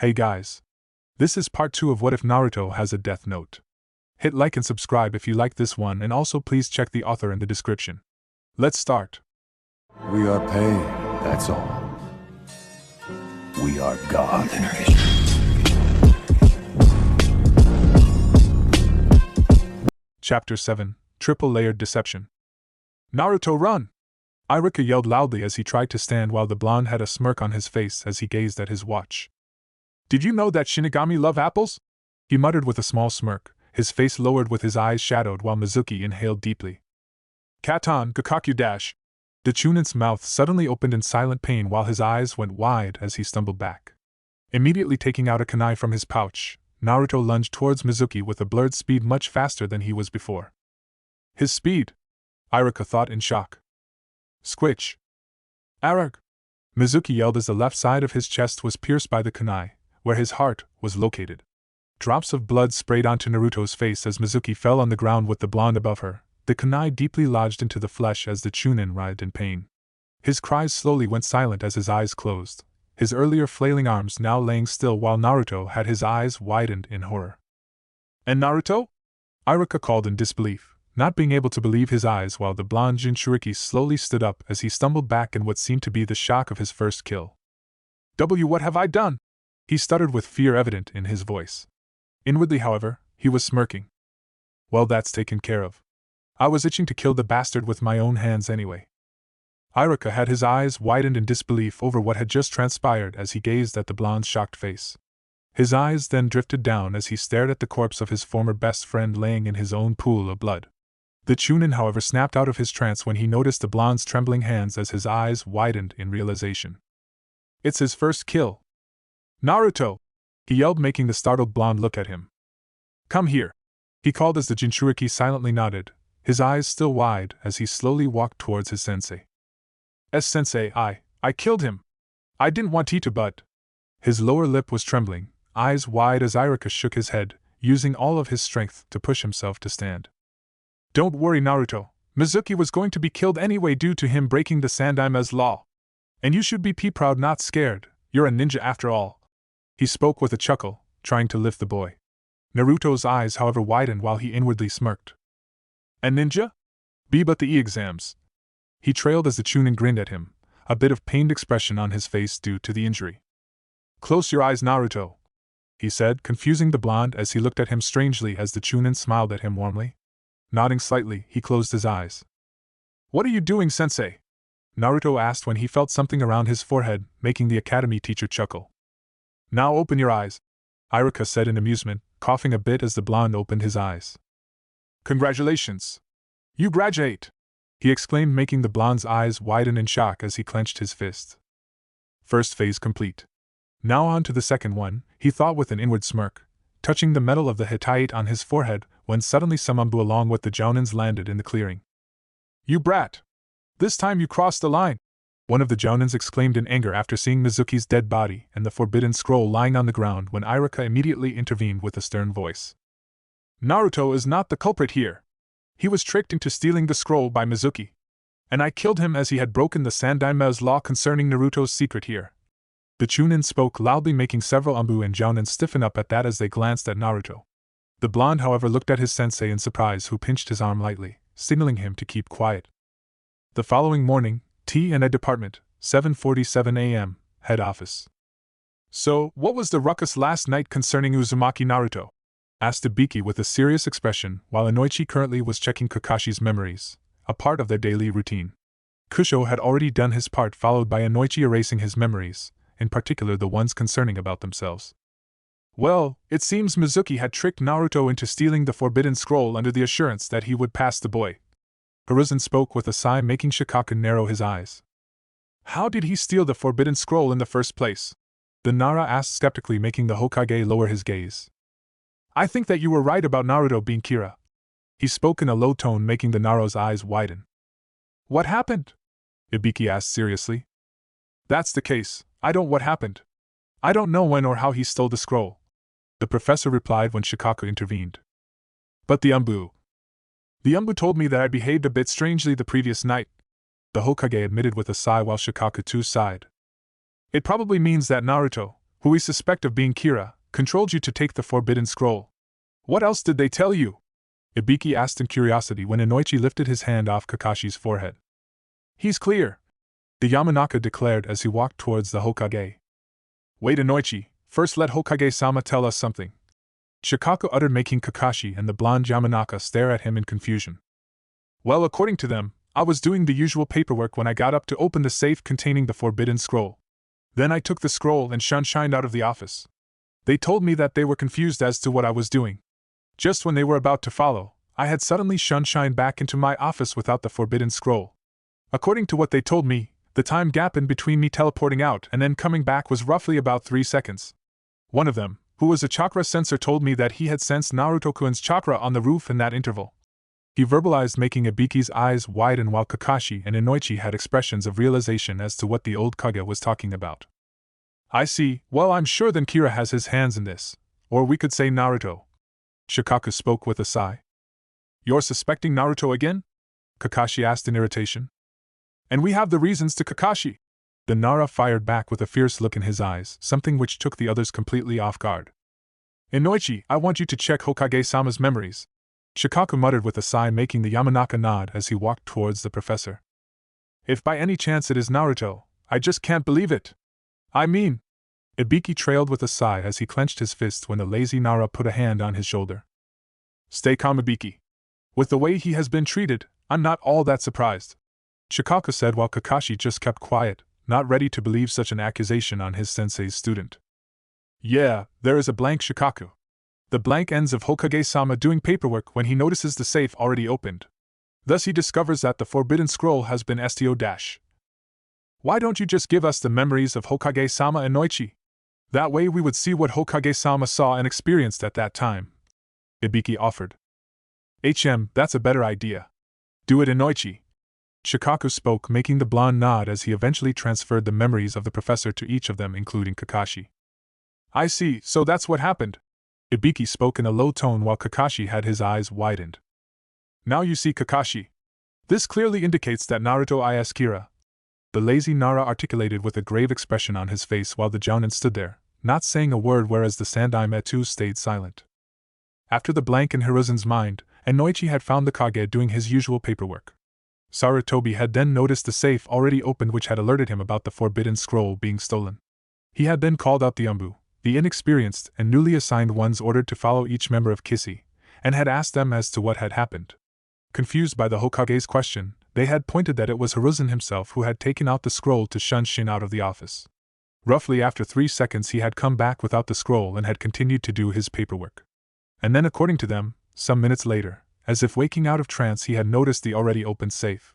Hey guys. This is part 2 of What If Naruto Has a Death Note. Hit like and subscribe if you like this one, and also please check the author in the description. Let's start. We are pain, that's all. We are God. Chapter 7, Triple Layered Deception. Naruto, run! Iruka yelled loudly as he tried to stand while the blonde had a smirk on his face as he gazed at his watch. Did you know that shinigami love apples? He muttered with a small smirk, his face lowered with his eyes shadowed while Mizuki inhaled deeply. Katon Gakaku dash! The Chunin's mouth suddenly opened in silent pain while his eyes went wide as he stumbled back. Immediately taking out a kunai from his pouch, Naruto lunged towards Mizuki with a blurred speed much faster than he was before. His speed? Iruka thought in shock. Squitch! Arag! Mizuki yelled as the left side of his chest was pierced by the kunai, where his heart was located. Drops of blood sprayed onto Naruto's face as Mizuki fell on the ground with the blonde above her, the kunai deeply lodged into the flesh as the Chunin writhed in pain. His cries slowly went silent as his eyes closed, his earlier flailing arms now laying still while Naruto had his eyes widened in horror. And Naruto? Iruka called in disbelief, not being able to believe his eyes while the blonde Jinchuriki slowly stood up as he stumbled back in what seemed to be the shock of his first kill. What have I done? He stuttered with fear evident in his voice. Inwardly, however, he was smirking. Well, that's taken care of. I was itching to kill the bastard with my own hands anyway. Iruka had his eyes widened in disbelief over what had just transpired as he gazed at the blonde's shocked face. His eyes then drifted down as he stared at the corpse of his former best friend laying in his own pool of blood. The Chunin, however, snapped out of his trance when he noticed the blonde's trembling hands as his eyes widened in realization. It's his first kill. Naruto! He yelled, making the startled blonde look at him. Come here! He called as the Jinchuriki silently nodded, his eyes still wide as he slowly walked towards his sensei. Sensei, I killed him! I didn't want to but... His lower lip was trembling, eyes wide as Iruka shook his head, using all of his strength to push himself to stand. Don't worry, Naruto. Mizuki was going to be killed anyway due to him breaking the Sandaime's law. And you should be proud, not scared. You're a ninja after all. He spoke with a chuckle, trying to lift the boy. Naruto's eyes, however, widened while he inwardly smirked. A ninja? But the exams. He trailed as the Chunin grinned at him, a bit of pained expression on his face due to the injury. Close your eyes, Naruto, he said, confusing the blonde as he looked at him strangely as the Chunin smiled at him warmly. Nodding slightly, he closed his eyes. What are you doing, sensei? Naruto asked when he felt something around his forehead, making the academy teacher chuckle. Now open your eyes, Iruka said in amusement, coughing a bit as the blonde opened his eyes. Congratulations! You graduate! He exclaimed, making the blonde's eyes widen in shock as he clenched his fist. First phase complete. Now on to the second one, he thought with an inward smirk, touching the metal of the Hittite on his forehead when suddenly some Ambu along with the Jounins landed in the clearing. You brat! This time you crossed the line! One of the Jounins exclaimed in anger after seeing Mizuki's dead body and the forbidden scroll lying on the ground when Iruka immediately intervened with a stern voice. Naruto is not the culprit here. He was tricked into stealing the scroll by Mizuki. And I killed him as he had broken the Sandaime's law concerning Naruto's secret here. The Chunin spoke loudly, making several Ambu and Jounin stiffen up at that as they glanced at Naruto. The blonde, however, looked at his sensei in surprise, who pinched his arm lightly, signaling him to keep quiet. The following morning, T&A Department, 7:47 a.m., head office. So, what was the ruckus last night concerning Uzumaki, Naruto? Asked Ibiki with a serious expression while Inoichi currently was checking Kakashi's memories, a part of their daily routine. Kusho had already done his part, followed by Inoichi erasing his memories, in particular the ones concerning about themselves. Well, it seems Mizuki had tricked Naruto into stealing the forbidden scroll under the assurance that he would pass the boy. Hiruzen spoke with a sigh, making Shikaku narrow his eyes. How did he steal the forbidden scroll in the first place? The Nara asked skeptically, making the Hokage lower his gaze. I think that you were right about Naruto being Kira. He spoke in a low tone, making the Nara's eyes widen. What happened? Ibiki asked seriously. That's the case, I don't what happened. I don't know when or how he stole the scroll. The professor replied when Shikaku intervened. But the Ambu. The Ambu told me that I behaved a bit strangely the previous night, the Hokage admitted with a sigh while Shikaku too sighed. It probably means that Naruto, who we suspect of being Kira, controlled you to take the Forbidden Scroll. What else did they tell you? Ibiki asked in curiosity when Inoichi lifted his hand off Kakashi's forehead. He's clear, the Yamanaka declared as he walked towards the Hokage. Wait, Inoichi, first let Hokage-sama tell us something. Shikaku uttered, making Kakashi and the blonde Yamanaka stare at him in confusion. Well, according to them, I was doing the usual paperwork when I got up to open the safe containing the Forbidden Scroll. Then I took the scroll and shined out of the office. They told me that they were confused as to what I was doing. Just when they were about to follow, I had suddenly shined back into my office without the Forbidden Scroll. According to what they told me, the time gap in between me teleporting out and then coming back was roughly about 3 seconds. One of them, who was a chakra sensor, told me that he had sensed Naruto-kun's chakra on the roof in that interval. He verbalized, making Ibiki's eyes widen, while Kakashi and Inoichi had expressions of realization as to what the old Kage was talking about. I see. Well, I'm sure then Kira has his hands in this. Or we could say Naruto. Shikaku spoke with a sigh. You're suspecting Naruto again? Kakashi asked in irritation. And we have the reasons to, Kakashi. The Nara fired back with a fierce look in his eyes, something which took the others completely off guard. Inoichi, I want you to check Hokage-sama's memories. Shikaku muttered with a sigh, making the Yamanaka nod as he walked towards the professor. If by any chance it is Naruto, I just can't believe it. I mean... Ibiki trailed with a sigh as he clenched his fist when the lazy Nara put a hand on his shoulder. Stay calm, Ibiki. With the way he has been treated, I'm not all that surprised. Shikaku said while Kakashi just kept quiet, not ready to believe such an accusation on his sensei's student. Yeah, there is a blank, Shikaku. The blank ends of Hokage-sama doing paperwork when he notices the safe already opened. Thus he discovers that the Forbidden Scroll has been sto-. Why don't you just give us the memories of Hokage-sama and Inoichi? That way we would see what Hokage-sama saw and experienced at that time. Ibiki offered. That's a better idea. Do it, Inoichi. Shikaku spoke, making the blonde nod as he eventually transferred the memories of the professor to each of them, including Kakashi. I see, so that's what happened. Ibiki spoke in a low tone while Kakashi had his eyes widened. Now you see, Kakashi. This clearly indicates that Naruto is Kira. The lazy Nara articulated with a grave expression on his face while the Jounin stood there, not saying a word, whereas the Sandai Metu stayed silent. After the blank in Hiruzen's mind, Inoichi had found the Kage doing his usual paperwork. Sarutobi had then noticed the safe already opened, which had alerted him about the Forbidden Scroll being stolen. He had then called out the Umbu, the inexperienced and newly assigned ones ordered to follow each member of Kissy, and had asked them as to what had happened. Confused by the Hokage's question, they had pointed that it was Hiruzen himself who had taken out the scroll to shun Shin out of the office. Roughly after 3 seconds he had come back without the scroll and had continued to do his paperwork. And then, according to them, some minutes later, as if waking out of trance, he had noticed the already opened safe.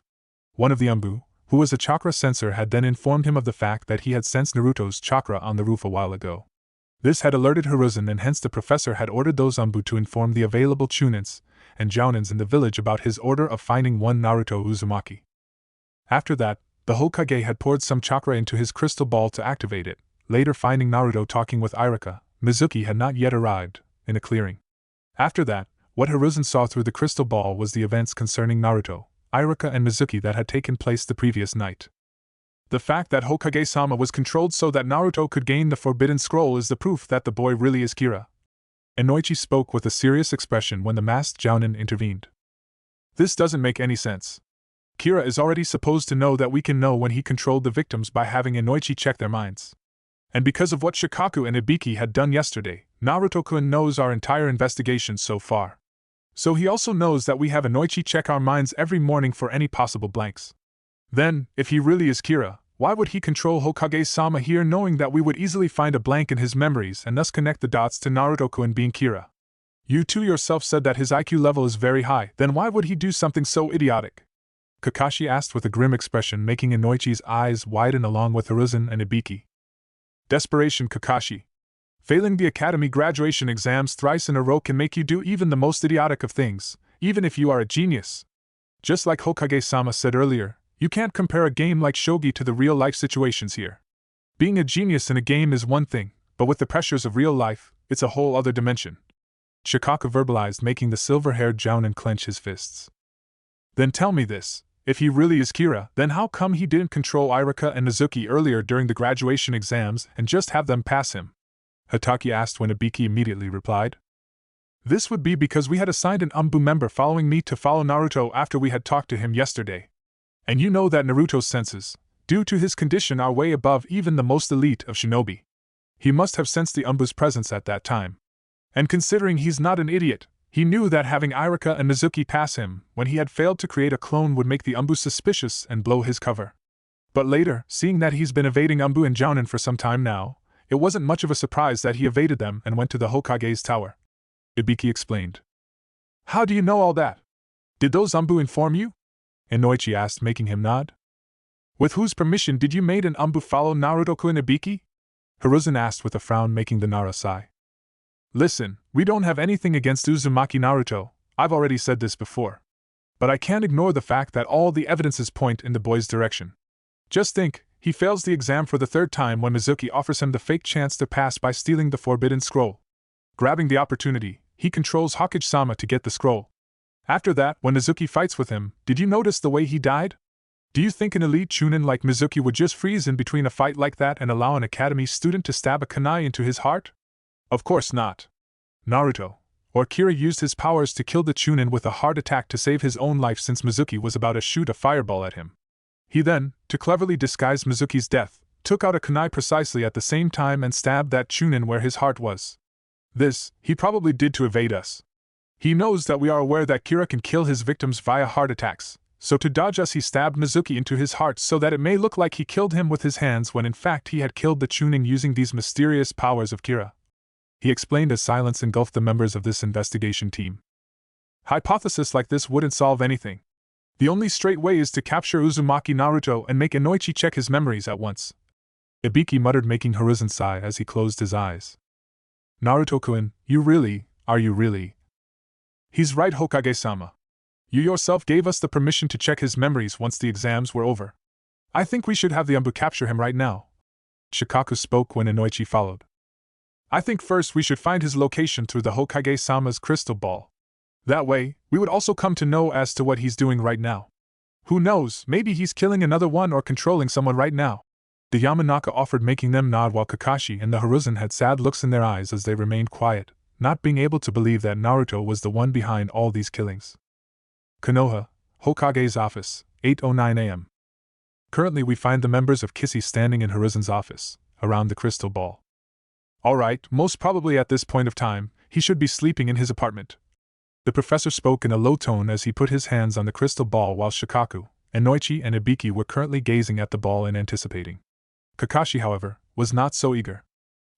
One of the Umbu, who was a chakra sensor, had then informed him of the fact that he had sensed Naruto's chakra on the roof a while ago. This had alerted Hiruzen, and hence the professor had ordered those Umbu to inform the available Chunins and Jounins in the village about his order of finding one Naruto Uzumaki. After that, the Hokage had poured some chakra into his crystal ball to activate it, later finding Naruto talking with Irika. Mizuki had not yet arrived, in a clearing. After that, what Hiruzen saw through the crystal ball was the events concerning Naruto, Irika and Mizuki that had taken place the previous night. The fact that Hokage-sama was controlled so that Naruto could gain the Forbidden Scroll is the proof that the boy really is Kira. Inoichi spoke with a serious expression when the masked Jounin intervened. This doesn't make any sense. Kira is already supposed to know that we can know when he controlled the victims by having Inoichi check their minds. And because of what Shikaku and Ibiki had done yesterday, Naruto-kun knows our entire investigation so far. So he also knows that we have Inoichi check our minds every morning for any possible blanks. Then, if he really is Kira, why would he control Hokage-sama here, knowing that we would easily find a blank in his memories and thus connect the dots to Naruto-kun being Kira? You two yourself said that his IQ level is very high, then why would he do something so idiotic? Kakashi asked with a grim expression, making Inoichi's eyes widen along with Hiruzen and Ibiki. Desperation, Kakashi. Failing the academy graduation exams thrice in a row can make you do even the most idiotic of things, even if you are a genius. Just like Hokage-sama said earlier, you can't compare a game like shogi to the real-life situations here. Being a genius in a game is one thing, but with the pressures of real life, it's a whole other dimension. Shikaku verbalized, making the silver-haired Jounin clench his fists. Then tell me this. If he really is Kira, then how come he didn't control Irika and Mizuki earlier during the graduation exams and just have them pass him? Hatake asked when Ibiki immediately replied. This would be because we had assigned an Umbu member following me to follow Naruto after we had talked to him yesterday. And you know that Naruto's senses, due to his condition, are way above even the most elite of shinobi. He must have sensed the Umbu's presence at that time. And considering he's not an idiot, he knew that having Iruka and Mizuki pass him when he had failed to create a clone would make the Umbu suspicious and blow his cover. But later, seeing that he's been evading Umbu and Jounin for some time now, it wasn't much of a surprise that he evaded them and went to the Hokage's tower. Ibiki explained. How do you know all that? Did those Umbu inform you? Inoichi asked, making him nod. With whose permission did you made an Umbu follow Naruto-kun, Ibiki? Hiruzen asked with a frown, making the Nara sigh. Listen, we don't have anything against Uzumaki Naruto, I've already said this before. But I can't ignore the fact that all the evidences point in the boy's direction. Just think, he fails the exam for the third time when Mizuki offers him the fake chance to pass by stealing the forbidden scroll. Grabbing the opportunity, he controls Hokage-sama to get the scroll. After that, when Mizuki fights with him, did you notice the way he died? Do you think an elite chunin like Mizuki would just freeze in between a fight like that and allow an academy student to stab a kunai into his heart? Of course not. Naruto, or Kira, used his powers to kill the chunin with a heart attack to save his own life since Mizuki was about to shoot a fireball at him. He then, to cleverly disguise Mizuki's death, took out a kunai precisely at the same time and stabbed that chunin where his heart was. This, he probably did to evade us. He knows that we are aware that Kira can kill his victims via heart attacks, so to dodge us he stabbed Mizuki into his heart so that it may look like he killed him with his hands when in fact he had killed the chunin using these mysterious powers of Kira. He explained as silence engulfed the members of this investigation team. Hypothesis like this wouldn't solve anything. The only straight way is to capture Uzumaki Naruto and make Inoichi check his memories at once. Ibiki muttered, making Hiruzen sigh as he closed his eyes. Naruto-kun, are you really? He's right, Hokage-sama. You yourself gave us the permission to check his memories once the exams were over. I think we should have the Umbu capture him right now. Shikaku spoke when Inoichi followed. I think first we should find his location through the Hokage-sama's crystal ball. That way, we would also come to know as to what he's doing right now. Who knows, maybe he's killing another one or controlling someone right now. The Yamanaka offered, making them nod, while Kakashi and the Hiruzen had sad looks in their eyes as they remained quiet, not being able to believe that Naruto was the one behind all these killings. Konoha, Hokage's office, 8:09 a.m. Currently we find the members of Kissy standing in Hiruzen's office, around the crystal ball. Alright, most probably at this point of time, he should be sleeping in his apartment. The professor spoke in a low tone as he put his hands on the crystal ball while Shikaku, Inoichi and Ibiki were currently gazing at the ball and anticipating. Kakashi, however, was not so eager.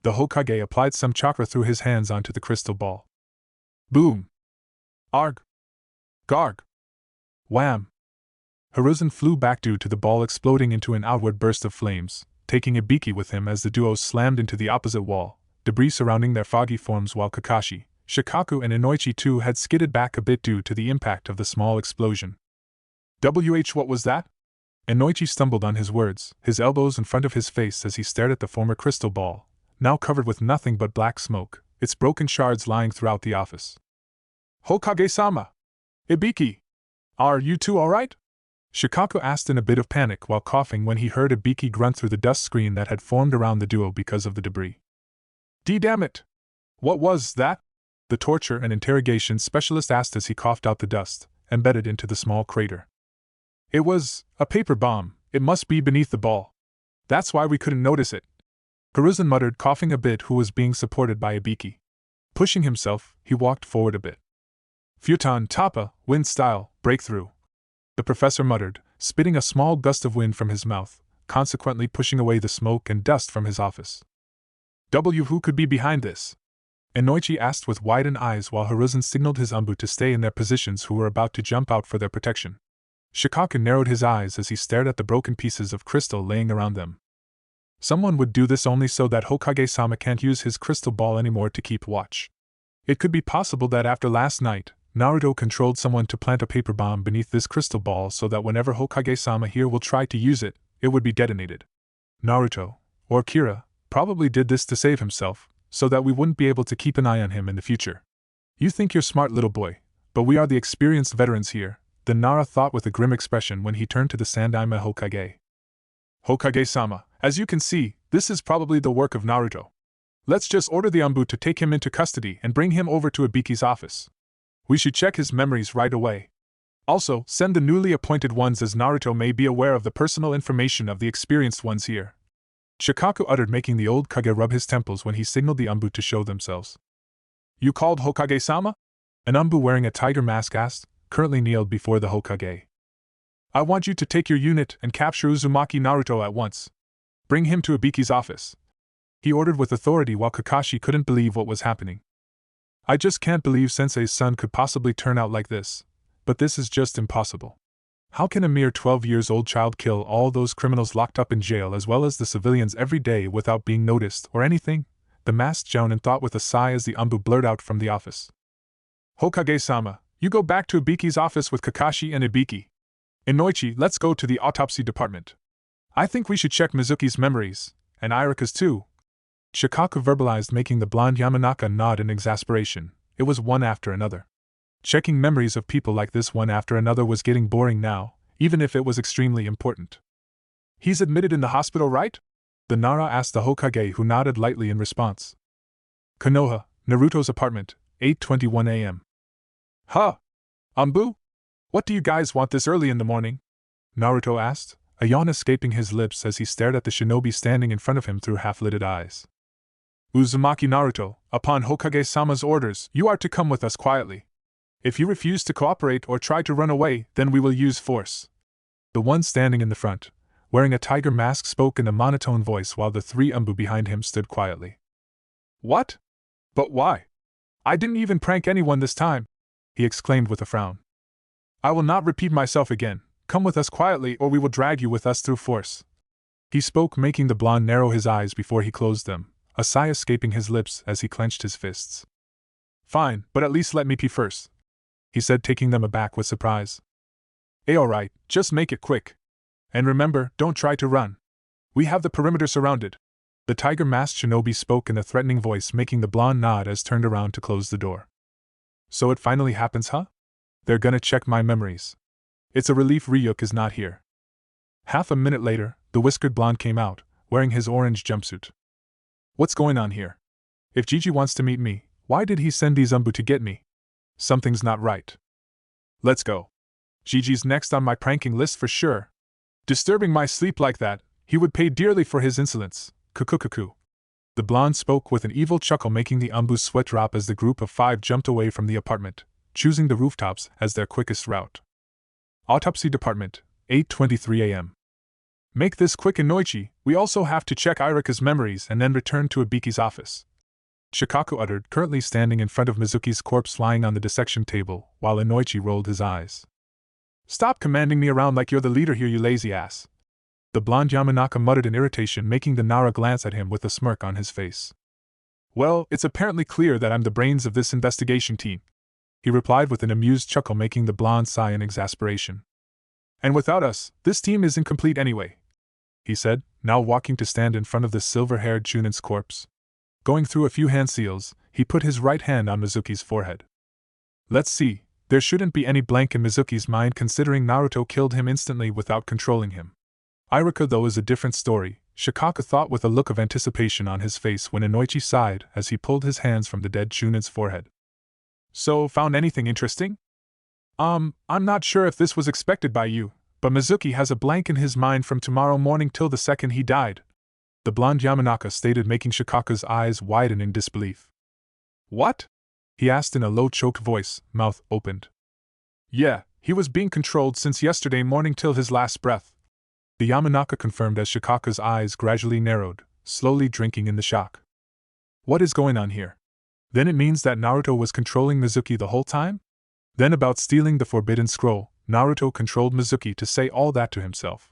The Hokage applied some chakra through his hands onto the crystal ball. Boom! Arg! Garg! Wham! Hiruzen flew back due to the ball exploding into an outward burst of flames, taking Ibiki with him as the duo slammed into the opposite wall, debris surrounding their foggy forms, while Kakashi, Shikaku and Inoichi too had skidded back a bit due to the impact of the small explosion. What was that? Inoichi stumbled on his words, his elbows in front of his face as he stared at the former crystal ball, now covered with nothing but black smoke, its broken shards lying throughout the office. Hokage-sama! Ibiki! Are you two alright? Shikaku asked in a bit of panic while coughing when he heard Ibiki grunt through the dust screen that had formed around the duo because of the debris. Damn it! What was that? The torture and interrogation specialist asked as he coughed out the dust, embedded into the small crater. It was a paper bomb. It must be beneath the ball. That's why we couldn't notice it. Hiruzen muttered, coughing a bit, who was being supported by Ibiki. Pushing himself, he walked forward a bit. Futon Tappa, wind style, breakthrough. The professor muttered, spitting a small gust of wind from his mouth, consequently pushing away the smoke and dust from his office. Who could be behind this? Inoichi asked with widened eyes while Hiruzen signaled his Umbu to stay in their positions, who were about to jump out for their protection. Shikaku narrowed his eyes as he stared at the broken pieces of crystal laying around them. Someone would do this only so that Hokage-sama can't use his crystal ball anymore to keep watch. It could be possible that after last night, Naruto controlled someone to plant a paper bomb beneath this crystal ball so that whenever Hokage-sama here will try to use it, it would be detonated. Naruto, or Kira, probably did this to save himself, so that we wouldn't be able to keep an eye on him in the future. You think you're smart, little boy, but we are the experienced veterans here, the Nara thought with a grim expression when he turned to the Sandaime Hokage. Hokage-sama, as you can see, this is probably the work of Naruto. Let's just order the Anbu to take him into custody and bring him over to Ibiki's office. We should check his memories right away. Also, send the newly appointed ones, as Naruto may be aware of the personal information of the experienced ones here. Shikaku uttered, making the old Kage rub his temples when he signaled the Anbu to show themselves. You called Hokage-sama? An Anbu wearing a tiger mask asked, currently kneeled before the Hokage. I want you to take your unit and capture Uzumaki Naruto at once. Bring him to Ibiki's office. He ordered with authority while Kakashi couldn't believe what was happening. I just can't believe Sensei's son could possibly turn out like this, but this is just impossible. How can a mere 12-years-old child kill all those criminals locked up in jail as well as the civilians every day without being noticed or anything? The masked Jounin thought with a sigh as the Anbu blurted out from the office. Hokage-sama, you go back to Ibiki's office with Kakashi and Ibiki. Inoichi, let's go to the autopsy department. I think we should check Mizuki's memories, and Irika's too. Shikaku verbalized, making the blonde Yamanaka nod in exasperation. It was one after another. Checking memories of people like this one after another was getting boring now, even if it was extremely important. He's admitted in the hospital, right? The Nara asked the Hokage, who nodded lightly in response. Konoha, Naruto's apartment, 8:21 a.m. Huh? Anbu? What do you guys want this early in the morning? Naruto asked, a yawn escaping his lips as he stared at the shinobi standing in front of him through half-lidded eyes. Uzumaki Naruto, upon Hokage-sama's orders, you are to come with us quietly. If you refuse to cooperate or try to run away, then we will use force. The one standing in the front, wearing a tiger mask, spoke in a monotone voice while the three Anbu behind him stood quietly. What? But why? I didn't even prank anyone this time, he exclaimed with a frown. I will not repeat myself again. Come with us quietly or we will drag you with us through force. He spoke, making the blonde narrow his eyes before he closed them, a sigh escaping his lips as he clenched his fists. Fine, but at least let me pee first, he said, taking them aback with surprise. Alright, just make it quick. And remember, don't try to run. We have the perimeter surrounded. The tiger-masked shinobi spoke in a threatening voice, making the blonde nod as turned around to close the door. So it finally happens, huh? They're gonna check my memories. It's a relief Ryuk is not here. Half a minute later, the whiskered blonde came out, wearing his orange jumpsuit. What's going on here? If Gigi wants to meet me, why did he send these Anbu to get me? Something's not right. Let's go. Gigi's next on my pranking list for sure. Disturbing my sleep like that, he would pay dearly for his insolence. Kukukuku. The blonde spoke with an evil chuckle, making the Anbu's sweat drop as the group of 5 jumped away from the apartment, choosing the rooftops as their quickest route. Autopsy department, 8:23 a.m. Make this quick, Inoichi. We also have to check Irika's memories and then return to Ibiki's office. Shikaku uttered, currently standing in front of Mizuki's corpse lying on the dissection table, while Inoichi rolled his eyes. Stop commanding me around like you're the leader here, you lazy ass. The blonde Yamanaka muttered in irritation, making the Nara glance at him with a smirk on his face. Well, it's apparently clear that I'm the brains of this investigation team, he replied with an amused chuckle, making the blonde sigh in exasperation. And without us, this team is incomplete anyway, he said, now walking to stand in front of the silver-haired Junin's corpse. Going through a few hand seals, he put his right hand on Mizuki's forehead. Let's see, there shouldn't be any blank in Mizuki's mind, considering Naruto killed him instantly without controlling him. Irika, though, is a different story, Shikaku thought with a look of anticipation on his face when Inoichi sighed as he pulled his hands from the dead Junin's forehead. So, found anything interesting? I'm not sure if this was expected by you, but Mizuki has a blank in his mind from tomorrow morning till the second he died, the blonde Yamanaka stated, making Shikaku's eyes widen in disbelief. What? He asked in a low, choked voice, mouth opened. Yeah, he was being controlled since yesterday morning till his last breath, the Yamanaka confirmed as Shikaku's eyes gradually narrowed, slowly drinking in the shock. What is going on here? Then it means that Naruto was controlling Mizuki the whole time? Then about stealing the forbidden scroll, Naruto controlled Mizuki to say all that to himself.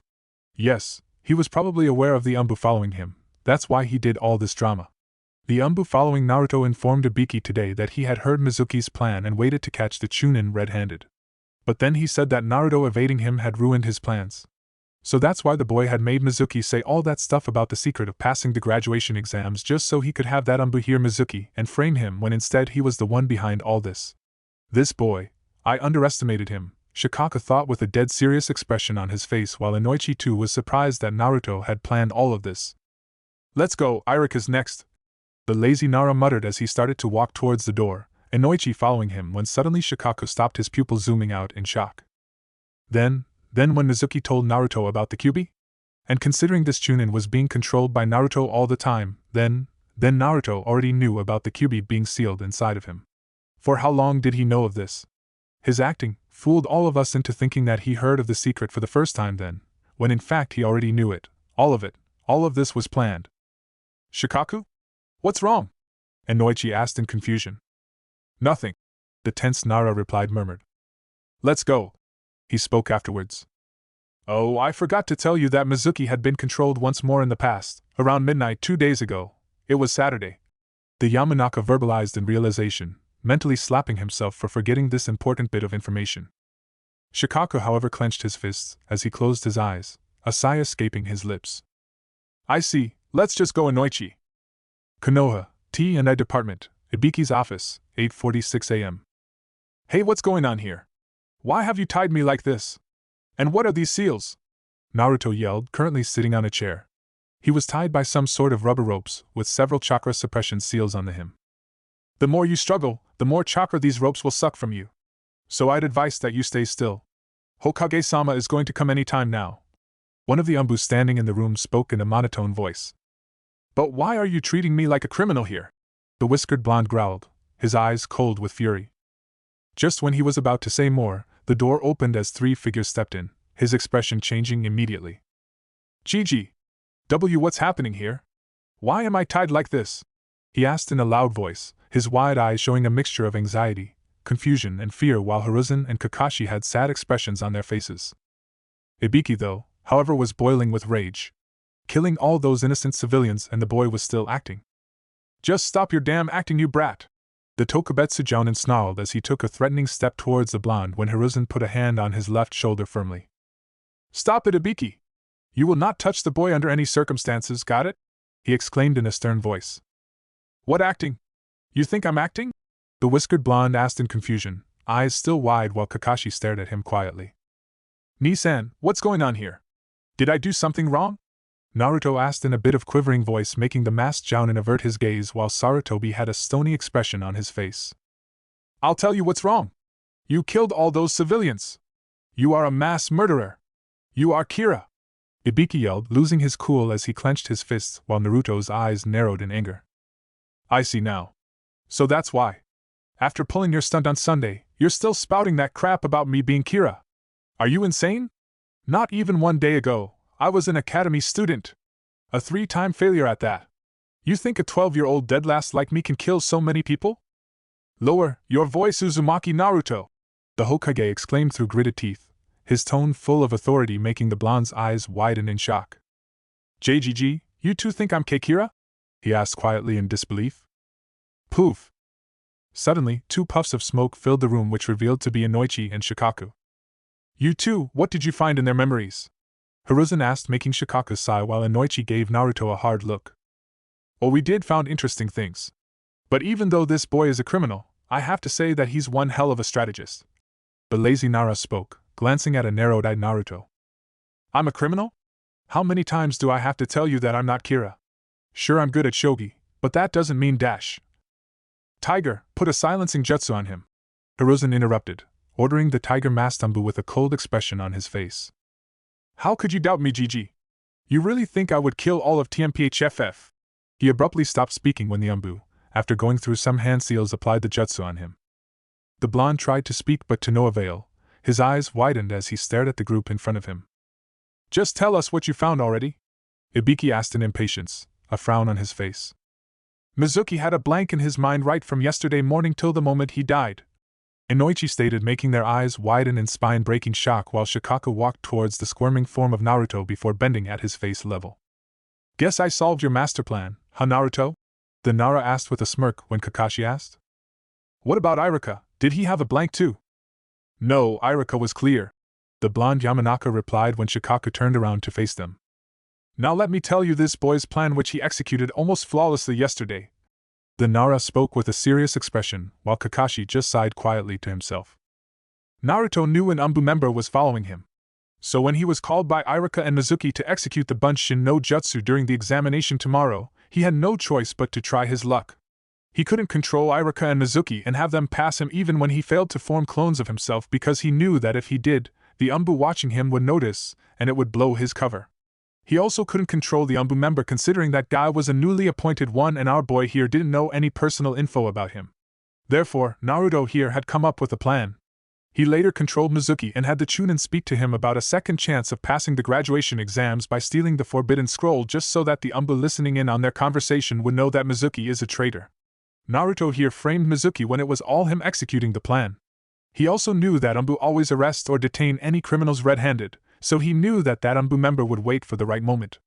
Yes, he was probably aware of the Anbu following him, that's why he did all this drama. The Anbu following Naruto informed Ibiki today that he had heard Mizuki's plan and waited to catch the Chunin red-handed. But then he said that Naruto evading him had ruined his plans. So that's why the boy had made Mizuki say all that stuff about the secret of passing the graduation exams, just so he could have that Anbu hear Mizuki and frame him, when instead he was the one behind all this. This boy, I underestimated him, Shikaku thought with a dead serious expression on his face, while Inoichi too was surprised that Naruto had planned all of this. Let's go, Irika's next. the lazy Nara muttered as he started to walk towards the door, Inoichi following him when suddenly Shikaku stopped, his pupil zooming out in shock. Then when Mizuki told Naruto about the Kyuubi? And considering this Chunin was being controlled by Naruto all the time, then Naruto already knew about the Kyuubi being sealed inside of him. For how long did he know of this? His acting fooled all of us into thinking that he heard of the secret for the first time then, when in fact he already knew it. All of this was planned. Shikaku? What's wrong? Inoichi asked in confusion. Nothing, the tense Nara murmured. Let's go. He spoke afterwards. Oh, I forgot to tell you that Mizuki had been controlled once more in the past, around midnight 2 days ago. It was Saturday. The Yamanaka verbalized in realization, mentally slapping himself for forgetting this important bit of information. Shikaku, however, clenched his fists as he closed his eyes, a sigh escaping his lips. I see, let's just go, Inoichi. Konoha, T&I Department, Ibiki's office, 8:46 a.m. Hey, what's going on here? Why have you tied me like this? And what are these seals? Naruto yelled, currently sitting on a chair. He was tied by some sort of rubber ropes, with several chakra suppression seals on him. The more you struggle, the more chakra these ropes will suck from you. So I'd advise that you stay still. Hokage-sama is going to come any time now. One of the Umbu standing in the room spoke in a monotone voice. But why are you treating me like a criminal here? The whiskered blonde growled, his eyes cold with fury. Just when he was about to say more, the door opened as 3 figures stepped in, his expression changing immediately. Gigi. What's happening here? Why am I tied like this? He asked in a loud voice, his wide eyes showing a mixture of anxiety, confusion, and fear, while Hiruzen and Kakashi had sad expressions on their faces. Ibiki, though, however, was boiling with rage. Killing all those innocent civilians, and the boy was still acting. Just stop your damn acting, you brat! The Tokubetsu Jounin snarled as he took a threatening step towards the blonde when Hiruzen put a hand on his left shoulder firmly. Stop it, Ibiki! You will not touch the boy under any circumstances, got it? He exclaimed in a stern voice. What acting? You think I'm acting? The whiskered blonde asked in confusion, eyes still wide while Kakashi stared at him quietly. Ni-san, what's going on here? Did I do something wrong? Naruto asked in a bit of quivering voice, making the masked Jounin avert his gaze while Sarutobi had a stony expression on his face. I'll tell you what's wrong. You killed all those civilians. You are a mass murderer. You are Kira. Ibiki yelled, losing his cool as he clenched his fists while Naruto's eyes narrowed in anger. I see now. So that's why. After pulling your stunt on Sunday, you're still spouting that crap about me being Kira. Are you insane? Not even 1 day ago, I was an academy student. A 3-time failure at that. You think a 12-year-old deadlass like me can kill so many people? Lower your voice, Uzumaki Naruto! The Hokage exclaimed through gritted teeth, his tone full of authority making the blonde's eyes widen in shock. JGG, you two think I'm Kira? He asked quietly in disbelief. Poof! Suddenly, 2 puffs of smoke filled the room, which revealed to be Inoichi and Shikaku. You two, what did you find in their memories? Hiruzen asked, making Shikaku sigh while Inoichi gave Naruto a hard look. Oh, we did found interesting things. But even though this boy is a criminal, I have to say that he's one hell of a strategist. The lazy Nara spoke, glancing at a narrowed-eyed Naruto. I'm a criminal? How many times do I have to tell you that I'm not Kira? Sure, I'm good at shogi, but that doesn't mean dash. Tiger, put a silencing jutsu on him. Hiruzen interrupted, ordering the tiger Mastambu with a cold expression on his face. How could you doubt me, Gigi? You really think I would kill all of TMPHFF? He abruptly stopped speaking when the Umbu, after going through some hand seals, applied the jutsu on him. The blonde tried to speak but to no avail, his eyes widened as he stared at the group in front of him. Just tell us what you found already? Ibiki asked in impatience, a frown on his face. Mizuki had a blank in his mind right from yesterday morning till the moment he died, Inoichi stated, making their eyes widen in spine-breaking shock while Shikaku walked towards the squirming form of Naruto before bending at his face level. Guess I solved your master plan, huh, Naruto? The Nara asked with a smirk when Kakashi asked. What about Iruka, did he have a blank too? No, Iruka was clear, the blonde Yamanaka replied when Shikaku turned around to face them. Now let me tell you this boy's plan, which he executed almost flawlessly yesterday. The Nara spoke with a serious expression, while Kakashi just sighed quietly to himself. Naruto knew an Umbu member was following him. So when he was called by Iruka and Mizuki to execute the Bunshin no Jutsu during the examination tomorrow, he had no choice but to try his luck. He couldn't control Iruka and Mizuki and have them pass him even when he failed to form clones of himself, because he knew that if he did, the Umbu watching him would notice, and it would blow his cover. He also couldn't control the Umbu member, considering that guy was a newly appointed one and our boy here didn't know any personal info about him. Therefore, Naruto here had come up with a plan. He later controlled Mizuki and had the Chunin speak to him about a second chance of passing the graduation exams by stealing the Forbidden Scroll, just so that the Umbu listening in on their conversation would know that Mizuki is a traitor. Naruto here framed Mizuki when it was all him executing the plan. He also knew that Umbu always arrest or detain any criminals red-handed, so he knew that Umbu member would wait for the right moment.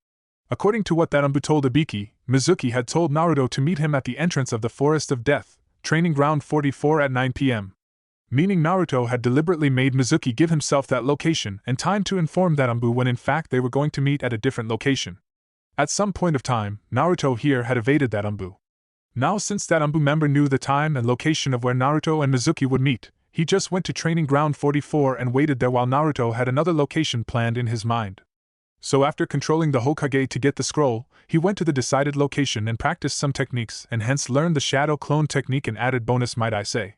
According to what that Umbu told Ibiki, Mizuki had told Naruto to meet him at the entrance of the Forest of Death, Training Ground 44 at 9 p.m. Meaning Naruto had deliberately made Mizuki give himself that location and time to inform that Umbu when in fact they were going to meet at a different location. At some point of time, Naruto here had evaded that Umbu. Now since that Umbu member knew the time and location of where Naruto and Mizuki would meet, he just went to Training Ground 44 and waited there while Naruto had another location planned in his mind. So after controlling the Hokage to get the scroll, he went to the decided location and practiced some techniques and hence learned the shadow clone technique, an added bonus might I say.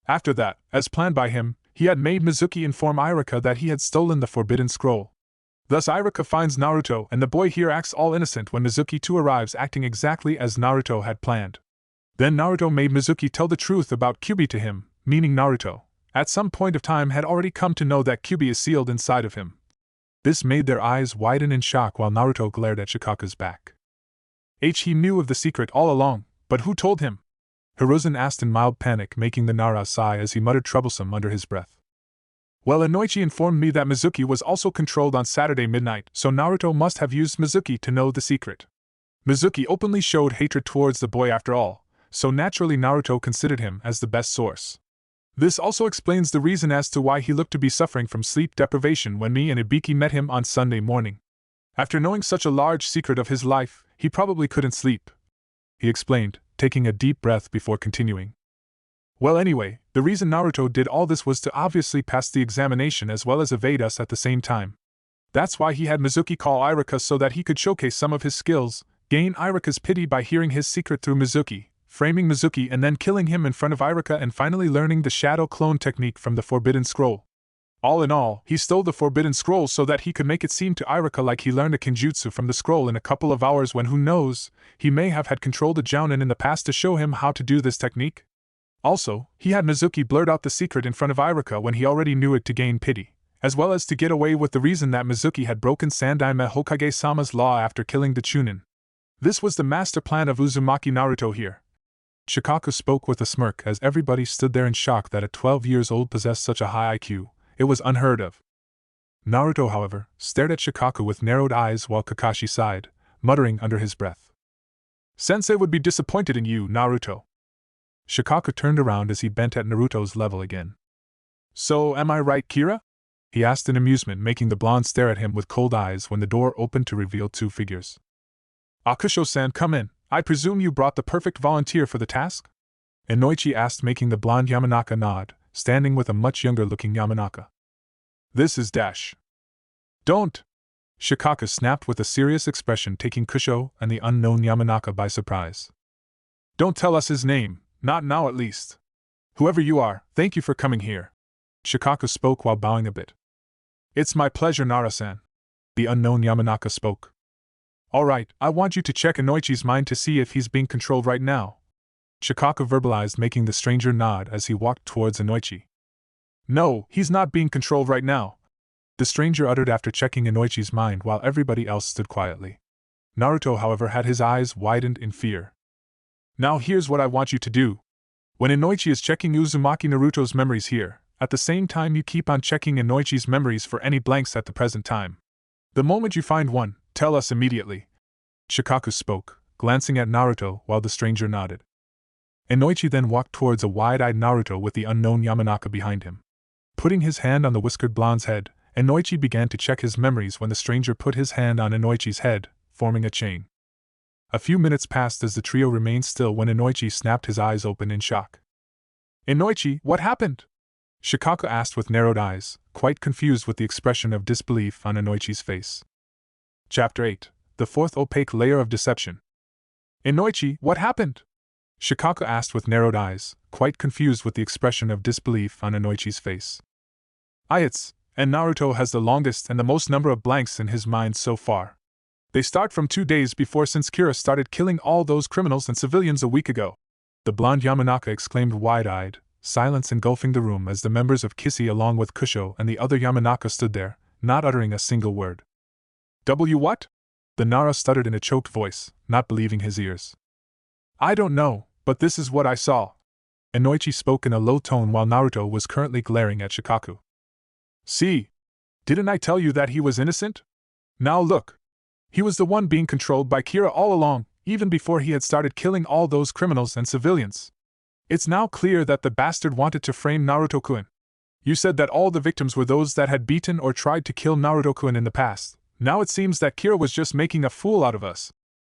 After that, as planned by him, he had made Mizuki inform Iruka that he had stolen the Forbidden Scroll. Thus Iruka finds Naruto and the boy here acts all innocent when Mizuki too arrives, acting exactly as Naruto had planned. Then Naruto made Mizuki tell the truth about Kyuubi to him, meaning Naruto, at some point of time had already come to know that Kyuubi is sealed inside of him. This made their eyes widen in shock while Naruto glared at Shikaku's back. He knew of the secret all along, but who told him? Hiruzen asked in mild panic, making the Nara sigh as he muttered troublesome under his breath. Well, Inoichi informed me that Mizuki was also controlled on Saturday midnight, so Naruto must have used Mizuki to know the secret. Mizuki openly showed hatred towards the boy after all, so naturally Naruto considered him as the best source. This also explains the reason as to why he looked to be suffering from sleep deprivation when me and Ibiki met him on Sunday morning. After knowing such a large secret of his life, he probably couldn't sleep, he explained, taking a deep breath before continuing. Well, anyway, the reason Naruto did all this was to obviously pass the examination as well as evade us at the same time. That's why he had Mizuki call Iruka so that he could showcase some of his skills, gain Iruka's pity by hearing his secret through Mizuki, framing Mizuki and then killing him in front of Iruka, and finally learning the shadow clone technique from the Forbidden Scroll. All in all, he stole the Forbidden Scroll so that he could make it seem to Iruka like he learned a kinjutsu from the scroll in a couple of hours, when who knows, he may have had controlled a jounin in the past to show him how to do this technique. Also, he had Mizuki blurt out the secret in front of Iruka when he already knew it to gain pity, as well as to get away with the reason that Mizuki had broken Sandaime Hokage-sama's law after killing the Chunin. This was the master plan of Uzumaki Naruto here. Shikaku spoke with a smirk as everybody stood there in shock that a 12 years old possessed such a high IQ. It was unheard of. Naruto, however, stared at Shikaku with narrowed eyes while Kakashi sighed, muttering under his breath. Sensei would be disappointed in you, Naruto. Shikaku turned around as he bent at Naruto's level again. So, am I right, Kira? He asked in amusement, making the blonde stare at him with cold eyes when the door opened to reveal two figures. Akusho-san, come in. I presume you brought the perfect volunteer for the task? Inoichi asked, making the blonde Yamanaka nod, standing with a much younger-looking Yamanaka. This is Dash. Don't! Shikaku snapped with a serious expression, taking Kusho and the unknown Yamanaka by surprise. Don't tell us his name, not now at least. Whoever you are, thank you for coming here. Shikaku spoke while bowing a bit. It's my pleasure, Nara-san. The unknown Yamanaka spoke. Alright, I want you to check Inoichi's mind to see if he's being controlled right now. Shikaku verbalized, making the stranger nod as he walked towards Inoichi. No, he's not being controlled right now, the stranger uttered after checking Inoichi's mind while everybody else stood quietly. Naruto, however, had his eyes widened in fear. Now here's what I want you to do. When Inoichi is checking Uzumaki Naruto's memories here, at the same time you keep on checking Inoichi's memories for any blanks at the present time. The moment you find one, tell us immediately. Shikaku spoke, glancing at Naruto while the stranger nodded. Inoichi then walked towards a wide-eyed Naruto with the unknown Yamanaka behind him. Putting his hand on the whiskered blonde's head, Inoichi began to check his memories when the stranger put his hand on Inoichi's head, forming a chain. A few minutes passed as the trio remained still when Inoichi snapped his eyes open in shock. Inoichi, what happened? Shikaku asked with narrowed eyes, quite confused with the expression of disbelief on Inoichi's face. Chapter 8. The Fourth Opaque Layer of Deception. Inoichi, what happened? Shikaku asked with narrowed eyes, quite confused with the expression of disbelief on Inoichi's face. And Naruto has the longest and the most number of blanks in his mind so far. They start from 2 days before since Kira started killing all those criminals and civilians a week ago. The blonde Yamanaka exclaimed wide-eyed, silence engulfing the room as the members of Kissy along with Kusho and the other Yamanaka stood there, not uttering a single word. What? The Nara stuttered in a choked voice, not believing his ears. I don't know, but this is what I saw. Inoichi spoke in a low tone while Naruto was currently glaring at Shikaku. See? Didn't I tell you that he was innocent? Now look. He was the one being controlled by Kira all along, even before he had started killing all those criminals and civilians. It's now clear that the bastard wanted to frame Naruto-kun. You said that all the victims were those that had beaten or tried to kill Naruto-kun in the past. Now it seems that Kira was just making a fool out of us.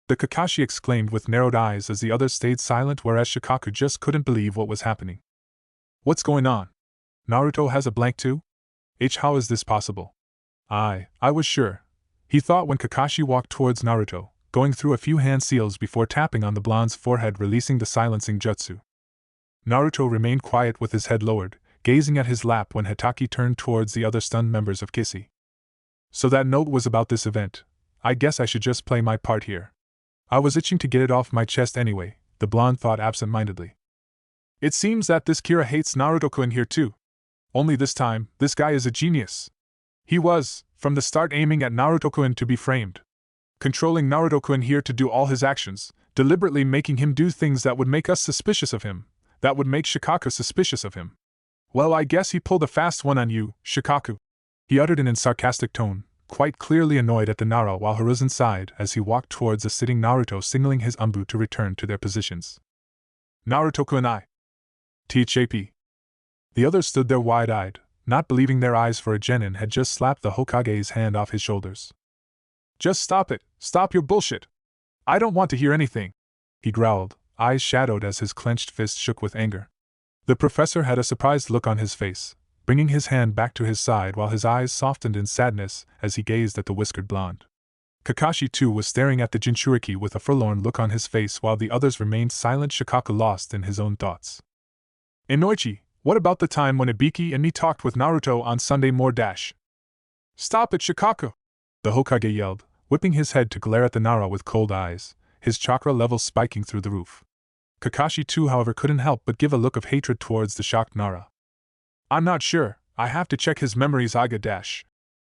The Kakashi exclaimed with narrowed eyes as the others stayed silent, whereas Shikaku just couldn't believe what was happening. What's going on? Naruto has a blank too? How is this possible? I was sure. He thought when Kakashi walked towards Naruto, going through a few hand seals before tapping on the blonde's forehead, releasing the silencing jutsu. Naruto remained quiet with his head lowered, gazing at his lap when Hitaki turned towards the other stunned members of Kissy. So that note was about this event. I guess I should just play my part here. I was itching to get it off my chest anyway, the blonde thought absent-mindedly. It seems that this Kira hates Naruto-kun here too. Only this time, this guy is a genius. He was, from the start, aiming at Naruto-kun to be framed. Controlling Naruto-kun here to do all his actions, deliberately making him do things that would make us suspicious of him, that would make Shikaku suspicious of him. Well, I guess he pulled a fast one on you, Shikaku. He uttered in a sarcastic tone, quite clearly annoyed at the Nara, while Hiruzen sighed as he walked towards the sitting Naruto, signaling his Anbu to return to their positions. Naruto-kun THAP. The others stood there wide-eyed, not believing their eyes, for a genin had just slapped the Hokage's hand off his shoulders. Just stop it, stop your bullshit. I don't want to hear anything, he growled, eyes shadowed as his clenched fist shook with anger. The professor had a surprised look on his face, bringing his hand back to his side while his eyes softened in sadness as he gazed at the whiskered blonde. Kakashi too was staring at the Jinchuriki with a forlorn look on his face while the others remained silent, Shikaku lost in his own thoughts. Inoichi, what about the time when Ibiki and me talked with Naruto on Sunday more dash? Stop it, Shikaku! The Hokage yelled, whipping his head to glare at the Nara with cold eyes, his chakra levels spiking through the roof. Kakashi too, however, couldn't help but give a look of hatred towards the shocked Nara. I'm not sure, I have to check his memories, Aga dash.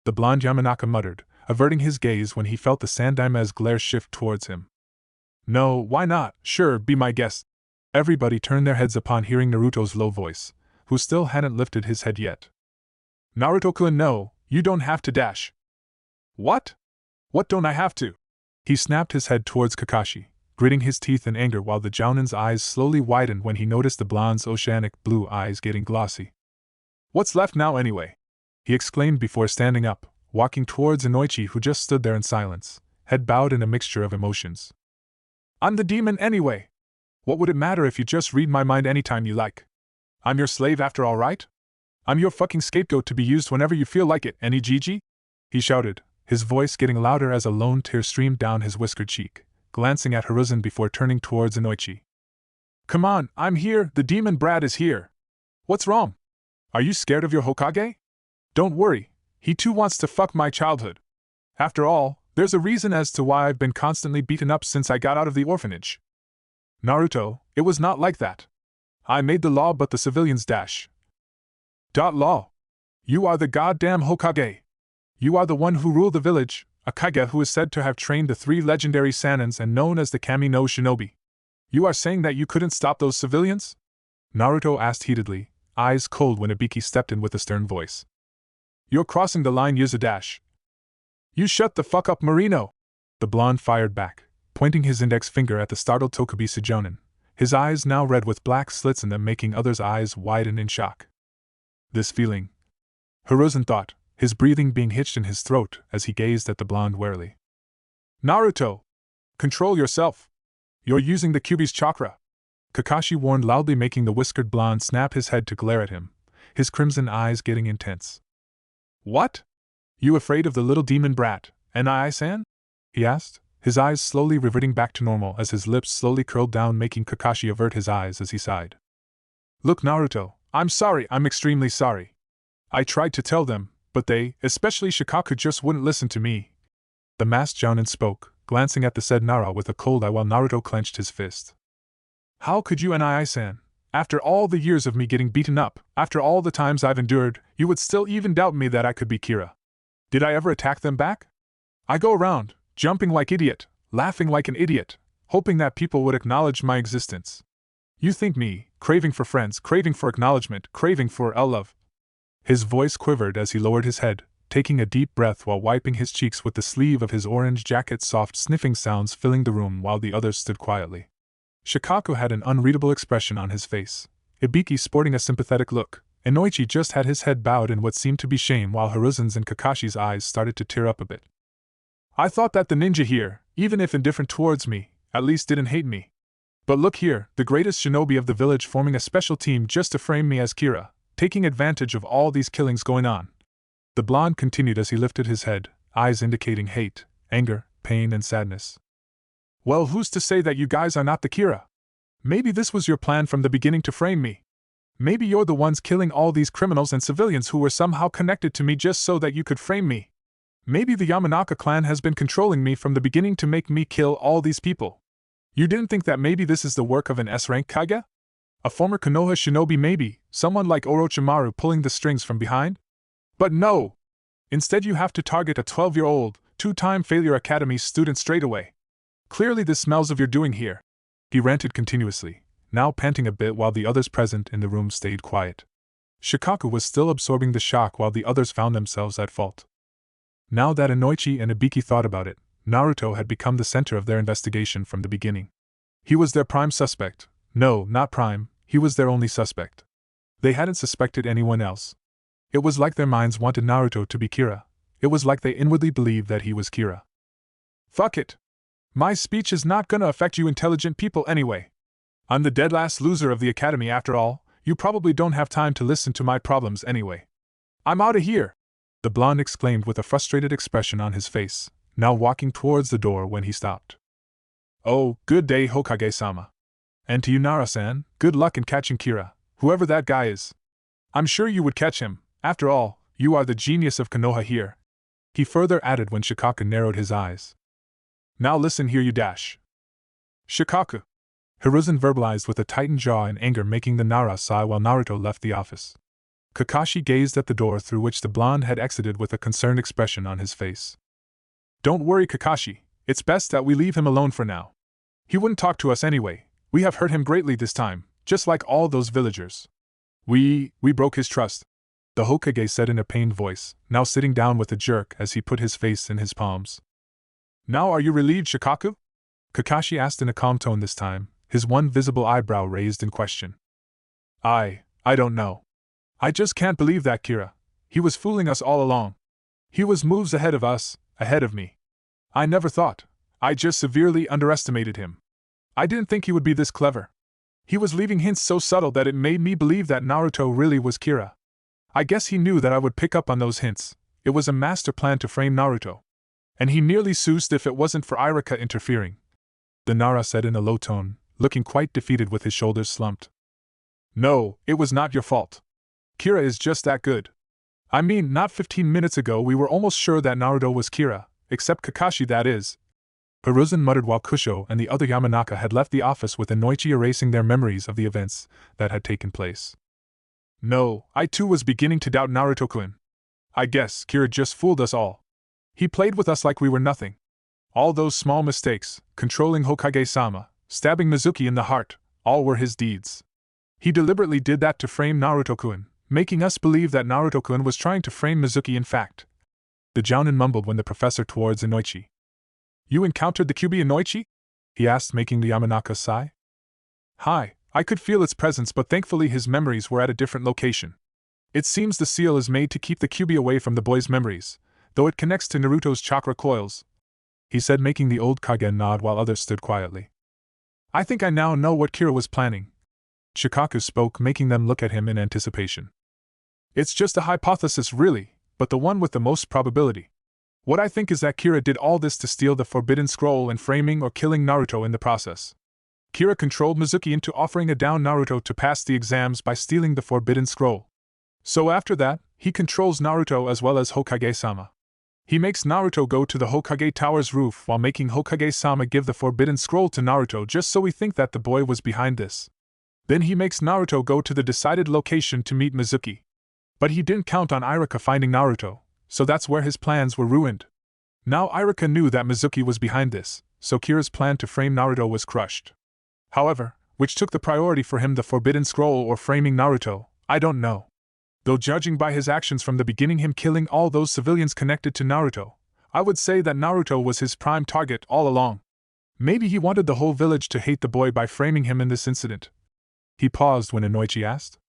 The blonde Yamanaka muttered, averting his gaze when he felt the Sandaima's glare shift towards him. No, why not? Sure, be my guest. Everybody turned their heads upon hearing Naruto's low voice, who still hadn't lifted his head yet. Naruto-kun, no, you don't have to dash. What? What don't I have to? He snapped his head towards Kakashi, gritting his teeth in anger while the Jounin's eyes slowly widened when he noticed the blonde's oceanic blue eyes getting glossy. What's left now anyway? He exclaimed before standing up, walking towards Inoichi, who just stood there in silence, head bowed in a mixture of emotions. I'm the demon anyway. What would it matter if you just read my mind anytime you like? I'm your slave after all, right? I'm your fucking scapegoat to be used whenever you feel like it, any Gigi? He shouted, his voice getting louder as a lone tear streamed down his whiskered cheek, glancing at Hiruzen before turning towards Inoichi. Come on, I'm here, the demon Brad is here. What's wrong? Are you scared of your Hokage? Don't worry, he too wants to fuck my childhood. After all, there's a reason as to why I've been constantly beaten up since I got out of the orphanage. Naruto, it was not like that. I made the law, but the civilians dash. Law? You are the goddamn Hokage. You are the one who ruled the village, a Kage who is said to have trained the 3 legendary Sanins and known as the Kami no Shinobi. You are saying that you couldn't stop those civilians? Naruto asked heatedly, eyes cold when Ibiki stepped in with a stern voice. You're crossing the line, Dash. You shut the fuck up, Marino! The blonde fired back, pointing his index finger at the startled Tokubisu Jounin, his eyes now red with black slits in them, making others' eyes widen in shock. This feeling, Hiruzen thought, his breathing being hitched in his throat as he gazed at the blonde warily. Naruto! Control yourself! You're using the Kyuubi's chakra! Kakashi warned loudly, making the whiskered blonde snap his head to glare at him, his crimson eyes getting intense. What? You afraid of the little demon brat, Nai-san? He asked, his eyes slowly reverting back to normal as his lips slowly curled down, making Kakashi avert his eyes as he sighed. Look, Naruto, I'm sorry, I'm extremely sorry. I tried to tell them, but they, especially Shikaku, just wouldn't listen to me. The masked Jounin spoke, glancing at the said Nara with a cold eye while Naruto clenched his fist. How could you, Nai-san? After all the years of me getting beaten up, after all the times I've endured, you would still even doubt me that I could be Kira. Did I ever attack them back? I go around, jumping like idiot, laughing like an idiot, hoping that people would acknowledge my existence. You think me, craving for friends, craving for acknowledgement, craving for love. His voice quivered as he lowered his head, taking a deep breath while wiping his cheeks with the sleeve of his orange jacket, soft sniffing sounds filling the room while the others stood quietly. Shikaku had an unreadable expression on his face, Ibiki sporting a sympathetic look, and Noichi just had his head bowed in what seemed to be shame while Hiruzen's and Kakashi's eyes started to tear up a bit. I thought that the ninja here, even if indifferent towards me, at least didn't hate me. But look here, the greatest shinobi of the village forming a special team just to frame me as Kira, taking advantage of all these killings going on. The blonde continued as he lifted his head, eyes indicating hate, anger, pain, and sadness. Well, who's to say that you guys are not the Kira? Maybe this was your plan from the beginning to frame me. Maybe you're the ones killing all these criminals and civilians who were somehow connected to me just so that you could frame me. Maybe the Yamanaka clan has been controlling me from the beginning to make me kill all these people. You didn't think that maybe this is the work of an S-rank Kage? A former Konoha shinobi, maybe, someone like Orochimaru pulling the strings from behind? But no! Instead you have to target a 12-year-old, two-time failure academy student straight away. Clearly this smells of your doing here. He ranted continuously, now panting a bit while the others present in the room stayed quiet. Shikaku was still absorbing the shock while the others found themselves at fault. Now that Inoichi and Ibiki thought about it, Naruto had become the center of their investigation from the beginning. He was their prime suspect. No, not prime, he was their only suspect. They hadn't suspected anyone else. It was like their minds wanted Naruto to be Kira. It was like they inwardly believed that he was Kira. Fuck it! My speech is not gonna affect you intelligent people anyway. I'm the dead last loser of the academy after all, you probably don't have time to listen to my problems anyway. I'm outta here! The blonde exclaimed with a frustrated expression on his face, now walking towards the door when he stopped. Oh, good day, Hokage-sama. And to you, Nara-san, good luck in catching Kira, whoever that guy is. I'm sure you would catch him, after all, you are the genius of Konoha here. He further added when Shikaku narrowed his eyes. Now listen here, you dash. Shikaku. Hiruzen verbalized with a tightened jaw in anger, making the Nara sigh while Naruto left the office. Kakashi gazed at the door through which the blonde had exited with a concerned expression on his face. Don't worry, Kakashi, it's best that we leave him alone for now. He wouldn't talk to us anyway, we have hurt him greatly this time, just like all those villagers. We broke his trust, the Hokage said in a pained voice, now sitting down with a jerk as he put his face in his palms. Now are you relieved, Shikaku? Kakashi asked in a calm tone this time, his one visible eyebrow raised in question. I don't know. I just can't believe that, Kira. He was fooling us all along. He was moves ahead of us, ahead of me. I never thought. I just severely underestimated him. I didn't think he would be this clever. He was leaving hints so subtle that it made me believe that Naruto really was Kira. I guess he knew that I would pick up on those hints. It was a master plan to frame Naruto. And he nearly soused if it wasn't for Irika interfering. The Nara said in a low tone, looking quite defeated with his shoulders slumped. No, it was not your fault. Kira is just that good. I mean, not 15 minutes ago we were almost sure that Naruto was Kira, except Kakashi, that is. Hiruzen muttered while Kusho and the other Yamanaka had left the office with Inoichi erasing their memories of the events that had taken place. No, I too was beginning to doubt Naruto-kun. I guess Kira just fooled us all. He played with us like we were nothing. All those small mistakes, controlling Hokage-sama, stabbing Mizuki in the heart, all were his deeds. He deliberately did that to frame Naruto-kun, making us believe that Naruto-kun was trying to frame Mizuki in fact. The Jounin mumbled when the professor towards Inoichi. You encountered the Kyuubi Inoichi? He asked, making the Yamanaka sigh. Hi, I could feel its presence, but thankfully his memories were at a different location. It seems the seal is made to keep the Kyuubi away from the boy's memories, though it connects to Naruto's chakra coils, he said, making the old Kage nod while others stood quietly. I think I now know what Kira was planning. Shikaku spoke, making them look at him in anticipation. It's just a hypothesis really, but the one with the most probability. What I think is that Kira did all this to steal the Forbidden Scroll and framing or killing Naruto in the process. Kira controlled Mizuki into offering a down Naruto to pass the exams by stealing the Forbidden Scroll. So after that, he controls Naruto as well as Hokage-sama. He makes Naruto go to the Hokage Tower's roof while making Hokage-sama give the Forbidden Scroll to Naruto just so we think that the boy was behind this. Then he makes Naruto go to the decided location to meet Mizuki. But he didn't count on Iruka finding Naruto, so that's where his plans were ruined. Now Iruka knew that Mizuki was behind this, so Kira's plan to frame Naruto was crushed. However, which took the priority for him, the Forbidden Scroll or framing Naruto, I don't know. Though judging by his actions from the beginning, him killing all those civilians connected to Naruto, I would say that Naruto was his prime target all along. Maybe he wanted the whole village to hate the boy by framing him in this incident. He paused when Inoichi asked.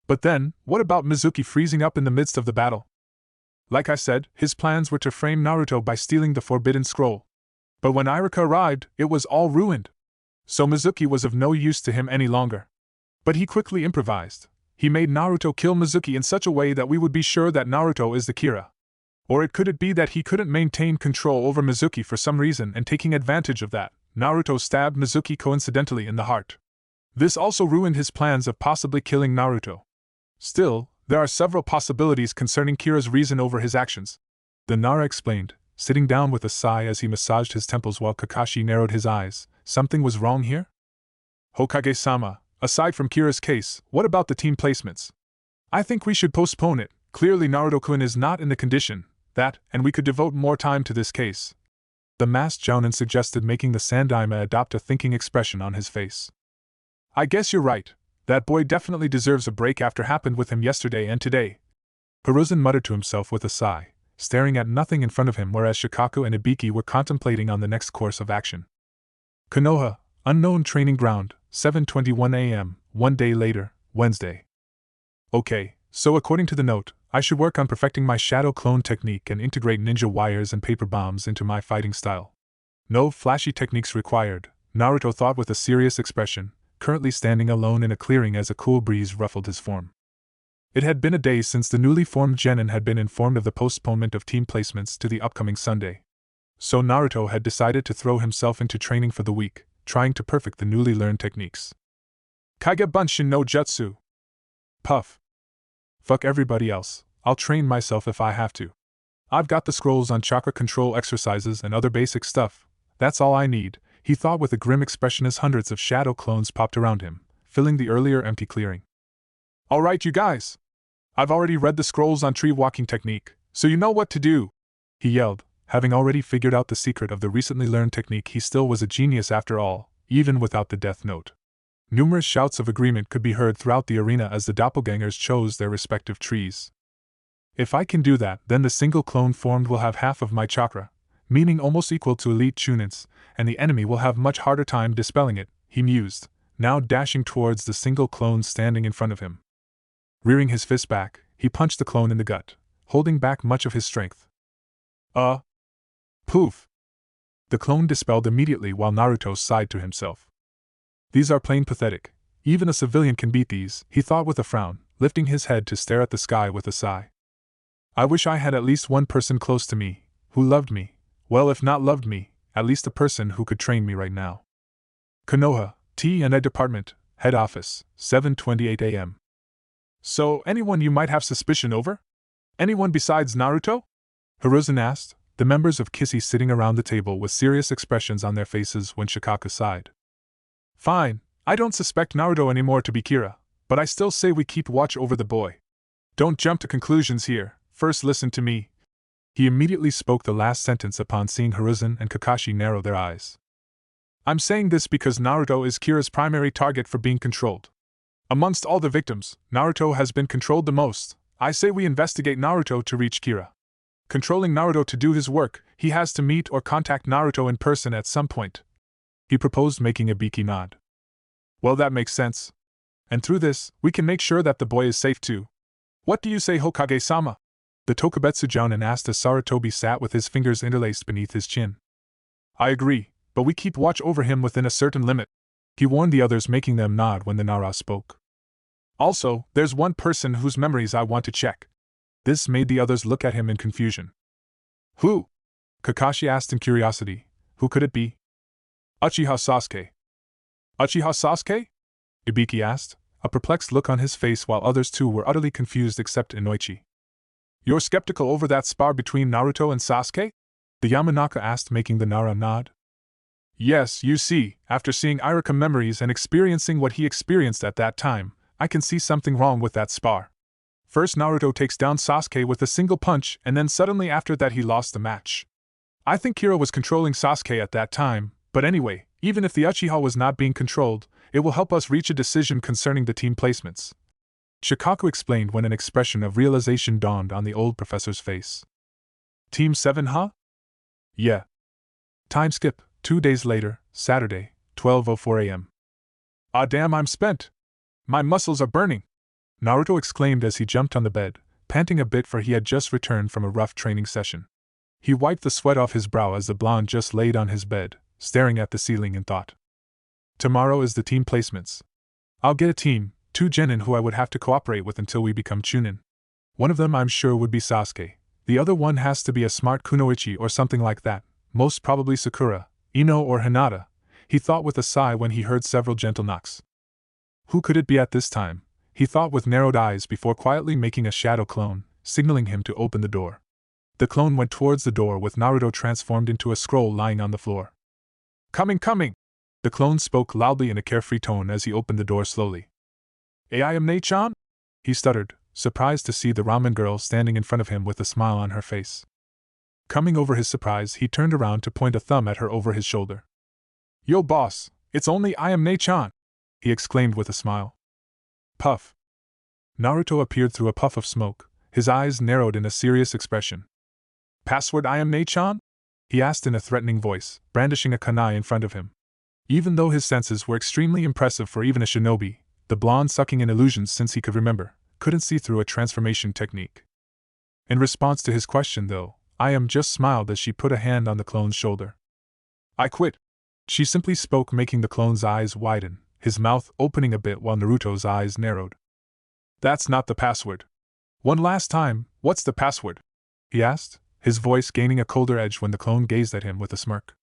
But then, what about Mizuki freezing up in the midst of the battle? Like I said, his plans were to frame Naruto by stealing the Forbidden Scroll. But when Iruka arrived, it was all ruined. So Mizuki was of no use to him any longer. But he quickly improvised. He made Naruto kill Mizuki in such a way that we would be sure that Naruto is the Kira. Or could it be that he couldn't maintain control over Mizuki for some reason, and taking advantage of that, Naruto stabbed Mizuki coincidentally in the heart. This also ruined his plans of possibly killing Naruto. Still, there are several possibilities concerning Kira's reason over his actions. The Nara explained, sitting down with a sigh as he massaged his temples while Kakashi narrowed his eyes. Something was wrong here? Hokage-sama, aside from Kira's case, what about the team placements? I think we should postpone it. Clearly Naruto-kun is not in the condition that, and we could devote more time to this case. The masked jounin suggested, making the Sandaime adopt a thinking expression on his face. I guess you're right. That boy definitely deserves a break after happened with him yesterday and today. Hiruzen muttered to himself with a sigh, staring at nothing in front of him, whereas Shikaku and Ibiki were contemplating on the next course of action. Konoha, unknown training ground, 7:21 a.m., 1 day later, Wednesday. Okay, so according to the note, I should work on perfecting my shadow clone technique and integrate ninja wires and paper bombs into my fighting style. No flashy techniques required, Naruto thought with a serious expression, currently standing alone in a clearing as a cool breeze ruffled his form. It had been a day since the newly formed genin had been informed of the postponement of team placements to the upcoming Sunday. So Naruto had decided to throw himself into training for the week, trying to perfect the newly learned techniques. Kage Bunshin no Jutsu. Puff. Fuck everybody else, I'll train myself if I have to. I've got the scrolls on chakra control exercises and other basic stuff, that's all I need, he thought with a grim expression as hundreds of shadow clones popped around him, filling the earlier empty clearing. Alright you guys! I've already read the scrolls on tree walking technique, so you know what to do! He yelled. Having already figured out the secret of the recently learned technique, he still was a genius after all, even without the death note. Numerous shouts of agreement could be heard throughout the arena as the doppelgangers chose their respective trees. If I can do that, then the single clone formed will have half of my chakra, meaning almost equal to elite chunins, and the enemy will have much harder time dispelling it, he mused, now dashing towards the single clone standing in front of him. Rearing his fist back, he punched the clone in the gut, holding back much of his strength. Poof! The clone dispelled immediately while Naruto sighed to himself. These are plain pathetic. Even a civilian can beat these, he thought with a frown, lifting his head to stare at the sky with a sigh. I wish I had at least one person close to me, who loved me. Well, if not loved me, at least a person who could train me right now. Konoha, T&A Department, Head Office, 7:28 a.m. So, anyone you might have suspicion over? Anyone besides Naruto? Hiruzen asked, the members of Kissy sitting around the table with serious expressions on their faces when Shikaku sighed. Fine, I don't suspect Naruto anymore to be Kira, but I still say we keep watch over the boy. Don't jump to conclusions here, first listen to me. He immediately spoke the last sentence upon seeing Hiruzen and Kakashi narrow their eyes. I'm saying this because Naruto is Kira's primary target for being controlled. Amongst all the victims, Naruto has been controlled the most. I say we investigate Naruto to reach Kira. Controlling Naruto to do his work, he has to meet or contact Naruto in person at some point. He proposed, making a beaky nod. Well, that makes sense. And through this, we can make sure that the boy is safe too. What do you say, Hokage-sama? The Tokubetsu jounin asked as Sarutobi sat with his fingers interlaced beneath his chin. I agree, but we keep watch over him within a certain limit. He warned the others, making them nod when the Nara spoke. Also, there's one person whose memories I want to check. This made the others look at him in confusion. Who? Kakashi asked in curiosity. Who could it be? Uchiha Sasuke. Uchiha Sasuke? Ibiki asked, a perplexed look on his face while others too were utterly confused except Inoichi. You're skeptical over that spar between Naruto and Sasuke? The Yamanaka asked, making the Nara nod. Yes, you see, after seeing Iruka memories and experiencing what he experienced at that time, I can see something wrong with that spar. First Naruto takes down Sasuke with a single punch and then suddenly after that he lost the match. I think Kira was controlling Sasuke at that time, but anyway, even if the Uchiha was not being controlled, it will help us reach a decision concerning the team placements. Shikaku explained when an expression of realization dawned on the old professor's face. Team 7, huh? Yeah. Time skip, 2 days later, Saturday, 12:04 a.m. Ah damn, I'm spent. My muscles are burning. Naruto exclaimed as he jumped on the bed, panting a bit for he had just returned from a rough training session. He wiped the sweat off his brow as the blonde just laid on his bed, staring at the ceiling in thought. Tomorrow is the team placements. I'll get a team, 2 genin who I would have to cooperate with until we become chunin. One of them I'm sure would be Sasuke. The other one has to be a smart kunoichi or something like that, most probably Sakura, Ino or Hinata, he thought with a sigh when he heard several gentle knocks. Who could it be at this time? He thought with narrowed eyes before quietly making a shadow clone, signaling him to open the door. The clone went towards the door with Naruto transformed into a scroll lying on the floor. Coming, coming! The clone spoke loudly in a carefree tone as he opened the door slowly. I am Ne-chan? He stuttered, surprised to see the ramen girl standing in front of him with a smile on her face. Coming over his surprise, he turned around to point a thumb at her over his shoulder. Yo boss, it's only I am Ne-chan! He exclaimed with a smile. Puff. Naruto appeared through a puff of smoke, his eyes narrowed in a serious expression. Password I am Ne-chan? He asked in a threatening voice, brandishing a kunai in front of him. Even though his senses were extremely impressive for even a shinobi, the blonde sucking in illusions since he could remember, couldn't see through a transformation technique. In response to his question though, I am just smiled as she put a hand on the clone's shoulder. I quit. She simply spoke, making the clone's eyes widen, his mouth opening a bit while Naruto's eyes narrowed. That's not the password. One last time, what's the password? He asked, his voice gaining a colder edge when the clone gazed at him with a smirk.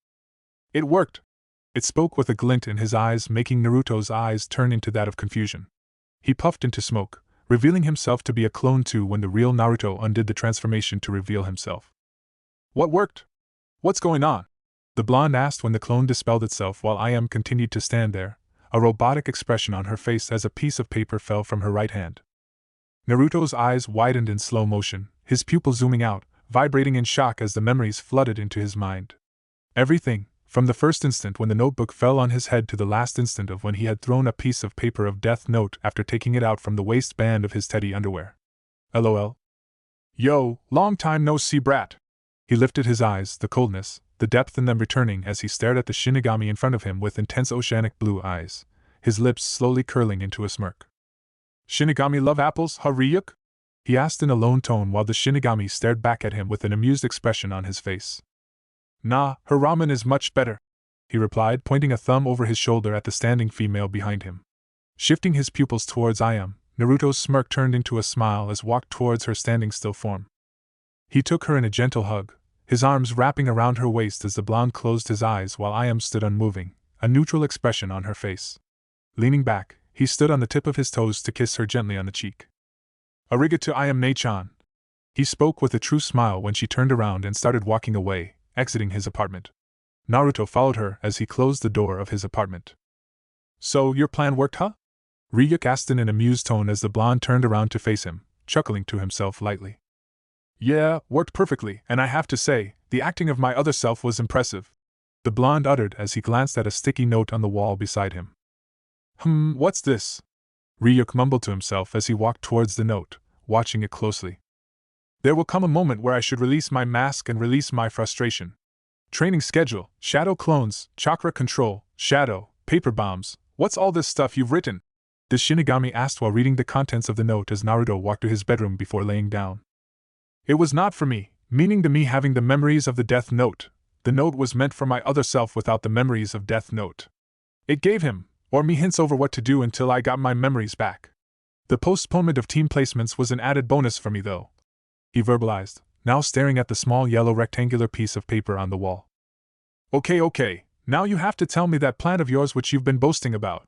It worked. It spoke with a glint in his eyes, making Naruto's eyes turn into that of confusion. He puffed into smoke, revealing himself to be a clone too when the real Naruto undid the transformation to reveal himself. What worked? What's going on? The blonde asked when the clone dispelled itself while I.M. continued to stand there, a robotic expression on her face as a piece of paper fell from her right hand. Naruto's eyes widened in slow motion, his pupil zooming out, vibrating in shock as the memories flooded into his mind. Everything, from the first instant when the notebook fell on his head to the last instant of when he had thrown a piece of paper of Death Note after taking it out from the waistband of his teddy underwear. LOL. Yo, long time no see, brat. He lifted his eyes, the coldness, the depth in them returning as he stared at the shinigami in front of him with intense oceanic blue eyes, his lips slowly curling into a smirk. Shinigami love apples, huh, Ryuk? He asked in a lone tone while the shinigami stared back at him with an amused expression on his face. Nah, her ramen is much better, he replied, pointing a thumb over his shoulder at the standing female behind him. Shifting his pupils towards I.M., Naruto's smirk turned into a smile as walked towards her standing still form. He took her in a gentle hug, his arms wrapping around her waist as the blonde closed his eyes while I.M. stood unmoving, a neutral expression on her face. Leaning back, he stood on the tip of his toes to kiss her gently on the cheek. Arigato I.M. Ne-chan. He spoke with a true smile when she turned around and started walking away, exiting his apartment. Naruto followed her as he closed the door of his apartment. So, your plan worked, huh? Ryuk asked in an amused tone as the blonde turned around to face him, chuckling to himself lightly. Yeah, worked perfectly, and I have to say, the acting of my other self was impressive, the blonde uttered as he glanced at a sticky note on the wall beside him. What's this? Ryuk mumbled to himself as he walked towards the note, watching it closely. There will come a moment where I should release my mask and release my frustration. Training schedule, shadow clones, chakra control, shadow, paper bombs, what's all this stuff you've written? The shinigami asked while reading the contents of the note as Naruto walked to his bedroom before laying down. It was not for me, meaning to me having the memories of the Death Note. The note was meant for my other self without the memories of Death Note. It gave him, or me, hints over what to do until I got my memories back. The postponement of team placements was an added bonus for me though, he verbalized, now staring at the small yellow rectangular piece of paper on the wall. Okay, now you have to tell me that plan of yours which you've been boasting about,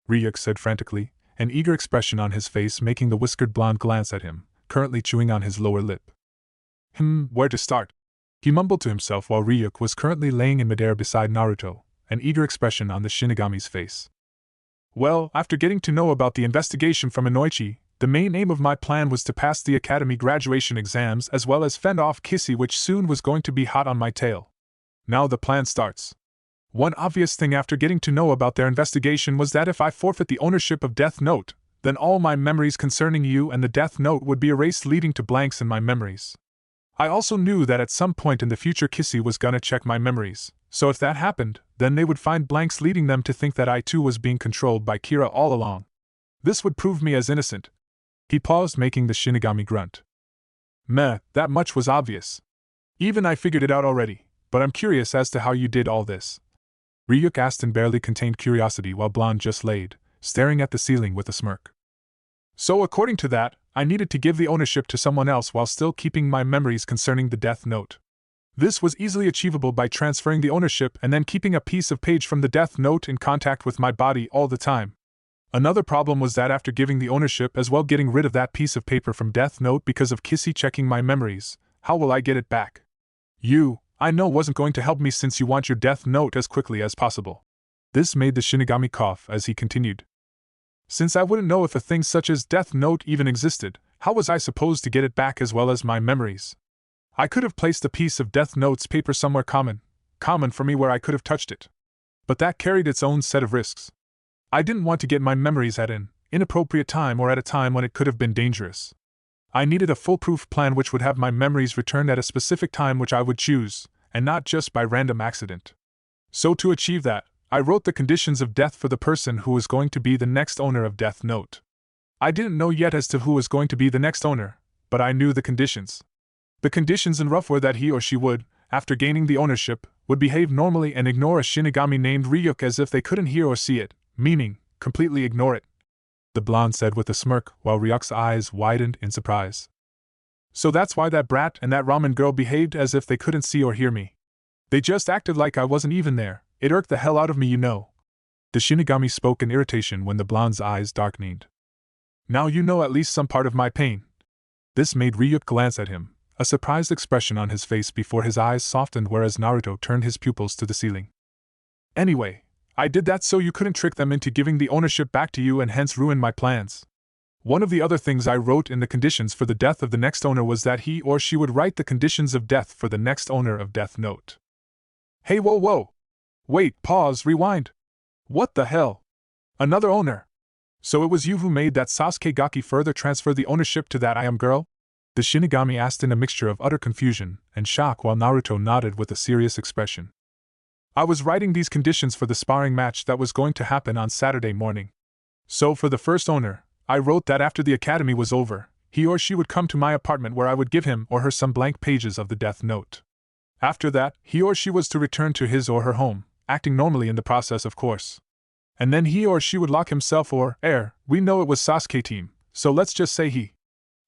Ryuk said frantically, an eager expression on his face making the whiskered blonde glance at him, currently chewing on his lower lip. Where to start? He mumbled to himself while Ryuk was currently laying in midair beside Naruto, an eager expression on the Shinigami's face. Well, after getting to know about the investigation from Inoichi, the main aim of my plan was to pass the academy graduation exams as well as fend off Kissy, which soon was going to be hot on my tail. Now the plan starts. One obvious thing after getting to know about their investigation was that if I forfeit the ownership of Death Note, then all my memories concerning you and the Death Note would be erased, leading to blanks in my memories. I also knew that at some point in the future Kissy was gonna check my memories, so if that happened, then they would find blanks, leading them to think that I too was being controlled by Kira all along. This would prove me as innocent. He paused, making the Shinigami grunt. Meh, that much was obvious. Even I figured it out already, but I'm curious as to how you did all this. Ryuk asked in barely contained curiosity while Blonde just laid, staring at the ceiling with a smirk. So according to that, I needed to give the ownership to someone else while still keeping my memories concerning the Death Note. This was easily achievable by transferring the ownership and then keeping a piece of page from the Death Note in contact with my body all the time. Another problem was that after giving the ownership as well getting rid of that piece of paper from Death Note because of Kissy checking my memories, how will I get it back? You, I know, wasn't going to help me since you want your Death Note as quickly as possible. This made the Shinigami cough as he continued. Since I wouldn't know if a thing such as Death Note even existed, how was I supposed to get it back as well as my memories? I could have placed a piece of Death Note's paper somewhere common for me where I could have touched it. But that carried its own set of risks. I didn't want to get my memories at an inappropriate time or at a time when it could have been dangerous. I needed a foolproof plan which would have my memories returned at a specific time which I would choose, and not just by random accident. So to achieve that, I wrote the conditions of death for the person who was going to be the next owner of Death Note. I didn't know yet as to who was going to be the next owner, but I knew the conditions. The conditions in rough were that he or she would, after gaining the ownership, would behave normally and ignore a Shinigami named Ryuk as if they couldn't hear or see it, meaning, completely ignore it. The blonde said with a smirk while Ryuk's eyes widened in surprise. So that's why that brat and that ramen girl behaved as if they couldn't see or hear me. They just acted like I wasn't even there. It irked the hell out of me, you know. The Shinigami spoke in irritation when the blonde's eyes darkened. Now you know at least some part of my pain. This made Ryuk glance at him, a surprised expression on his face before his eyes softened whereas Naruto turned his pupils to the ceiling. Anyway, I did that so you couldn't trick them into giving the ownership back to you and hence ruin my plans. One of the other things I wrote in the conditions for the death of the next owner was that he or she would write the conditions of death for the next owner of Death Note. Hey, whoa. Wait, pause, rewind. What the hell? Another owner? So it was you who made that Sasuke Gaki further transfer the ownership to that I am girl? The Shinigami asked in a mixture of utter confusion and shock while Naruto nodded with a serious expression. I was writing these conditions for the sparring match that was going to happen on Saturday morning. So for the first owner, I wrote that after the academy was over, he or she would come to my apartment where I would give him or her some blank pages of the Death Note. After that, he or she was to return to his or her home, acting normally in the process, of course. And then he or she would lock himself or we know it was Sasuke team, so let's just say he.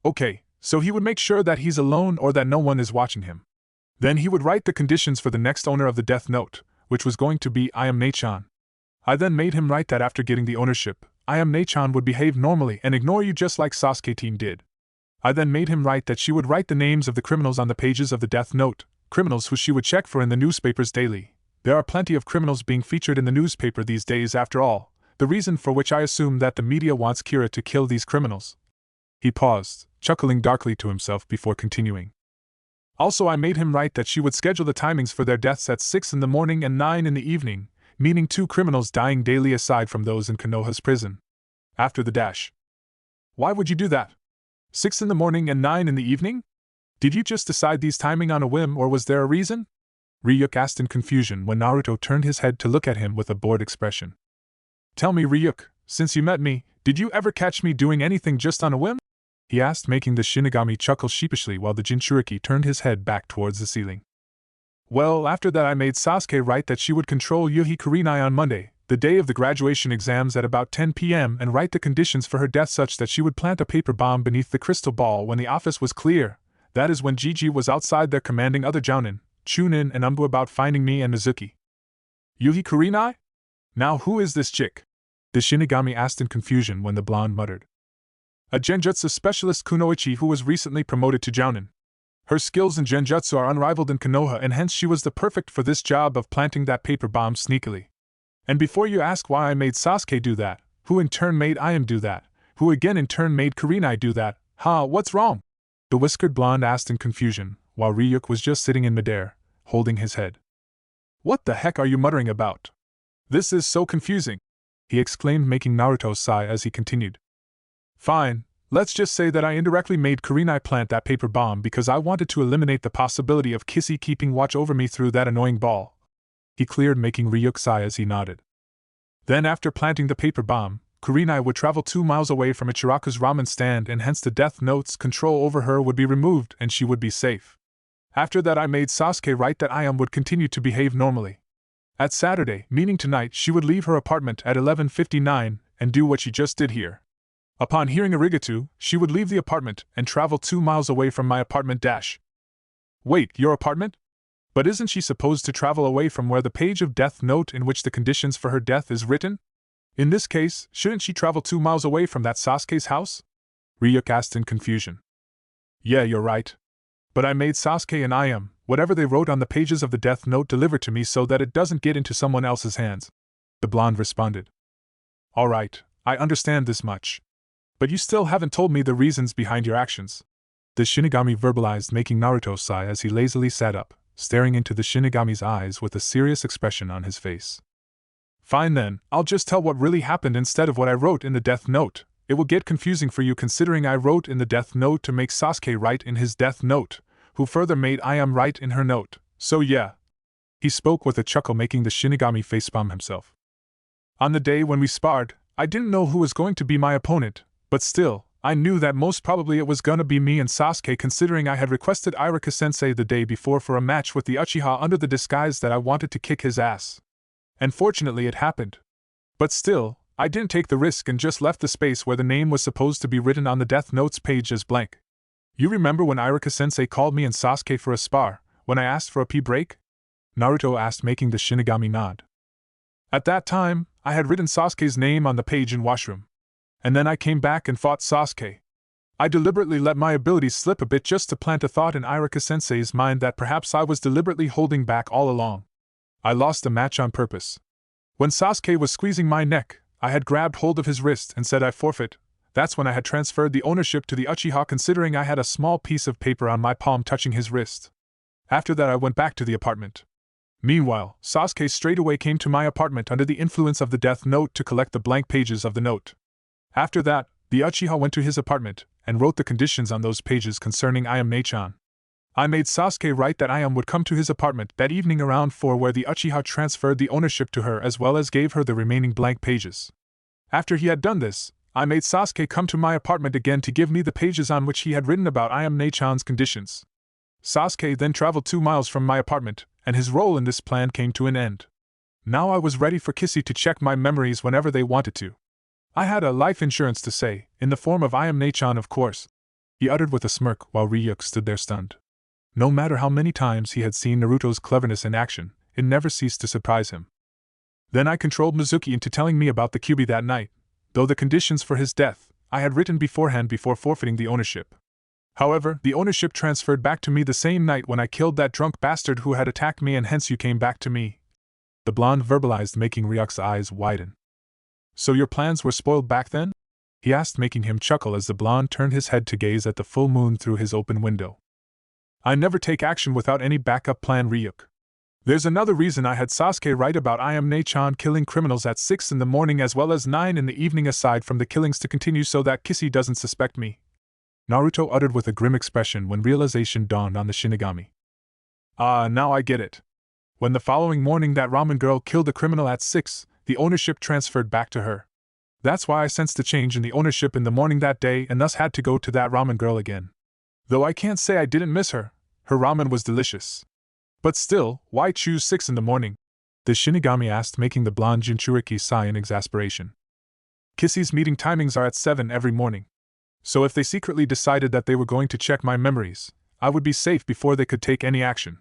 Okay, so he would make sure that he's alone or that no one is watching him. Then he would write the conditions for the next owner of the Death Note, which was going to be I am Nechan. I then made him write that after getting the ownership, I am Nechan would behave normally and ignore you just like Sasuke team did. I then made him write that she would write the names of the criminals on the pages of the Death Note, criminals who she would check for in the newspapers daily. There are plenty of criminals being featured in the newspaper these days after all, the reason for which I assume that the media wants Kira to kill these criminals. He paused, chuckling darkly to himself before continuing. Also I made him write that she would schedule the timings for their deaths at 6 in the morning and 9 in the evening, meaning 2 criminals dying daily aside from those in Konoha's prison. After the dash. Why would you do that? 6 in the morning and 9 in the evening? Did you just decide these timing on a whim or was there a reason? Ryuk asked in confusion when Naruto turned his head to look at him with a bored expression. Tell me, Ryuk, since you met me, did you ever catch me doing anything just on a whim? He asked, making the Shinigami chuckle sheepishly while the Jinchuriki turned his head back towards the ceiling. Well, after that I made Sasuke write that she would control Yuhi Kurenai on Monday, the day of the graduation exams at about 10 p.m. and write the conditions for her death such that she would plant a paper bomb beneath the crystal ball when the office was clear. That is when Gigi was outside there commanding other Jounin, Chunin and Umbu about finding me and Mizuki. Yuhi Kurenai? Now who is this chick? The Shinigami asked in confusion when the blonde muttered. A Genjutsu specialist kunoichi who was recently promoted to Jounin. Her skills in Genjutsu are unrivaled in Konoha and hence she was the perfect for this job of planting that paper bomb sneakily. And before you ask why I made Sasuke do that, who in turn made I am do that, who again in turn made Kurenai do that, what's wrong? The whiskered blonde asked in confusion, while Ryuk was just sitting in midair, holding his head. What the heck are you muttering about? This is so confusing, he exclaimed, making Naruto sigh as he continued. Fine, let's just say that I indirectly made Kurenai plant that paper bomb because I wanted to eliminate the possibility of Kissy keeping watch over me through that annoying ball. He cleared, making Ryuk sigh as he nodded. Then after planting the paper bomb, Kurenai would travel 2 miles away from Ichiraku's ramen stand and hence the Death Note's control over her would be removed and she would be safe. After that I made Sasuke write that Ayam would continue to behave normally. At Saturday, meaning tonight, she would leave her apartment at 11:59 and do what she just did here. Upon hearing arigato, she would leave the apartment and travel 2 miles away from my apartment dash. Wait, your apartment? But isn't she supposed to travel away from where the page of Death Note in which the conditions for her death is written? In this case, shouldn't she travel 2 miles away from that Sasuke's house? Ryuk asked in confusion. Yeah, you're right. But I made Sasuke and Ayam, whatever they wrote on the pages of the Death Note, deliver to me so that it doesn't get into someone else's hands. The blonde responded. Alright, I understand this much. But you still haven't told me the reasons behind your actions. The Shinigami verbalized, making Naruto sigh as he lazily sat up, staring into the Shinigami's eyes with a serious expression on his face. Fine then, I'll just tell what really happened instead of what I wrote in the Death Note. It will get confusing for you considering I wrote in the Death Note to make Sasuke write in his Death Note, who further made Ayam write in her note, so yeah. He spoke with a chuckle, making the Shinigami facepalm himself. On the day when we sparred, I didn't know who was going to be my opponent, but still, I knew that most probably it was gonna be me and Sasuke considering I had requested Irika-sensei the day before for a match with the Uchiha under the disguise that I wanted to kick his ass. And fortunately it happened. But still, I didn't take the risk and just left the space where the name was supposed to be written on the Death Note's page as blank. You remember when Irika-sensei called me and Sasuke for a spar, when I asked for a pee break? Naruto asked, making the Shinigami nod. At that time, I had written Sasuke's name on the page in washroom. And then I came back and fought Sasuke. I deliberately let my abilities slip a bit just to plant a thought in Irika-sensei's mind that perhaps I was deliberately holding back all along. I lost the match on purpose. When Sasuke was squeezing my neck, I had grabbed hold of his wrist and said I forfeit. That's when I had transferred the ownership to the Uchiha considering I had a small piece of paper on my palm touching his wrist. After that I went back to the apartment. Meanwhile, Sasuke straightaway came to my apartment under the influence of the Death Note to collect the blank pages of the note. After that, the Uchiha went to his apartment and wrote the conditions on those pages concerning Ayam Nechan. I made Sasuke write that Ayam would come to his apartment that evening around 4 where the Uchiha transferred the ownership to her as well as gave her the remaining blank pages. After he had done this, I made Sasuke come to my apartment again to give me the pages on which he had written about Ayam Nechan's conditions. Sasuke then traveled 2 miles from my apartment, and his role in this plan came to an end. Now I was ready for Kissy to check my memories whenever they wanted to. I had a life insurance to say, in the form of Ayam Nechan of course, he uttered with a smirk while Ryuk stood there stunned. No matter how many times he had seen Naruto's cleverness in action, it never ceased to surprise him. Then I controlled Mizuki into telling me about the Kyuubi that night, though the conditions for his death I had written beforehand before forfeiting the ownership. However, the ownership transferred back to me the same night when I killed that drunk bastard who had attacked me and hence you came back to me. The blonde verbalized, making Ryuk's eyes widen. So your plans were spoiled back then? He asked, making him chuckle as the blonde turned his head to gaze at the full moon through his open window. I never take action without any backup plan, Ryuk. There's another reason I had Sasuke write about Ayam Nechan killing criminals at 6 in the morning as well as 9 in the evening aside from the killings to continue so that Kissy doesn't suspect me. Naruto uttered with a grim expression when realization dawned on the Shinigami. Now I get it. When the following morning that ramen girl killed the criminal at 6, the ownership transferred back to her. That's why I sensed a change in the ownership in the morning that day and thus had to go to that ramen girl again. Though I can't say I didn't miss her. Her ramen was delicious. But still, why choose 6 in the morning? The Shinigami asked, making the blonde Jinchuriki sigh in exasperation. Kissy's meeting timings are at 7 every morning. So if they secretly decided that they were going to check my memories, I would be safe before they could take any action.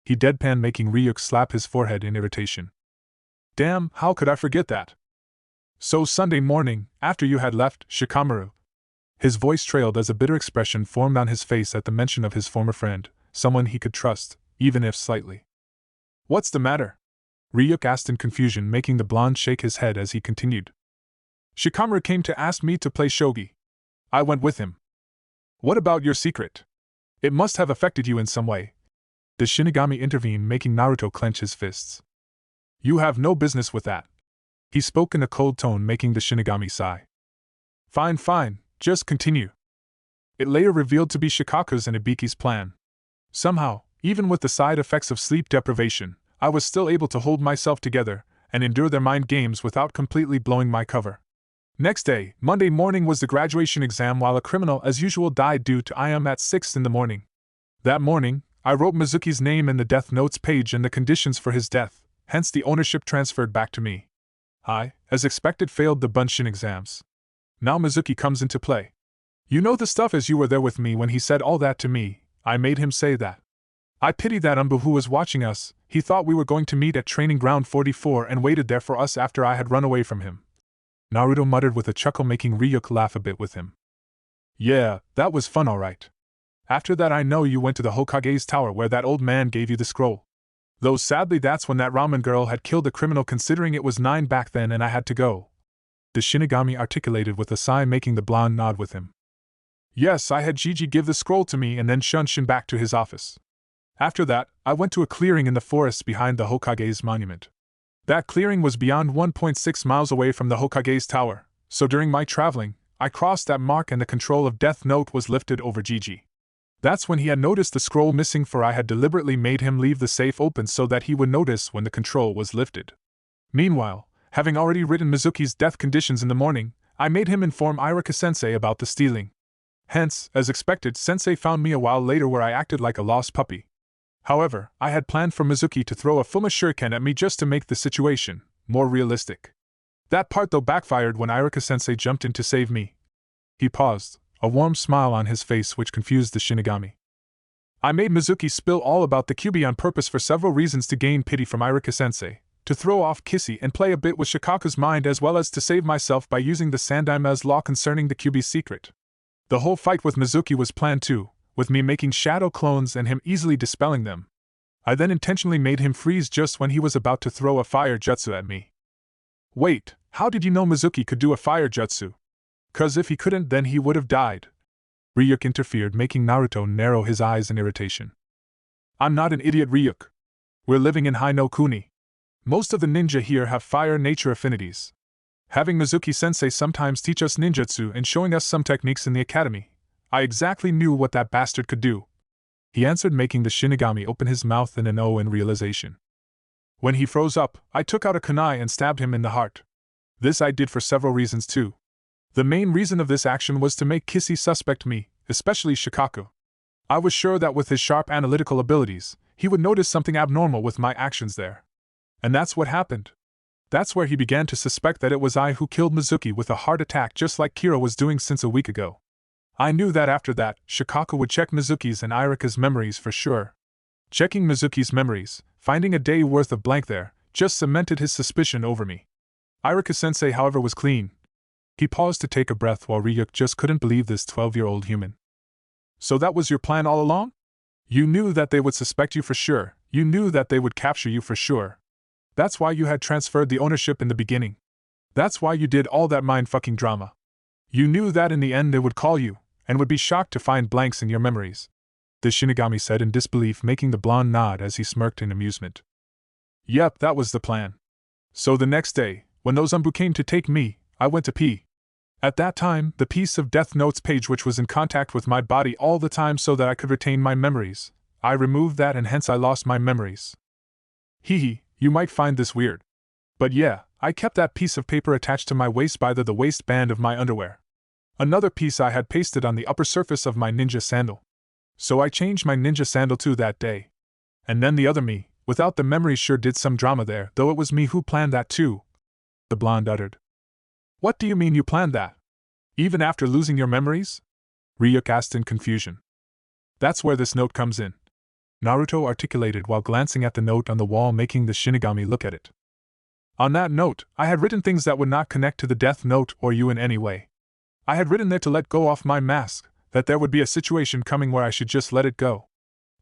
He deadpanned, making Ryuk slap his forehead in irritation. Damn, how could I forget that? So Sunday morning, after you had left, Shikamaru. His voice trailed as a bitter expression formed on his face at the mention of his former friend, someone he could trust, even if slightly. What's the matter? Ryuk asked in confusion, making the blonde shake his head as he continued. Shikamaru came to ask me to play shogi. I went with him. What about your secret? It must have affected you in some way. The Shinigami intervened, making Naruto clench his fists. You have no business with that. He spoke in a cold tone, making the Shinigami sigh. Fine, just continue. It later revealed to be Shikaku's and Ibiki's plan. Somehow, even with the side effects of sleep deprivation, I was still able to hold myself together and endure their mind games without completely blowing my cover. Next day, Monday morning, was the graduation exam, while a criminal as usual died due to IM at 6 in the morning. That morning, I wrote Mizuki's name in the death notes page and the conditions for his death, hence the ownership transferred back to me. I, as expected, failed the Bunshin exams. Now Mizuki comes into play. You know the stuff, as you were there with me when he said all that to me. I made him say that. I pity that Umbu who was watching us. He thought we were going to meet at Training Ground 44 and waited there for us after I had run away from him. Naruto muttered with a chuckle, making Ryuk laugh a bit with him. Yeah, that was fun, alright. After that, I know you went to the Hokage's tower where that old man gave you the scroll. Though sadly that's when that ramen girl had killed the criminal, considering it was 9 back then and I had to go. The Shinigami articulated with a sigh, making the blonde nod with him. Yes, I had Gigi give the scroll to me and then shun Shin back to his office. After that, I went to a clearing in the forests behind the Hokage's monument. That clearing was beyond 1.6 miles away from the Hokage's tower, so during my traveling, I crossed that mark and the control of Death Note was lifted over Gigi. That's when he had noticed the scroll missing, for I had deliberately made him leave the safe open so that he would notice when the control was lifted. Meanwhile, having already written Mizuki's death conditions in the morning, I made him inform Iruka-sensei about the stealing. Hence, as expected, Sensei found me a while later where I acted like a lost puppy. However, I had planned for Mizuki to throw a Fuma shuriken at me just to make the situation more realistic. That part though backfired when Iruka-sensei jumped in to save me. He paused, a warm smile on his face which confused the Shinigami. I made Mizuki spill all about the Kyuubi on purpose for several reasons: to gain pity from Iruka-sensei, to throw off Kissy and play a bit with Shikaku's mind, as well as to save myself by using the Sandaima's law concerning the Kyuubi's secret. The whole fight with Mizuki was planned too, with me making shadow clones and him easily dispelling them. I then intentionally made him freeze just when he was about to throw a fire jutsu at me. Wait, how did you know Mizuki could do a fire jutsu? 'Cause if he couldn't, then he would have died. Ryuk interfered, making Naruto narrow his eyes in irritation. I'm not an idiot, Ryuk. We're living in Hai no Kuni. Most of the ninja here have fire nature affinities. Having Mizuki-sensei sometimes teach us ninjutsu and showing us some techniques in the academy, I exactly knew what that bastard could do. He answered, making the Shinigami open his mouth in an O in realization. When he froze up, I took out a kunai and stabbed him in the heart. This I did for several reasons too. The main reason of this action was to make Kissy suspect me, especially Shikaku. I was sure that with his sharp analytical abilities, he would notice something abnormal with my actions there. And that's what happened. That's where he began to suspect that it was I who killed Mizuki with a heart attack, just like Kira was doing since a week ago. I knew that after that, Shikaku would check Mizuki's and Iruka's memories for sure. Checking Mizuki's memories, finding a day worth of blank there, just cemented his suspicion over me. Iruka-sensei, however, was clean. He paused to take a breath while Ryuk just couldn't believe this 12-year-old human. So that was your plan all along? You knew that they would suspect you for sure, you knew that they would capture you for sure. That's why you had transferred the ownership in the beginning. That's why you did all that mind-fucking drama. You knew that in the end they would call you, and would be shocked to find blanks in your memories. The Shinigami said in disbelief, making the blonde nod as he smirked in amusement. Yep, that was the plan. So the next day, when those Umbu came to take me, I went to pee. At that time, the piece of Death Notes page which was in contact with my body all the time so that I could retain my memories, I removed that and hence I lost my memories. Hee, you might find this weird. But yeah, I kept that piece of paper attached to my waist by the waistband of my underwear. Another piece I had pasted on the upper surface of my ninja sandal. So I changed my ninja sandal too that day. And then the other me, without the memories, sure did some drama there, though it was me who planned that too. The blonde uttered. What do you mean you planned that? Even after losing your memories? Ryuk asked in confusion. That's where this note comes in, Naruto articulated while glancing at the note on the wall, making the shinigami look at it. On that note, I had written things that would not connect to the death note or you in any way. I had written there to let go off my mask, that there would be a situation coming where I should just let it go.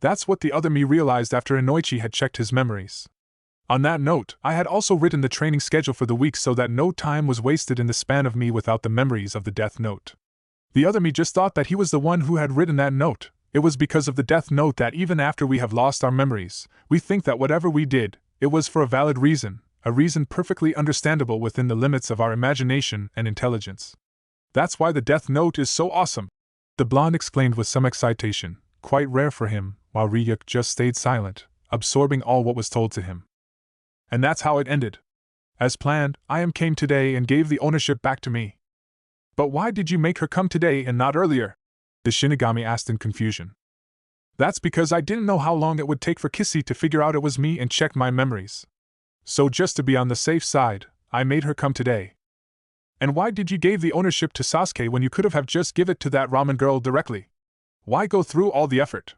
That's what the other me realized after Inoichi had checked his memories. On that note, I had also written the training schedule for the week so that no time was wasted in the span of me without the memories of the death note. The other me just thought that he was the one who had written that note. It was because of the death note that even after we have lost our memories, we think that whatever we did, it was for a valid reason, a reason perfectly understandable within the limits of our imagination and intelligence. That's why the death note is so awesome, the blonde exclaimed with some excitation, quite rare for him, while Ryuk just stayed silent, absorbing all what was told to him. And that's how it ended. As planned, came today and gave the ownership back to me. But why did you make her come today and not earlier? The shinigami asked in confusion. That's because I didn't know how long it would take for Kissy to figure out it was me and check my memories. So just to be on the safe side, I made her come today. And why did you give the ownership to Sasuke when you could have just give it to that ramen girl directly? Why go through all the effort?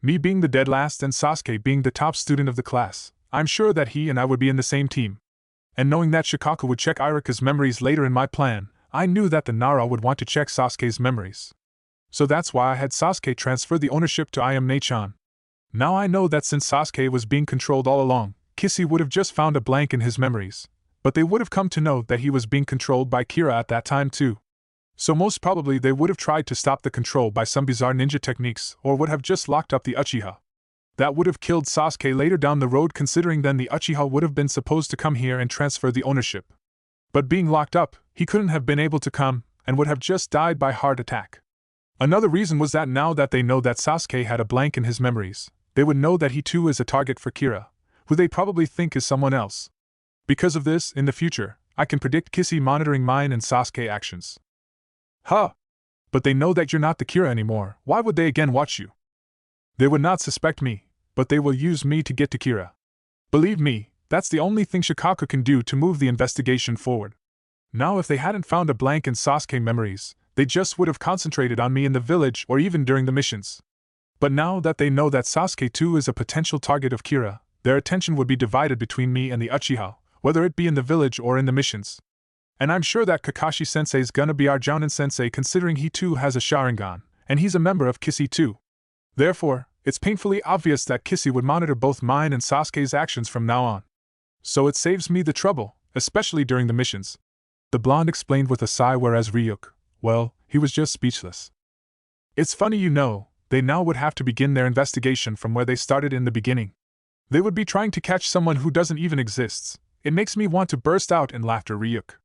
Me being the dead last and Sasuke being the top student of the class, I'm sure that he and I would be in the same team. And knowing that Shikaku would check Irika's memories later in my plan, I knew that the Nara would want to check Sasuke's memories. So that's why I had Sasuke transfer the ownership to Ayame-chan. Now I know that since Sasuke was being controlled all along, Kissy would have just found a blank in his memories, but they would have come to know that he was being controlled by Kira at that time too. So most probably they would have tried to stop the control by some bizarre ninja techniques or would have just locked up the Uchiha. That would have killed Sasuke later down the road, considering then the Uchiha would have been supposed to come here and transfer the ownership. But being locked up, he couldn't have been able to come, and would have just died by heart attack. Another reason was that now that they know that Sasuke had a blank in his memories, they would know that he too is a target for Kira, who they probably think is someone else. Because of this, in the future, I can predict Kissy monitoring mine and Sasuke actions. Huh! But they know that you're not the Kira anymore, why would they again watch you? They would not suspect me, but they will use me to get to Kira. Believe me, that's the only thing Shikaku can do to move the investigation forward. Now if they hadn't found a blank in Sasuke memories, they just would have concentrated on me in the village or even during the missions. But now that they know that Sasuke too is a potential target of Kira, their attention would be divided between me and the Uchiha, whether it be in the village or in the missions. And I'm sure that Kakashi-sensei's gonna be our Jounin-sensei, considering he too has a Sharingan, and he's a member of Kissy too. Therefore, it's painfully obvious that Kissy would monitor both mine and Sasuke's actions from now on. So it saves me the trouble, especially during the missions. The blonde explained with a sigh, whereas Ryuk, well, he was just speechless. It's funny, they now would have to begin their investigation from where they started in the beginning. They would be trying to catch someone who doesn't even exist. It makes me want to burst out in laughter, Ryuk.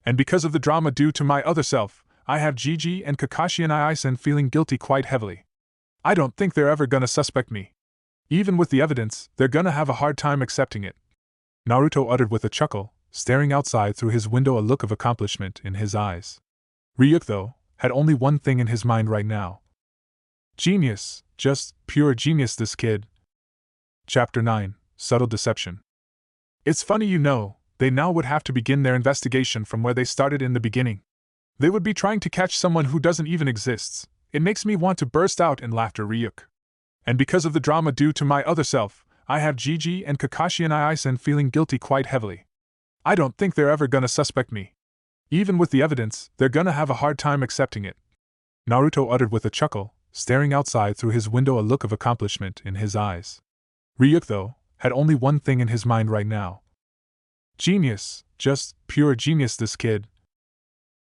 And because of the drama due to my other self, I have Gigi and Kakashi and Aisen feeling guilty quite heavily. I don't think they're ever gonna suspect me. Even with the evidence, they're gonna have a hard time accepting it. Naruto uttered with a chuckle, staring outside through his window, a look of accomplishment in his eyes. Ryuk, though, had only one thing in his mind right now. Genius, just pure genius, this kid. Chapter 9, Subtle Deception. It's funny, they now would have to begin their investigation from where they started in the beginning. They would be trying to catch someone who doesn't even exist. It makes me want to burst out in laughter, Ryuk. And because of the drama due to my other self, I have Gigi and Kakashi and Aisen feeling guilty quite heavily. I don't think they're ever gonna suspect me. Even with the evidence, they're gonna have a hard time accepting it. Naruto uttered with a chuckle, staring outside through his window, a look of accomplishment in his eyes. Ryuk, though, had only one thing in his mind right now. Genius, just pure genius, this kid.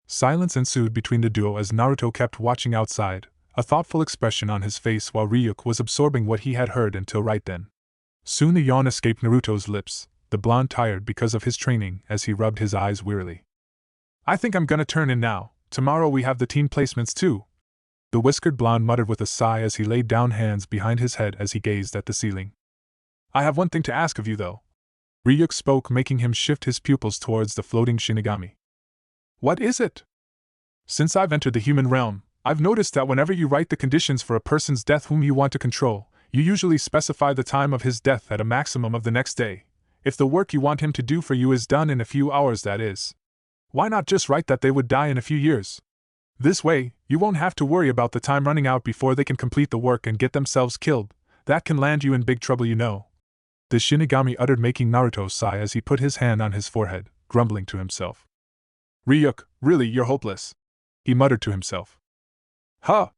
Silence ensued between the duo as Naruto kept watching outside, a thoughtful expression on his face while Ryuk was absorbing what he had heard until right then. Soon the yawn escaped Naruto's lips, the blonde tired because of his training as he rubbed his eyes wearily. I think I'm gonna turn in now, tomorrow we have the team placements too. The whiskered blonde muttered with a sigh as he laid down hands behind his head as he gazed at the ceiling. I have one thing to ask of you though. Ryuk spoke, making him shift his pupils towards the floating shinigami. What is it? Since I've entered the human realm, I've noticed that whenever you write the conditions for a person's death whom you want to control, you usually specify the time of his death at a maximum of the next day, if the work you want him to do for you is done in a few hours, that is. Why not just write that they would die in a few years? This way, you won't have to worry about the time running out before they can complete the work and get themselves killed. That can land you in big trouble, you know. The shinigami uttered, making Naruto sigh as he put his hand on his forehead, grumbling to himself. Ryuk, really, you're hopeless, he muttered to himself. Huh?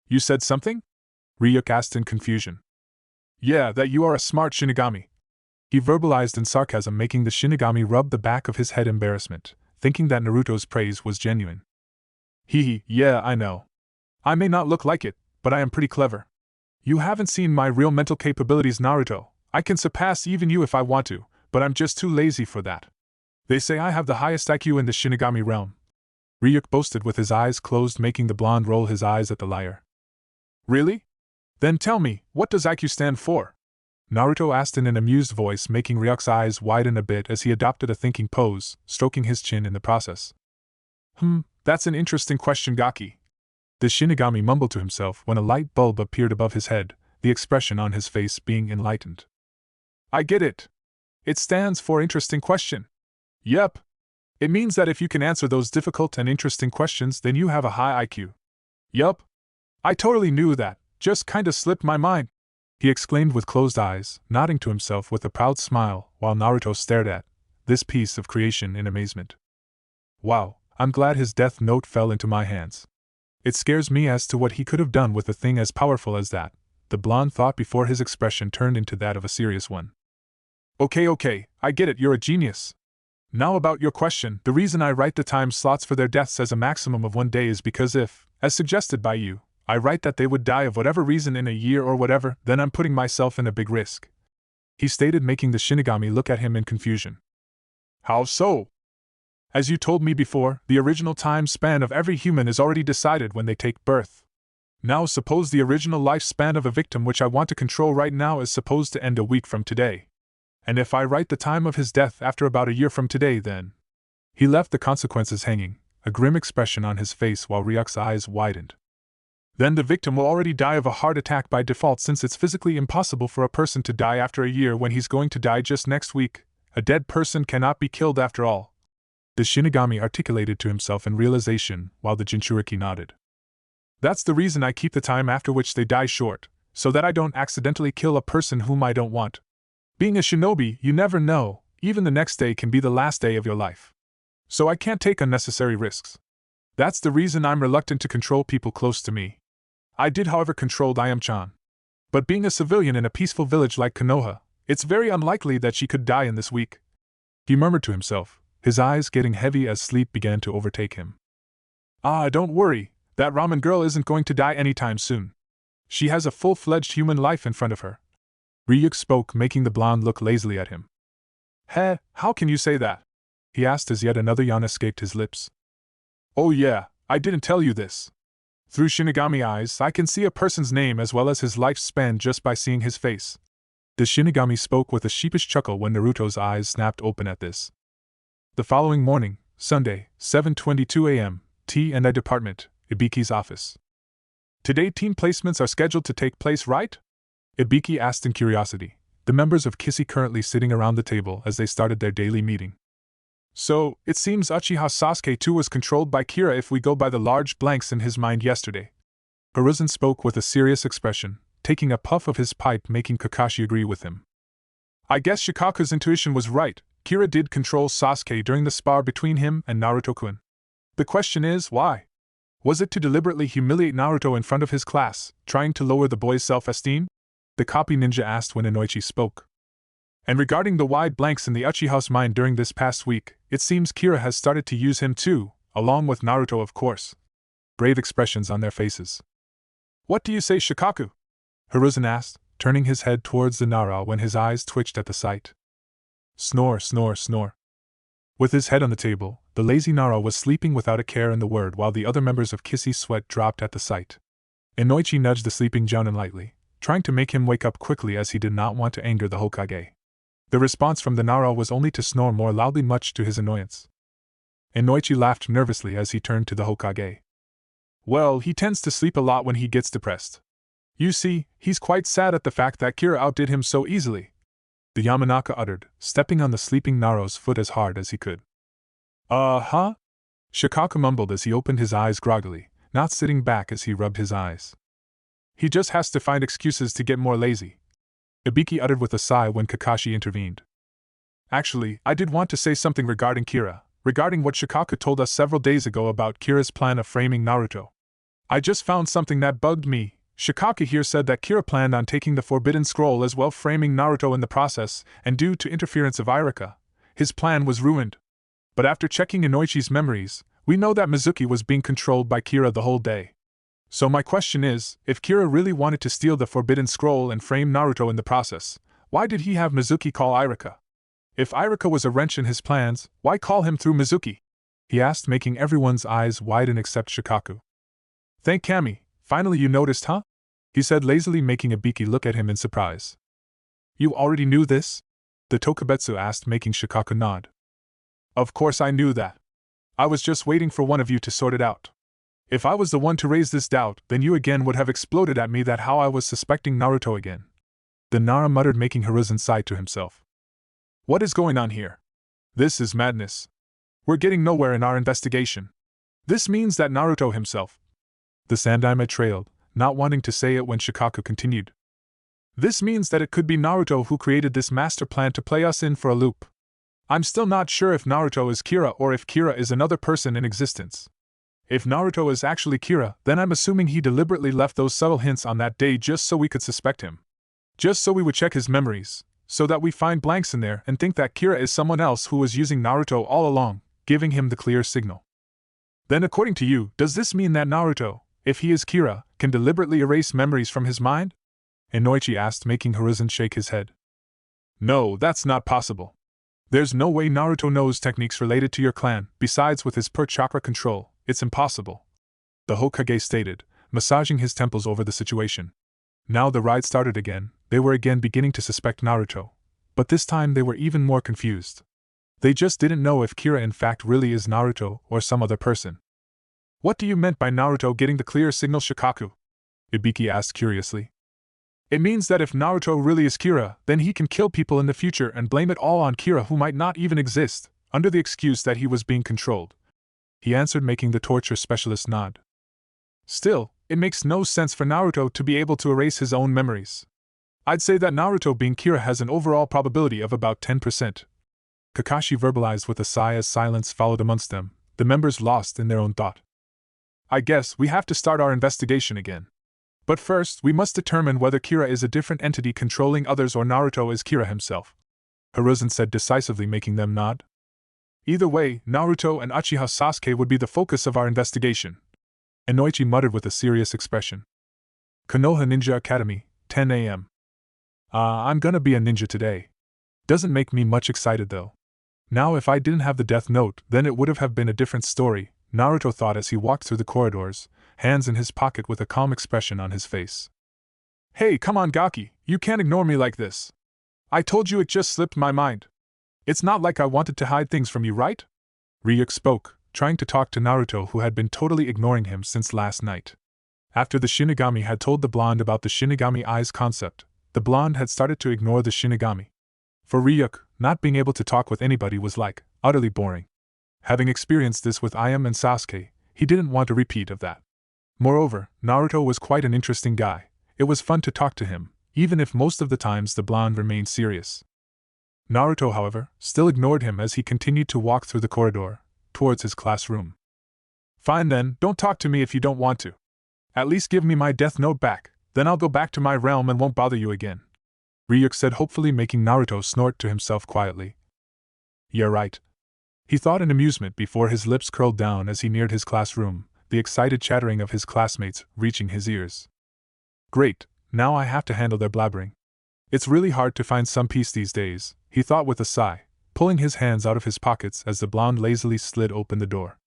You said something? Ryuk asked in confusion. Yeah, that you are a smart shinigami, he verbalized in sarcasm, making the shinigami rub the back of his head in embarrassment, thinking that Naruto's praise was genuine. Hee, yeah, I know. I may not look like it, but I am pretty clever. You haven't seen my real mental capabilities, Naruto. I can surpass even you if I want to, but I'm just too lazy for that. They say I have the highest IQ in the shinigami realm, Ryuk boasted with his eyes closed, making the blonde roll his eyes at the liar. Really? Then tell me, what does IQ stand for? Naruto asked in an amused voice, making Ryuk's eyes widen a bit as he adopted a thinking pose, stroking his chin in the process. That's an interesting question, Gaki. The shinigami mumbled to himself when a light bulb appeared above his head, the expression on his face being enlightened. I get it. It stands for interesting question. Yep. It means that if you can answer those difficult and interesting questions, then you have a high IQ. Yup. I totally knew that, just kinda slipped my mind, he exclaimed with closed eyes, nodding to himself with a proud smile while Naruto stared at this piece of creation in amazement. Wow, I'm glad his death note fell into my hands. It scares me as to what he could have done with a thing as powerful as that, the blonde thought before his expression turned into that of a serious one. Okay, I get it, you're a genius. Now about your question, the reason I write the time slots for their deaths as a maximum of 1 day is because if, as suggested by you, I write that they would die of whatever reason in a year or whatever, then I'm putting myself in a big risk, he stated, making the shinigami look at him in confusion. How so? As you told me before, the original time span of every human is already decided when they take birth. Now suppose the original lifespan of a victim which I want to control right now is supposed to end a week from today. And if I write the time of his death after about a year from today, then... He left the consequences hanging, a grim expression on his face while Ryuk's eyes widened. Then the victim will already die of a heart attack by default, since it's physically impossible for a person to die after a year when he's going to die just next week. A dead person cannot be killed after all, the shinigami articulated to himself in realization while the Jinchuriki nodded. That's the reason I keep the time after which they die short, so that I don't accidentally kill a person whom I don't want. Being a shinobi, you never know, even the next day can be the last day of your life. So I can't take unnecessary risks. That's the reason I'm reluctant to control people close to me. I did, however, control Ayame-chan. But being a civilian in a peaceful village like Konoha, it's very unlikely that she could die in this week, he murmured to himself, his eyes getting heavy as sleep began to overtake him. Don't worry, that ramen girl isn't going to die anytime soon. She has a full-fledged human life in front of her. Ryuk spoke, making the blonde look lazily at him. How can you say that? He asked as yet another yawn escaped his lips. Oh yeah, I didn't tell you this. Through shinigami eyes, I can see a person's name as well as his lifespan just by seeing his face. The shinigami spoke with a sheepish chuckle when Naruto's eyes snapped open at this. The following morning, Sunday, 7:22 a.m., T&I Department, Ibiki's office. Today team placements are scheduled to take place, right? Ibiki asked in curiosity, the members of Kissy currently sitting around the table as they started their daily meeting. So, it seems Uchiha Sasuke too was controlled by Kira if we go by the large blanks in his mind yesterday. Hiruzen spoke with a serious expression, taking a puff of his pipe, making Kakashi agree with him. I guess Shikaku's intuition was right, Kira did control Sasuke during the spar between him and Naruto-kun. The question is, why? Was it to deliberately humiliate Naruto in front of his class, trying to lower the boy's self-esteem? The copy ninja asked when Inoichi spoke. And regarding the wide blanks in the Uchiha's mind during this past week, it seems Kira has started to use him too, along with Naruto, of course. Brave expressions on their faces. What do you say, Shikaku? Hiruzen asked, turning his head towards the Nara when his eyes twitched at the sight. Snore, snore, snore. With his head on the table, the lazy Nara was sleeping without a care in the world while the other members of Kissy's sweat dropped at the sight. Inoichi nudged the sleeping Jounin lightly, trying to make him wake up quickly as he did not want to anger the Hokage. The response from the Nara was only to snore more loudly, much to his annoyance. Inoichi laughed nervously as he turned to the Hokage. Well, he tends to sleep a lot when he gets depressed. You see, he's quite sad at the fact that Kira outdid him so easily, the Yamanaka uttered, stepping on the sleeping Naruto's foot as hard as he could. Shikaku mumbled as he opened his eyes groggily, not sitting back as he rubbed his eyes. He just has to find excuses to get more lazy, Ibiki uttered with a sigh when Kakashi intervened. Actually, I did want to say something regarding Kira, regarding what Shikaku told us several days ago about Kira's plan of framing Naruto. I just found something that bugged me. Shikaku here said that Kira planned on taking the Forbidden Scroll as well, framing Naruto in the process, and due to interference of Iruka, his plan was ruined. But after checking Inoichi's memories, we know that Mizuki was being controlled by Kira the whole day. So my question is, if Kira really wanted to steal the Forbidden Scroll and frame Naruto in the process, why did he have Mizuki call Iruka? If Iruka was a wrench in his plans, why call him through Mizuki? He asked, making everyone's eyes widen except Shikaku. Thank Kami, finally you noticed, huh? He said lazily, making Ibiki look at him in surprise. You already knew this? The Tokubetsu asked, making Shikaku nod. Of course I knew that. I was just waiting for one of you to sort it out. If I was the one to raise this doubt, then you again would have exploded at me that how I was suspecting Naruto again. The Nara muttered, making Hiruzen sigh to himself. What is going on here? This is madness. We're getting nowhere in our investigation. This means that Naruto himself. The Sandaime trailed, not wanting to say it when Shikaku continued. This means that it could be Naruto who created this master plan to play us in for a loop. I'm still not sure if Naruto is Kira or if Kira is another person in existence. If Naruto is actually Kira, then I'm assuming he deliberately left those subtle hints on that day just so we could suspect him. Just so we would check his memories, so that we find blanks in there and think that Kira is someone else who was using Naruto all along, giving him the clear signal. Then according to you, does this mean that Naruto, if he is Kira, can deliberately erase memories from his mind? Inoichi asked, making Hiruzen shake his head. No, that's not possible. There's no way Naruto knows techniques related to your clan, besides with his per chakra control, it's impossible. The Hokage stated, massaging his temples over the situation. Now the ride started again, they were again beginning to suspect Naruto, but this time they were even more confused. They just didn't know if Kira in fact really is Naruto or some other person. What do you meant by Naruto getting the clear signal, Shikaku? Ibiki asked curiously. It means that if Naruto really is Kira, then he can kill people in the future and blame it all on Kira who might not even exist, under the excuse that he was being controlled. He answered, making the torture specialist nod. Still, it makes no sense for Naruto to be able to erase his own memories. I'd say that Naruto being Kira has an overall probability of about 10%. Kakashi verbalized with a sigh as silence followed amongst them, the members lost in their own thought. I guess we have to start our investigation again. But first, we must determine whether Kira is a different entity controlling others or Naruto is Kira himself. Hiruzen said decisively, making them nod. Either way, Naruto and Uchiha Sasuke would be the focus of our investigation. Inoichi muttered with a serious expression. Konoha Ninja Academy, 10 a.m. I'm gonna be a ninja today. Doesn't make me much excited though. Now if I didn't have the Death Note, then it would have been a different story, Naruto thought as he walked through the corridors, hands in his pocket with a calm expression on his face. Hey, come on Gaki, you can't ignore me like this. I told you it just slipped my mind. It's not like I wanted to hide things from you, right? Ryuk spoke, trying to talk to Naruto who had been totally ignoring him since last night. After the Shinigami had told the blonde about the Shinigami eyes concept, the blonde had started to ignore the Shinigami. For Ryuk, not being able to talk with anybody was like, utterly boring. Having experienced this with Ayame and Sasuke, he didn't want a repeat of that. Moreover, Naruto was quite an interesting guy. It was fun to talk to him, even if most of the times the blonde remained serious. Naruto, however, still ignored him as he continued to walk through the corridor, towards his classroom. Fine then, don't talk to me if you don't want to. At least give me my Death Note back, then I'll go back to my realm and won't bother you again. Ryuk said, hopefully making Naruto snort to himself quietly. You're right. He thought in amusement before his lips curled down as he neared his classroom, the excited chattering of his classmates reaching his ears. Great, now I have to handle their blabbering. It's really hard to find some peace these days, he thought with a sigh, pulling his hands out of his pockets as the blonde lazily slid open the door.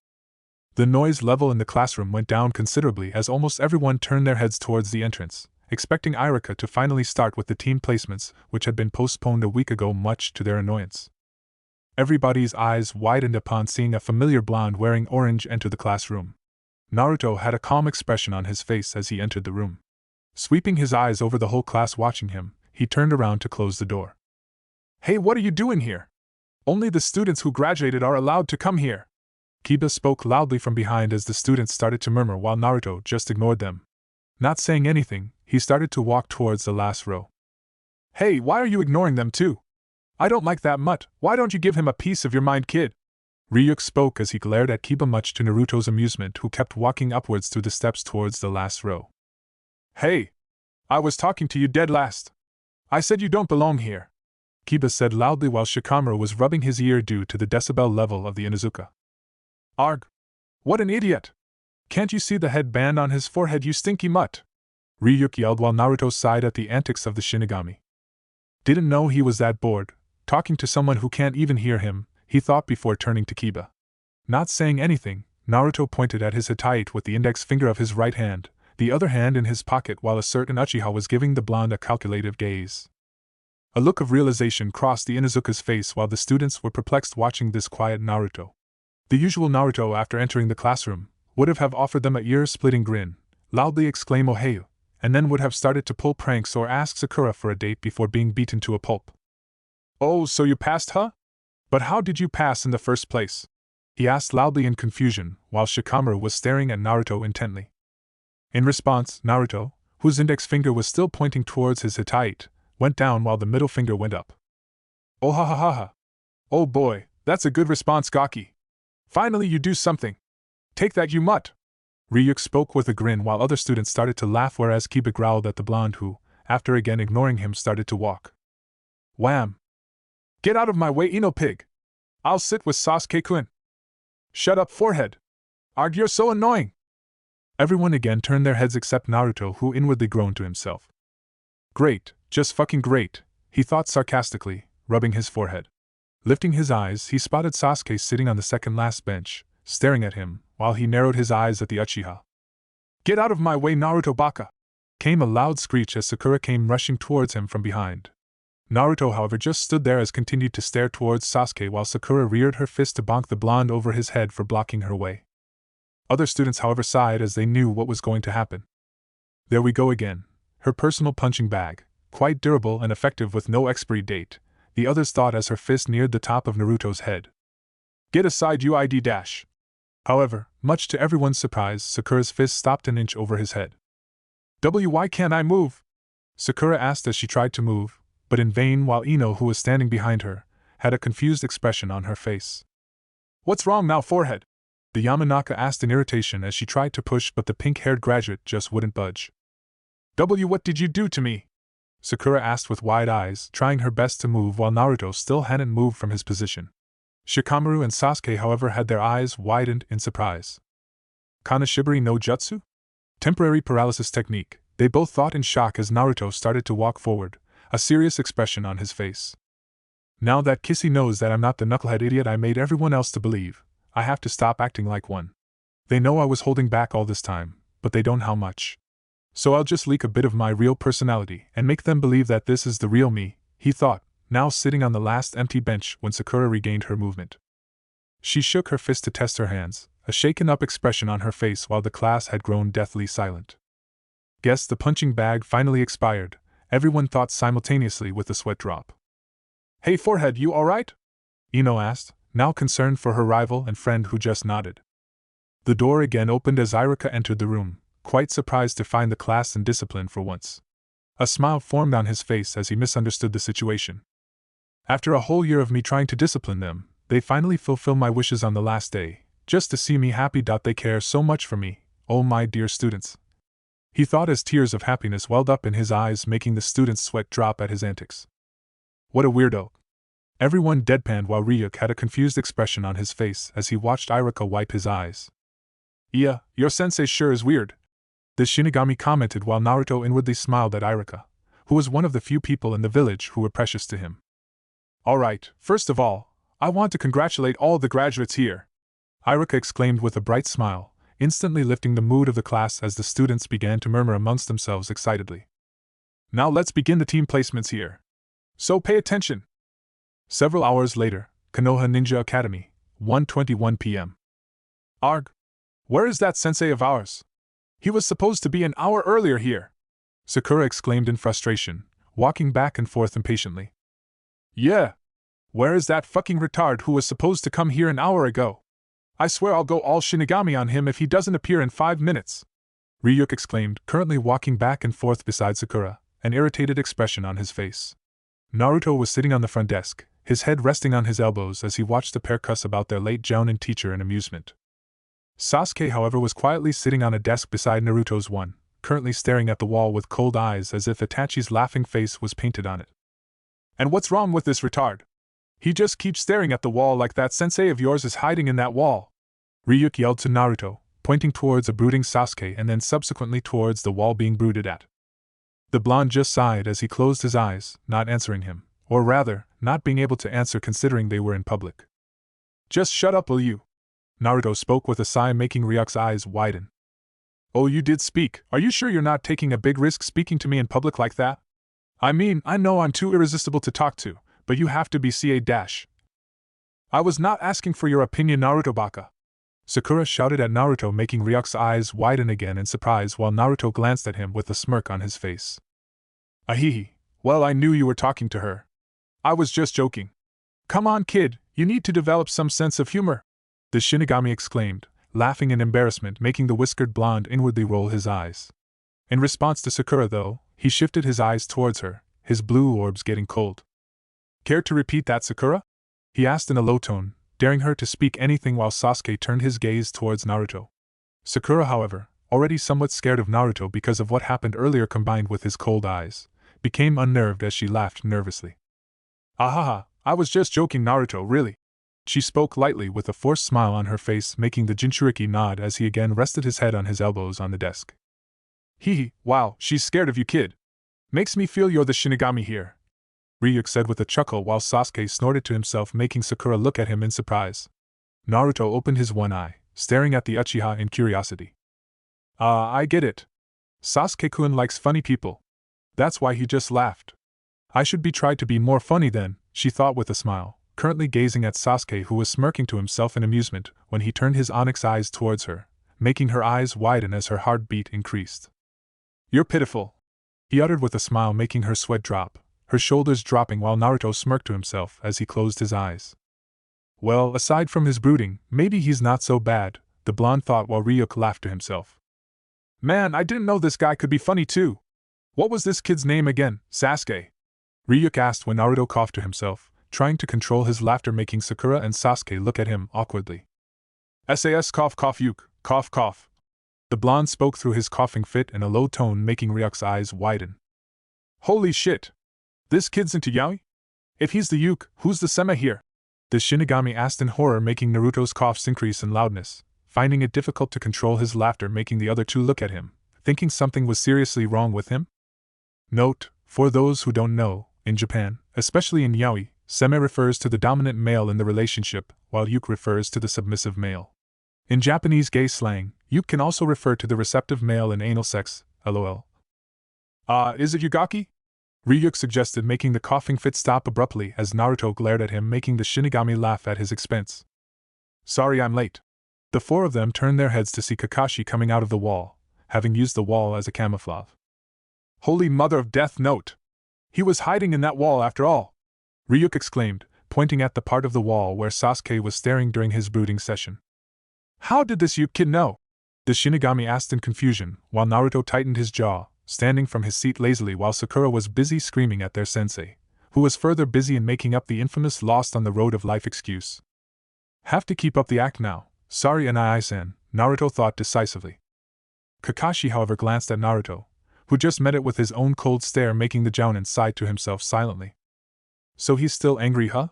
The noise level in the classroom went down considerably as almost everyone turned their heads towards the entrance, expecting Iruka to finally start with the team placements which had been postponed a week ago, much to their annoyance. Everybody's eyes widened upon seeing a familiar blonde wearing orange enter the classroom. Naruto had a calm expression on his face as he entered the room. Sweeping his eyes over the whole class watching him, he turned around to close the door. Hey, what are you doing here? Only the students who graduated are allowed to come here. Kiba spoke loudly from behind as the students started to murmur while Naruto just ignored them. Not saying anything, he started to walk towards the last row. Hey, why are you ignoring them too? I don't like that mutt, why don't you give him a piece of your mind, kid? Ryuk spoke as he glared at Kiba, much to Naruto's amusement, who kept walking upwards through the steps towards the last row. Hey! I was talking to you dead last. I said you don't belong here, Kiba said loudly while Shikamaru was rubbing his ear due to the decibel level of the Inuzuka. Arg! What an idiot! Can't you see the headband on his forehead, you stinky mutt? Ryuk yelled while Naruto sighed at the antics of the Shinigami. Didn't know he was that bored, talking to someone who can't even hear him, he thought before turning to Kiba. Not saying anything, Naruto pointed at his Hittite with the index finger of his right hand, the other hand in his pocket, while a certain Uchiha was giving the blonde a calculative gaze. A look of realization crossed the Inuzuka's face while the students were perplexed watching this quiet Naruto. The usual Naruto, after entering the classroom, would have offered them a ear-splitting grin, loudly exclaim "Oheu," and then would have started to pull pranks or ask Sakura for a date before being beaten to a pulp. Oh, so you passed, huh? But how did you pass in the first place? He asked loudly in confusion, while Shikamaru was staring at Naruto intently. In response, Naruto, whose index finger was still pointing towards his Hittite, went down while the middle finger went up. Oh ha ha ha ha. Oh boy, that's a good response, Gaki. Finally you do something. Take that, you mutt. Ryuk spoke with a grin while other students started to laugh, whereas Kiba growled at the blonde who, after again ignoring him, started to walk. Wham! Get out of my way, Ino pig! I'll sit with Sasuke-kun. Shut up, forehead! Arg, you're so annoying! Everyone again turned their heads except Naruto, who inwardly groaned to himself. Great, just fucking great, he thought sarcastically, rubbing his forehead. Lifting his eyes, he spotted Sasuke sitting on the second last bench, staring at him, while he narrowed his eyes at the Uchiha. Get out of my way, Naruto baka! Came a loud screech as Sakura came rushing towards him from behind. Naruto, however, just stood there as continued to stare towards Sasuke while Sakura reared her fist to bonk the blonde over his head for blocking her way. Other students, however, sighed as they knew what was going to happen. There we go again, her personal punching bag, quite durable and effective with no expiry date, the others thought as her fist neared the top of Naruto's head. Get aside, you ID dash! However, much to everyone's surprise, Sakura's fist stopped an inch over his head. Why can't I move? Sakura asked as she tried to move, but in vain, while Ino, who was standing behind her, had a confused expression on her face. What's wrong now, forehead? The Yamanaka asked in irritation as she tried to push, but the pink-haired graduate just wouldn't budge. What did you do to me? Sakura asked with wide eyes, trying her best to move while Naruto still hadn't moved from his position. Shikamaru and Sasuke, however, had their eyes widened in surprise. Kanashibari no Jutsu? Temporary paralysis technique, they both thought in shock as Naruto started to walk forward, a serious expression on his face. Now that Kissy knows that I'm not the knucklehead idiot I made everyone else to believe, I have to stop acting like one. They know I was holding back all this time, but they don't how much. So I'll just leak a bit of my real personality and make them believe that this is the real me, he thought, now sitting on the last empty bench when Sakura regained her movement. She shook her fist to test her hands, a shaken-up expression on her face while the class had grown deathly silent. Guess the punching bag finally expired, everyone thought simultaneously with a sweat drop. Hey forehead, you alright? Ino asked, now concerned for her rival and friend who just nodded. The door again opened as Iruka entered the room, quite surprised to find the class in discipline for once. A smile formed on his face as he misunderstood the situation. After a whole year of me trying to discipline them, they finally fulfill my wishes on the last day, just to see me happy. They care so much for me, oh my dear students. He thought as tears of happiness welled up in his eyes, making the students' sweat drop at his antics. What a weirdo. Everyone deadpanned while Ryuk had a confused expression on his face as he watched Iruka wipe his eyes. Yeah, your sensei sure is weird. The Shinigami commented while Naruto inwardly smiled at Iruka, who was one of the few people in the village who were precious to him. Alright, first of all, I want to congratulate all the graduates here, Iruka exclaimed with a bright smile, instantly lifting the mood of the class as the students began to murmur amongst themselves excitedly. Now let's begin the team placements here. So pay attention. Several hours later, Konoha Ninja Academy, 1:21 p.m. Arg! Where is that sensei of ours? He was supposed to be an hour earlier here, Sakura exclaimed in frustration, walking back and forth impatiently. Yeah! Where is that fucking retard who was supposed to come here an hour ago? I swear I'll go all shinigami on him if he doesn't appear in 5 minutes! Ryuk exclaimed, currently walking back and forth beside Sakura, an irritated expression on his face. Naruto was sitting on the front desk, his head resting on his elbows as he watched the pair cuss about their late jounin teacher in amusement. Sasuke, however, was quietly sitting on a desk beside Naruto's one, currently staring at the wall with cold eyes as if Itachi's laughing face was painted on it. And what's wrong with this retard? He just keeps staring at the wall like that sensei of yours is hiding in that wall! Ryuk yelled to Naruto, pointing towards a brooding Sasuke and then subsequently towards the wall being brooded at. The blonde just sighed as he closed his eyes, not answering him, or rather, not being able to answer considering they were in public. Just shut up, will you? Naruto spoke with a sigh, making Ryuk's eyes widen. Oh, you did speak. Are you sure you're not taking a big risk speaking to me in public like that? I mean, I know I'm too irresistible to talk to, but you have to be ca-. I was not asking for your opinion, Naruto baka. Sakura shouted at Naruto, making Ryuk's eyes widen again in surprise while Naruto glanced at him with a smirk on his face. Ahihi, well, I knew you were talking to her. I was just joking. Come on, kid, you need to develop some sense of humor, the Shinigami exclaimed, laughing in embarrassment, making the whiskered blonde inwardly roll his eyes. In response to Sakura, though, he shifted his eyes towards her, his blue orbs getting cold. Care to repeat that, Sakura? He asked in a low tone, daring her to speak anything while Sasuke turned his gaze towards Naruto. Sakura, however, already somewhat scared of Naruto because of what happened earlier combined with his cold eyes, became unnerved as she laughed nervously. Ahaha, I was just joking, Naruto, really. She spoke lightly with a forced smile on her face, making the Jinchuriki nod as he again rested his head on his elbows on the desk. Hee, wow, she's scared of you, kid. Makes me feel you're the Shinigami here, Ryuk said with a chuckle while Sasuke snorted to himself, making Sakura look at him in surprise. Naruto opened his one eye, staring at the Uchiha in curiosity. I get it. Sasuke-kun likes funny people. That's why he just laughed. I should be tried to be more funny then, she thought with a smile, currently gazing at Sasuke, who was smirking to himself in amusement when he turned his onyx eyes towards her, making her eyes widen as her heartbeat increased. You're pitiful, he uttered with a smile, making her sweat drop, her shoulders dropping while Naruto smirked to himself as he closed his eyes. Well, aside from his brooding, maybe he's not so bad, the blonde thought while Ryuk laughed to himself. Man, I didn't know this guy could be funny too. What was this kid's name again, Sasuke? Ryuk asked when Naruto coughed to himself, trying to control his laughter, making Sakura and Sasuke look at him awkwardly. SAS cough cough Yuk, cough cough. The blonde spoke through his coughing fit in a low tone, making Ryuk's eyes widen. Holy shit! This kid's into yaoi? If he's the Yuk, who's the Sema here? The Shinigami asked in horror, making Naruto's coughs increase in loudness, finding it difficult to control his laughter, making the other two look at him, thinking something was seriously wrong with him. Note, for those who don't know, in Japan, especially in yaoi, Sema refers to the dominant male in the relationship, while Yuk refers to the submissive male. In Japanese gay slang, Yuk can also refer to the receptive male in anal sex, lol. Is it Yugaki? Ryuk suggested, making the coughing fit stop abruptly as Naruto glared at him, making the Shinigami laugh at his expense. Sorry I'm late. The four of them turned their heads to see Kakashi coming out of the wall, having used the wall as a camouflage. Holy mother of death, note! He was hiding in that wall after all! Ryuk exclaimed, pointing at the part of the wall where Sasuke was staring during his brooding session. How did this Yuk kid know? The Shinigami asked in confusion, while Naruto tightened his jaw, standing from his seat lazily while Sakura was busy screaming at their sensei, who was further busy in making up the infamous lost on the road of life excuse. Have to keep up the act now, sorry Nai-san, Naruto thought decisively. Kakashi, however, glanced at Naruto, who just met it with his own cold stare, making the jounin sigh to himself silently. So he's still angry, huh?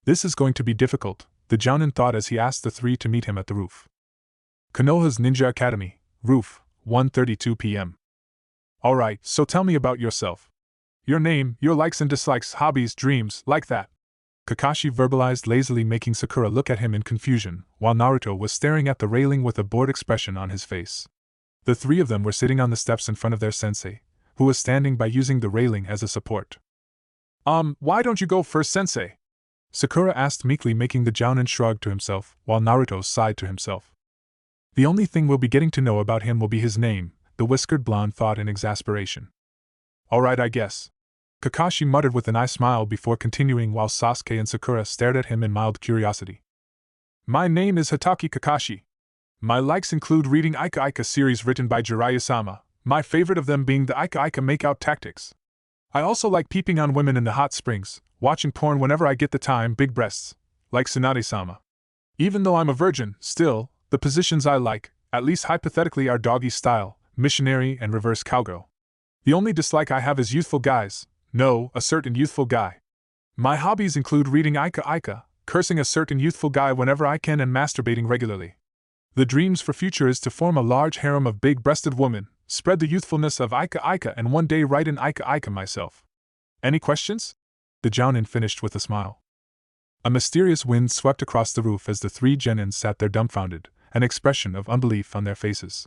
This is going to be difficult, the jounin thought as he asked the three to meet him at the roof. Konoha's Ninja Academy, roof, 1:32 p.m. Alright, so tell me about yourself. Your name, your likes and dislikes, hobbies, dreams, like that. Kakashi verbalized lazily, making Sakura look at him in confusion, while Naruto was staring at the railing with a bored expression on his face. The three of them were sitting on the steps in front of their sensei, who was standing by using the railing as a support. Why don't you go first, sensei? Sakura asked meekly, making the jounin shrug to himself, while Naruto sighed to himself. The only thing we'll be getting to know about him will be his name, the whiskered blonde thought in exasperation. Alright, I guess. Kakashi muttered with an eye smile before continuing, while Sasuke and Sakura stared at him in mild curiosity. My name is Hataki Kakashi. My likes include reading Ika Ika series written by Jiraiya-sama, my favorite of them being the Ika Ika makeout tactics. I also like peeping on women in the hot springs, watching porn whenever I get the time, big breasts, like Tsunade-sama. Even though I'm a virgin, still, the positions I like, at least hypothetically, are doggy style, missionary, and reverse cowgirl. The only dislike I have is youthful guys. No, a certain youthful guy. My hobbies include reading Ika Ika, cursing a certain youthful guy whenever I can, and masturbating regularly. The dreams for future is to form a large harem of big-breasted women, spread the youthfulness of Ika Ika, and one day write an Ika Ika myself. Any questions? The jounin finished with a smile. A mysterious wind swept across the roof as the three genins sat there dumbfounded, an expression of unbelief on their faces.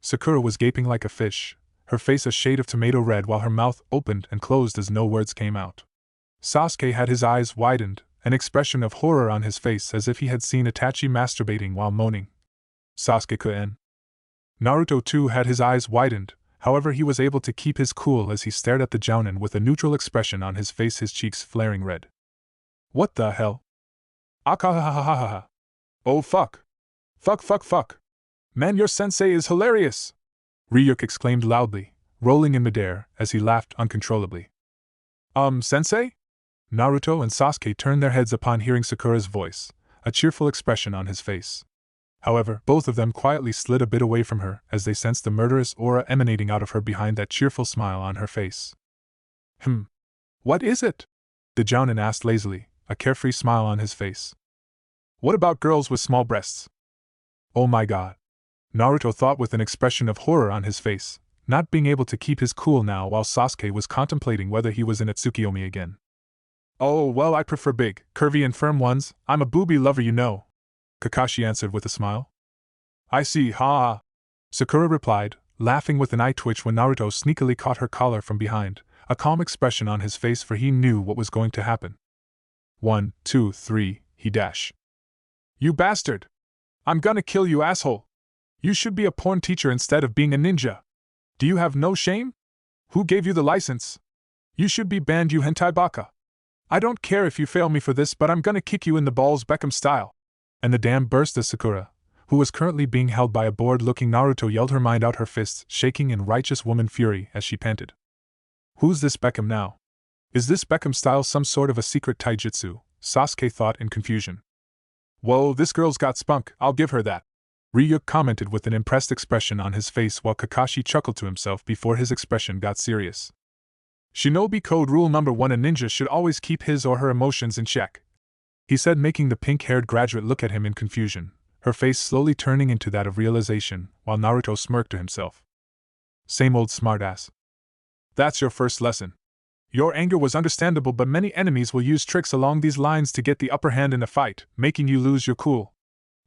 Sakura was gaping like a fish, her face a shade of tomato red while her mouth opened and closed as no words came out. Sasuke had his eyes widened, an expression of horror on his face as if he had seen Itachi masturbating while moaning. Sasuke-kun. Naruto too had his eyes widened, however he was able to keep his cool as he stared at the jounin with a neutral expression on his face, his cheeks flaring red. What the hell? Akahahahaha. Oh fuck. Fuck. Man, your sensei is hilarious! Ryuk exclaimed loudly, rolling in midair as he laughed uncontrollably. Sensei? Naruto and Sasuke turned their heads upon hearing Sakura's voice, a cheerful expression on his face. However, both of them quietly slid a bit away from her as they sensed the murderous aura emanating out of her behind that cheerful smile on her face. What is it? The jounin asked lazily, a carefree smile on his face. What about girls with small breasts? Oh my god. Naruto thought with an expression of horror on his face, not being able to keep his cool now while Sasuke was contemplating whether he was in a Tsukiyomi again. Oh well, I prefer big, curvy and firm ones, I'm a booby lover, you know. Kakashi answered with a smile. I see, ha! Sakura replied, laughing with an eye twitch when Naruto sneakily caught her collar from behind, a calm expression on his face for he knew what was going to happen. 1, 2, 3, he dash. You bastard! I'm gonna kill you, asshole! You should be a porn teacher instead of being a ninja. Do you have no shame? Who gave you the license? You should be banned, you hentai baka. I don't care if you fail me for this, but I'm gonna kick you in the balls Beckham style. And the dam burst as Sakura, who was currently being held by a bored-looking Naruto, yelled her mind out, her fists shaking in righteous woman fury as she panted. Who's this Beckham now? Is this Beckham style some sort of a secret taijutsu? Sasuke thought in confusion. Whoa, this girl's got spunk, I'll give her that. Ryuk commented with an impressed expression on his face while Kakashi chuckled to himself before his expression got serious. Shinobi code rule number 1: a ninja should always keep his or her emotions in check, he said, making the pink-haired graduate look at him in confusion, her face slowly turning into that of realization, while Naruto smirked to himself. Same old smartass. That's your first lesson. Your anger was understandable, but many enemies will use tricks along these lines to get the upper hand in a fight, making you lose your cool.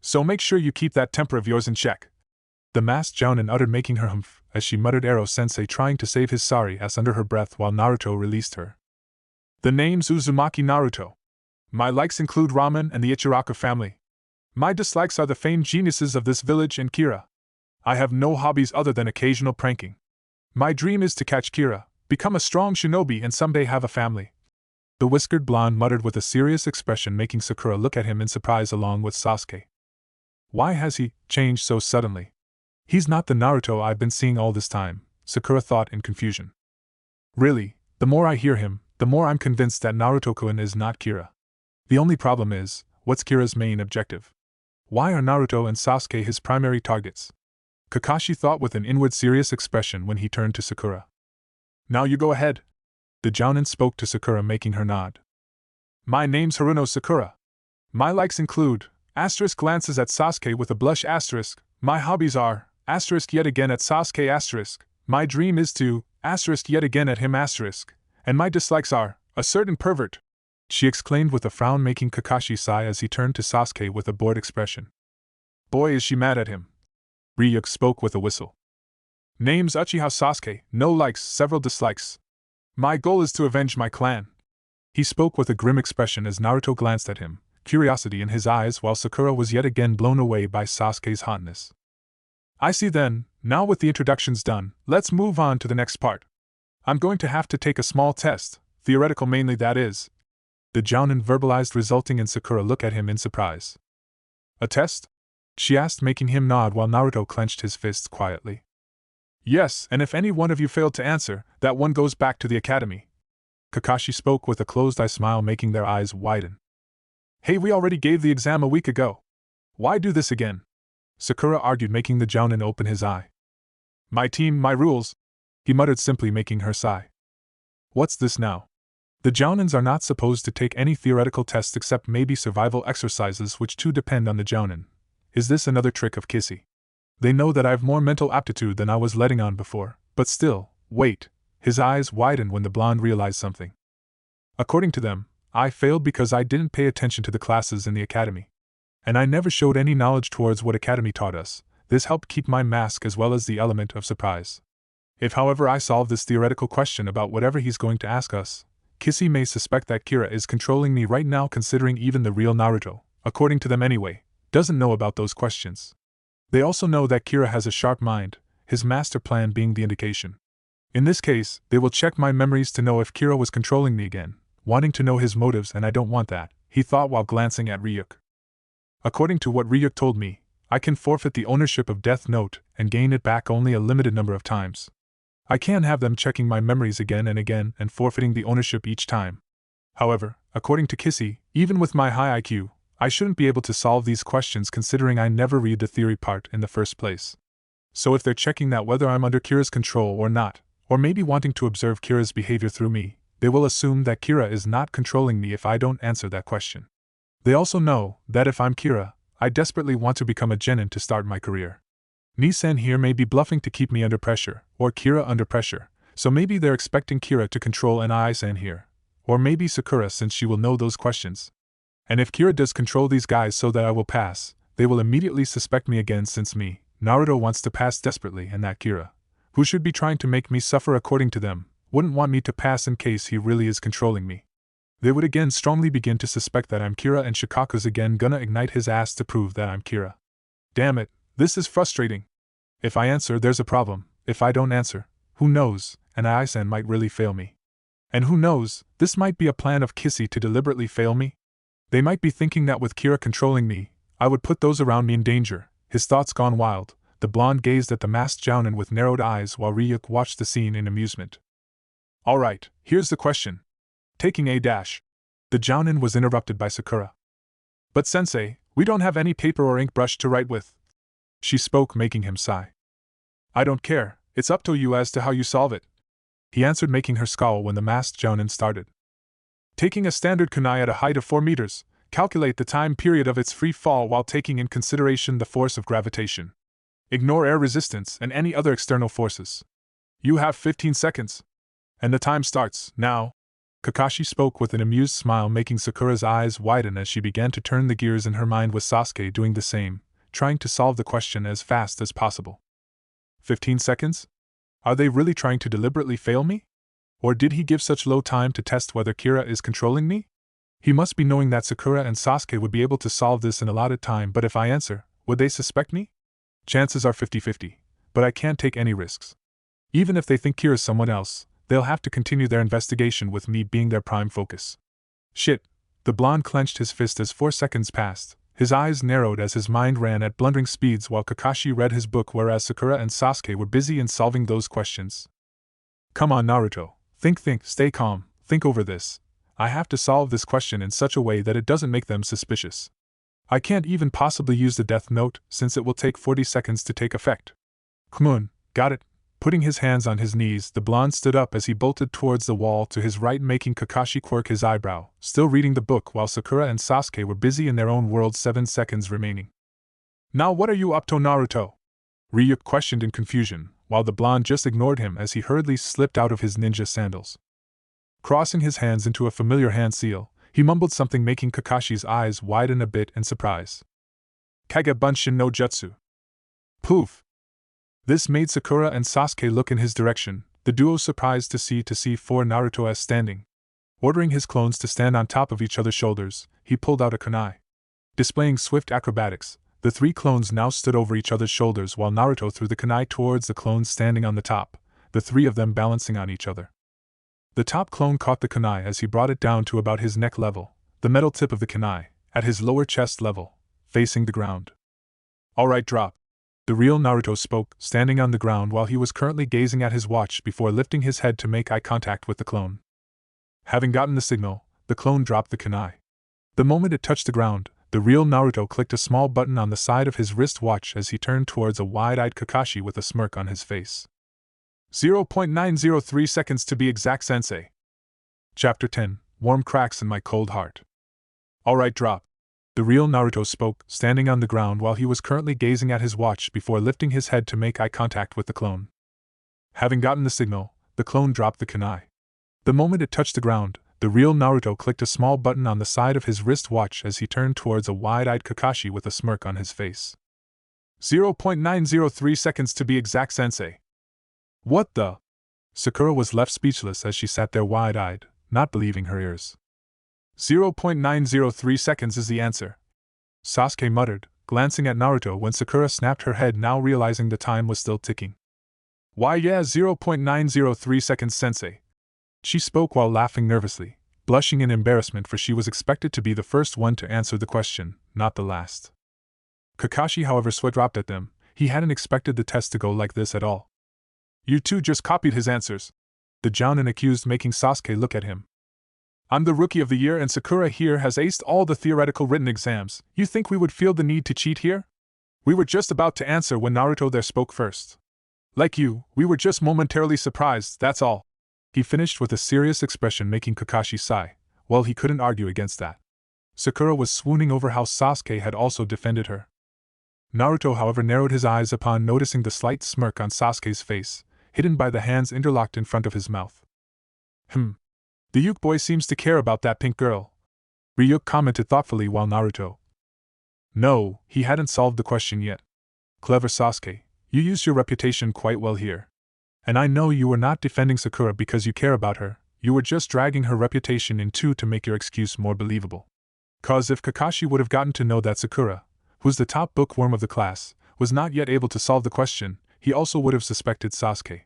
So make sure you keep that temper of yours in check. The masked jounin uttered, making her humph, as she muttered Ero-sensei, trying to save his sorry ass under her breath while Naruto released her. The name's Uzumaki Naruto. My likes include ramen and the Ichiraku family. My dislikes are the famed geniuses of this village and Kira. I have no hobbies other than occasional pranking. My dream is to catch Kira, become a strong shinobi, and someday have a family. The whiskered blonde muttered with a serious expression, making Sakura look at him in surprise along with Sasuke. Why has he changed so suddenly? He's not the Naruto I've been seeing all this time, Sakura thought in confusion. Really, the more I hear him, the more I'm convinced that Naruto-kun is not Kira. The only problem is, what's Kira's main objective? Why are Naruto and Sasuke his primary targets? Kakashi thought with an inward serious expression when he turned to Sakura. Now you go ahead. The jounin spoke to Sakura, making her nod. My name's Haruno Sakura. My likes include, * glances at Sasuke with a blush *. My hobbies are, * yet again at Sasuke *. My dream is to, * yet again at him *. And my dislikes are, a certain pervert. She exclaimed with a frown, making Kakashi sigh as he turned to Sasuke with a bored expression. Boy, is she mad at him. Ryuk spoke with a whistle. Name's Uchiha Sasuke, no likes, several dislikes. My goal is to avenge my clan. He spoke with a grim expression as Naruto glanced at him, curiosity in his eyes, while Sakura was yet again blown away by Sasuke's hotness. I see then, now with the introductions done, let's move on to the next part. I'm going to have to take a small test, theoretical mainly, that is. The jounin verbalized, resulting in Sakura look at him in surprise. A test? She asked, making him nod while Naruto clenched his fists quietly. Yes, and if any one of you failed to answer, that one goes back to the academy. Kakashi spoke with a closed-eye smile, making their eyes widen. Hey, we already gave the exam a week ago. Why do this again? Sakura argued, making the Jounin open his eye. My team, my rules, he muttered simply, making her sigh. What's this now? The Jounins are not supposed to take any theoretical tests except maybe survival exercises, which too depend on the Jounin. Is this another trick of Kissy? They know that I've more mental aptitude than I was letting on before, but still, wait. His eyes widened when the blonde realized something. According to them, I failed because I didn't pay attention to the classes in the academy. And I never showed any knowledge towards what academy taught us. This helped keep my mask as well as the element of surprise. If, however, I solve this theoretical question about whatever he's going to ask us, Kissy may suspect that Kira is controlling me right now, considering even the real Naruto, according to them anyway, doesn't know about those questions. They also know that Kira has a sharp mind, his master plan being the indication. In this case, they will check my memories to know if Kira was controlling me again, wanting to know his motives, and I don't want that, he thought while glancing at Ryuk. According to what Ryuk told me, I can forfeit the ownership of Death Note and gain it back only a limited number of times. I can't have them checking my memories again and forfeiting the ownership each time. However, according to Kissy, even with my high IQ, I shouldn't be able to solve these questions considering I never read the theory part in the first place. So if they're checking that whether I'm under Kira's control or not, or maybe wanting to observe Kira's behavior through me, they will assume that Kira is not controlling me if I don't answer that question. They also know that if I'm Kira, I desperately want to become a genin to start my career. Ni-san here may be bluffing to keep me under pressure, or Kira under pressure, so maybe they're expecting Kira to control Ni-san here. Or maybe Sakura, since she will know those questions. And if Kira does control these guys so that I will pass, they will immediately suspect me again, since me, Naruto, wants to pass desperately, and that Kira, who should be trying to make me suffer according to them, wouldn't want me to pass in case he really is controlling me. They would again strongly begin to suspect that I'm Kira, and Shikaku's again gonna ignite his ass to prove that I'm Kira. Damn it, this is frustrating. If I answer, there's a problem. If I don't answer, who knows, and Ai-san might really fail me. And who knows, this might be a plan of Kissy to deliberately fail me? They might be thinking that with Kira controlling me, I would put those around me in danger. His thoughts gone wild, the blonde gazed at the masked Jounin with narrowed eyes while Ryuk watched the scene in amusement. Alright, here's the question. Taking a dash. The Jounin was interrupted by Sakura. But sensei, we don't have any paper or ink brush to write with. She spoke, making him sigh. I don't care, it's up to you as to how you solve it. He answered, making her scowl when the masked Jounin started. Taking a standard kunai at a height of 4 meters, calculate the time period of its free fall while taking in consideration the force of gravitation. Ignore air resistance and any other external forces. You have 15 seconds. And the time starts now. Kakashi spoke with an amused smile, making Sakura's eyes widen as she began to turn the gears in her mind, with Sasuke doing the same, trying to solve the question as fast as possible. 15 seconds? Are they really trying to deliberately fail me? Or did he give such low time to test whether Kira is controlling me? He must be knowing that Sakura and Sasuke would be able to solve this in allotted time, but if I answer, would they suspect me? Chances are 50-50, but I can't take any risks. Even if they think Kira's someone else, they'll have to continue their investigation with me being their prime focus. Shit. The blonde clenched his fist as 4 seconds passed. His eyes narrowed as his mind ran at blundering speeds while Kakashi read his book, whereas Sakura and Sasuke were busy in solving those questions. Come on, Naruto. Think, stay calm, think over this. I have to solve this question in such a way that it doesn't make them suspicious. I can't even possibly use the Death Note, since it will take 40 seconds to take effect. Come on, got it. Putting his hands on his knees, the blonde stood up as he bolted towards the wall to his right, making Kakashi quirk his eyebrow, still reading the book while Sakura and Sasuke were busy in their own world. 7 seconds remaining. Now what are you up to, Naruto? Ryuk questioned in confusion, while the blonde just ignored him as he hurriedly slipped out of his ninja sandals. Crossing his hands into a familiar hand seal, he mumbled something, making Kakashi's eyes widen a bit in surprise. Kage Bunshin no Jutsu. Poof! This made Sakura and Sasuke look in his direction, the duo surprised to see 4 Naruto as standing. Ordering his clones to stand on top of each other's shoulders, he pulled out a kunai. Displaying swift acrobatics, the 3 clones now stood over each other's shoulders while Naruto threw the kunai towards the clones standing on the top, the 3 of them balancing on each other. The top clone caught the kunai as he brought it down to about his neck level, the metal tip of the kunai, at his lower chest level, facing the ground. Alright, drop. The real Naruto spoke, standing on the ground while he was currently gazing at his watch before lifting his head to make eye contact with the clone. Having gotten the signal, the clone dropped the kunai. The moment it touched the ground, the real Naruto clicked a small button on the side of his wristwatch as he turned towards a wide-eyed Kakashi with a smirk on his face. 0.903 seconds to be exact, sensei. Chapter 10, Warm Cracks in My Cold Heart. Alright, drop. The real Naruto spoke, standing on the ground while he was currently gazing at his watch before lifting his head to make eye contact with the clone. Having gotten the signal, the clone dropped the kunai. The moment it touched the ground, the real Naruto clicked a small button on the side of his wristwatch as he turned towards a wide-eyed Kakashi with a smirk on his face. 0.903 seconds to be exact, sensei. What the? Sakura was left speechless as she sat there wide-eyed, not believing her ears. 0.903 seconds is the answer, Sasuke muttered, glancing at Naruto when Sakura snapped her head, now realizing the time was still ticking. Why yeah, 0.903 seconds, sensei. She spoke while laughing nervously, blushing in embarrassment, for she was expected to be the first one to answer the question, not the last. Kakashi, however, sweat dropped at them. He hadn't expected the test to go like this at all. You two just copied his answers, the Jounin accused, making Sasuke look at him. I'm the rookie of the year and Sakura here has aced all the theoretical written exams. You think we would feel the need to cheat here? We were just about to answer when Naruto there spoke first. Like you, we were just momentarily surprised, that's all. He finished with a serious expression, making Kakashi sigh. Well, he couldn't argue against that. Sakura was swooning over how Sasuke had also defended her. Naruto, however, narrowed his eyes upon noticing the slight smirk on Sasuke's face, hidden by the hands interlocked in front of his mouth. The Ryuk boy seems to care about that pink girl, Ryuk commented thoughtfully while Naruto. No, he hadn't solved the question yet. Clever Sasuke, you used your reputation quite well here. And I know you were not defending Sakura because you care about her, you were just dragging her reputation in too to make your excuse more believable. 'Cause if Kakashi would have gotten to know that Sakura, who's the top bookworm of the class, was not yet able to solve the question, he also would have suspected Sasuke.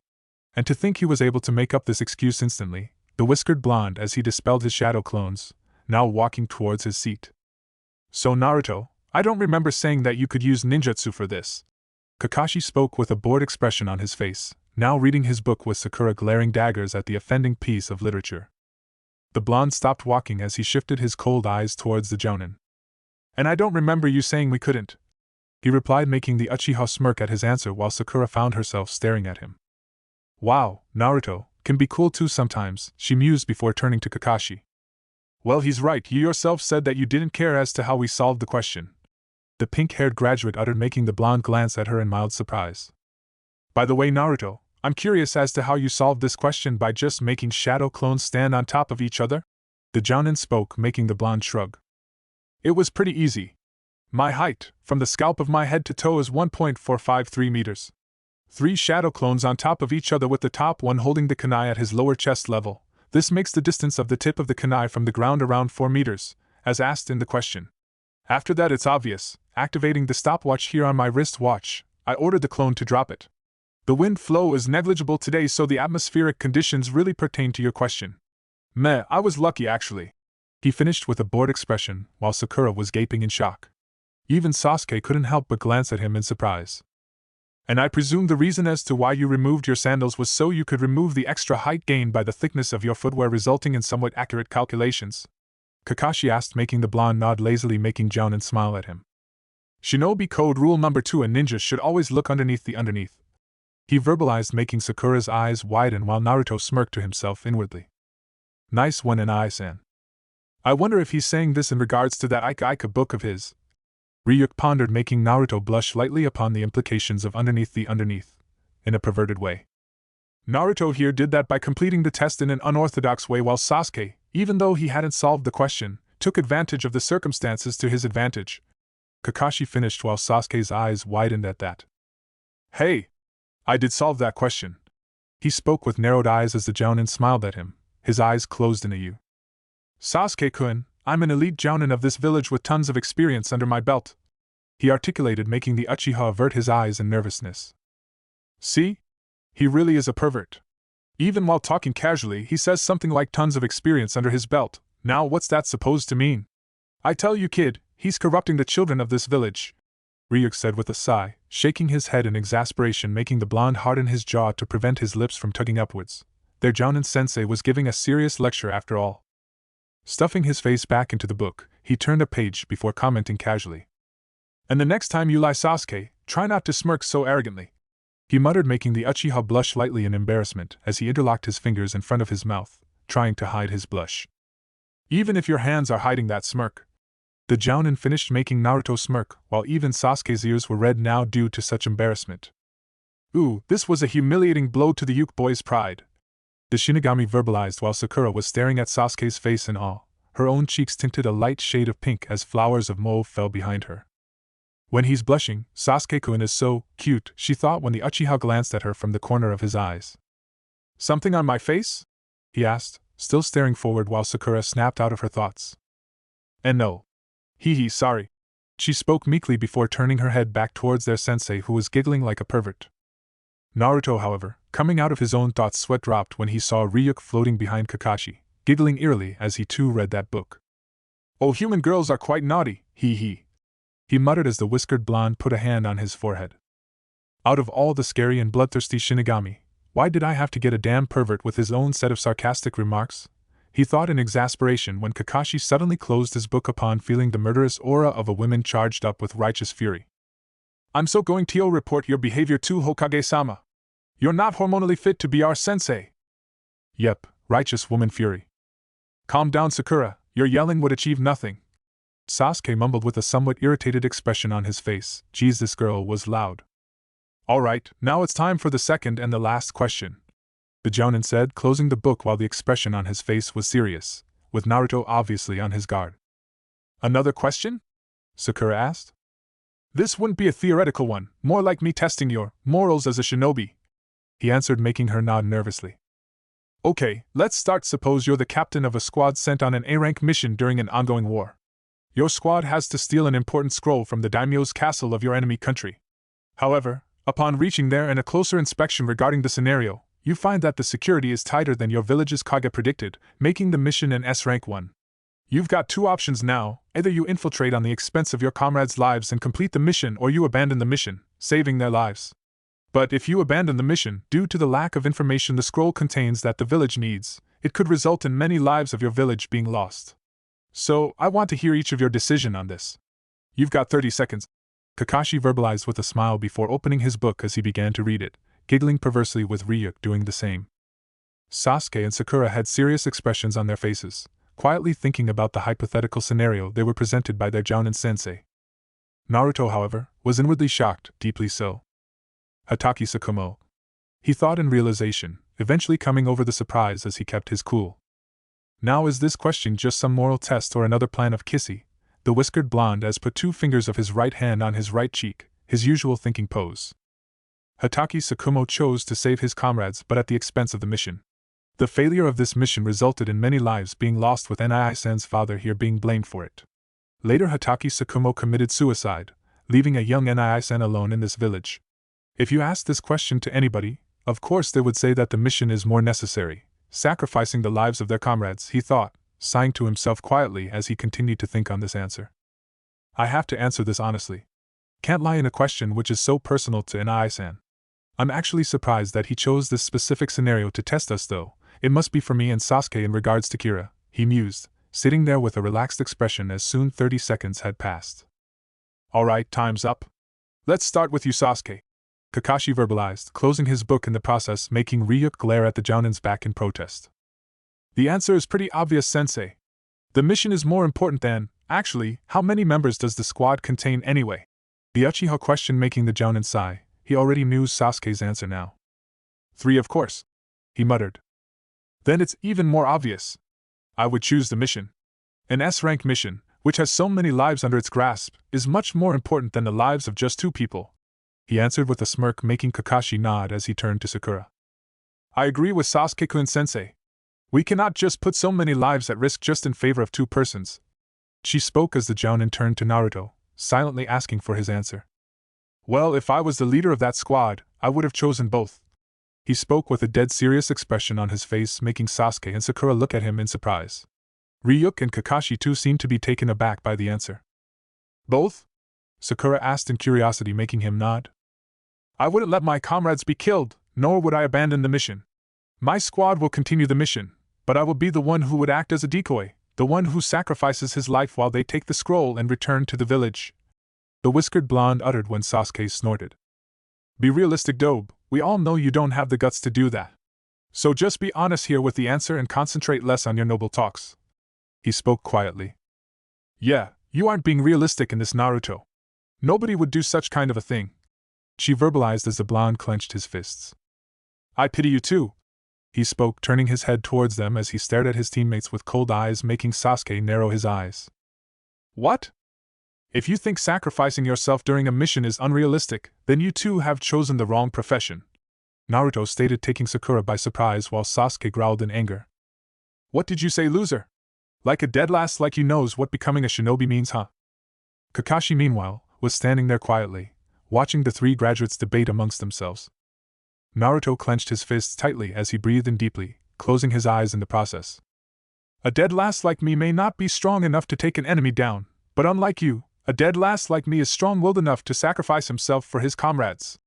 And to think he was able to make up this excuse instantly, the whiskered blonde as he dispelled his shadow clones, now walking towards his seat. So Naruto, I don't remember saying that you could use ninjutsu for this. Kakashi spoke with a bored expression on his face, now reading his book with Sakura glaring daggers at the offending piece of literature. The blonde stopped walking as he shifted his cold eyes towards the Jounin. And I don't remember you saying we couldn't, he replied, making the Uchiha smirk at his answer while Sakura found herself staring at him. Wow, Naruto can be cool too sometimes, she mused before turning to Kakashi. Well, he's right, you yourself said that you didn't care as to how we solved the question, the pink-haired graduate uttered, making the blonde glance at her in mild surprise. By the way, Naruto, I'm curious as to how you solved this question by just making shadow clones stand on top of each other? The Jounin spoke, making the blonde shrug. It was pretty easy. My height, from the scalp of my head to toe, is 1.453 meters. 3 shadow clones on top of each other with the top one holding the kunai at his lower chest level. This makes the distance of the tip of the kunai from the ground around 4 meters, as asked in the question. After that it's obvious, activating the stopwatch here on my wrist watch, I ordered the clone to drop it. The wind flow is negligible today, so the atmospheric conditions really pertain to your question. Meh, I was lucky actually. He finished with a bored expression, while Sakura was gaping in shock. Even Sasuke couldn't help but glance at him in surprise. And I presume the reason as to why you removed your sandals was so you could remove the extra height gained by the thickness of your footwear, resulting in somewhat accurate calculations? Kakashi asked, making the blonde nod lazily, making Jounin smile at him. Shinobi code rule number 2: a ninja should always look underneath the underneath. He verbalized, making Sakura's eyes widen while Naruto smirked to himself inwardly. Nice one, Nai-san. I wonder if he's saying this in regards to that Ika book of his. Ryuk pondered, making Naruto blush lightly upon the implications of underneath the underneath, in a perverted way. Naruto here did that by completing the test in an unorthodox way, while Sasuke, even though he hadn't solved the question, took advantage of the circumstances to his advantage. Kakashi finished while Sasuke's eyes widened at that. Hey! I did solve that question. He spoke with narrowed eyes as the Jounin smiled at him, his eyes closed in a U. Sasuke-kun, I'm an elite Jounin of this village with tons of experience under my belt, he articulated, making the Uchiha avert his eyes in nervousness. See? He really is a pervert. Even while talking casually, he says something like tons of experience under his belt. Now what's that supposed to mean? I tell you, kid, he's corrupting the children of this village, Ryuk said with a sigh, shaking his head in exasperation, making the blonde harden his jaw to prevent his lips from tugging upwards. Their Jounin sensei was giving a serious lecture after all. Stuffing his face back into the book, he turned a page before commenting casually. And the next time you lie, Sasuke, try not to smirk so arrogantly, he muttered, making the Uchiha blush lightly in embarrassment as he interlocked his fingers in front of his mouth, trying to hide his blush. Even if your hands are hiding that smirk. The Jounin finished, making Naruto smirk, while even Sasuke's ears were red now due to such embarrassment. Ooh, this was a humiliating blow to the Ryuk boy's pride, the Shinigami verbalized while Sakura was staring at Sasuke's face in awe, her own cheeks tinted a light shade of pink as flowers of mauve fell behind her. When he's blushing, Sasuke-kun is so cute, she thought when the Uchiha glanced at her from the corner of his eyes. Something on my face? He asked, still staring forward while Sakura snapped out of her thoughts. And no. Hee, sorry. She spoke meekly before turning her head back towards their sensei, who was giggling like a pervert. Naruto, however, coming out of his own thoughts, sweat dropped when he saw Ryuk floating behind Kakashi, giggling eerily as he too read that book. Oh, human girls are quite naughty, he muttered as the whiskered blonde put a hand on his forehead. Out of all the scary and bloodthirsty Shinigami, why did I have to get a damn pervert with his own set of sarcastic remarks? He thought in exasperation when Kakashi suddenly closed his book upon feeling the murderous aura of a woman charged up with righteous fury. I'm so going to report your behavior to Hokage-sama. You're not hormonally fit to be our sensei. Yep, righteous woman fury. Calm down, Sakura, your yelling would achieve nothing. Sasuke mumbled with a somewhat irritated expression on his face. Geez, this girl was loud. Alright, now it's time for the second and the last question, the Jounin said, closing the book while the expression on his face was serious, with Naruto obviously on his guard. Another question? Sakura asked. This wouldn't be a theoretical one, more like me testing your morals as a shinobi, he answered, making her nod nervously. Okay, let's start. Suppose you're the captain of a squad sent on an A-rank mission during an ongoing war. Your squad has to steal an important scroll from the daimyo's castle of your enemy country. However, upon reaching there and a closer inspection regarding the scenario, you find that the security is tighter than your village's Kage predicted, making the mission an S-rank one. You've got two options now: either you infiltrate on the expense of your comrades' lives and complete the mission, or you abandon the mission, saving their lives. But if you abandon the mission, due to the lack of information the scroll contains that the village needs, it could result in many lives of your village being lost. So, I want to hear each of your decision on this. You've got 30 seconds, Kakashi verbalized with a smile before opening his book as he began to read it, giggling perversely with Ryuk doing the same. Sasuke and Sakura had serious expressions on their faces, quietly thinking about the hypothetical scenario they were presented by their Jounin sensei. Naruto, however, was inwardly shocked, deeply so. Hatake Tsukumo, he thought in realization, eventually coming over the surprise as he kept his cool. Now is this question just some moral test or another plan of Kissy? The whiskered blonde as put two fingers of his right hand on his right cheek, his usual thinking pose. Hatake Tsukumo chose to save his comrades but at the expense of the mission. The failure of this mission resulted in many lives being lost, with Nai-san's father here being blamed for it. Later Hatake Tsukumo committed suicide, leaving a young Nai-san alone in this village. If you ask this question to anybody, of course they would say that the mission is more necessary, sacrificing the lives of their comrades, he thought, sighing to himself quietly as he continued to think on this answer. I have to answer this honestly. Can't lie in a question which is so personal to Nai-san. I'm actually surprised that he chose this specific scenario to test us though. It must be for me and Sasuke in regards to Kira, he mused, sitting there with a relaxed expression as soon 30 seconds had passed. Alright, time's up. Let's start with you, Sasuke, Kakashi verbalized, closing his book in the process, making Ryuk glare at the Jounin's back in protest. The answer is pretty obvious, sensei. The mission is more important than, actually, how many members does the squad contain anyway? The Uchiha question making the Jounin sigh. He already knew Sasuke's answer now. 3, of course, he muttered. Then it's even more obvious. I would choose the mission. An S-rank mission, which has so many lives under its grasp, is much more important than the lives of just 2 people, he answered with a smirk, making Kakashi nod as he turned to Sakura. I agree with Sasuke-kun sensei. We cannot just put so many lives at risk just in favor of 2 persons. She spoke as the Jounin turned to Naruto, silently asking for his answer. Well, if I was the leader of that squad, I would have chosen both. He spoke with a dead serious expression on his face, making Sasuke and Sakura look at him in surprise. Ryuk and Kakashi too seemed to be taken aback by the answer. Both? Sakura asked in curiosity, making him nod. I wouldn't let my comrades be killed, nor would I abandon the mission. My squad will continue the mission, but I will be the one who would act as a decoy, the one who sacrifices his life while they take the scroll and return to the village. The whiskered blonde uttered when Sasuke snorted. Be realistic, Dobe, we all know you don't have the guts to do that. So just be honest here with the answer and concentrate less on your noble talks. He spoke quietly. Yeah, you aren't being realistic in this, Naruto. Nobody would do such kind of a thing, she verbalized as the blonde clenched his fists. I pity you too, he spoke, turning his head towards them as he stared at his teammates with cold eyes, making Sasuke narrow his eyes. What? If you think sacrificing yourself during a mission is unrealistic, then you too have chosen the wrong profession, Naruto stated, taking Sakura by surprise while Sasuke growled in anger. What did you say, loser? Like a dead lass like you knows what becoming a shinobi means, huh? Kakashi, meanwhile, was standing there quietly, watching the three graduates debate amongst themselves. Naruto clenched his fists tightly as he breathed in deeply, closing his eyes in the process. A dead lass like me may not be strong enough to take an enemy down, but unlike you, a dead lass like me is strong-willed enough to sacrifice himself for his comrades,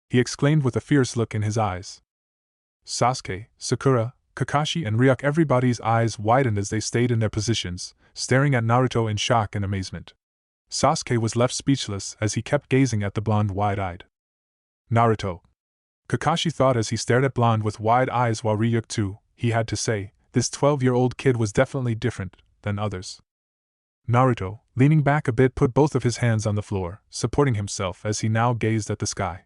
he exclaimed with a fierce look in his eyes. Sasuke, Sakura, Kakashi and Ryuk, everybody's eyes widened as they stayed in their positions, staring at Naruto in shock and amazement. Sasuke was left speechless as he kept gazing at the blonde wide-eyed. Naruto, Kakashi thought as he stared at blonde with wide eyes, while Ryuk too, he had to say, this 12-year-old kid was definitely different than others. Naruto, leaning back a bit, put both of his hands on the floor, supporting himself as he now gazed at the sky.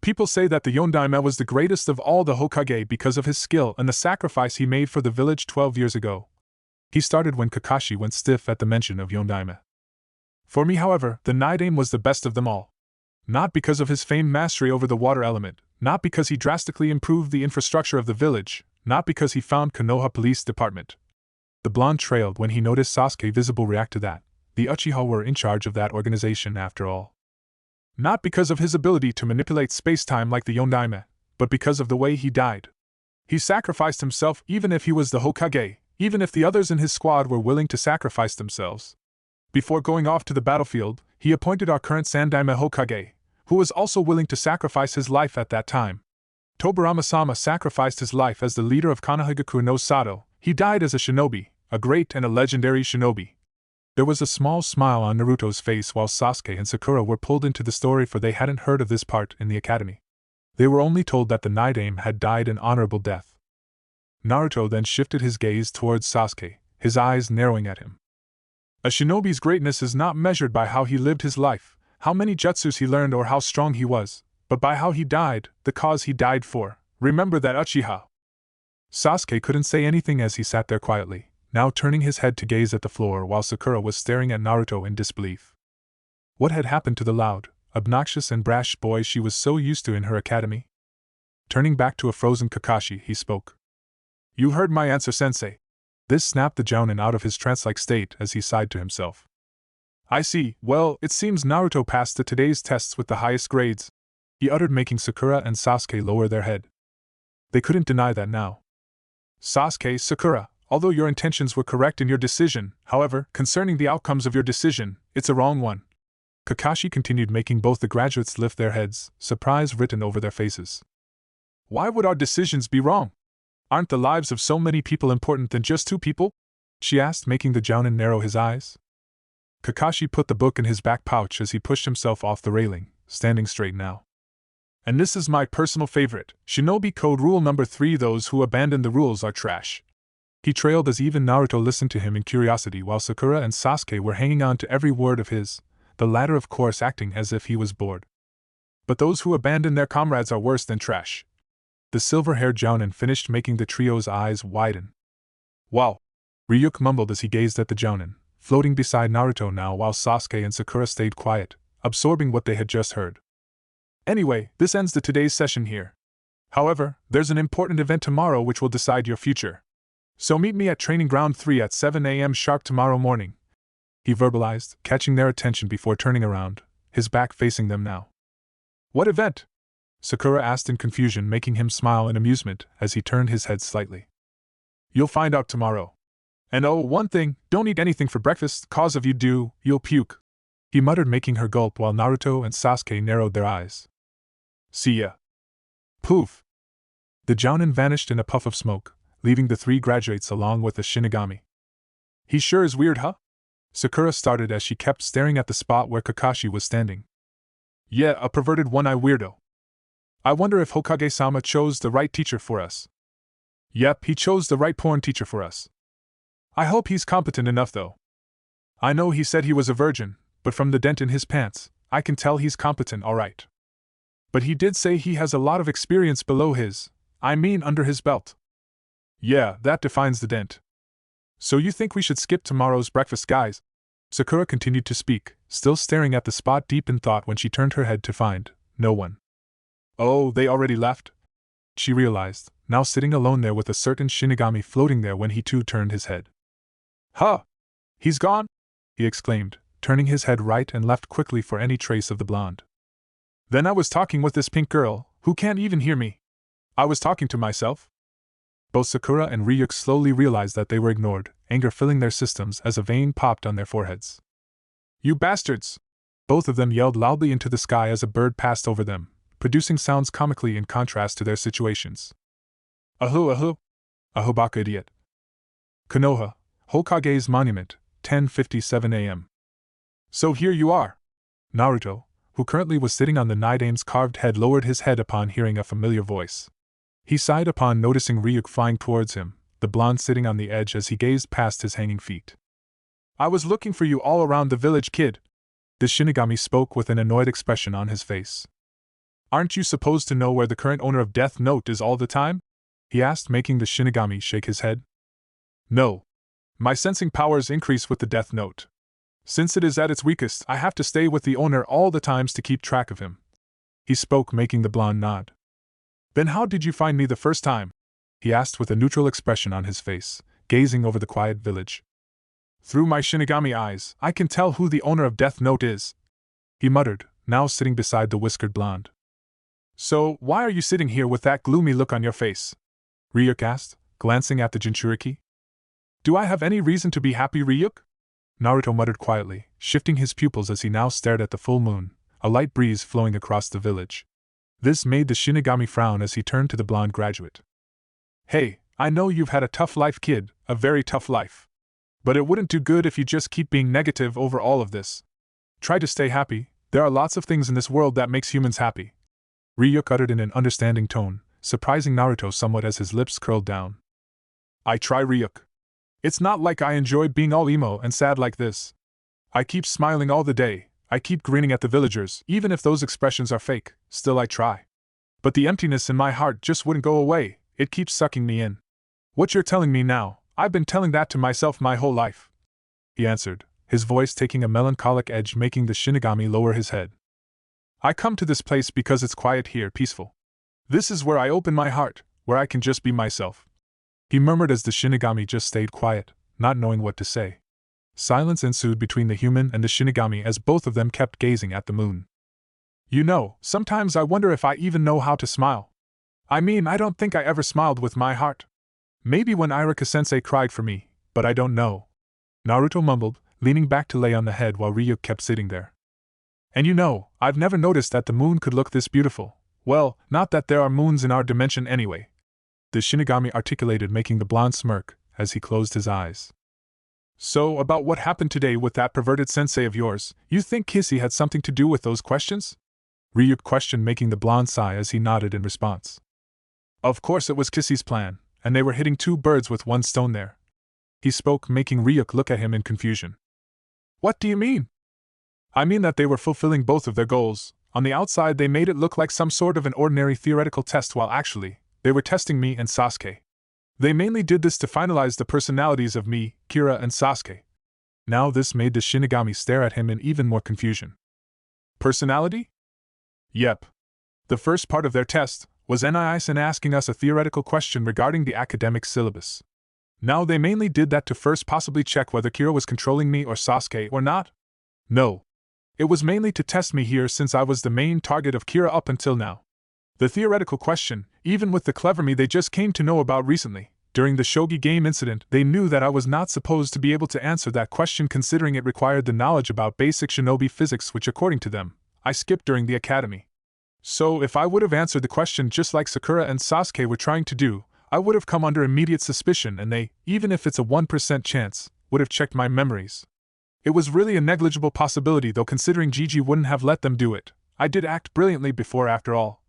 People say that the Yondaime was the greatest of all the Hokage because of his skill and the sacrifice he made for the village 12 years ago. He started when Kakashi went stiff at the mention of Yondaime. For me, however, the Nidaime was the best of them all. Not because of his famed mastery over the water element, not because he drastically improved the infrastructure of the village, not because he found Konoha Police Department. The blonde trailed when he noticed Sasuke visible react to that. The Uchiha were in charge of that organization after all. Not because of his ability to manipulate space-time like the Yondaime, but because of the way he died. He sacrificed himself even if he was the Hokage, even if the others in his squad were willing to sacrifice themselves. Before going off to the battlefield, he appointed our current Sandaime Hokage, who was also willing to sacrifice his life at that time. Tobirama-sama sacrificed his life as the leader of Konohagakure no Sato. He died as a shinobi, a great and a legendary shinobi. There was a small smile on Naruto's face while Sasuke and Sakura were pulled into the story, for they hadn't heard of this part in the academy. They were only told that the Nidaime had died an honorable death. Naruto then shifted his gaze towards Sasuke, his eyes narrowing at him. A shinobi's greatness is not measured by how he lived his life, how many jutsus he learned or how strong he was, but by how he died, the cause he died for. Remember that, Uchiha. Sasuke couldn't say anything as he sat there quietly, now turning his head to gaze at the floor while Sakura was staring at Naruto in disbelief. What had happened to the loud, obnoxious and brash boy she was so used to in her academy? Turning back to a frozen Kakashi, he spoke. You heard my answer, sensei. This snapped the Jounin out of his trance-like state as he sighed to himself. I see. Well, it seems Naruto passed today's tests with the highest grades, he uttered, making Sakura and Sasuke lower their head. They couldn't deny that now. Sasuke, Sakura, although your intentions were correct in your decision, however, concerning the outcomes of your decision, it's a wrong one. Kakashi continued, making both the graduates lift their heads, surprise written over their faces. Why would our decisions be wrong? Aren't the lives of so many people important than just two people? She asked, making the Jounin narrow his eyes. Kakashi put the book in his back pouch as he pushed himself off the railing, standing straight now. And this is my personal favorite, Shinobi Code Rule number 3: those who abandon the rules are trash. He trailed as even Naruto listened to him in curiosity while Sakura and Sasuke were hanging on to every word of his, the latter of course acting as if he was bored. But those who abandon their comrades are worse than trash. The silver-haired Jounin finished, making the trio's eyes widen. Wow! Ryuk mumbled as he gazed at the Jounin, floating beside Naruto now while Sasuke and Sakura stayed quiet, absorbing what they had just heard. Anyway, this ends today's session here. However, there's an important event tomorrow which will decide your future. So meet me at Training Ground 3 at 7 a.m. sharp tomorrow morning, he verbalized, catching their attention before turning around, his back facing them now. What event? Sakura asked in confusion, making him smile in amusement as he turned his head slightly. You'll find out tomorrow. And oh, one thing, don't eat anything for breakfast, cause if you do, you'll puke. he muttered, making her gulp while Naruto and Sasuke narrowed their eyes. See ya. Poof! The Jounin vanished in a puff of smoke, leaving the three graduates along with the Shinigami. He sure is weird, huh? Sakura started as she kept staring at the spot where Kakashi was standing. Yeah, a perverted one-eye weirdo. I wonder if Hokage-sama chose the right teacher for us. Yep, he chose the right porn teacher for us. I hope he's competent enough, though. I know he said he was a virgin, but from the dent in his pants, I can tell he's competent, alright. But he did say he has a lot of experience below his, under his belt. Yeah, that defines the dent. So you think we should skip tomorrow's breakfast, guys? Sakura continued to speak, still staring at the spot deep in thought when she turned her head to find no one. Oh, they already left? She realized, now sitting alone there with a certain Shinigami floating there when he too turned his head. Huh! He's gone? He exclaimed, turning his head right and left quickly for any trace of the blonde. Then I was talking with this pink girl, who can't even hear me. I was talking to myself. Both Sakura and Ryuk slowly realized that they were ignored, anger filling their systems as a vein popped on their foreheads. You bastards! Both of them yelled loudly into the sky as a bird passed over them, producing sounds comically in contrast to their situations. Ahu ahu! Ahubaka idiot! Konoha, Hokage's monument, 10:57 a.m. So here you are! Naruto, who currently was sitting on the Nidame's carved head, lowered his head upon hearing a familiar voice. He sighed upon noticing Ryuk flying towards him, the blonde sitting on the edge as he gazed past his hanging feet. I was looking for you all around the village, kid. The Shinigami spoke with an annoyed expression on his face. Aren't you supposed to know where the current owner of Death Note is all the time? He asked, making the Shinigami shake his head. No. My sensing powers increase with the Death Note. Since it is at its weakest, I have to stay with the owner all the times to keep track of him. He spoke, making the blonde nod. Then how did you find me the first time? He asked with a neutral expression on his face, gazing over the quiet village. Through my Shinigami eyes, I can tell who the owner of Death Note is, he muttered, now sitting beside the whiskered blonde. So, why are you sitting here with that gloomy look on your face? Ryuk asked, glancing at the Jinchuriki. Do I have any reason to be happy, Ryuk? Naruto muttered quietly, shifting his pupils as he now stared at the full moon, a light breeze flowing across the village. This made the Shinigami frown as he turned to the blonde graduate. Hey, I know you've had a tough life, kid, a very tough life. But it wouldn't do good if you just keep being negative over all of this. Try to stay happy, there are lots of things in this world that makes humans happy. Ryuk uttered in an understanding tone, surprising Naruto somewhat as his lips curled down. I try, Ryuk. It's not like I enjoy being all emo and sad like this. I keep smiling all the day, I keep grinning at the villagers, even if those expressions are fake, still I try. But the emptiness in my heart just wouldn't go away, it keeps sucking me in. What you're telling me now, I've been telling that to myself my whole life. He answered, his voice taking a melancholic edge, making the Shinigami lower his head. I come to this place because it's quiet here, peaceful. This is where I open my heart, where I can just be myself. He murmured as the Shinigami just stayed quiet, not knowing what to say. Silence ensued between the human and the Shinigami as both of them kept gazing at the moon. You know, sometimes I wonder if I even know how to smile. I don't think I ever smiled with my heart. Maybe when Iruka-sensei cried for me, but I don't know. Naruto mumbled, leaning back to lay on the head while Ryuk kept sitting there. And you know, I've never noticed that the moon could look this beautiful. Well, not that there are moons in our dimension anyway. The Shinigami articulated, making the blonde smirk as he closed his eyes. So, about what happened today with that perverted sensei of yours, you think Kissy had something to do with those questions? Ryuk questioned, making the blonde sigh as he nodded in response. Of course it was Kissy's plan, and they were hitting two birds with one stone there. He spoke, making Ryuk look at him in confusion. What do you mean? I mean that they were fulfilling both of their goals. On the outside they made it look like some sort of an ordinary theoretical test, while actually, they were testing me and Sasuke. They mainly did this to finalize the personalities of me, Kira, and Sasuke. Now this made the Shinigami stare at him in even more confusion. Personality? Yep. The first part of their test was NIS asking us a theoretical question regarding the academic syllabus. Now they mainly did that to first possibly check whether Kira was controlling me or Sasuke or not. No. It was mainly to test me here since I was the main target of Kira up until now. The theoretical question, even with the clever me they just came to know about recently, During the shogi game incident, they knew that I was not supposed to be able to answer that question considering it required the knowledge about basic shinobi physics which according to them, I skipped during the academy. So if I would have answered the question just like Sakura and Sasuke were trying to do, I would have come under immediate suspicion and they, even if it's a 1% chance, would have checked my memories. It was really a negligible possibility though considering Gigi wouldn't have let them do it. I did act brilliantly before after all.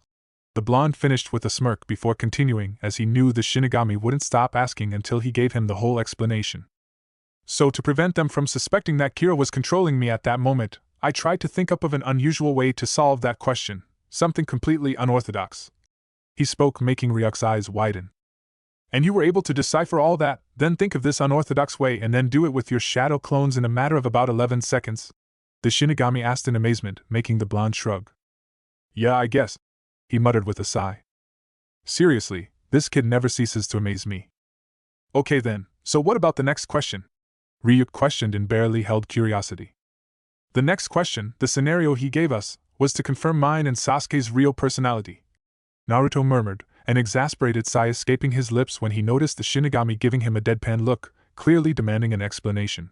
The blonde finished with a smirk before continuing as he knew the shinigami wouldn't stop asking until he gave him the whole explanation. So to prevent them from suspecting that Kira was controlling me at that moment, I tried to think up of an unusual way to solve that question, something completely unorthodox. He spoke making Ryuk's eyes widen. And you were able to decipher all that, then think of this unorthodox way and then do it with your shadow clones in a matter of about 11 seconds? The shinigami asked in amazement, making the blonde shrug. Yeah, I guess, he muttered with a sigh. Seriously, this kid never ceases to amaze me. Okay then, so what about the next question? Ryuk questioned in barely held curiosity. The next question, the scenario he gave us, was to confirm mine and Sasuke's real personality. Naruto murmured, an exasperated sigh escaping his lips when he noticed the shinigami giving him a deadpan look, clearly demanding an explanation.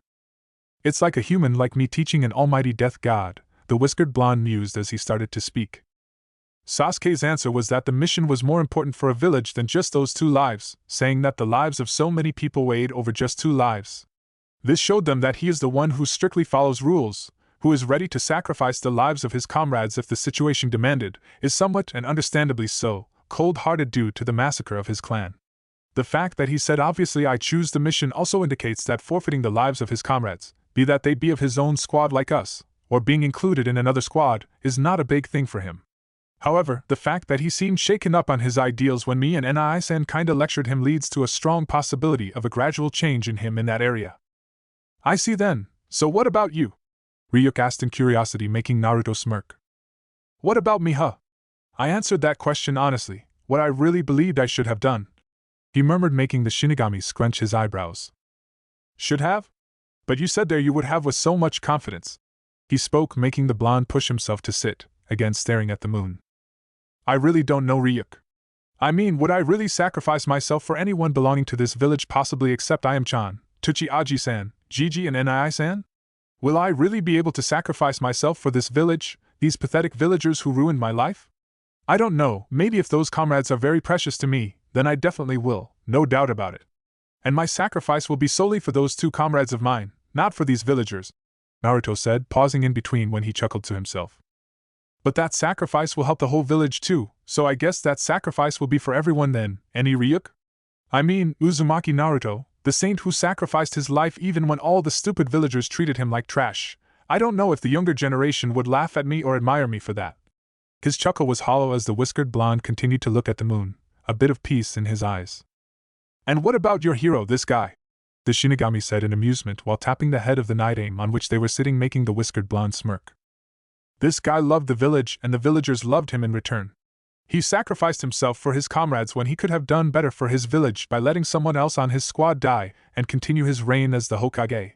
It's like a human like me teaching an almighty death god, the whiskered blonde mused as he started to speak. Sasuke's answer was that the mission was more important for a village than just those 2 lives, saying that the lives of so many people weighed over just 2 lives. This showed them that he is the one who strictly follows rules, who is ready to sacrifice the lives of his comrades if the situation demanded, is somewhat and understandably so, cold-hearted due to the massacre of his clan. The fact that he said obviously I choose the mission also indicates that forfeiting the lives of his comrades, be that they be of his own squad like us, or being included in another squad, is not a big thing for him. However, the fact that he seemed shaken up on his ideals when me and Nai-san kinda lectured him leads to a strong possibility of a gradual change in him in that area. I see then, so what about you? Ryuk asked in curiosity, making Naruto smirk. What about me, huh? I answered that question honestly, what I really believed I should have done. He murmured, making the shinigami scrunch his eyebrows. Should have? But you said there you would have with so much confidence. He spoke, making the blonde push himself to sit, again staring at the moon. I really don't know, Ryuk. I mean, would I really sacrifice myself for anyone belonging to this village possibly except Ayam-chan, Tuchi Aji-san, Gigi and Nai-san? Will I really be able to sacrifice myself for this village, these pathetic villagers who ruined my life? I don't know, maybe if those comrades are very precious to me, then I definitely will, no doubt about it. And my sacrifice will be solely for those 2 comrades of mine, not for these villagers, Naruto said, pausing in between when he chuckled to himself. But that sacrifice will help the whole village too, so I guess that sacrifice will be for everyone then, any Ryuk? I mean, Uzumaki Naruto, the saint who sacrificed his life even when all the stupid villagers treated him like trash. I don't know if the younger generation would laugh at me or admire me for that. His chuckle was hollow as the whiskered blonde continued to look at the moon, a bit of peace in his eyes. And what about your hero, this guy? The shinigami said in amusement while tapping the head of the night aim on which they were sitting, making the whiskered blonde smirk. This guy loved the village and the villagers loved him in return. He sacrificed himself for his comrades when he could have done better for his village by letting someone else on his squad die and continue his reign as the Hokage.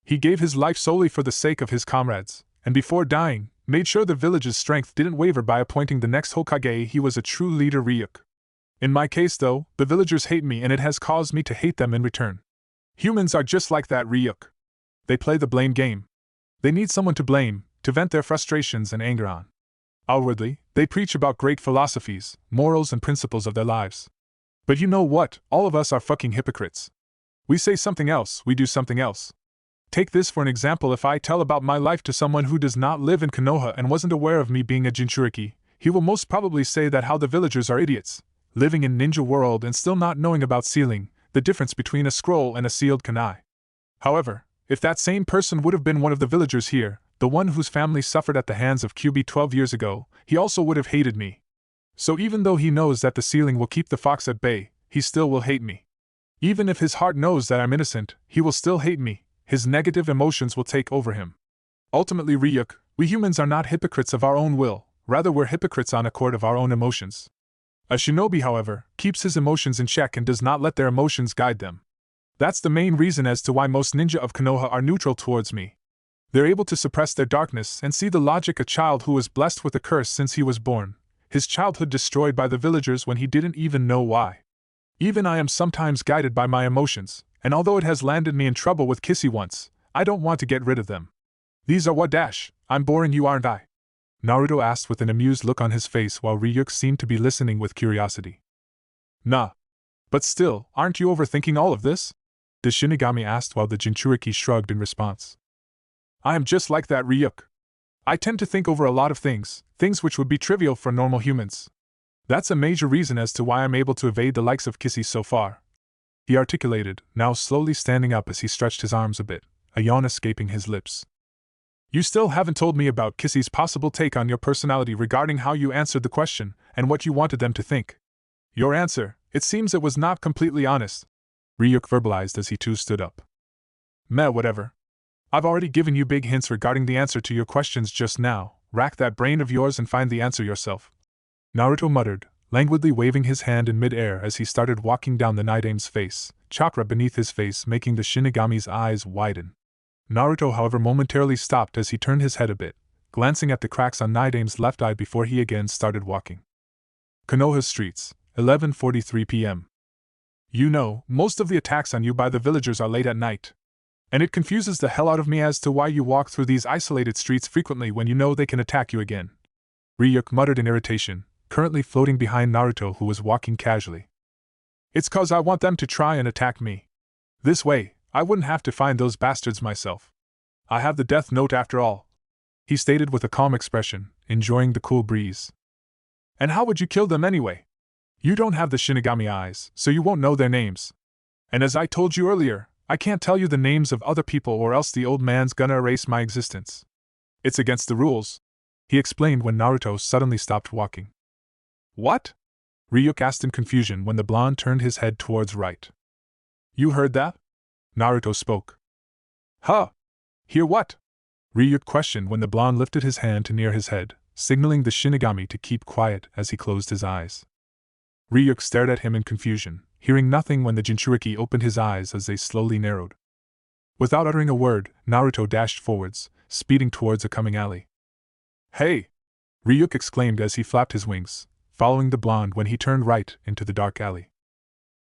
He gave his life solely for the sake of his comrades, and before dying, made sure the village's strength didn't waver by appointing the next Hokage. He was a true leader, Ryuk. In my case though, the villagers hate me and it has caused me to hate them in return. Humans are just like that, Ryuk. They play the blame game. They need someone to blame, to vent their frustrations and anger on. Outwardly, they preach about great philosophies, morals and principles of their lives. But you know what, all of us are fucking hypocrites. We say something else, we do something else. Take this for an example. If I tell about my life to someone who does not live in Konoha and wasn't aware of me being a Jinchuriki, he will most probably say that how the villagers are idiots, living in ninja world and still not knowing about sealing, the difference between a scroll and a sealed kunai. However, if that same person would have been one of the villagers here, the one whose family suffered at the hands of QB 12 years ago, he also would have hated me. So even though he knows that the sealing will keep the fox at bay, he still will hate me. Even if his heart knows that I'm innocent, he will still hate me. His negative emotions will take over him. Ultimately, Ryuk, we humans are not hypocrites of our own will, rather we're hypocrites on accord of our own emotions. A shinobi, however, keeps his emotions in check and does not let their emotions guide them. That's the main reason as to why most ninja of Konoha are neutral towards me. They're able to suppress their darkness and see the logic. A child who was blessed with a curse since he was born, his childhood destroyed by the villagers when he didn't even know why. Even I am sometimes guided by my emotions, and although it has landed me in trouble with Kissy once, I don't want to get rid of them. These are what dash, I'm boring you aren't I? Naruto asked with an amused look on his face while Ryuk seemed to be listening with curiosity. Nah. But still, aren't you overthinking all of this? The Shinigami asked while the Jinchuriki shrugged in response. I am just like that, Ryuk. I tend to think over a lot of things which would be trivial for normal humans. That's a major reason as to why I'm able to evade the likes of Kissy so far. He articulated, now slowly standing up as he stretched his arms a bit, a yawn escaping his lips. You still haven't told me about Kissy's possible take on your personality regarding how you answered the question and what you wanted them to think. Your answer, it seems it was not completely honest, Ryuk verbalized as he too stood up. Meh, whatever. I've already given you big hints regarding the answer to your questions just now. Rack that brain of yours and find the answer yourself. Naruto muttered, languidly waving his hand in mid-air as he started walking down the Nidame's face, chakra beneath his face making the Shinigami's eyes widen. Naruto, however, momentarily stopped as he turned his head a bit, glancing at the cracks on Nidame's left eye before he again started walking. Konoha Streets, 11:43 p.m. You know, most of the attacks on you by the villagers are late at night. And it confuses the hell out of me as to why you walk through these isolated streets frequently when you know they can attack you again. Ryuk muttered in irritation, currently floating behind Naruto who was walking casually. It's 'cause I want them to try and attack me. This way, I wouldn't have to find those bastards myself. I have the death note after all, he stated with a calm expression, enjoying the cool breeze. And how would you kill them anyway? You don't have the Shinigami eyes, so you won't know their names. And as I told you earlier, I can't tell you the names of other people or else the old man's gonna erase my existence. It's against the rules, he explained when Naruto suddenly stopped walking. What? Ryuk asked in confusion when the blonde turned his head towards right. You heard that? Naruto spoke. Huh? Hear what? Ryuk questioned when the blonde lifted his hand to near his head, signaling the Shinigami to keep quiet as he closed his eyes. Ryuk stared at him in confusion, hearing nothing when the Jinchuriki opened his eyes as they slowly narrowed. Without uttering a word, Naruto dashed forwards, speeding towards a coming alley. Hey! Ryuk exclaimed as he flapped his wings, following the blonde when he turned right into the dark alley.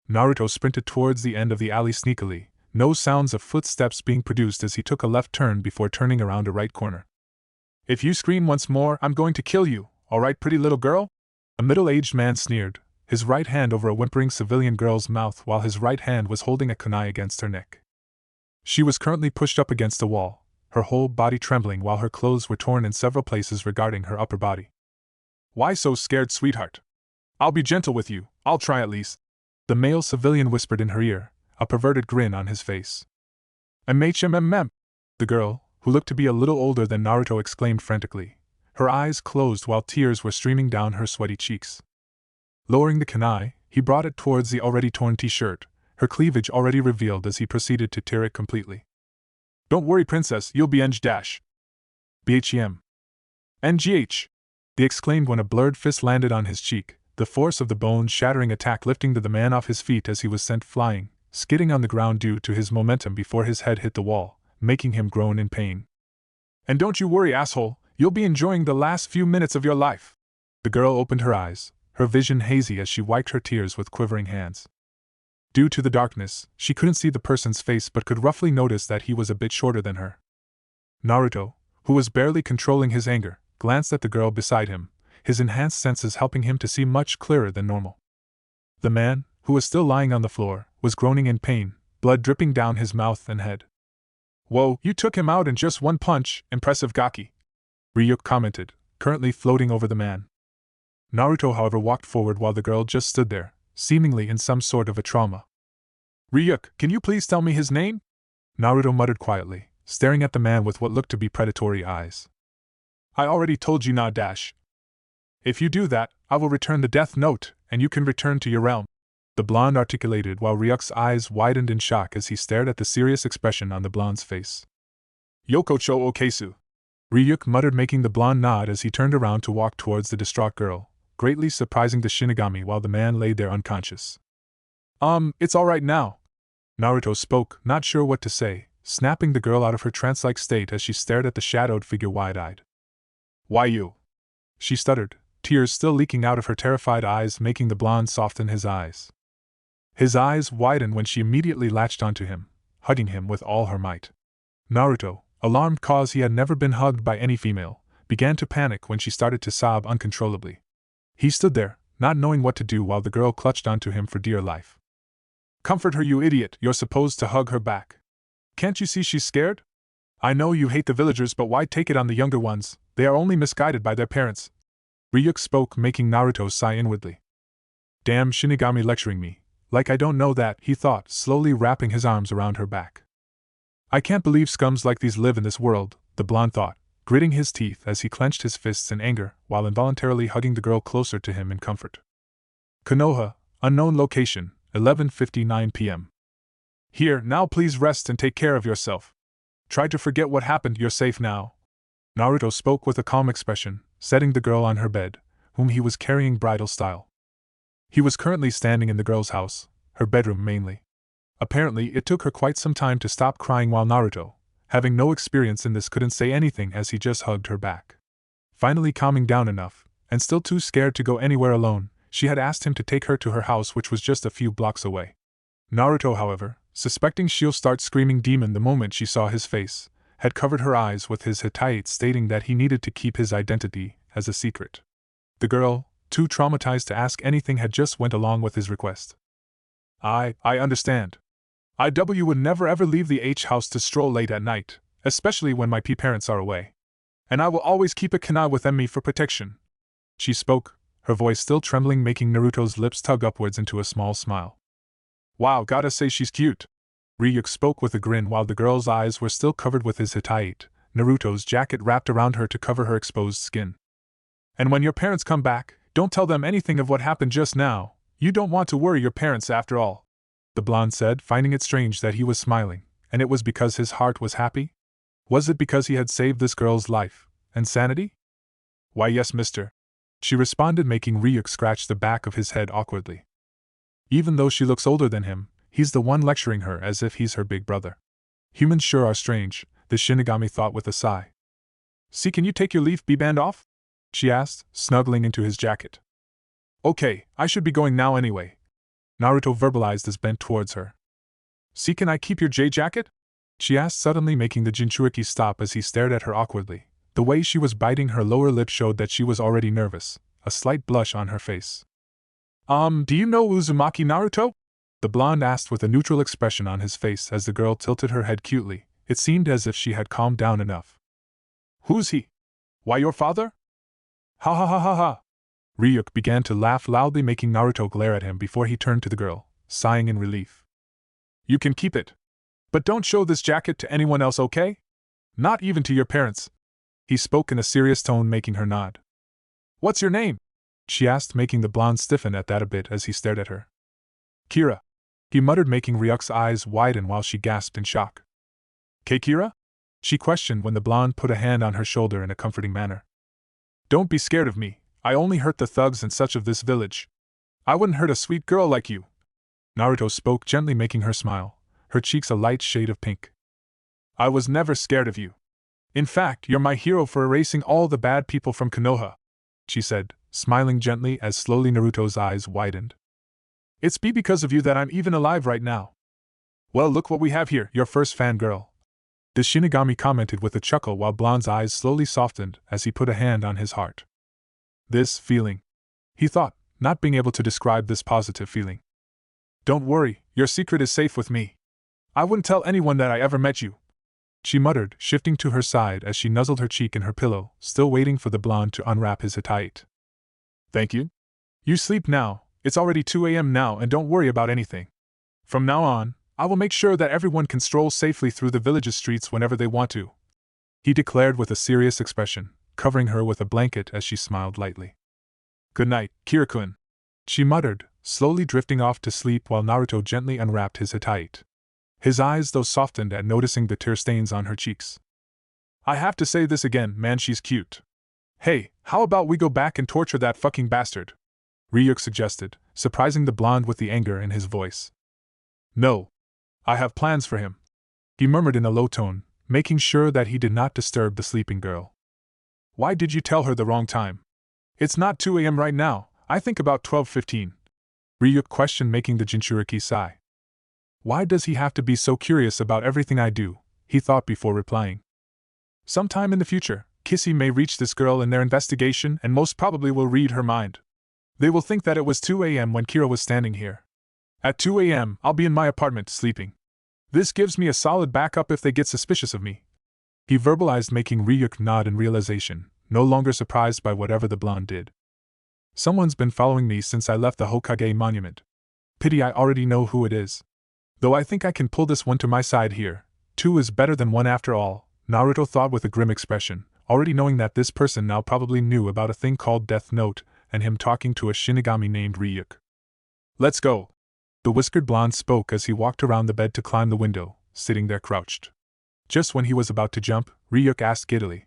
Naruto sprinted towards the end of the alley sneakily, no sounds of footsteps being produced as he took a left turn before turning around a right corner. If you scream once more, I'm going to kill you, alright, pretty little girl? A middle-aged man sneered, his right hand over a whimpering civilian girl's mouth while his right hand was holding a kunai against her neck. She was currently pushed up against a wall, her whole body trembling while her clothes were torn in several places regarding her upper body. Why so scared, sweetheart? I'll be gentle with you, I'll try at least, the male civilian whispered in her ear, a perverted grin on his face. MHMMM, the girl, who looked to be a little older than Naruto, exclaimed frantically, her eyes closed while tears were streaming down her sweaty cheeks. Lowering the kunai, he brought it towards the already torn t-shirt, her cleavage already revealed as he proceeded to tear it completely. Don't worry, princess, you'll be dash. BHM. NGH. He exclaimed when a blurred fist landed on his cheek, the force of the bone-shattering attack lifting the man off his feet as he was sent flying, skidding on the ground due to his momentum before his head hit the wall, making him groan in pain. And don't you worry, asshole, you'll be enjoying the last few minutes of your life. The girl opened her eyes, her vision hazy as she wiped her tears with quivering hands. Due to the darkness, she couldn't see the person's face but could roughly notice that he was a bit shorter than her. Naruto, who was barely controlling his anger, glanced at the girl beside him, his enhanced senses helping him to see much clearer than normal. The man, who was still lying on the floor, was groaning in pain, blood dripping down his mouth and head. Whoa, you took him out in just one punch, impressive Gaki, Ryuk commented, currently floating over the man. Naruto, however, walked forward while the girl just stood there, seemingly in some sort of a trauma. Ryuk, can you please tell me his name? Naruto muttered quietly, staring at the man with what looked to be predatory eyes. I already told you now, dash. If you do that, I will return the death note, and you can return to your realm, the blonde articulated while Ryuk's eyes widened in shock as he stared at the serious expression on the blonde's face. Yokocho Okesu, Ryuk muttered, making the blonde nod as he turned around to walk towards the distraught girl, greatly surprising the Shinigami while the man lay there unconscious. It's alright now, Naruto spoke, not sure what to say, snapping the girl out of her trance-like state as she stared at the shadowed figure wide-eyed. Why you? She stuttered, tears still leaking out of her terrified eyes making the blonde soften his eyes. His eyes widened when she immediately latched onto him, hugging him with all her might. Naruto, alarmed cause he had never been hugged by any female, began to panic when she started to sob uncontrollably. He stood there, not knowing what to do while the girl clutched onto him for dear life. Comfort her, you idiot, you're supposed to hug her back. Can't you see she's scared? I know you hate the villagers, but why take it on the younger ones? They are only misguided by their parents. Ryuk spoke, making Naruto sigh inwardly. Damn Shinigami lecturing me. Like I don't know that, he thought, slowly wrapping his arms around her back. I can't believe scums like these live in this world, the blonde thought, gritting his teeth as he clenched his fists in anger while involuntarily hugging the girl closer to him in comfort. Konoha, unknown location, 11:59 p.m. Here, now please rest and take care of yourself. Try to forget what happened, you're safe now. Naruto spoke with a calm expression, setting the girl on her bed, whom he was carrying bridal style. He was currently standing in the girl's house, her bedroom mainly. Apparently, it took her quite some time to stop crying while Naruto, having no experience in this, couldn't say anything as he just hugged her back. Finally calming down enough, and still too scared to go anywhere alone, she had asked him to take her to her house, which was just a few blocks away. Naruto, however, suspecting she'll start screaming demon the moment she saw his face, had covered her eyes with his Hittite, stating that he needed to keep his identity as a secret. The girl, too traumatized to ask anything, had just went along with his request. I understand. IW would never ever leave the H house to stroll late at night, especially when my parents are away. And I will always keep a kunai with me for protection. She spoke, her voice still trembling, making Naruto's lips tug upwards into a small smile. Wow, gotta say she's cute. Ryuk spoke with a grin while the girl's eyes were still covered with his Hittite, Naruto's jacket wrapped around her to cover her exposed skin. And when your parents come back, don't tell them anything of what happened just now. You don't want to worry your parents after all. The blonde said, finding it strange that he was smiling, and it was because his heart was happy? Was it because he had saved this girl's life and sanity? Why yes, mister. She responded, making Ryuk scratch the back of his head awkwardly. Even though she looks older than him, he's the one lecturing her as if he's her big brother. Humans sure are strange, the Shinigami thought with a sigh. See, can you take your leaf B-band off? She asked, snuggling into his jacket. Okay, I should be going now anyway. Naruto verbalized as bent towards her. See, can I keep your J-jacket? She asked, suddenly making the Jinchuriki stop as he stared at her awkwardly. The way she was biting her lower lip showed that she was already nervous, a slight blush on her face. Do you know Uzumaki, Naruto? The blonde asked with a neutral expression on his face as the girl tilted her head cutely. It seemed as if she had calmed down enough. Who's he? Why, your father? Ha ha ha ha ha. Ryuk began to laugh loudly, making Naruto glare at him before he turned to the girl, sighing in relief. You can keep it. But don't show this jacket to anyone else, okay? Not even to your parents. He spoke in a serious tone, making her nod. What's your name? She asked, making the blonde stiffen at that a bit as he stared at her. Kira. He muttered, making Ryuk's eyes widen while she gasped in shock. Kira? She questioned when the blonde put a hand on her shoulder in a comforting manner. Don't be scared of me. I only hurt the thugs and such of this village. I wouldn't hurt a sweet girl like you. Naruto spoke gently, making her smile, her cheeks a light shade of pink. I was never scared of you. In fact, you're my hero for erasing all the bad people from Konoha, she said, smiling gently as slowly Naruto's eyes widened. It's because of you that I'm even alive right now. Well, look what we have here, your first fangirl. The Shinigami commented with a chuckle while Blonde's eyes slowly softened as he put a hand on his heart. This feeling, he thought, not being able to describe this positive feeling. Don't worry, your secret is safe with me. I wouldn't tell anyone that I ever met you, she muttered, shifting to her side as she nuzzled her cheek in her pillow, still waiting for the blonde to unwrap his Hittite. Thank you. You sleep now, it's already 2 a.m. now, and don't worry about anything. From now on, I will make sure that everyone can stroll safely through the village's streets whenever they want to, he declared with a serious expression, covering her with a blanket as she smiled lightly. Good night, Kira-kun, she muttered, slowly drifting off to sleep while Naruto gently unwrapped his Hittite. His eyes though softened at noticing the tear stains on her cheeks. I have to say this again, man, she's cute. Hey, how about we go back and torture that fucking bastard? Ryuk suggested, surprising the blonde with the anger in his voice. No. I have plans for him, he murmured in a low tone, making sure that he did not disturb the sleeping girl. Why did you tell her the wrong time? It's not 2 a.m. right now, I think about 12:15. Ryuk questioned, making the Jinchuriki sigh. Why does he have to be so curious about everything I do? He thought before replying. Sometime in the future, Kissy may reach this girl in their investigation and most probably will read her mind. They will think that it was 2 a.m. when Kira was standing here. At 2 a.m., I'll be in my apartment, sleeping. This gives me a solid backup if they get suspicious of me. He verbalized, making Ryuk nod in realization, no longer surprised by whatever the blonde did. Someone's been following me since I left the Hokage monument. Pity I already know who it is. Though I think I can pull this one to my side here. 2 is better than 1 after all, Naruto thought with a grim expression, already knowing that this person now probably knew about a thing called Death Note, and him talking to a shinigami named Ryuk. Let's go. The whiskered blonde spoke as he walked around the bed to climb the window, sitting there crouched. Just when he was about to jump, Ryuk asked giddily.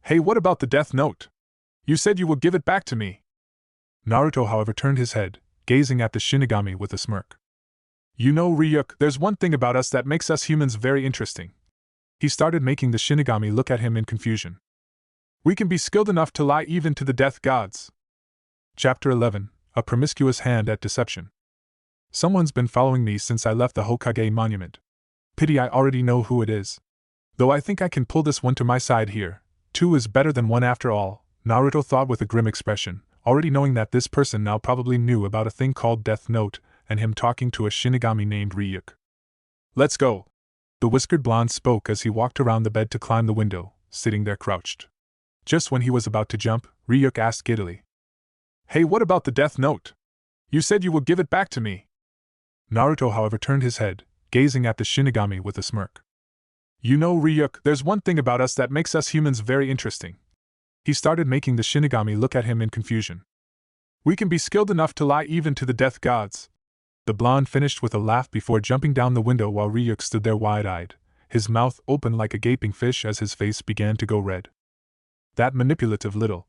Hey, what about the Death Note? You said you would give it back to me. Naruto, however, turned his head, gazing at the shinigami with a smirk. You know, Ryuk, there's one thing about us that makes us humans very interesting. He started, making the shinigami look at him in confusion. We can be skilled enough to lie even to the death gods. Chapter 11, A Promiscuous Hand at Deception. Someone's been following me since I left the Hokage monument. Pity I already know who it is. Though I think I can pull this one to my side here. 2 is better than 1 after all, Naruto thought with a grim expression, already knowing that this person now probably knew about a thing called Death Note, and him talking to a shinigami named Ryuk. Let's go. The whiskered blonde spoke as he walked around the bed to climb the window, sitting there crouched. Just when he was about to jump, Ryuk asked giddily. Hey, what about the Death Note? You said you would give it back to me. Naruto, however, turned his head, gazing at the shinigami with a smirk. You know, Ryuk, there's one thing about us that makes us humans very interesting. He started, making the shinigami look at him in confusion. We can be skilled enough to lie even to the death gods. The blonde finished with a laugh before jumping down the window while Ryuk stood there wide-eyed, his mouth open like a gaping fish as his face began to go red. That manipulative little.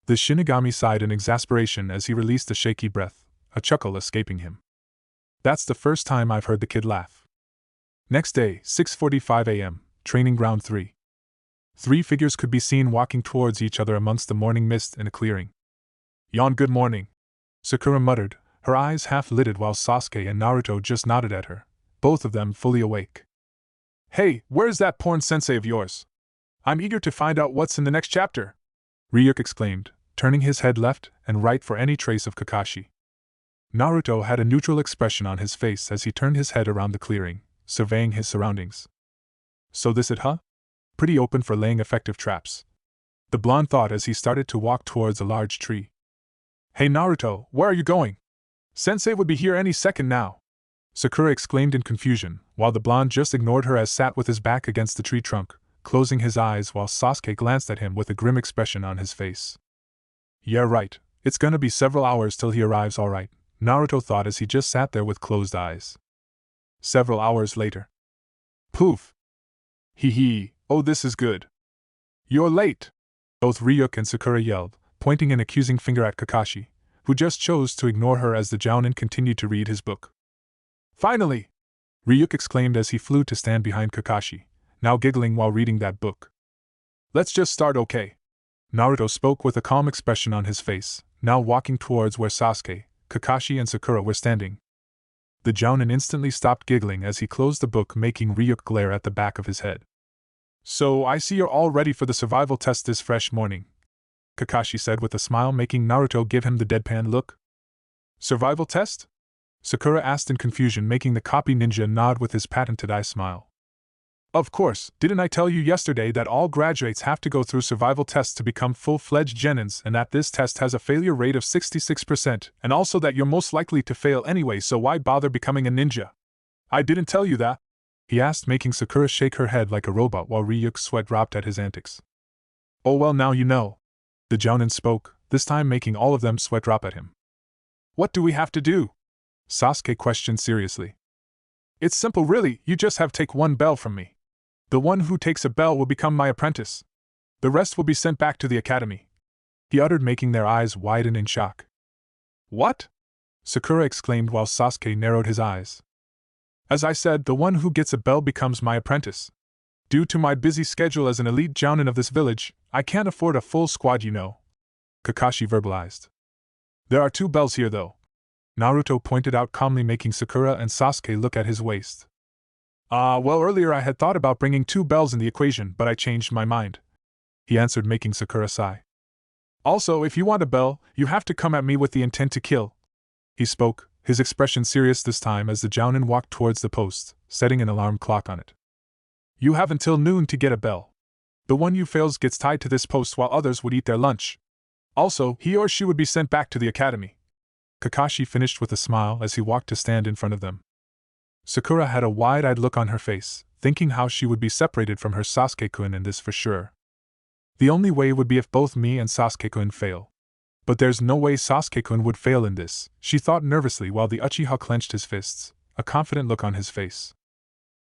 The shinigami sighed in exasperation as he released a shaky breath, a chuckle escaping him. That's the first time I've heard the kid laugh. Next day, 6:45 a.m., Training Ground 3. 3 figures could be seen walking towards each other amongst the morning mist in a clearing. Yawn, good morning, Sakura muttered, her eyes half-lidded while Sasuke and Naruto just nodded at her, both of them fully awake. Hey, where's that porn sensei of yours? I'm eager to find out what's in the next chapter, Ryuk exclaimed, turning his head left and right for any trace of Kakashi. Naruto had a neutral expression on his face as he turned his head around the clearing, surveying his surroundings. So this it, huh? Pretty open for laying effective traps. The blonde thought as he started to walk towards a large tree. Hey Naruto, where are you going? Sensei would be here any second now, Sakura exclaimed in confusion, while the blonde just ignored her as sat with his back against the tree trunk, closing his eyes while Sasuke glanced at him with a grim expression on his face. Yeah, right, it's gonna be several hours till he arrives, alright, Naruto thought as he just sat there with closed eyes. Several hours later. Poof! Hee hee, oh this is good. You're late! Both Ryuk and Sakura yelled, pointing an accusing finger at Kakashi, who just chose to ignore her as the Jounin continued to read his book. Finally! Ryuk exclaimed as he flew to stand behind Kakashi, now giggling while reading that book. Let's just start, okay? Naruto spoke with a calm expression on his face, now walking towards where Sasuke, Kakashi and Sakura were standing. The Jounin instantly stopped giggling as he closed the book, making Ryuk glare at the back of his head. So I see you're all ready for the survival test this fresh morning, Kakashi said with a smile, making Naruto give him the deadpan look. Survival test? Sakura asked in confusion, making the copy ninja nod with his patented eye smile. Of course, didn't I tell you yesterday that all graduates have to go through survival tests to become full-fledged genins, and that this test has a failure rate of 66%, and also that you're most likely to fail anyway, so why bother becoming a ninja? I didn't tell you that, he asked, making Sakura shake her head like a robot while Ryuk's sweat dropped at his antics. Oh well, now you know. The Jounin spoke, this time making all of them sweat drop at him. What do we have to do? Sasuke questioned seriously. It's simple really, you just have to take one bell from me. The one who takes a bell will become my apprentice. The rest will be sent back to the academy, he uttered, making their eyes widen in shock. What? Sakura exclaimed while Sasuke narrowed his eyes. As I said, the one who gets a bell becomes my apprentice. Due to my busy schedule as an elite Jounin of this village, I can't afford a full squad, you know, Kakashi verbalized. There are 2 bells here though. Naruto pointed out calmly, making Sakura and Sasuke look at his waist. Well, earlier I had thought about bringing 2 bells in the equation, but I changed my mind, he answered, making Sakura sigh. Also, if you want a bell, you have to come at me with the intent to kill. He spoke, his expression serious this time as the Jounin walked towards the post, setting an alarm clock on it. You have until noon to get a bell. The one who fails gets tied to this post while others would eat their lunch. Also, he or she would be sent back to the academy. Kakashi finished with a smile as he walked to stand in front of them. Sakura had a wide-eyed look on her face, thinking how she would be separated from her Sasuke-kun in this for sure. The only way would be if both me and Sasuke-kun fail. But there's no way Sasuke-kun would fail in this, she thought nervously while the Uchiha clenched his fists, a confident look on his face.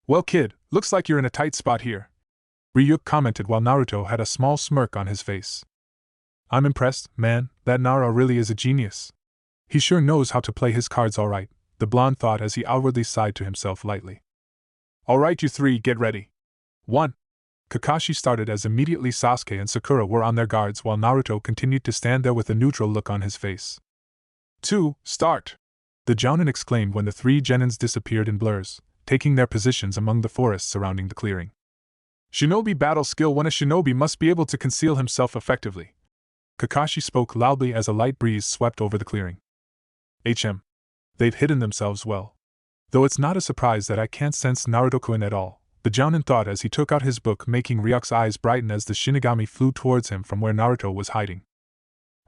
Well, kid, looks like you're in a tight spot here, Ryuk commented while Naruto had a small smirk on his face. I'm impressed, man, that Nara really is a genius. He sure knows how to play his cards all right, the blonde thought as he outwardly sighed to himself lightly. All right, you 3, get ready. 1. Kakashi started as immediately Sasuke and Sakura were on their guards while Naruto continued to stand there with a neutral look on his face. 2. Start! The Jounin exclaimed when the 3 genins disappeared in blurs, taking their positions among the forests surrounding the clearing. Shinobi battle skill. When a shinobi must be able to conceal himself effectively. Kakashi spoke loudly as a light breeze swept over the clearing. They've hidden themselves well. Though it's not a surprise that I can't sense Naruto-kun at all, the Jounin thought as he took out his book, making Ryuk's eyes brighten as the shinigami flew towards him from where Naruto was hiding.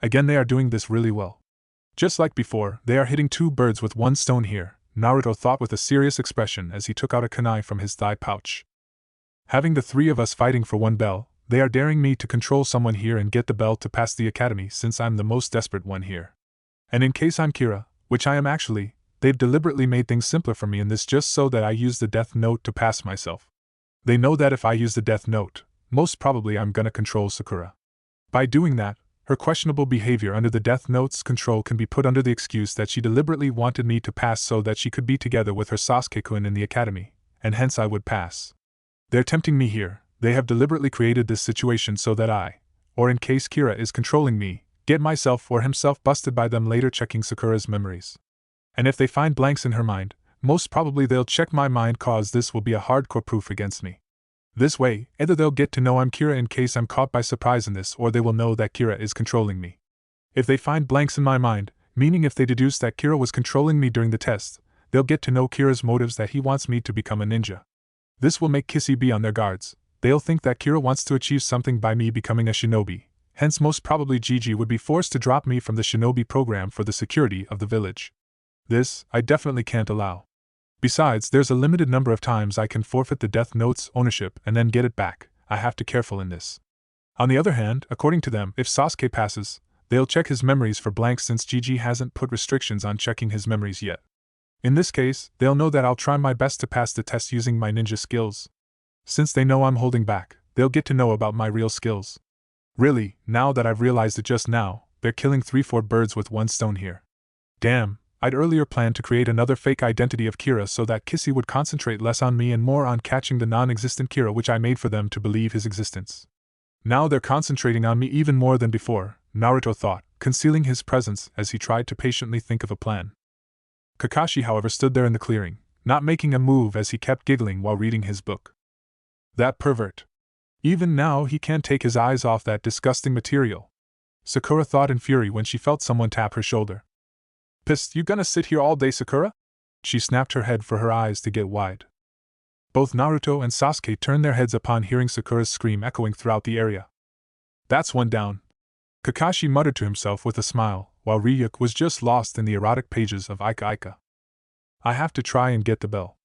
Again, they are doing this really well. Just like before, they are hitting 2 birds with 1 stone here, Naruto thought with a serious expression as he took out a kunai from his thigh pouch. Having the 3 of us fighting for 1 bell, they are daring me to control someone here and get the bell to pass the academy since I'm the most desperate one here. And in case I'm Kira, which I am actually, they've deliberately made things simpler for me in this just so that I use the death note to pass myself. They know that if I use the death note, most probably I'm gonna control Sakura. By doing that, her questionable behavior under the death note's control can be put under the excuse that she deliberately wanted me to pass so that she could be together with her Sasuke-kun in the academy, and hence I would pass. They're tempting me here. They have deliberately created this situation so that I, or in case Kira is controlling me, get myself or himself busted by them later checking Sakura's memories. And if they find blanks in her mind, most probably they'll check my mind cause this will be a hardcore proof against me. This way, either they'll get to know I'm Kira in case I'm caught by surprise in this, or they will know that Kira is controlling me. If they find blanks in my mind, meaning if they deduce that Kira was controlling me during the test, they'll get to know Kira's motives that he wants me to become a ninja. This will make Kissy be on their guards. They'll think that Kira wants to achieve something by me becoming a shinobi, hence most probably Gigi would be forced to drop me from the shinobi program for the security of the village. This, I definitely can't allow. Besides, there's a limited number of times I can forfeit the Death Note's ownership and then get it back. I have to be careful in this. On the other hand, according to them, if Sasuke passes, they'll check his memories for blanks since Gigi hasn't put restrictions on checking his memories yet. In this case, they'll know that I'll try my best to pass the test using my ninja skills. Since they know I'm holding back, they'll get to know about my real skills. Really, now that I've realized it just now, they're killing 3-4 birds with 1 stone here. Damn. I'd earlier planned to create another fake identity of Kira so that Kissy would concentrate less on me and more on catching the non-existent Kira which I made for them to believe his existence. Now they're concentrating on me even more than before, Naruto thought, concealing his presence as he tried to patiently think of a plan. Kakashi, however, stood there in the clearing, not making a move as he kept giggling while reading his book. That pervert. Even now he can't take his eyes off that disgusting material. Sakura thought in fury when she felt someone tap her shoulder. Psst, you gonna sit here all day, Sakura? She snapped her head for her eyes to get wide. Both Naruto and Sasuke turned their heads upon hearing Sakura's scream echoing throughout the area. That's 1 down. Kakashi muttered to himself with a smile, while Ryuk was just lost in the erotic pages of Ika Ika. I have to try and get the bell.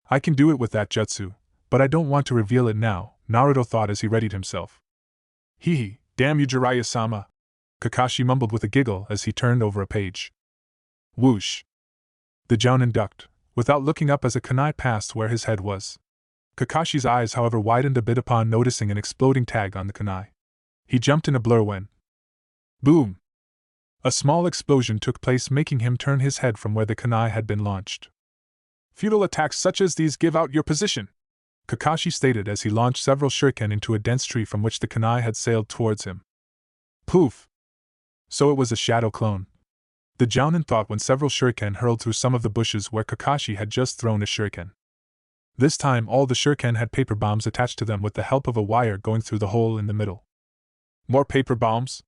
I can do it with that jutsu, but I don't want to reveal it now, Naruto thought as he readied himself. Hee, damn you Jiraiya-sama, Kakashi mumbled with a giggle as he turned over a page. Whoosh. The Jounin ducked, without looking up as a kunai passed where his head was. Kakashi's eyes, however, widened a bit upon noticing an exploding tag on the kunai. He jumped in a blur when... Boom! A small explosion took place, making him turn his head from where the kunai had been launched. Futile attacks such as these give out your position, Kakashi stated as he launched several shuriken into a dense tree from which the kunai had sailed towards him. Poof! So it was a shadow clone. The Jounin thought when several shuriken hurled through some of the bushes where Kakashi had just thrown a shuriken. This time all the shuriken had paper bombs attached to them with the help of a wire going through the hole in the middle. More paper bombs?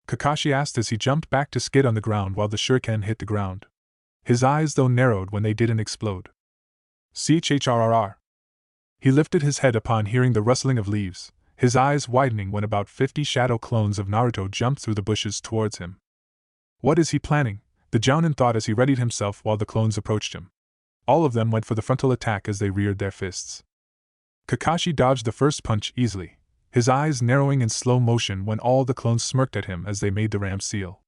Kakashi asked as he jumped back to skid on the ground while the shuriken hit the ground. His eyes though narrowed when they didn't explode. CHRRR. He lifted his head upon hearing the rustling of leaves, his eyes widening when about 50 shadow clones of Naruto jumped through the bushes towards him. What is he planning? The Jounin thought as he readied himself while the clones approached him. All of them went for the frontal attack as they reared their fists. Kakashi dodged the first punch easily, his eyes narrowing in slow motion when all the clones smirked at him as they made the ram seal.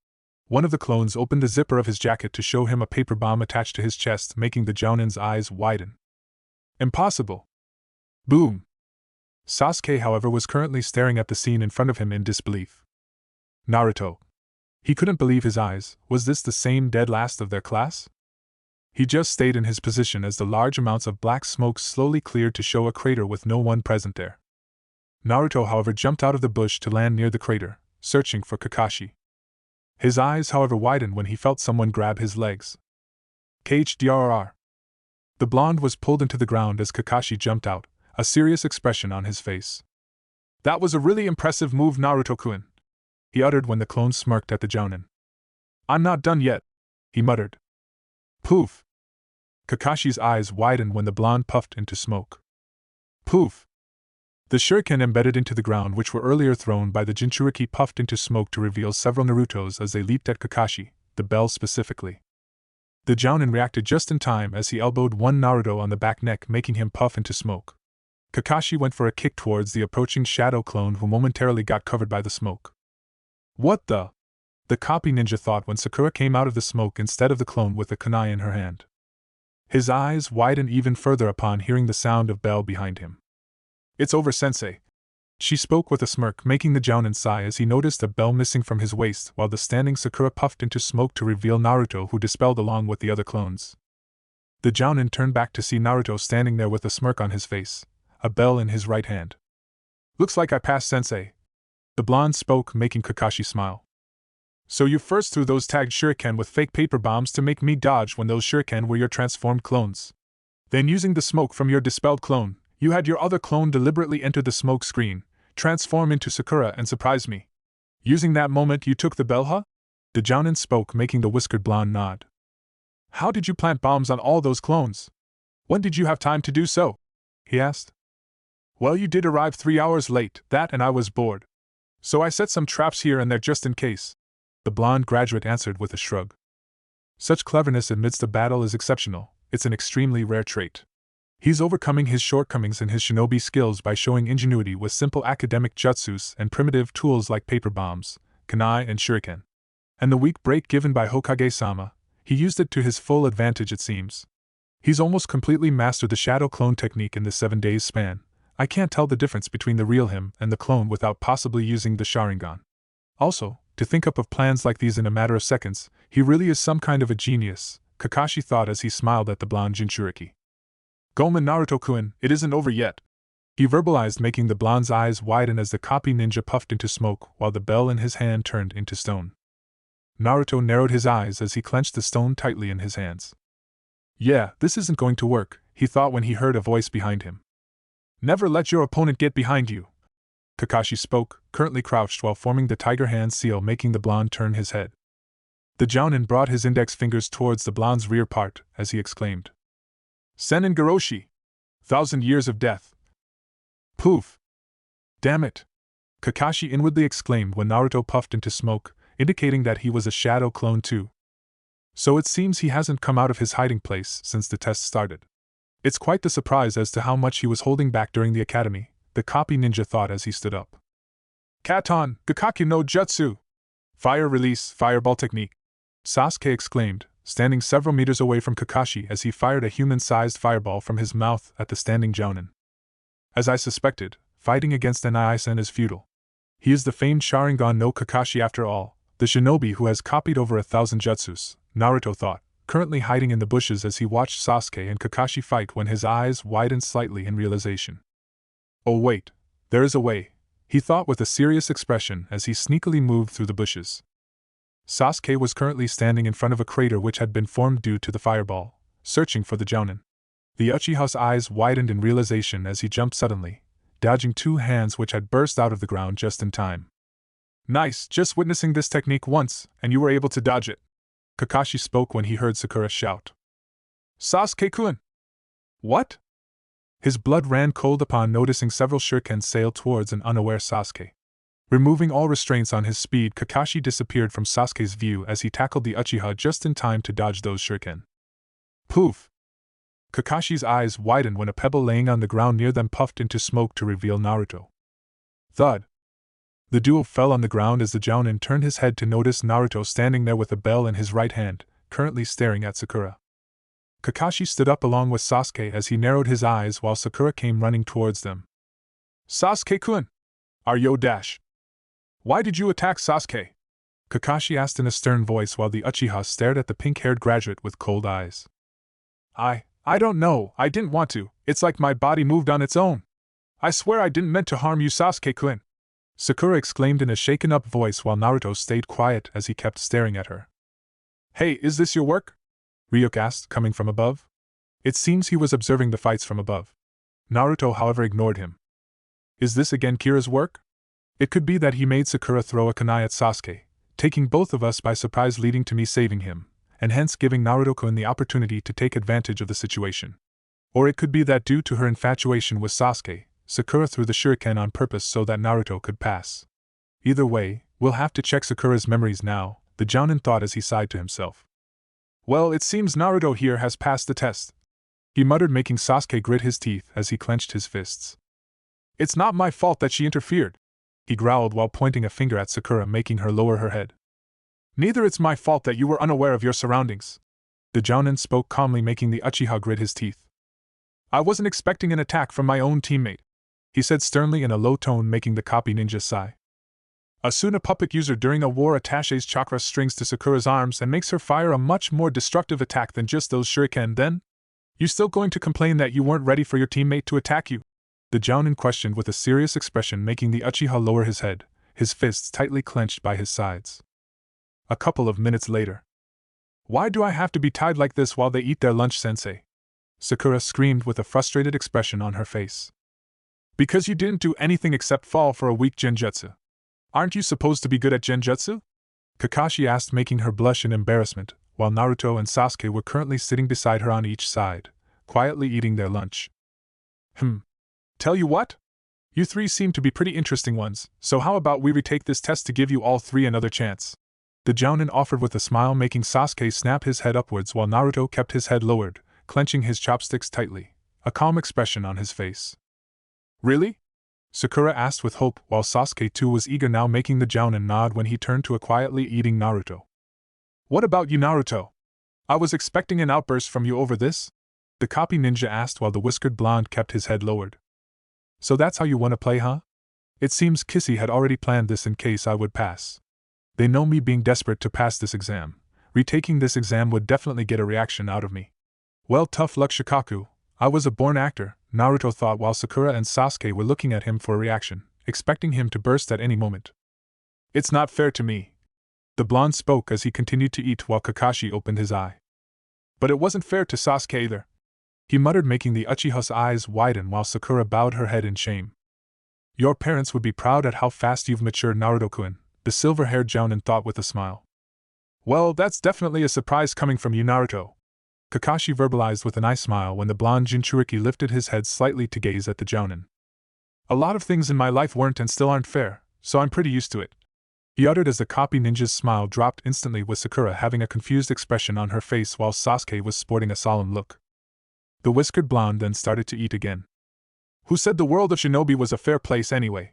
One of the clones opened the zipper of his jacket to show him a paper bomb attached to his chest, making the Jounin's eyes widen. Impossible! Boom! Sasuke, however, was currently staring at the scene in front of him in disbelief. Naruto. He couldn't believe his eyes. Was this the same dead last of their class? He just stayed in his position as the large amounts of black smoke slowly cleared to show a crater with no one present there. Naruto, however, jumped out of the bush to land near the crater, searching for Kakashi. His eyes, however, widened when he felt someone grab his legs. KHDRR. The blonde was pulled into the ground as Kakashi jumped out, a serious expression on his face. That was a really impressive move, Naruto-kun, he uttered when the clone smirked at the Jounin. I'm not done yet, he muttered. Poof! Kakashi's eyes widened when the blonde puffed into smoke. Poof! The shuriken embedded into the ground which were earlier thrown by the Jinchuriki puffed into smoke to reveal several Narutos as they leaped at Kakashi, the bell specifically. The Jounin reacted just in time as he elbowed one Naruto on the back neck, making him puff into smoke. Kakashi went for a kick towards the approaching shadow clone who momentarily got covered by the smoke. What the? The copy ninja thought when Sakura came out of the smoke instead of the clone with a kunai in her hand. His eyes widened even further upon hearing the sound of bell behind him. It's over, sensei. She spoke with a smirk, making the Jounin sigh as he noticed a bell missing from his waist while the standing Sakura puffed into smoke to reveal Naruto, who dispelled along with the other clones. The Jounin turned back to see Naruto standing there with a smirk on his face, a bell in his right hand. Looks like I passed, sensei. The blonde spoke, making Kakashi smile. So you first threw those tagged shuriken with fake paper bombs to make me dodge when those shuriken were your transformed clones. Then using the smoke from your dispelled clone, you had your other clone deliberately enter the smoke screen, transform into Sakura and surprise me. Using that moment you took the bell, huh? The Jounin spoke, making the whiskered blonde nod. How did you plant bombs on all those clones? When did you have time to do so? He asked. Well, you did arrive 3 hours late, that and I was bored. So I set some traps here and there just in case. The blonde graduate answered with a shrug. Such cleverness amidst a battle is exceptional, it's an extremely rare trait. He's overcoming his shortcomings in his shinobi skills by showing ingenuity with simple academic jutsus and primitive tools like paper bombs, kunai and shuriken. And the weak break given by Hokage-sama, he used it to his full advantage it seems. He's almost completely mastered the shadow clone technique in this 7 days span. I can't tell the difference between the real him and the clone without possibly using the Sharingan. Also, to think up of plans like these in a matter of seconds, he really is some kind of a genius, Kakashi thought as he smiled at the blonde Jinchuriki. Gomen Naruto-kun, it isn't over yet, he verbalized, making the blonde's eyes widen as the copy ninja puffed into smoke while the bell in his hand turned into stone. Naruto narrowed his eyes as he clenched the stone tightly in his hands. Yeah, this isn't going to work, he thought when he heard a voice behind him. Never let your opponent get behind you, Kakashi spoke, currently crouched while forming the tiger hand seal, making the blonde turn his head. The Jounin brought his index fingers towards the blonde's rear part as he exclaimed. Senin Garoshi! 1,000 years of death! Poof! Damn it! Kakashi inwardly exclaimed when Naruto puffed into smoke, indicating that he was a shadow clone too. So it seems he hasn't come out of his hiding place since the test started. It's quite the surprise as to how much he was holding back during the academy, the copy ninja thought as he stood up. Katon, Gakaki no Jutsu! Fire release, fireball technique! Sasuke exclaimed, standing several meters away from Kakashi as he fired a human-sized fireball from his mouth at the standing Jounin. As I suspected, fighting against an Aisen is futile. He is the famed Sharingan no Kakashi after all, the shinobi who has copied over 1,000 jutsus, Naruto thought, currently hiding in the bushes as he watched Sasuke and Kakashi fight when his eyes widened slightly in realization. Oh wait, there is a way, he thought with a serious expression as he sneakily moved through the bushes. Sasuke was currently standing in front of a crater which had been formed due to the fireball, searching for the Jounin. The Uchiha's eyes widened in realization as he jumped suddenly, dodging two hands which had burst out of the ground just in time. Nice, just witnessing this technique once, and you were able to dodge it. Kakashi spoke when he heard Sakura shout. Sasuke-kun! What? His blood ran cold upon noticing several shurikens sail towards an unaware Sasuke. Removing all restraints on his speed, Kakashi disappeared from Sasuke's view as he tackled the Uchiha just in time to dodge those shuriken. Poof! Kakashi's eyes widened when a pebble laying on the ground near them puffed into smoke to reveal Naruto. Thud! The duo fell on the ground as the Jounin turned his head to notice Naruto standing there with a bell in his right hand, currently staring at Sakura. Kakashi stood up along with Sasuke as he narrowed his eyes while Sakura came running towards them. Sasuke-kun! Are you dash? Why did you attack Sasuke? Kakashi asked in a stern voice while the Uchiha stared at the pink-haired graduate with cold eyes. I don't know, I didn't want to, it's like my body moved on its own. I swear I didn't meant to harm you, Sasuke-kun! Sakura exclaimed in a shaken-up voice while Naruto stayed quiet as he kept staring at her. Hey, is this your work? Ryuk asked, coming from above. It seems he was observing the fights from above. Naruto, however, ignored him. Is this again Kira's work? It could be that he made Sakura throw a kunai at Sasuke, taking both of us by surprise, leading to me saving him, and hence giving Naruto-kun the opportunity to take advantage of the situation. Or it could be that due to her infatuation with Sasuke, Sakura threw the shuriken on purpose so that Naruto could pass. Either way, we'll have to check Sakura's memories now, the Jounin thought as he sighed to himself. Well, it seems Naruto here has passed the test, he muttered, making Sasuke grit his teeth as he clenched his fists. It's not my fault that she interfered, he growled while pointing a finger at Sakura, making her lower her head. Neither it's my fault that you were unaware of your surroundings. The Jounin spoke calmly, making the Uchiha grit his teeth. I wasn't expecting an attack from my own teammate, he said sternly in a low tone, making the copy ninja sigh. Asuna puppet user during a war attaches chakra strings to Sakura's arms and makes her fire a much more destructive attack than just those shuriken. Then? You still going to complain that you weren't ready for your teammate to attack you? The Jounin questioned with a serious expression, making the Uchiha lower his head, his fists tightly clenched by his sides. A couple of minutes later. Why do I have to be tied like this while they eat their lunch, sensei? Sakura screamed with a frustrated expression on her face. Because you didn't do anything except fall for a weak genjutsu. Aren't you supposed to be good at genjutsu? Kakashi asked, making her blush in embarrassment, while Naruto and Sasuke were currently sitting beside her on each side, quietly eating their lunch. Tell you what? You three seem to be pretty interesting ones, so how about we retake this test to give you all three another chance? The Jounin offered with a smile, making Sasuke snap his head upwards while Naruto kept his head lowered, clenching his chopsticks tightly, a calm expression on his face. Really? Sakura asked with hope, while Sasuke too was eager now, making the Jounin nod when he turned to a quietly eating Naruto. What about you, Naruto? I was expecting an outburst from you over this? The copy ninja asked while the whiskered blonde kept his head lowered. So that's how you want to play, huh? It seems Kissy had already planned this in case I would pass. They know me being desperate to pass this exam. Retaking this exam would definitely get a reaction out of me. Well, tough luck, Shikaku. I was a born actor, Naruto thought while Sakura and Sasuke were looking at him for a reaction, expecting him to burst at any moment. It's not fair to me. The blonde spoke as he continued to eat while Kakashi opened his eye. But it wasn't fair to Sasuke either, he muttered, making the Uchiha's eyes widen while Sakura bowed her head in shame. Your parents would be proud at how fast you've matured, Naruto-kun, the silver-haired Jounin thought with a smile. Well, that's definitely a surprise coming from you, Naruto, Kakashi verbalized with an eye smile when the blonde Jinchuriki lifted his head slightly to gaze at the Jounin. A lot of things in my life weren't and still aren't fair, so I'm pretty used to it, he uttered as the copy ninja's smile dropped instantly, with Sakura having a confused expression on her face while Sasuke was sporting a solemn look. The whiskered blonde then started to eat again. Who said the world of shinobi was a fair place anyway?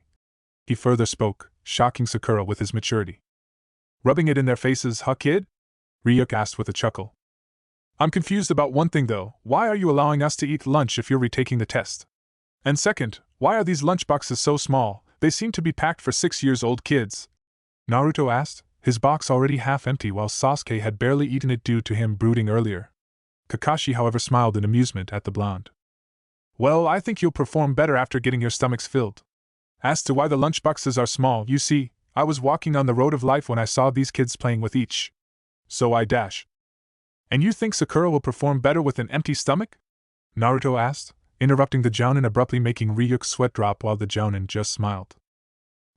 He further spoke, shocking Sakura with his maturity. Rubbing it in their faces, huh, kid? Ryuk asked with a chuckle. I'm confused about one thing though, why are you allowing us to eat lunch if you're retaking the test? And second, why are these lunchboxes so small? They seem to be packed for 6-year-old kids. Naruto asked, his box already half empty while Sasuke had barely eaten it due to him brooding earlier. Kakashi, however, smiled in amusement at the blonde. Well, I think you'll perform better after getting your stomachs filled. As to why the lunchboxes are small, you see, I was walking on the road of life when I saw these kids playing with each. So I dash. And you think Sakura will perform better with an empty stomach? Naruto asked, interrupting the jounin abruptly, making Ryuk's sweat drop while the jounin just smiled.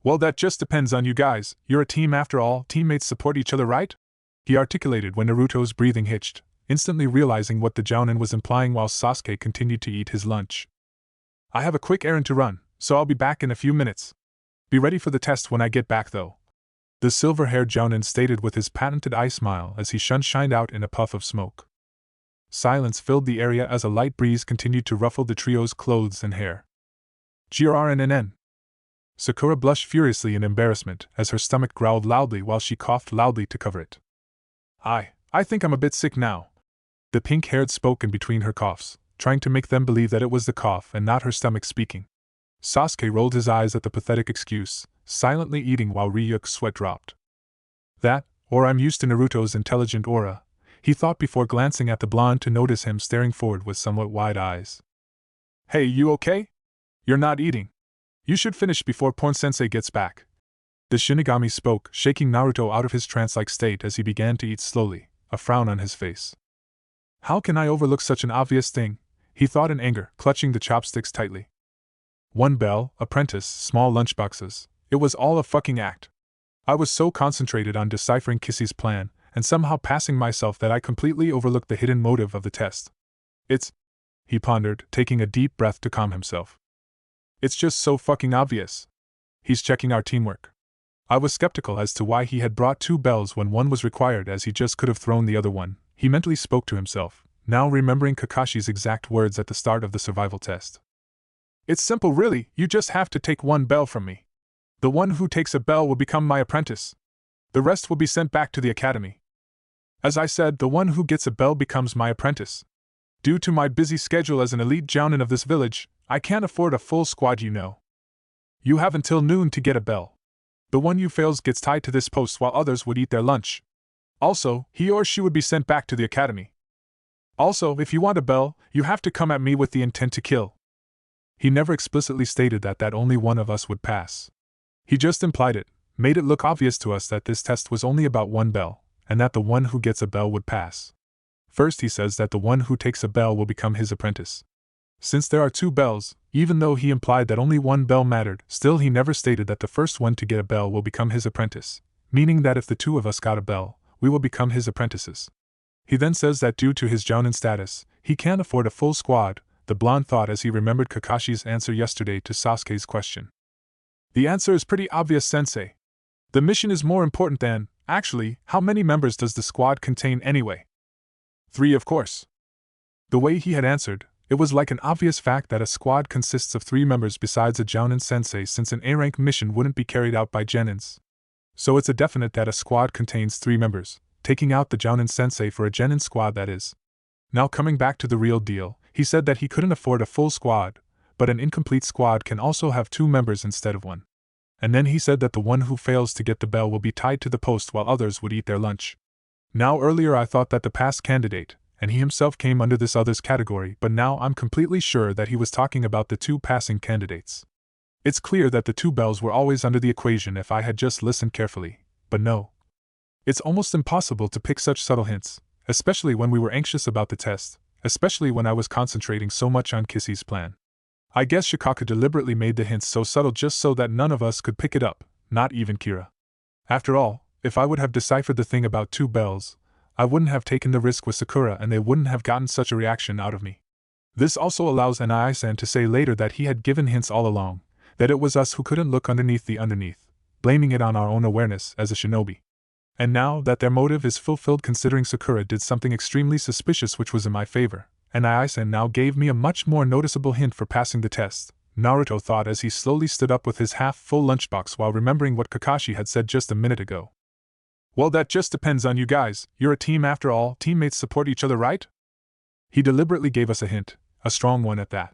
Well, that just depends on you guys. You're a team after all. Teammates support each other, right? He articulated when Naruto's breathing hitched, instantly realizing what the jounin was implying while Sasuke continued to eat his lunch. I have a quick errand to run, so I'll be back in a few minutes. Be ready for the test when I get back, though. The silver-haired jounin stated with his patented eye smile as he shined out in a puff of smoke. Silence filled the area as a light breeze continued to ruffle the trio's clothes and hair. Grrnnn. Sakura blushed furiously in embarrassment as her stomach growled loudly while she coughed loudly to cover it. I think I'm a bit sick now. The pink-haired spoke in between her coughs, trying to make them believe that it was the cough and not her stomach speaking. Sasuke rolled his eyes at the pathetic excuse, silently eating while Ryuk's sweat dropped. That, or I'm used to Naruto's intelligent aura, he thought before glancing at the blonde to notice him staring forward with somewhat wide eyes. Hey, you okay? You're not eating. You should finish before Porn-sensei gets back. The Shinigami spoke, shaking Naruto out of his trance-like state as he began to eat slowly, a frown on his face. How can I overlook such an obvious thing? He thought in anger, clutching the chopsticks tightly. One bell, apprentice, small lunchboxes. It was all a fucking act. I was so concentrated on deciphering Kissy's plan, and somehow passing myself that I completely overlooked the hidden motive of the test. He pondered, taking a deep breath to calm himself. It's just so fucking obvious. He's checking our teamwork. I was skeptical as to why he had brought 2 bells when one was required, as he just could have thrown the other one, he mentally spoke to himself, now remembering Kakashi's exact words at the start of the survival test. It's simple really, you just have to take 1 bell from me. The one who takes a bell will become my apprentice. The rest will be sent back to the academy. As I said, the one who gets a bell becomes my apprentice. Due to my busy schedule as an elite jounin of this village, I can't afford a full squad, you know. You have until noon to get a bell. The one who fails gets tied to this post while others would eat their lunch. Also, he or she would be sent back to the academy. Also, if you want a bell, you have to come at me with the intent to kill. He never explicitly stated that only one of us would pass. He just implied it, made it look obvious to us that this test was only about 1 bell, and that the one who gets a bell would pass. First he says that the one who takes a bell will become his apprentice. Since there are 2 bells, even though he implied that only 1 bell mattered, still he never stated that the first one to get a bell will become his apprentice, meaning that if the 2 of us got a bell, we will become his apprentices. He then says that due to his jounin status, he can't afford a full squad, the blonde thought as he remembered Kakashi's answer yesterday to Sasuke's question. The answer is pretty obvious, sensei. The mission is more important than, actually, how many members does the squad contain anyway? 3, of course. The way he had answered, it was like an obvious fact that a squad consists of 3 members besides a jounin sensei, since an A-rank mission wouldn't be carried out by genins. So it's a definite that a squad contains 3 members, taking out the jounin sensei for a genin squad, that is. Now coming back to the real deal, he said that he couldn't afford a full squad, but an incomplete squad can also have 2 members instead of 1. And then he said that the one who fails to get the bell will be tied to the post while others would eat their lunch. Now earlier I thought that the past candidate, and he himself came under this others category, but now I'm completely sure that he was talking about the 2 passing candidates. It's clear that the 2 bells were always under the equation if I had just listened carefully, but no. It's almost impossible to pick such subtle hints, especially when we were anxious about the test, especially when I was concentrating so much on Kissy's plan. I guess Shikaka deliberately made the hints so subtle just so that none of us could pick it up, not even Kira. After all, if I would have deciphered the thing about 2 bells, I wouldn't have taken the risk with Sakura and they wouldn't have gotten such a reaction out of me. This also allows Nai-san to say later that he had given hints all along, that it was us who couldn't look underneath the underneath, blaming it on our own awareness as a shinobi. And now that their motive is fulfilled, considering Sakura did something extremely suspicious which was in my favor, and Nai-san now gave me a much more noticeable hint for passing the test, Naruto thought as he slowly stood up with his half-full lunchbox while remembering what Kakashi had said just a minute ago. Well, that just depends on you guys, you're a team after all, teammates support each other, right? He deliberately gave us a hint, a strong one at that.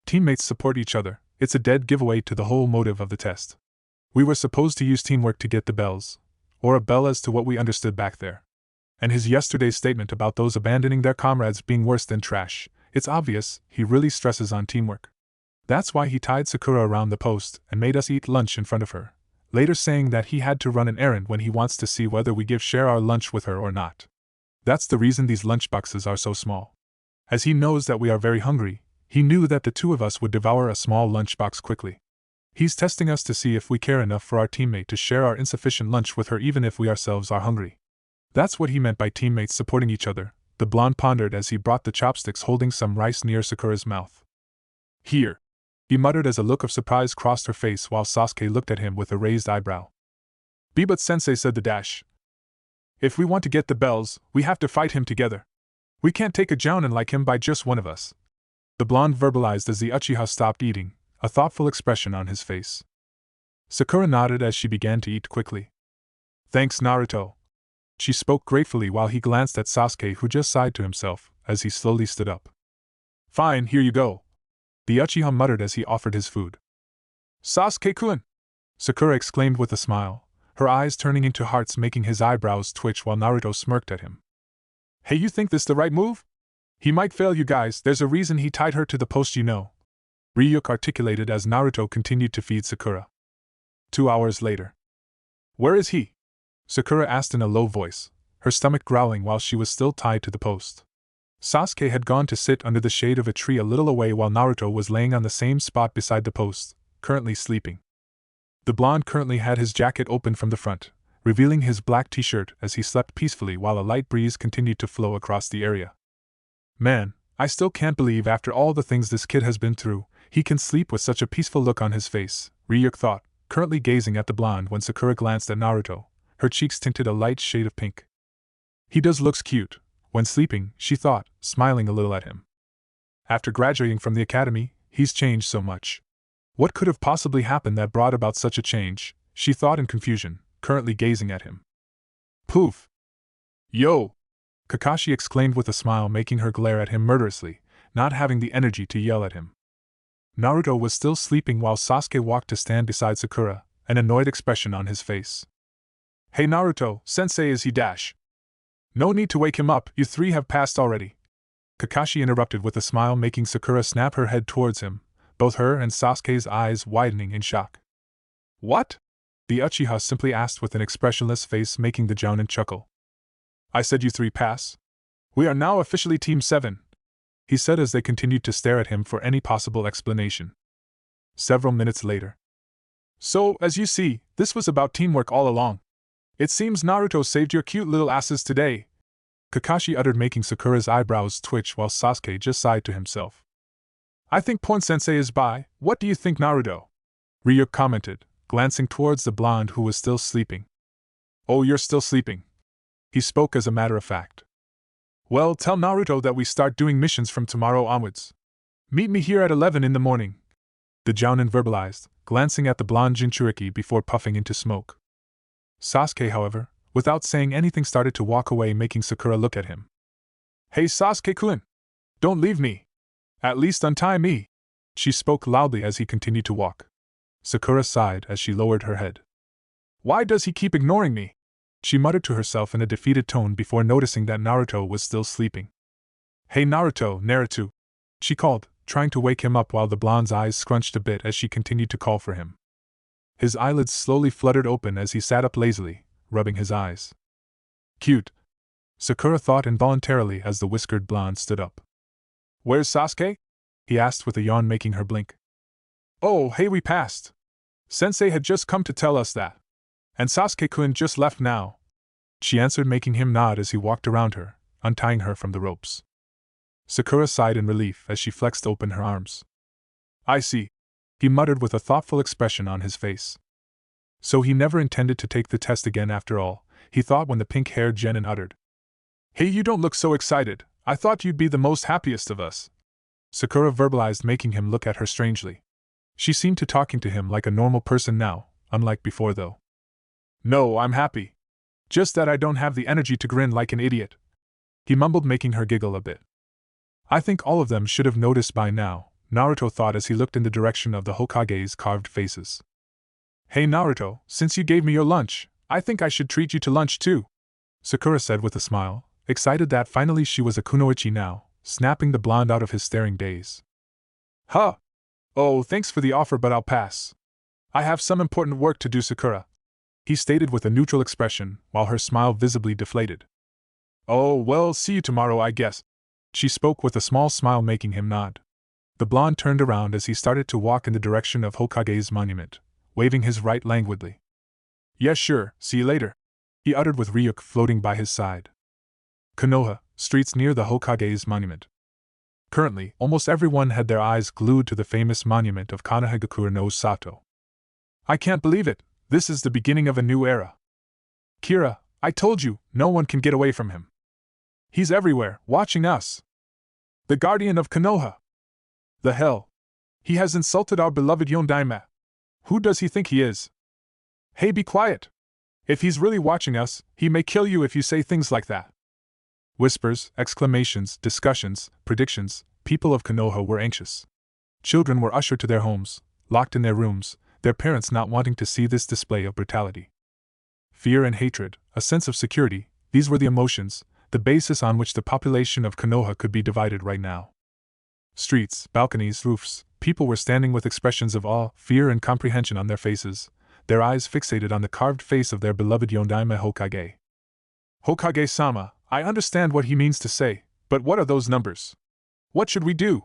Teammates support each other, it's a dead giveaway to the whole motive of the test. We were supposed to use teamwork to get the bells, or a bell as to what we understood back there. And his yesterday's statement about those abandoning their comrades being worse than trash, it's obvious he really stresses on teamwork. That's why he tied Sakura around the post and made us eat lunch in front of her, later saying that he had to run an errand when he wants to see whether we share our lunch with her or not. That's the reason these lunchboxes are so small. As he knows that we are very hungry, he knew that the two of us would devour a small lunchbox quickly. He's testing us to see if we care enough for our teammate to share our insufficient lunch with her even if we ourselves are hungry. That's what he meant by teammates supporting each other, the blonde pondered as he brought the chopsticks holding some rice near Sakura's mouth. Here, he muttered as a look of surprise crossed her face while Sasuke looked at him with a raised eyebrow. But sensei, said the dash. If we want to get the bells, we have to fight him together. We can't take a jounin like him by just one of us. The blonde verbalized as the Uchiha stopped eating, a thoughtful expression on his face. Sakura nodded as she began to eat quickly. Thanks, Naruto. She spoke gratefully while he glanced at Sasuke, who just sighed to himself as he slowly stood up. Fine, here you go. The Uchiha muttered as he offered his food. Sasuke-kun! Sakura exclaimed with a smile, her eyes turning into hearts making his eyebrows twitch while Naruto smirked at him. Hey, you think this the right move? He might fail you guys, there's a reason he tied her to the post, you know. Ryuk articulated as Naruto continued to feed Sakura. 2 hours later. Where is he? Sakura asked in a low voice, her stomach growling while she was still tied to the post. Sasuke had gone to sit under the shade of a tree a little away while Naruto was laying on the same spot beside the post, currently sleeping. The blonde currently had his jacket open from the front, revealing his black t-shirt as he slept peacefully while a light breeze continued to flow across the area. Man, I still can't believe after all the things this kid has been through, he can sleep with such a peaceful look on his face, Ryuk thought, currently gazing at the blonde when Sakura glanced at Naruto, her cheeks tinted a light shade of pink. He does looks cute, when sleeping, she thought, smiling a little at him. After graduating from the academy, he's changed so much. What could have possibly happened that brought about such a change, she thought in confusion, currently gazing at him. Poof! Yo! Kakashi exclaimed with a smile, making her glare at him murderously, not having the energy to yell at him. Naruto was still sleeping while Sasuke walked to stand beside Sakura, an annoyed expression on his face. Hey Naruto, sensei, is he dash? No need to wake him up, you three have passed already. Kakashi interrupted with a smile, making Sakura snap her head towards him, both her and Sasuke's eyes widening in shock. What? The Uchiha simply asked with an expressionless face, making the Jounin chuckle. I said you three pass. We are now officially Team 7, he said as they continued to stare at him for any possible explanation. Several minutes later. So, as you see, this was about teamwork all along. It seems Naruto saved your cute little asses today, Kakashi uttered, making Sakura's eyebrows twitch while Sasuke just sighed to himself. I think Porn-sensei is by. What do you think, Naruto? Ryuk commented, glancing towards the blonde who was still sleeping. Oh, you're still sleeping. He spoke as a matter of fact. Well, tell Naruto that we start doing missions from tomorrow onwards. Meet me here at 11 in the morning. The Jounin verbalized, glancing at the blonde Jinchuriki before puffing into smoke. Sasuke, however, without saying anything, started to walk away, making Sakura look at him. Hey Sasuke-kun! Don't leave me! At least untie me! She spoke loudly as he continued to walk. Sakura sighed as she lowered her head. Why does he keep ignoring me? She muttered to herself in a defeated tone before noticing that Naruto was still sleeping. Hey Naruto, Naruto! She called, trying to wake him up while the blonde's eyes scrunched a bit as she continued to call for him. His eyelids slowly fluttered open as he sat up lazily, rubbing his eyes. Cute! Sakura thought involuntarily as the whiskered blonde stood up. Where's Sasuke? He asked with a yawn, making her blink. Oh, hey, we passed. Sensei had just come to tell us that. And Sasuke-kun just left now. She answered, making him nod as he walked around her, untying her from the ropes. Sakura sighed in relief as she flexed open her arms. I see, he muttered with a thoughtful expression on his face. So he never intended to take the test again after all, he thought when the pink-haired genin uttered. Hey, you don't look so excited, I thought you'd be the most happiest of us. Sakura verbalized, making him look at her strangely. She seemed to talking to him like a normal person now, unlike before though. No, I'm happy. Just that I don't have the energy to grin like an idiot. He mumbled, making her giggle a bit. I think all of them should have noticed by now, Naruto thought as he looked in the direction of the Hokage's carved faces. Hey Naruto, since you gave me your lunch, I think I should treat you to lunch too, Sakura said with a smile, excited that finally she was a kunoichi now, snapping the blonde out of his staring daze. Huh! Oh, thanks for the offer, but I'll pass. I have some important work to do, Sakura, he stated with a neutral expression, while her smile visibly deflated. Oh, well, see you tomorrow, I guess. She spoke with a small smile, making him nod. The blonde turned around as he started to walk in the direction of Hokage's monument, waving his right languidly. Yes, sure, see you later, he uttered with Ryuk floating by his side. Konoha, streets near the Hokage's monument. Currently, almost everyone had their eyes glued to the famous monument of Kanehagakure no Sato. I can't believe it, this is the beginning of a new era. Kira, I told you, no one can get away from him. He's everywhere, watching us. The guardian of Konoha. The hell? He has insulted our beloved Yondaime. Who does he think he is? Hey, be quiet. If he's really watching us, he may kill you if you say things like that. Whispers, exclamations, discussions, predictions, people of Konoha were anxious. Children were ushered to their homes, locked in their rooms, their parents not wanting to see this display of brutality. Fear and hatred, a sense of security, these were the emotions, the basis on which the population of Konoha could be divided right now. Streets, balconies, roofs, people were standing with expressions of awe, fear and comprehension on their faces, their eyes fixated on the carved face of their beloved Yondaime Hokage. Hokage-sama, I understand what he means to say, but what are those numbers? What should we do?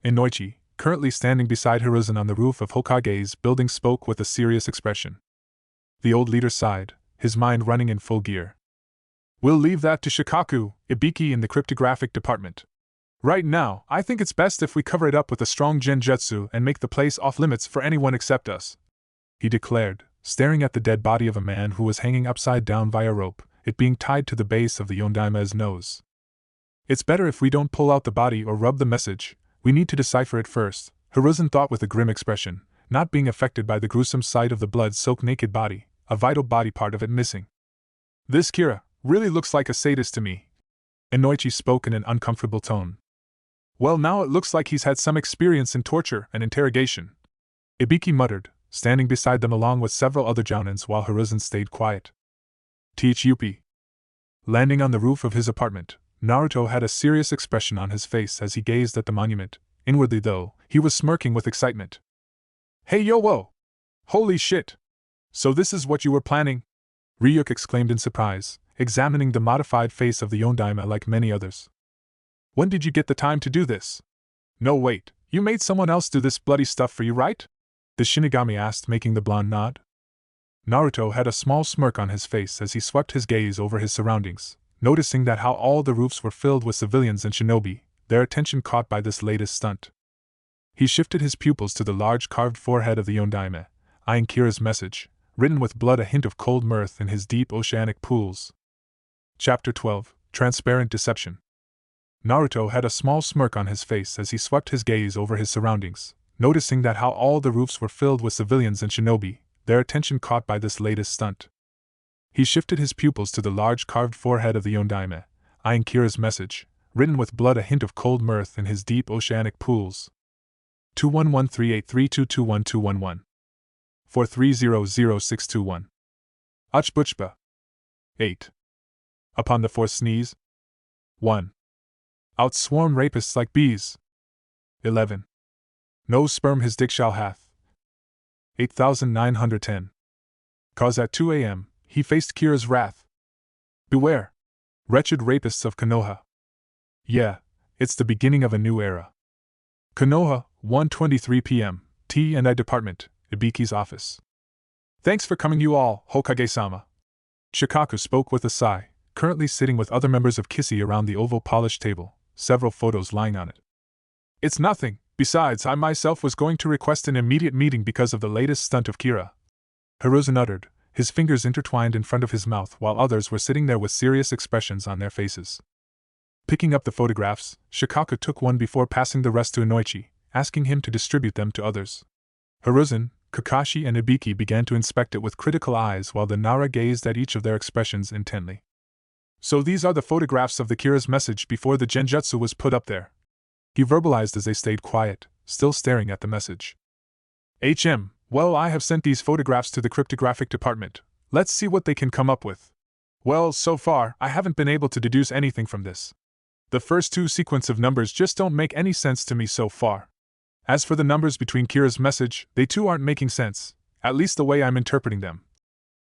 Inoichi, currently standing beside Hiruzen on the roof of Hokage's building, spoke with a serious expression. The old leader sighed, his mind running in full gear. We'll leave that to Shikaku, Ibiki in the cryptographic department. Right now, I think it's best if we cover it up with a strong genjutsu and make the place off-limits for anyone except us, he declared, staring at the dead body of a man who was hanging upside down via rope, it being tied to the base of the Yondaime's nose. It's better if we don't pull out the body or rub the message, we need to decipher it first, Hiruzen thought with a grim expression, not being affected by the gruesome sight of the blood-soaked naked body, a vital body part of it missing. This Kira really looks like a sadist to me. Inoichi spoke in an uncomfortable tone. Well, now it looks like he's had some experience in torture and interrogation, Ibiki muttered, standing beside them along with several other jounins while Hiruzen stayed quiet. Teach Yuppie. Landing on the roof of his apartment, Naruto had a serious expression on his face as he gazed at the monument. Inwardly, though, he was smirking with excitement. Hey yo whoa! Holy shit! So this is what you were planning? Ryuk exclaimed in surprise, examining the modified face of the Yondaime like many others. When did you get the time to do this? No wait, you made someone else do this bloody stuff for you, right? The Shinigami asked, making the blonde nod. Naruto had a small smirk on his face as he swept his gaze over his surroundings, noticing that how all the roofs were filled with civilians and shinobi, their attention caught by this latest stunt. He shifted his pupils to the large carved forehead of the Yondaime, eyeing Kira's message, written with blood, a hint of cold mirth in his deep oceanic pools. Chapter 12, Transparent Deception. Naruto had a small smirk on his face as he swept his gaze over his surroundings, noticing that how all the roofs were filled with civilians and shinobi, their attention caught by this latest stunt. He shifted his pupils to the large carved forehead of the Yondaime, eyeing Kira's message, written with blood, a hint of cold mirth in his deep oceanic pools. 21138322121 4300621 Uchbuchba. 8. Upon the fourth sneeze. 1. Outswarm rapists like bees. 11. No sperm his dick shall hath. 8910. Cause at 2 a.m., he faced Kira's wrath. Beware! Wretched rapists of Konoha. Yeah, it's the beginning of a new era. Konoha, 1:23 p.m., T&I Department, Ibiki's office. Thanks for coming you all, Hokage-sama. Shikaku spoke with a sigh, currently sitting with other members of Kissy around the oval polished table, several photos lying on it. It's nothing, besides I myself was going to request an immediate meeting because of the latest stunt of Kira. Hiruzen uttered, his fingers intertwined in front of his mouth while others were sitting there with serious expressions on their faces. Picking up the photographs, Shikaku took one before passing the rest to Inoichi, asking him to distribute them to others. Hiruzen, Kakashi and Ibiki began to inspect it with critical eyes while the Nara gazed at each of their expressions intently. So these are the photographs of the Kira's message before the genjutsu was put up there, he verbalized as they stayed quiet, still staring at the message. Well, I have sent these photographs to the cryptographic department. Let's see what they can come up with. Well, so far, I haven't been able to deduce anything from this. The first two sequence of numbers just don't make any sense to me so far. As for the numbers between Kira's message, they too aren't making sense, At least the way I'm interpreting them.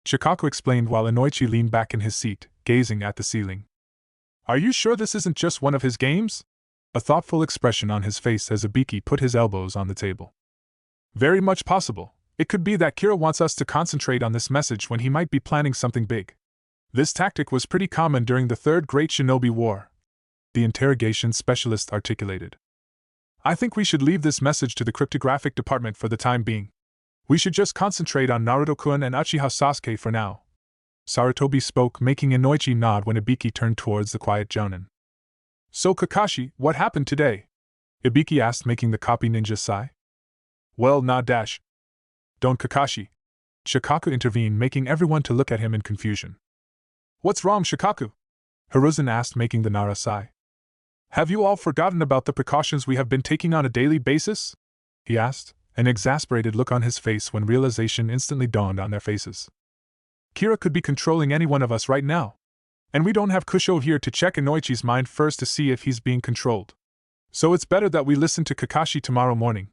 Chikaku explained while Inoichi leaned back in his seat, gazing at the ceiling. Are you sure this isn't just one of his games? A thoughtful expression on his face as Ibiki put his elbows on the table. Very much possible. It could be that Kira wants us to concentrate on this message when he might be planning something big. This tactic was pretty common during the Third Great Shinobi War, the interrogation specialist articulated. I think we should leave this message to the cryptographic department for the time being. We should just concentrate on Naruto-kun and Uchiha Sasuke for now. Sarutobi spoke, making Inoichi nod when Ibiki turned towards the quiet Jonin. So Kakashi, what happened today? Ibiki asked, making the copy ninja sigh. Well, nah dash. Don't Kakashi. Shikaku intervened, making everyone to look at him in confusion. What's wrong, Shikaku? Hiruzen asked, making the Nara sigh. Have you all forgotten about the precautions we have been taking on a daily basis? He asked, an exasperated look on his face when realization instantly dawned on their faces. Kira could be controlling any one of us right now. And we don't have Kusho here to check Inoichi's mind first to see if he's being controlled. So it's better that we listen to Kakashi tomorrow morning.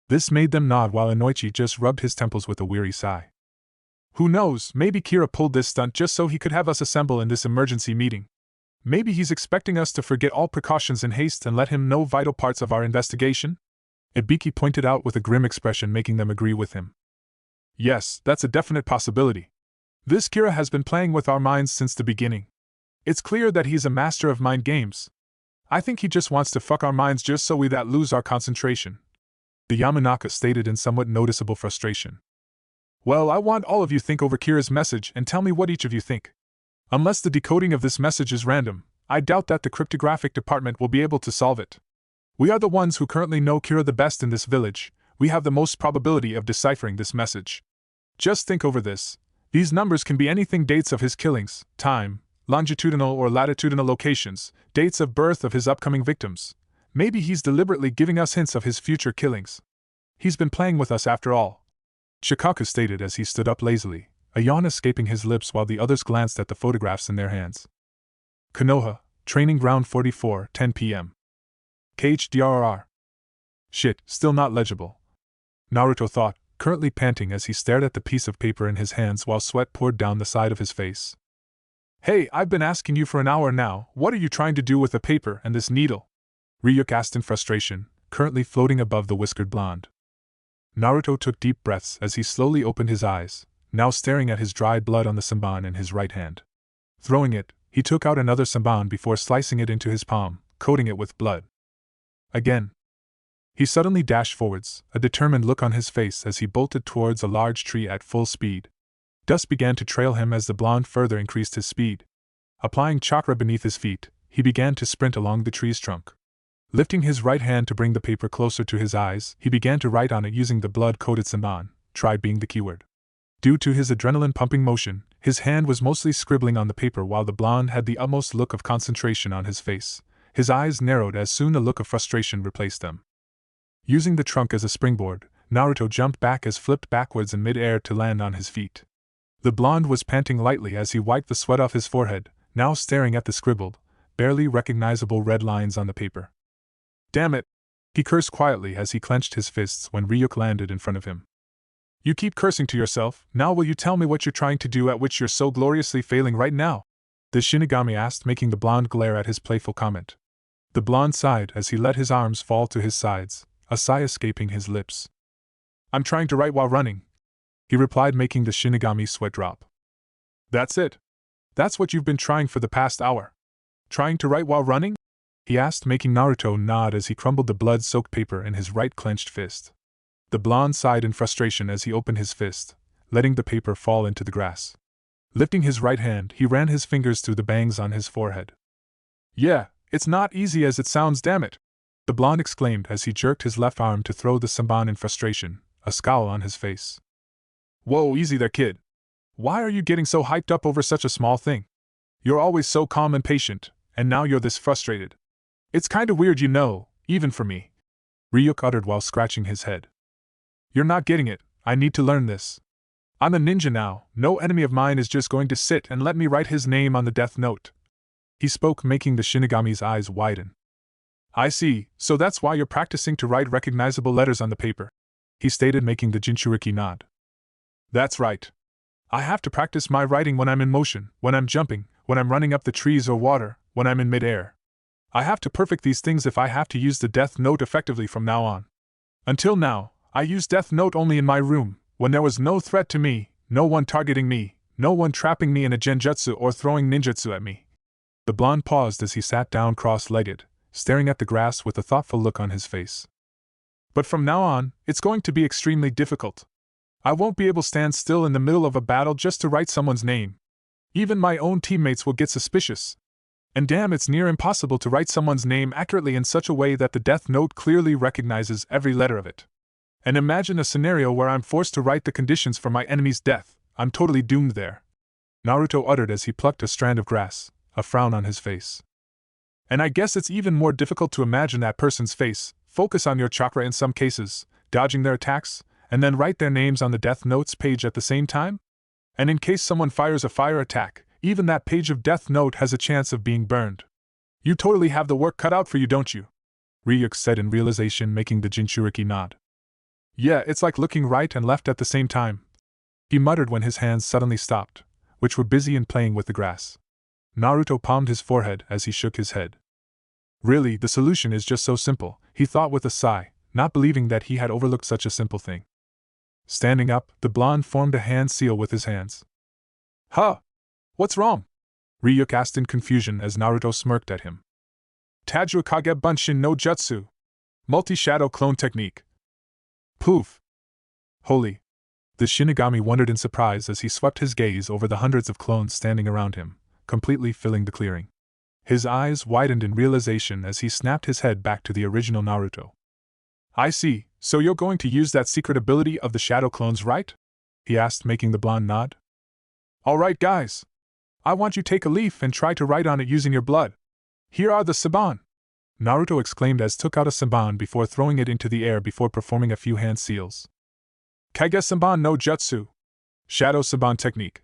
This made them nod while Inoichi just rubbed his temples with a weary sigh. Who knows, maybe Kira pulled this stunt just so he could have us assemble in this emergency meeting. Maybe he's expecting us to forget all precautions in haste and let him know vital parts of our investigation? Ibiki pointed out with a grim expression, making them agree with him. Yes, that's a definite possibility. This Kira has been playing with our minds since the beginning. It's clear that he's a master of mind games. I think he just wants to fuck our minds just so we that lose our concentration. The Yamanaka stated in somewhat noticeable frustration. Well, I want all of you think over Kira's message and tell me what each of you think. Unless the decoding of this message is random, I doubt that the cryptographic department will be able to solve it. We are the ones who currently know Kira the best in this village. We have the most probability of deciphering this message. Just think over this. These numbers can be anything: dates of his killings, time, longitudinal or latitudinal locations, dates of birth of his upcoming victims. Maybe he's deliberately giving us hints of his future killings. He's been playing with us after all. Shikaku stated as he stood up lazily, a yawn escaping his lips while the others glanced at the photographs in their hands. Konoha, Training Ground 44, 10 p.m. KHDRR. Shit, still not legible. Naruto thought, currently panting as he stared at the piece of paper in his hands while sweat poured down the side of his face. Hey, I've been asking you for an hour now, what are you trying to do with the paper and this needle? Ryuk asked in frustration, currently floating above the whiskered blonde. Naruto took deep breaths as he slowly opened his eyes, now staring at his dried blood on the samban in his right hand. Throwing it, he took out another samban before slicing it into his palm, coating it with blood. Again. He suddenly dashed forwards, a determined look on his face as he bolted towards a large tree at full speed. Dust began to trail him as the blonde further increased his speed. Applying chakra beneath his feet, he began to sprint along the tree's trunk. Lifting his right hand to bring the paper closer to his eyes, he began to write on it using the blood-coated samban, try being the keyword. Due to his adrenaline-pumping motion, his hand was mostly scribbling on the paper while the blonde had the utmost look of concentration on his face. His eyes narrowed as soon a look of frustration replaced them. Using the trunk as a springboard, Naruto jumped back as flipped backwards in mid-air to land on his feet. The blonde was panting lightly as he wiped the sweat off his forehead, now staring at the scribbled, barely recognizable red lines on the paper. Damn it! He cursed quietly as he clenched his fists when Ryuk landed in front of him. You keep cursing to yourself, now will you tell me what you're trying to do at which you're so gloriously failing right now? The Shinigami asked, making the blonde glare at his playful comment. The blonde sighed as he let his arms fall to his sides, a sigh escaping his lips. I'm trying to write while running, he replied, making the Shinigami sweat drop. That's it. That's what you've been trying for the past hour. Trying to write while running? He asked, making Naruto nod as he crumbled the blood-soaked paper in his right clenched fist. The blonde sighed in frustration as he opened his fist, letting the paper fall into the grass. Lifting his right hand, he ran his fingers through the bangs on his forehead. Yeah, it's not easy as it sounds, damn it! The blonde exclaimed as he jerked his left arm to throw the samban in frustration, a scowl on his face. Whoa, easy there, kid. Why are you getting so hyped up over such a small thing? You're always so calm and patient, and now you're this frustrated. It's kinda weird, you know, even for me. Ryuk uttered while scratching his head. You're not getting it, I need to learn this. I'm a ninja now, no enemy of mine is just going to sit and let me write his name on the death note. He spoke, making the Shinigami's eyes widen. I see, so that's why you're practicing to write recognizable letters on the paper, he stated, making the Jinchuriki nod. That's right. I have to practice my writing when I'm in motion, when I'm jumping, when I'm running up the trees or water, when I'm in midair. I have to perfect these things if I have to use the Death Note effectively from now on. Until now, I used Death Note only in my room, when there was no threat to me, no one targeting me, no one trapping me in a genjutsu or throwing ninjutsu at me. The blonde paused as he sat down cross-legged, staring at the grass with a thoughtful look on his face. But from now on, it's going to be extremely difficult. I won't be able to stand still in the middle of a battle just to write someone's name. Even my own teammates will get suspicious. And damn, it's near impossible to write someone's name accurately in such a way that the Death Note clearly recognizes every letter of it. And imagine a scenario where I'm forced to write the conditions for my enemy's death. I'm totally doomed there. Naruto uttered as he plucked a strand of grass, a frown on his face. And I guess it's even more difficult to imagine that person's face, focus on your chakra in some cases, dodging their attacks, and then write their names on the Death Note's page at the same time? And in case someone fires a fire attack, even that page of Death Note has a chance of being burned. You totally have the work cut out for you, don't you? Ryuk said in realization, making the Jinchuriki nod. Yeah, it's like looking right and left at the same time, he muttered when his hands suddenly stopped, which were busy in playing with the grass. Naruto palmed his forehead as he shook his head. Really, the solution is just so simple, he thought with a sigh, not believing that he had overlooked such a simple thing. Standing up, the blonde formed a hand seal with his hands. Huh? What's wrong? Ryuk asked in confusion as Naruto smirked at him. Tajua Kage Bunshin no Jutsu. Multi-shadow clone technique. Poof! Holy! The Shinigami wondered in surprise as he swept his gaze over the hundreds of clones standing around him, completely filling the clearing. His eyes widened in realization as he snapped his head back to the original Naruto. I see, so you're going to use that secret ability of the shadow clones, right? He asked, making the blonde nod. Alright guys! I want you to take a leaf and try to write on it using your blood. Here are the saban! Naruto exclaimed as took out a saban before throwing it into the air before performing a few hand seals. Kage saban no jutsu. Shadow saban technique.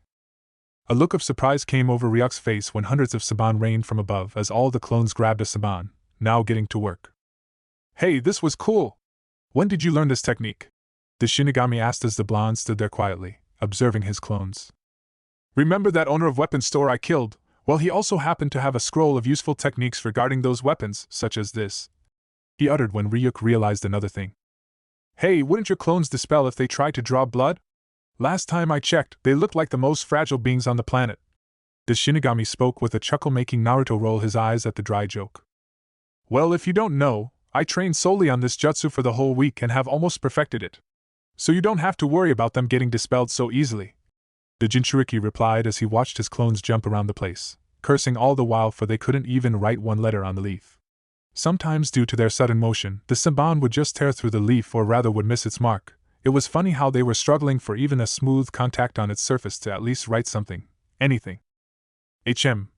A look of surprise came over Ryuk's face when hundreds of saban rained from above as all the clones grabbed a saban, now getting to work. Hey, this was cool! When did you learn this technique? The Shinigami asked as the blonde stood there quietly, observing his clones. Remember that owner of weapons store I killed? Well, he also happened to have a scroll of useful techniques regarding those weapons, such as this, he uttered when Ryuk realized another thing. Hey, wouldn't your clones dispel if they tried to draw blood? Last time I checked, they looked like the most fragile beings on the planet. The Shinigami spoke with a chuckle, making Naruto roll his eyes at the dry joke. Well, if you don't know, I trained solely on this jutsu for the whole week and have almost perfected it. So you don't have to worry about them getting dispelled so easily. The Jinchuriki replied as he watched his clones jump around the place, cursing all the while for they couldn't even write one letter on the leaf. Sometimes due to their sudden motion, the saban would just tear through the leaf or rather would miss its mark. It was funny how they were struggling for even a smooth contact on its surface to at least write something, anything.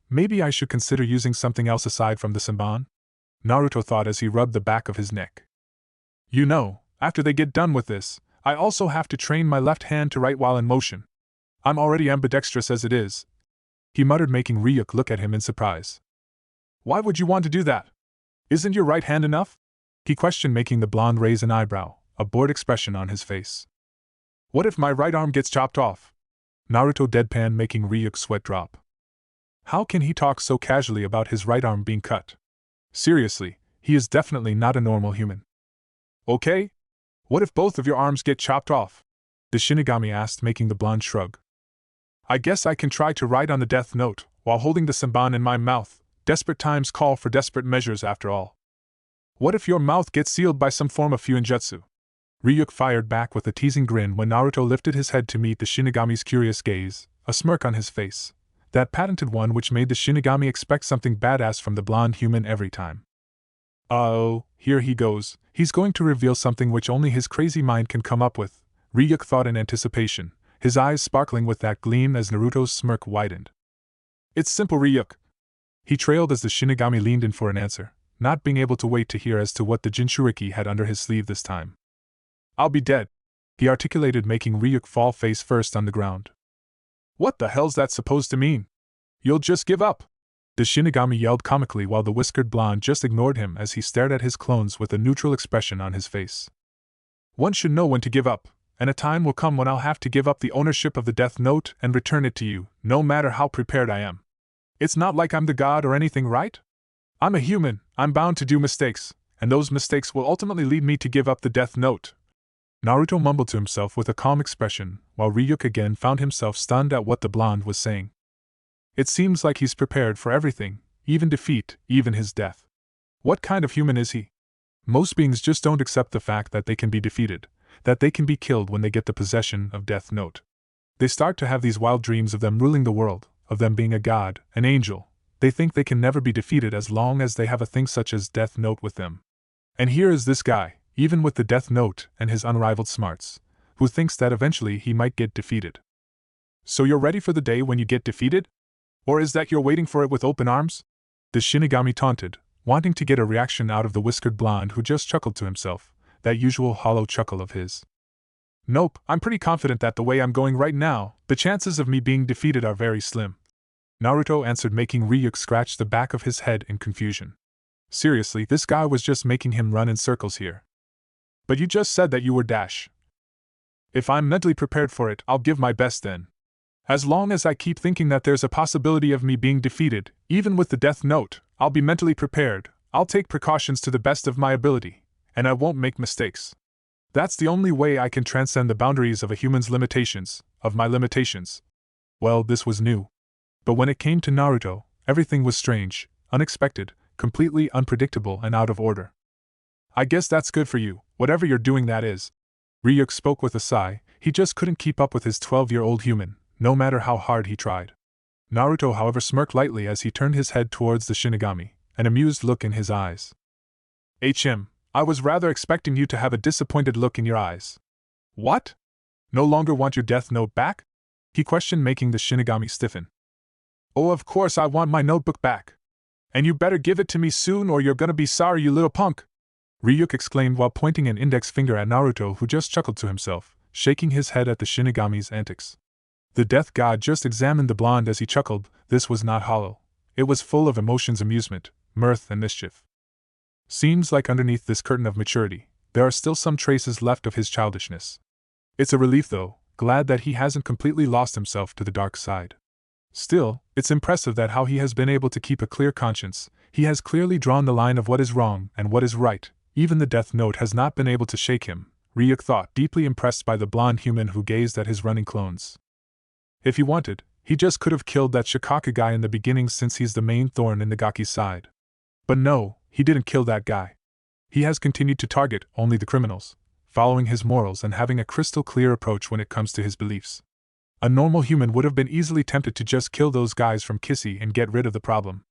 Maybe I should consider using something else aside from the saban? Naruto thought as he rubbed the back of his neck. You know, after they get done with this, I also have to train my left hand to write while in motion. I'm already ambidextrous as it is, he muttered, making Ryuk look at him in surprise. Why would you want to do that? Isn't your right hand enough? He questioned, making the blonde raise an eyebrow, a bored expression on his face. What if my right arm gets chopped off? Naruto deadpanned, making Ryuk sweat drop. How can he talk so casually about his right arm being cut? Seriously, he is definitely not a normal human. Okay? What if both of your arms get chopped off? The Shinigami asked, making the blonde shrug. I guess I can try to write on the Death Note, while holding the saban in my mouth. Desperate times call for desperate measures after all. What if your mouth gets sealed by some form of fuinjutsu? Ryuk fired back with a teasing grin when Naruto lifted his head to meet the Shinigami's curious gaze, a smirk on his face. That patented one which made the Shinigami expect something badass from the blonde human every time. Uh-oh, here he goes. He's going to reveal something which only his crazy mind can come up with, Ryuk thought in anticipation, his eyes sparkling with that gleam as Naruto's smirk widened. It's simple, Ryuk. He trailed as the Shinigami leaned in for an answer, not being able to wait to hear as to what the Jinchuriki had under his sleeve this time. I'll be dead, he articulated, making Ryuk fall face first on the ground. What the hell's that supposed to mean? You'll just give up? The Shinigami yelled comically while the whiskered blonde just ignored him as he stared at his clones with a neutral expression on his face. One should know when to give up, and a time will come when I'll have to give up the ownership of the Death Note and return it to you, no matter how prepared I am. It's not like I'm the god or anything, right? I'm a human, I'm bound to do mistakes, and those mistakes will ultimately lead me to give up the Death Note. Naruto mumbled to himself with a calm expression, while Ryuk again found himself stunned at what the blonde was saying. It seems like he's prepared for everything, even defeat, even his death. What kind of human is he? Most beings just don't accept the fact that they can be defeated, that they can be killed when they get the possession of Death Note. They start to have these wild dreams of them ruling the world, of them being a god, an angel. They think they can never be defeated as long as they have a thing such as Death Note with them. And here is this guy, even with the Death Note and his unrivaled smarts, who thinks that eventually he might get defeated. So you're ready for the day when you get defeated? Or is that you're waiting for it with open arms? The Shinigami taunted, wanting to get a reaction out of the whiskered blonde who just chuckled to himself, that usual hollow chuckle of his. Nope, I'm pretty confident that the way I'm going right now, the chances of me being defeated are very slim. Naruto answered, making Ryuk scratch the back of his head in confusion. Seriously, this guy was just making him run in circles here. But you just said that you were Dash. If I'm mentally prepared for it, I'll give my best then. As long as I keep thinking that there's a possibility of me being defeated, even with the Death Note, I'll be mentally prepared, I'll take precautions to the best of my ability, and I won't make mistakes. That's the only way I can transcend the boundaries of a human's limitations, of my limitations. Well, this was new. But when it came to Naruto, everything was strange, unexpected, completely unpredictable and out of order. I guess that's good for you, whatever you're doing that is. Ryuk spoke with a sigh. He just couldn't keep up with his 12-year-old human, no matter how hard he tried. Naruto, however, smirked lightly as he turned his head towards the Shinigami, an amused look in his eyes. I was rather expecting you to have a disappointed look in your eyes. What? No longer want your Death Note back? He questioned, making the Shinigami stiffen. Oh, of course I want my notebook back. And you better give it to me soon or you're gonna be sorry, you little punk! Ryuk exclaimed while pointing an index finger at Naruto, who just chuckled to himself, shaking his head at the Shinigami's antics. The Death God just examined the blonde as he chuckled. This was not hollow. It was full of emotions, amusement, mirth, and mischief. Seems like underneath this curtain of maturity, there are still some traces left of his childishness. It's a relief though, glad that he hasn't completely lost himself to the dark side. Still, it's impressive that how he has been able to keep a clear conscience. He has clearly drawn the line of what is wrong and what is right. Even the Death Note has not been able to shake him, Ryuk thought, deeply impressed by the blonde human who gazed at his running clones. If he wanted, he just could have killed that Shikaku guy in the beginning, since he's the main thorn in the Gaki's side. But no, he didn't kill that guy. He has continued to target only the criminals, following his morals and having a crystal clear approach when it comes to his beliefs. A normal human would have been easily tempted to just kill those guys from Kissy and get rid of the problem.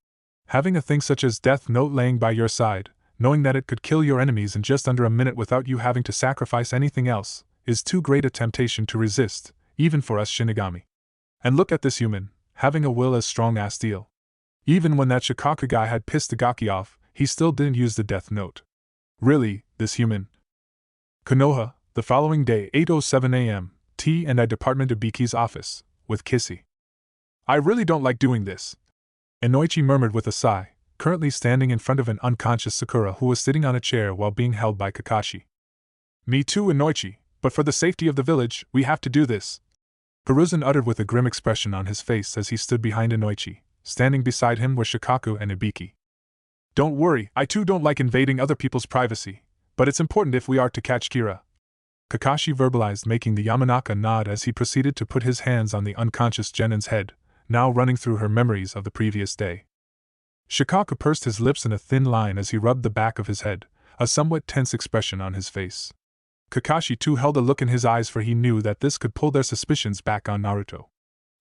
Having a thing such as Death Note laying by your side, knowing that it could kill your enemies in just under a minute without you having to sacrifice anything else, is too great a temptation to resist, even for us Shinigami. And look at this human, having a will as strong as steel. Even when that Shikaku guy had pissed the Gaki off, he still didn't use the Death Note. Really, this human. Konoha, the following day, 8:07 a.m., T&I Department Ibiki's office, with Kissy. I really don't like doing this, Inoichi murmured with a sigh, currently standing in front of an unconscious Sakura who was sitting on a chair while being held by Kakashi. Me too, Inoichi, but for the safety of the village, we have to do this, Hiruzen uttered with a grim expression on his face as he stood behind Inoichi. Standing beside him were Shikaku and Ibiki. Don't worry, I too don't like invading other people's privacy, but it's important if we are to catch Kira, Kakashi verbalized, making the Yamanaka nod as he proceeded to put his hands on the unconscious Genin's head, now running through her memories of the previous day. Shikaku pursed his lips in a thin line as he rubbed the back of his head, a somewhat tense expression on his face. Kakashi too held a look in his eyes, for he knew that this could pull their suspicions back on Naruto.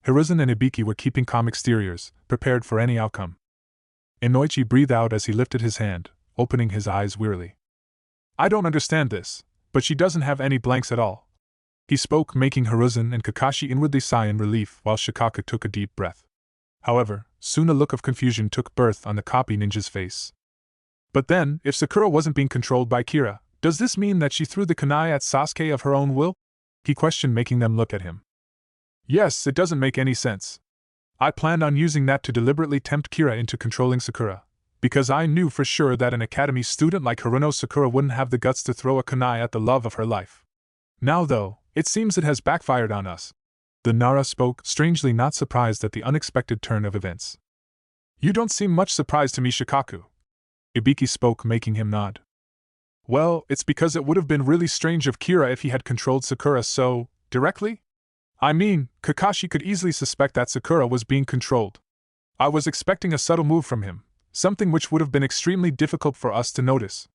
Hiruzen and Ibiki were keeping calm exteriors, prepared for any outcome. Inoichi breathed out as he lifted his hand, opening his eyes wearily. I don't understand this, but she doesn't have any blanks at all, he spoke, making Hiruzen and Kakashi inwardly sigh in relief while Shikaku took a deep breath. However, soon a look of confusion took birth on the copy ninja's face. But then, if Sakura wasn't being controlled by Kira, does this mean that she threw the kunai at Sasuke of her own will? He questioned, making them look at him. Yes, it doesn't make any sense. I planned on using that to deliberately tempt Kira into controlling Sakura, because I knew for sure that an academy student like Haruno Sakura wouldn't have the guts to throw a kunai at the love of her life. Now though, It seems it has backfired on us. The Nara spoke, strangely not surprised at the unexpected turn of events. You don't seem much surprised to me, Shikaku. Ibiki spoke, making him nod. Well, it's because it would have been really strange of Kira if he had controlled Sakura so directly? I mean, Kakashi could easily suspect that Sakura was being controlled. I was expecting a subtle move from him, something which would have been extremely difficult for us to notice.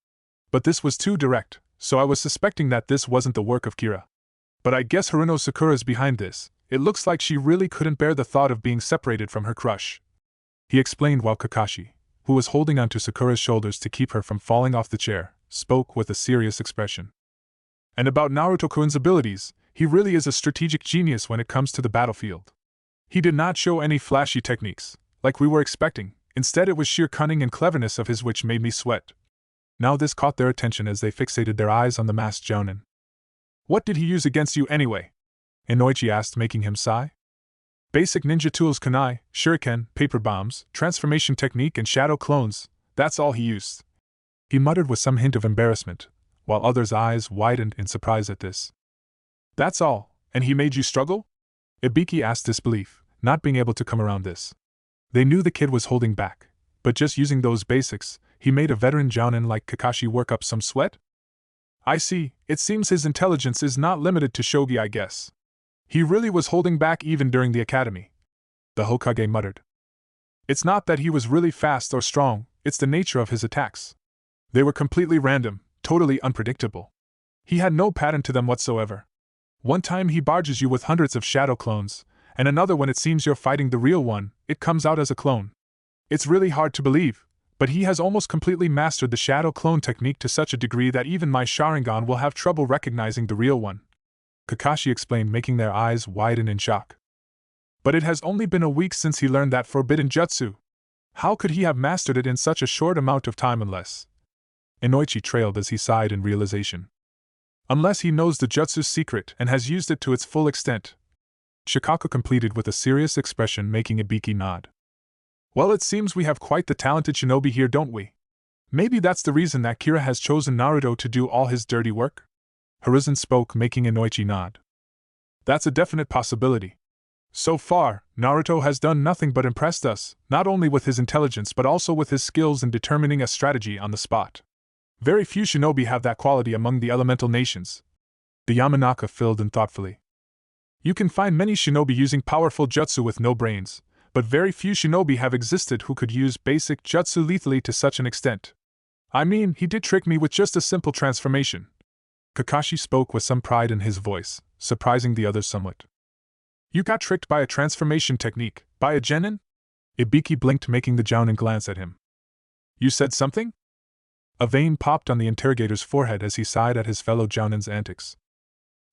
But this was too direct, so I was suspecting that this wasn't the work of Kira. But I guess Haruno Sakura's behind this. It looks like she really couldn't bear the thought of being separated from her crush. He explained while Kakashi, who was holding onto Sakura's shoulders to keep her from falling off the chair, spoke with a serious expression. And about Naruto-kun's abilities, he really is a strategic genius when it comes to the battlefield. He did not show any flashy techniques, like we were expecting. Instead, it was sheer cunning and cleverness of his which made me sweat. Now this caught their attention as they fixated their eyes on the masked jounin. What did he use against you anyway? Inoichi asked, making him sigh. Basic ninja tools: kunai, shuriken, paper bombs, transformation technique, and shadow clones. That's all he used. He muttered with some hint of embarrassment, while others' eyes widened in surprise at this. That's all, and he made you struggle? Ibiki asked, disbelief, not being able to come around this. They knew the kid was holding back, but just using those basics, he made a veteran jounin like Kakashi work up some sweat? I see, it seems his intelligence is not limited to shogi, I guess. He really was holding back even during the academy. The Hokage muttered. It's not that he was really fast or strong, it's the nature of his attacks. They were completely random, totally unpredictable. He had no pattern to them whatsoever. One time he barges you with hundreds of shadow clones, and another when it seems you're fighting the real one, it comes out as a clone. It's really hard to believe, but he has almost completely mastered the shadow clone technique to such a degree that even my Sharingan will have trouble recognizing the real one. Kakashi explained, making their eyes widen in shock. But it has only been a week since he learned that forbidden jutsu. How could he have mastered it in such a short amount of time unless… Inoichi trailed as he sighed in realization. Unless he knows the jutsu's secret and has used it to its full extent. Shikaku completed with a serious expression, making Ibiki nod. Well, it seems we have quite the talented shinobi here, don't we? Maybe that's the reason that Kira has chosen Naruto to do all his dirty work? Hiruzen spoke, making Inoichi nod. That's a definite possibility. So far, Naruto has done nothing but impressed us, not only with his intelligence but also with his skills in determining a strategy on the spot. Very few shinobi have that quality among the elemental nations. The Yamanaka filled in thoughtfully. You can find many shinobi using powerful jutsu with no brains, but very few shinobi have existed who could use basic jutsu lethally to such an extent. I mean, he did trick me with just a simple transformation. Kakashi spoke with some pride in his voice, surprising the others somewhat. You got tricked by a transformation technique, by a genin? Ibiki blinked, making the jounin glance at him. You said something? A vein popped on the interrogator's forehead as he sighed at his fellow jounin's antics.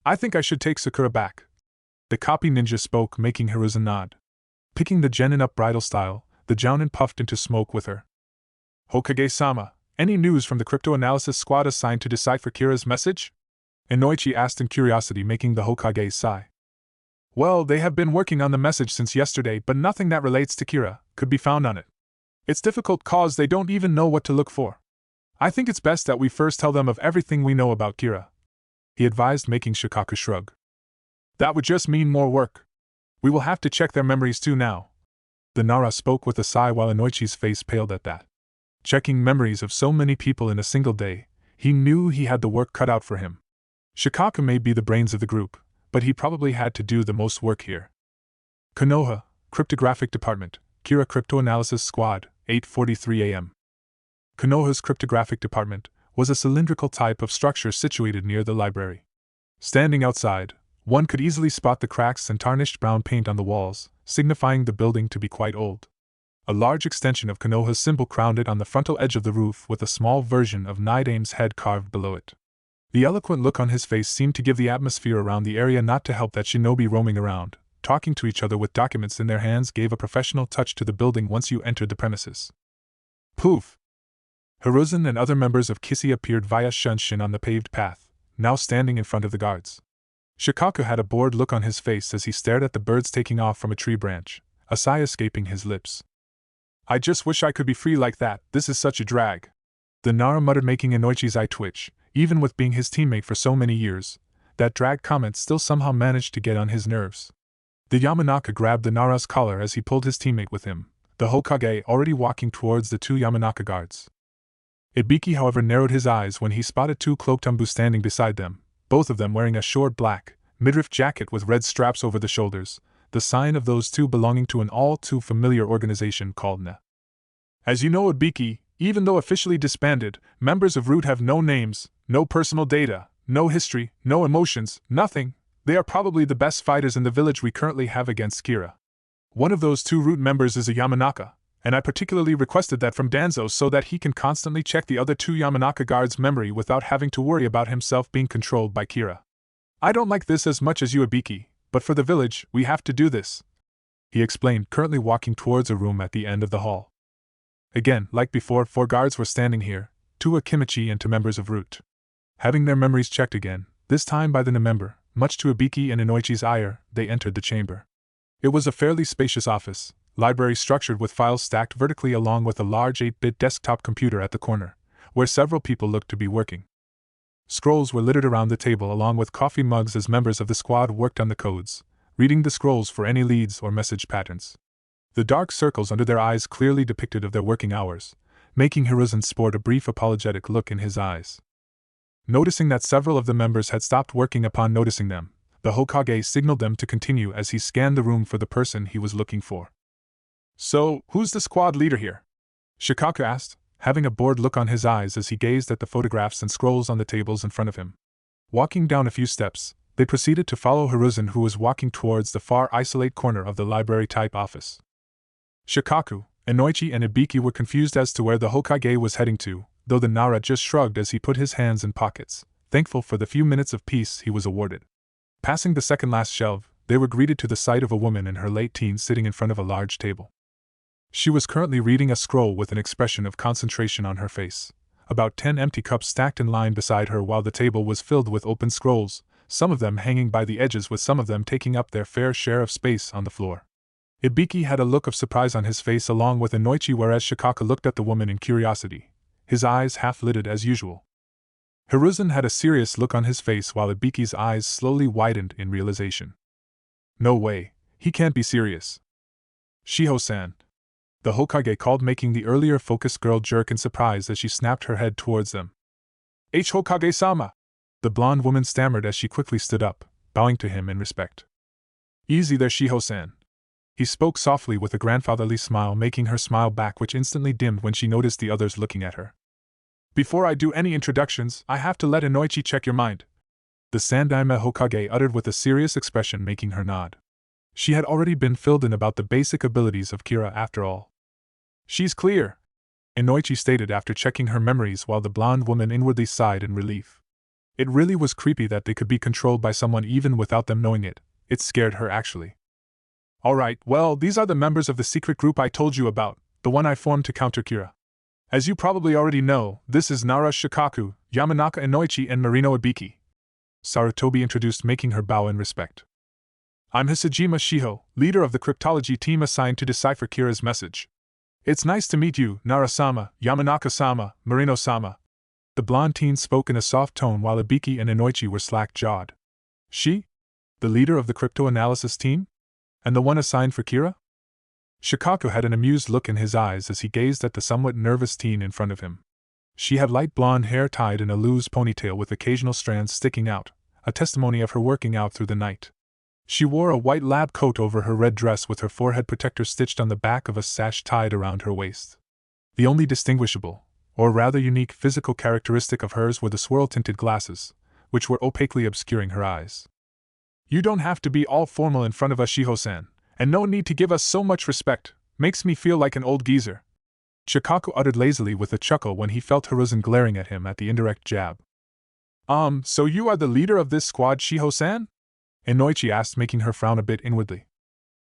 I think I should take Sakura back. The copy ninja spoke, making Hiruzen nod. Picking the genin up bridal style, the jounin puffed into smoke with her. Hokage-sama, any news from the cryptoanalysis squad assigned to decipher Kira's message? Inoichi asked in curiosity, making the Hokage sigh. Well, they have been working on the message since yesterday, but nothing that relates to Kira could be found on it. It's difficult cause they don't even know what to look for. I think it's best that we first tell them of everything we know about Kira, he advised, making Shikaku shrug. That would just mean more work. We will have to check their memories too now. The Nara spoke with a sigh while Inoichi's face paled at that. Checking memories of so many people in a single day, he knew he had the work cut out for him. Shikaku may be the brains of the group, but he probably had to do the most work here. Konoha, Cryptographic Department, Kira Cryptoanalysis Squad, 8:43 a.m. Konoha's Cryptographic Department was a cylindrical type of structure situated near the library. Standing outside, one could easily spot the cracks and tarnished brown paint on the walls, signifying the building to be quite old. A large extension of Konoha's symbol crowned it on the frontal edge of the roof, with a small version of Nidame's head carved below it. The eloquent look on his face seemed to give the atmosphere around the area not to help that shinobi roaming around, talking to each other with documents in their hands, gave a professional touch to the building once you entered the premises. Poof! Hiruzen and other members of Kissy appeared via Shunshin on the paved path, now standing in front of the guards. Shikaku had a bored look on his face as he stared at the birds taking off from a tree branch, a sigh escaping his lips. I just wish I could be free like that, this is such a drag. The Nara muttered, making Inoichi's eye twitch. Even with being his teammate for so many years, That drag comment still somehow managed to get on his nerves. The Yamanaka grabbed the Nara's collar as he pulled his teammate with him, the Hokage already walking towards the two Yamanaka guards. Ibiki, however, narrowed his eyes when he spotted two cloaked Umbu standing beside them, both of them wearing a short black, midriff jacket with red straps over the shoulders, the sign of those two belonging to an all-too-familiar organization called Na. As you know, Ibiki, even though officially disbanded, members of Root have no names, no personal data, no history, no emotions, nothing. They are probably the best fighters in the village we currently have against Kira. One of those two Root members is a Yamanaka, and I particularly requested that from Danzo so that he can constantly check the other two Yamanaka guards' memory without having to worry about himself being controlled by Kira. I don't like this as much as you, Ibiki, but for the village, we have to do this, he explained, currently walking towards a room at the end of the hall. Again, like before, 4 guards were standing here, 2 Akimichi and 2 members of Root. Having their memories checked again, this time by the Na member, much to Ibiki and Inoichi's ire, they entered the chamber. It was a fairly spacious office, library structured with files stacked vertically along with a large 8-bit desktop computer at the corner, where several people looked to be working. Scrolls were littered around the table along with coffee mugs as members of the squad worked on the codes, reading the scrolls for any leads or message patterns. The dark circles under their eyes clearly depicted of their working hours, making Hiruzen sport a brief apologetic look in his eyes. Noticing that several of the members had stopped working upon noticing them, the Hokage signaled them to continue as he scanned the room for the person he was looking for. So, who's the squad leader here? Shikaku asked, having a bored look on his eyes as he gazed at the photographs and scrolls on the tables in front of him. Walking down a few steps, they proceeded to follow Hiruzen, who was walking towards the far isolate corner of the library-type office. Shikaku, Inoichi and Ibiki were confused as to where the Hokage was heading to, though the Nara just shrugged as he put his hands in pockets, thankful for the few minutes of peace he was awarded. Passing the second-last shelf, they were greeted to the sight of a woman in her late teens sitting in front of a large table. She was currently reading a scroll with an expression of concentration on her face. About 10 empty cups stacked in line beside her, while the table was filled with open scrolls, some of them hanging by the edges with some of them taking up their fair share of space on the floor. Ibiki had a look of surprise on his face along with Inoichi, whereas Shikaku looked at the woman in curiosity, his eyes half-lidded as usual. Hiruzen had a serious look on his face while Ibiki's eyes slowly widened in realization. No way, he can't be serious. Shiho-san, the Hokage called, making the earlier focused girl jerk in surprise as she snapped her head towards them. Hokage-sama! The blonde woman stammered as she quickly stood up, bowing to him in respect. Easy there, Shiho-san. He spoke softly with a grandfatherly smile, making her smile back, which instantly dimmed when she noticed the others looking at her. Before I do any introductions, I have to let Inoichi check your mind, the Sandaime Hokage uttered with a serious expression, making her nod. She had already been filled in about the basic abilities of Kira after all. She's clear, Inoichi stated after checking her memories, while the blonde woman inwardly sighed in relief. It really was creepy that they could be controlled by someone even without them knowing it. It scared her actually. Alright, well, these are the members of the secret group I told you about, the one I formed to counter Kira. As you probably already know, this is Nara Shikaku, Yamanaka Inoichi, and Marino Ibiki, Sarutobi introduced, making her bow in respect. I'm Hisajima Shiho, leader of the cryptology team assigned to decipher Kira's message. It's nice to meet you, Nara-sama, Yamanaka-sama, Marino-sama. The blonde teen spoke in a soft tone while Ibiki and Inoichi were slack-jawed. She? The leader of the crypto-analysis team? And the one assigned for Kira? Shikaku had an amused look in his eyes as he gazed at the somewhat nervous teen in front of him. She had light blonde hair tied in a loose ponytail with occasional strands sticking out, a testimony of her working out through the night. She wore a white lab coat over her red dress with her forehead protector stitched on the back of a sash tied around her waist. The only distinguishable, or rather unique, physical characteristic of hers were the swirl-tinted glasses, which were opaquely obscuring her eyes. You don't have to be all formal in front of us, Shiho-san, and no need to give us so much respect, makes me feel like an old geezer, Shikaku uttered lazily with a chuckle when he felt Hiruzen glaring at him at the indirect jab. So you are the leader of this squad, Shiho-san? Inoichi asked, making her frown a bit inwardly.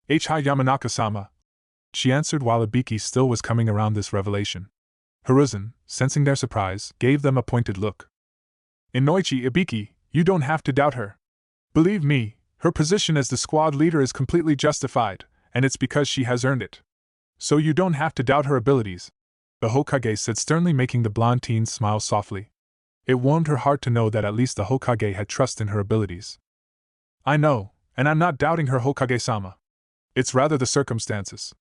Hi Yamanaka-sama, she answered while Ibiki still was coming around this revelation. Hiruzen, sensing their surprise, gave them a pointed look. Inoichi, Ibiki, you don't have to doubt her. Believe me, her position as the squad leader is completely justified, and it's because she has earned it. So you don't have to doubt her abilities, the Hokage said sternly, making the blonde teen smile softly. It warmed her heart to know that at least the Hokage had trust in her abilities. I know, and I'm not doubting her, Hokage-sama. It's rather the circumstances.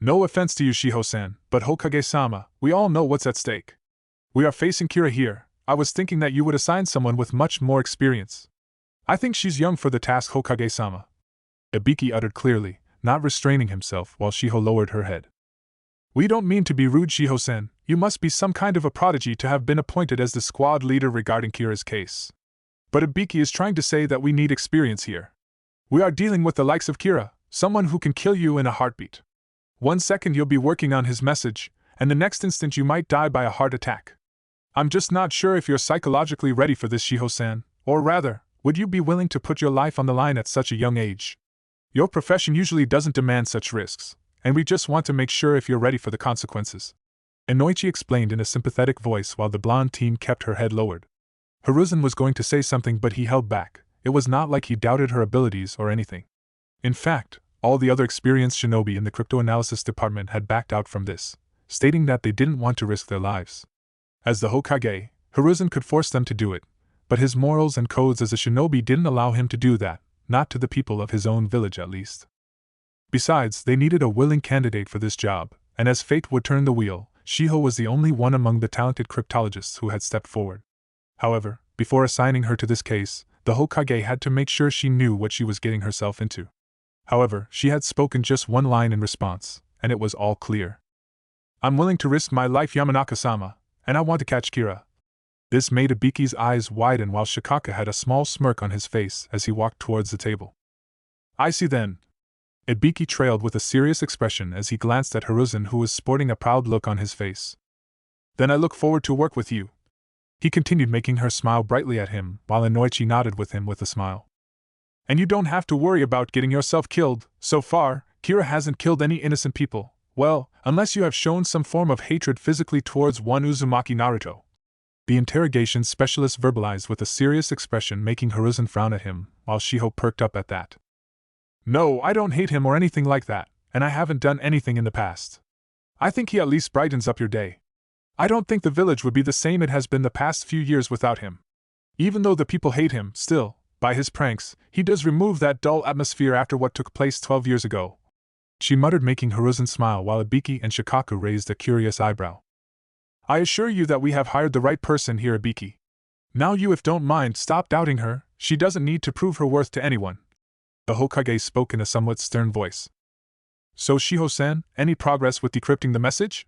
No offense to you, Shiho-san, but Hokage-sama, we all know what's at stake. We are facing Kira here. I was thinking that you would assign someone with much more experience. I think she's young for the task, Hokage-sama. Ibiki uttered clearly, not restraining himself while Shiho lowered her head. We don't mean to be rude, Shiho-san. You must be some kind of a prodigy to have been appointed as the squad leader regarding Kira's case. But Ibiki is trying to say that we need experience here. We are dealing with the likes of Kira, someone who can kill you in a heartbeat. 1 second you'll be working on his message, and the next instant you might die by a heart attack. I'm just not sure if you're psychologically ready for this, Shiho-san, or rather, would you be willing to put your life on the line at such a young age? Your profession usually doesn't demand such risks, and we just want to make sure if you're ready for the consequences. Inoichi explained in a sympathetic voice while the blonde teen kept her head lowered. Hiruzen was going to say something, but he held back. It was not like he doubted her abilities or anything. In fact, all the other experienced shinobi in the cryptoanalysis department had backed out from this, stating that they didn't want to risk their lives. As the Hokage, Hiruzen could force them to do it, but his morals and codes as a shinobi didn't allow him to do that, not to the people of his own village at least. Besides, they needed a willing candidate for this job, and as fate would turn the wheel, Shiho was the only one among the talented cryptologists who had stepped forward. However, before assigning her to this case, the Hokage had to make sure she knew what she was getting herself into. However, she had spoken just one line in response, and it was all clear. I'm willing to risk my life, Yamanaka-sama, and I want to catch Kira. This made Ibiki's eyes widen while Shikaka had a small smirk on his face as he walked towards the table. I see then. Ibiki trailed with a serious expression as he glanced at Hiruzen, who was sporting a proud look on his face. Then I look forward to work with you. He continued, making her smile brightly at him, while Inoichi nodded with him with a smile. And you don't have to worry about getting yourself killed. So far, Kira hasn't killed any innocent people, well, unless you have shown some form of hatred physically towards one Uzumaki Naruto. The interrogation specialist verbalized with a serious expression, making Hiruzen frown at him, while Shiho perked up at that. No, I don't hate him or anything like that, and I haven't done anything in the past. I think he at least brightens up your day. I don't think the village would be the same it has been the past few years without him. Even though the people hate him, still, by his pranks, he does remove that dull atmosphere after what took place 12 years ago. She muttered, making Hiruzen smile while Ibiki and Shikaku raised a curious eyebrow. I assure you that we have hired the right person here, Ibiki. Now you, if don't mind, stop doubting her. She doesn't need to prove her worth to anyone. The Hokage spoke in a somewhat stern voice. So Shiho-san, any progress with decrypting the message?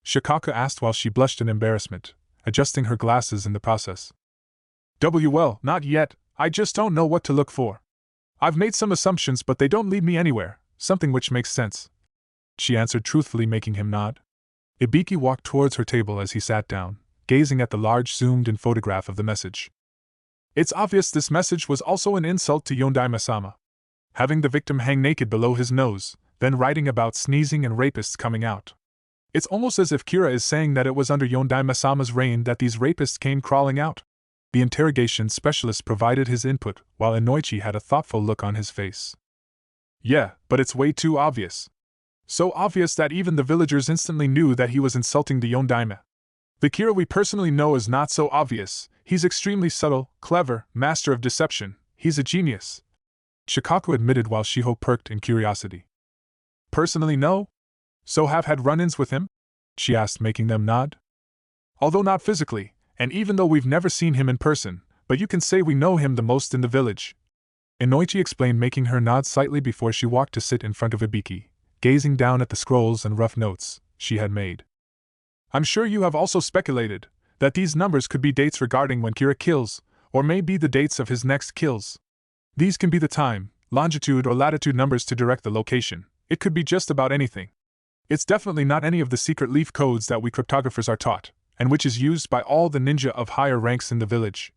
Shikaka asked while she blushed in embarrassment, adjusting her glasses in the process. Well, not yet, I just don't know what to look for. I've made some assumptions, but they don't lead me anywhere, something which makes sense. She answered truthfully, making him nod. Ibiki walked towards her table as he sat down, gazing at the large zoomed-in photograph of the message. It's obvious this message was also an insult to Yondaime-sama. Having the victim hang naked below his nose, then writing about sneezing and rapists coming out. It's almost as if Kira is saying that it was under Yondaime-sama's reign that these rapists came crawling out. The interrogation specialist provided his input, while Inoichi had a thoughtful look on his face. Yeah, but it's way too obvious. So obvious that even the villagers instantly knew that he was insulting the Yondaime. The Kira we personally know is not so obvious. He's extremely subtle, clever, master of deception. He's a genius. Shikaku admitted while Shiho perked in curiosity. Personally, no? So have had run-ins with him? She asked, making them nod. Although not physically, and even though we've never seen him in person, but you can say we know him the most in the village. Inoichi explained, making her nod slightly before she walked to sit in front of Ibiki, gazing down at the scrolls and rough notes she had made. I'm sure you have also speculated that these numbers could be dates regarding when Kira kills, or may be the dates of his next kills. These can be the time, longitude or latitude numbers to direct the location. It could be just about anything. It's definitely not any of the secret leaf codes that we cryptographers are taught, and which is used by all the ninja of higher ranks in the village.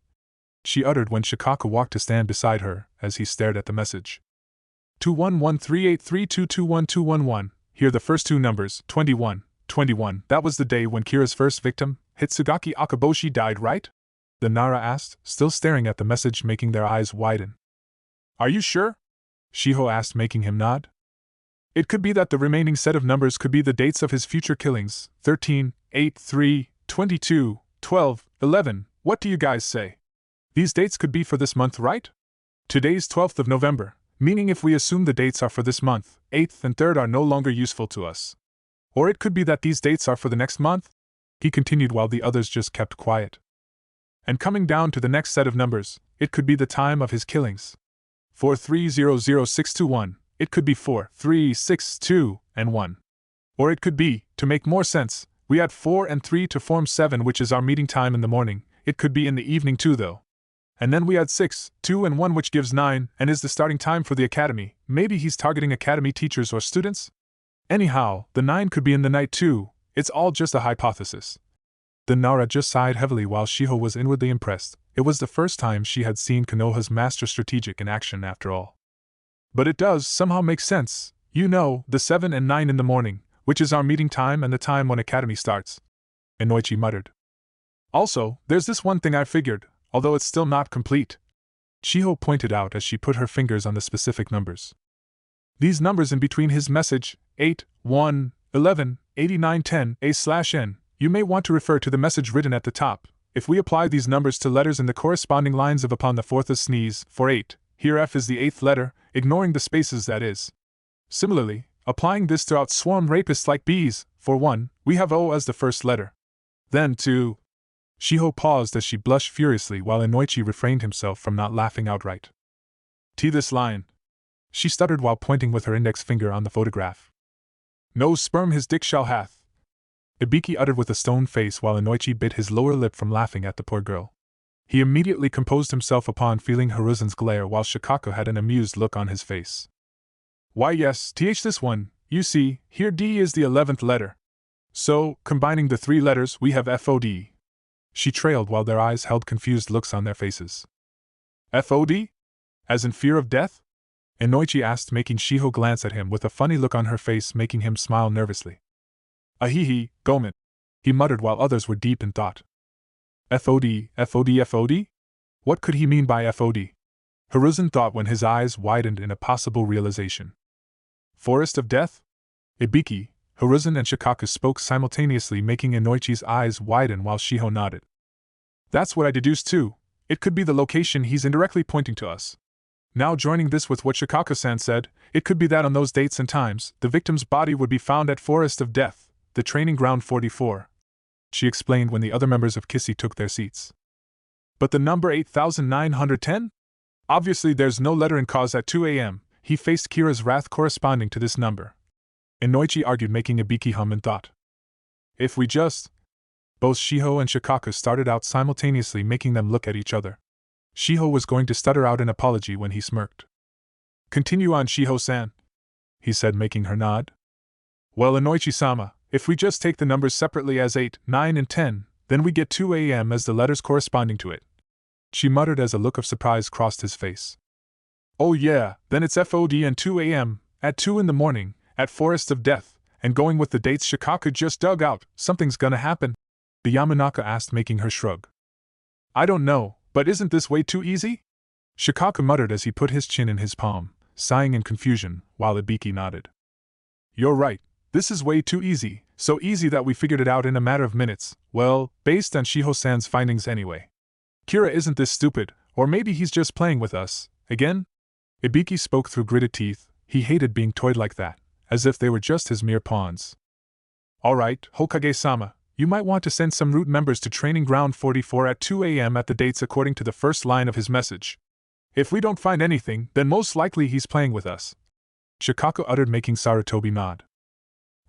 She uttered when Shikaka walked to stand beside her, as he stared at the message. 21138322121. Here the first two numbers, 21, 21. That was the day when Kira's first victim, Hitsugaki Akaboshi, died, right? The Nara asked, still staring at the message, making their eyes widen. Are you sure? Shiho asked, making him nod. It could be that the remaining set of numbers could be the dates of his future killings, 13, 8, 3, 22, 12, 11, what do you guys say? These dates could be for this month, right? Today's 12th of November, meaning if we assume the dates are for this month, 8th and 3rd are no longer useful to us. Or it could be that these dates are for the next month, he continued while the others just kept quiet. And coming down to the next set of numbers, it could be the time of his killings. 4300621, it could be 4362 and 1. Or it could be, to make more sense, we add 4 and 3 to form 7, which is our meeting time in the morning. It could be in the evening too though. And then we add 6, 2 and 1, which gives 9 and is the starting time for the academy. Maybe he's targeting academy teachers or students? Anyhow, the 9 could be in the night too. It's all just a hypothesis. The Nara just sighed heavily while Shiho was inwardly impressed. It was the first time she had seen Konoha's master strategic in action after all. But it does somehow make sense. You know, the 7 and 9 in the morning, which is our meeting time and the time when academy starts. Inoichi muttered. Also, there's this one thing I figured, although it's still not complete. Shiho pointed out as she put her fingers on the specific numbers. These numbers in between his message, 8, 1, 11, 89, 10, A/N, you may want to refer to the message written at the top. If we apply these numbers to letters in the corresponding lines of upon the fourth of sneeze, for 8, here F is the 8th letter, ignoring the spaces that is. Similarly, applying this to outswarm rapists like bees, for 1, we have O as the first letter. Then to... Shiho paused as she blushed furiously while Inoichi refrained himself from not laughing outright. T this line. She stuttered while pointing with her index finger on the photograph. No sperm his dick shall hath. Ibiki uttered with a stone face while Inoichi bit his lower lip from laughing at the poor girl. He immediately composed himself upon feeling Hiruzen's glare while Shikako had an amused look on his face. Why yes, this one, you see, here D is the 11th letter. So, combining the 3 letters we have FOD. She trailed while their eyes held confused looks on their faces. FOD? As in fear of death? Inoichi asked, making Shiho glance at him with a funny look on her face, making him smile nervously. Ahihi, Gomen, he muttered while others were deep in thought. FOD, FOD, FOD? What could he mean by FOD? Hiruzen thought when his eyes widened in a possible realization. Forest of Death? Ibiki, Hiruzen and Shikaku spoke simultaneously, making Inoichi's eyes widen while Shiho nodded. That's what I deduced too. It could be the location he's indirectly pointing to us. Now joining this with what Shikaku-san said, it could be that on those dates and times, the victim's body would be found at Forest of Death, the training ground 44. She explained when the other members of Kissy took their seats. But the number 8910? Obviously there's no letter in cause at 2 a.m., he faced Kira's wrath corresponding to this number. Inoichi argued, making Ibiki hum in thought. If we just... Both Shiho and Shikaku started out simultaneously, making them look at each other. Shiho was going to stutter out an apology when he smirked. Continue on, Shiho-san, he said, making her nod. Well, Inoichi-sama, if we just take the numbers separately as 8, 9 and 10, then we get 2 a.m. as the letters corresponding to it. She muttered as a look of surprise crossed his face. Oh yeah, then it's FOD and 2 a.m., at 2 in the morning, at Forest of Death, and going with the dates Shikaku just dug out, something's gonna happen? The Yamanaka asked, making her shrug. I don't know, but isn't this way too easy? Shikaku muttered as he put his chin in his palm, sighing in confusion, while Ibiki nodded. You're right, this is way too easy, so easy that we figured it out in a matter of minutes, well, based on Shiho-san's findings anyway. Kira isn't this stupid, or maybe he's just playing with us, again? Ibiki spoke through gritted teeth. He hated being toyed like that, as if they were just his mere pawns. Alright, Hokage-sama, you might want to send some root members to Training Ground 44 at 2 a.m. at the dates according to the first line of his message. If we don't find anything, then most likely he's playing with us. Shikaku uttered, making Sarutobi nod.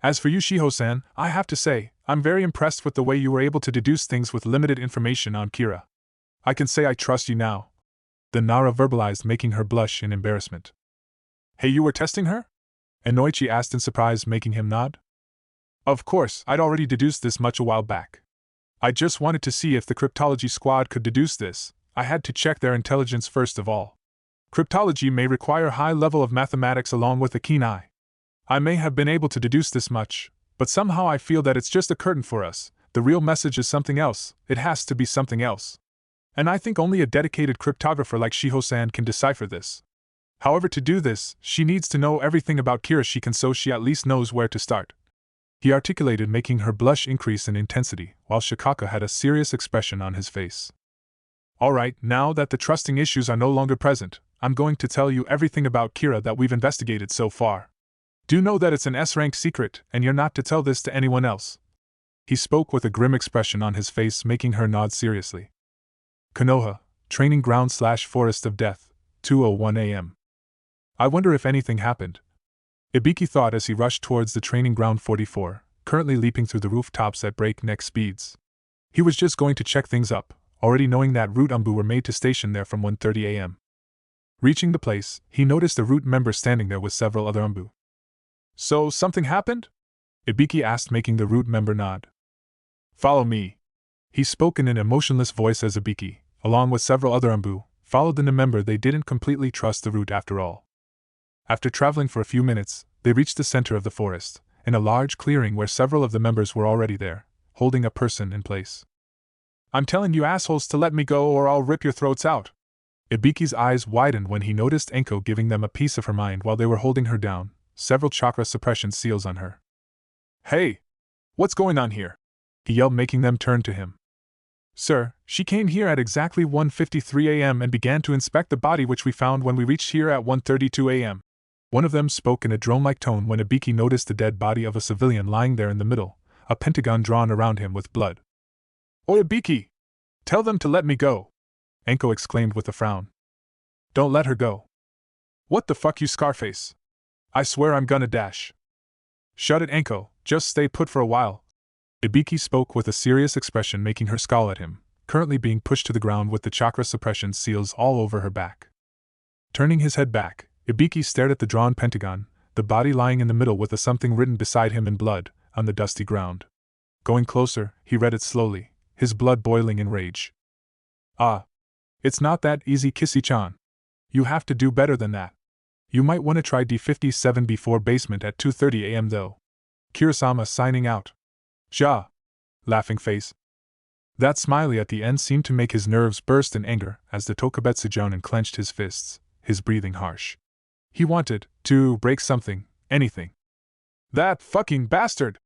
As for you, Shiho-san, I have to say, I'm very impressed with the way you were able to deduce things with limited information on Kira. I can say I trust you now. The Nara verbalized, making her blush in embarrassment. Hey, you were testing her? Inoichi asked in surprise, making him nod. Of course, I'd already deduced this much a while back. I just wanted to see if the cryptology squad could deduce this. I had to check their intelligence first of all. Cryptology may require a high level of mathematics along with a keen eye. I may have been able to deduce this much, but somehow I feel that it's just a curtain for us. The real message is something else. It has to be something else. And I think only a dedicated cryptographer like Shiho-san can decipher this. However, to do this, she needs to know everything about Kira she can, so she at least knows where to start. He articulated, making her blush increase in intensity, while Shikako had a serious expression on his face. Alright, now that the trusting issues are no longer present, I'm going to tell you everything about Kira that we've investigated so far. Do know that it's an S-rank secret, and you're not to tell this to anyone else. He spoke with a grim expression on his face, making her nod seriously. Konoha, Training Ground/Forest of Death, 2:01 a.m. I wonder if anything happened. Ibiki thought as he rushed towards the training ground 44, currently leaping through the rooftops at breakneck speeds. He was just going to check things up, already knowing that Root Umbu were made to station there from 1:30 a.m. Reaching the place, he noticed a Root member standing there with several other Umbu. So, something happened? Ibiki asked, making the Root member nod. Follow me. He spoke in an emotionless voice as Ibiki, along with several other Umbu, followed the member. They didn't completely trust the Root after all. After traveling for a few minutes, they reached the center of the forest, in a large clearing where several of the members were already there, holding a person in place. I'm telling you assholes to let me go or I'll rip your throats out. Ibiki's eyes widened when he noticed Enko giving them a piece of her mind while they were holding her down, several chakra suppression seals on her. Hey! What's going on here? He yelled, making them turn to him. Sir, she came here at exactly 1:53 a.m. and began to inspect the body which we found when we reached here at 1:32 a.m. One of them spoke in a drone-like tone when Ibiki noticed the dead body of a civilian lying there in the middle, a pentagon drawn around him with blood. Oi, Ibiki! Tell them to let me go! Enko exclaimed with a frown. Don't let her go. What the fuck, you Scarface? I swear I'm gonna dash. Shut it, Enko, just stay put for a while. Ibiki spoke with a serious expression, making her scowl at him, currently being pushed to the ground with the chakra suppression seals all over her back. Turning his head back, Ibiki stared at the drawn pentagon, the body lying in the middle with a something written beside him in blood, on the dusty ground. Going closer, he read it slowly, his blood boiling in rage. Ah. It's not that easy, Kissy-chan. You have to do better than that. You might want to try D57B4 basement at 2:30 a.m. though. Kirasama signing out. Ja. Laughing face. That smiley at the end seemed to make his nerves burst in anger as the Tokubetsu Jonin clenched his fists, his breathing harsh. He wanted to break something, anything. That fucking bastard!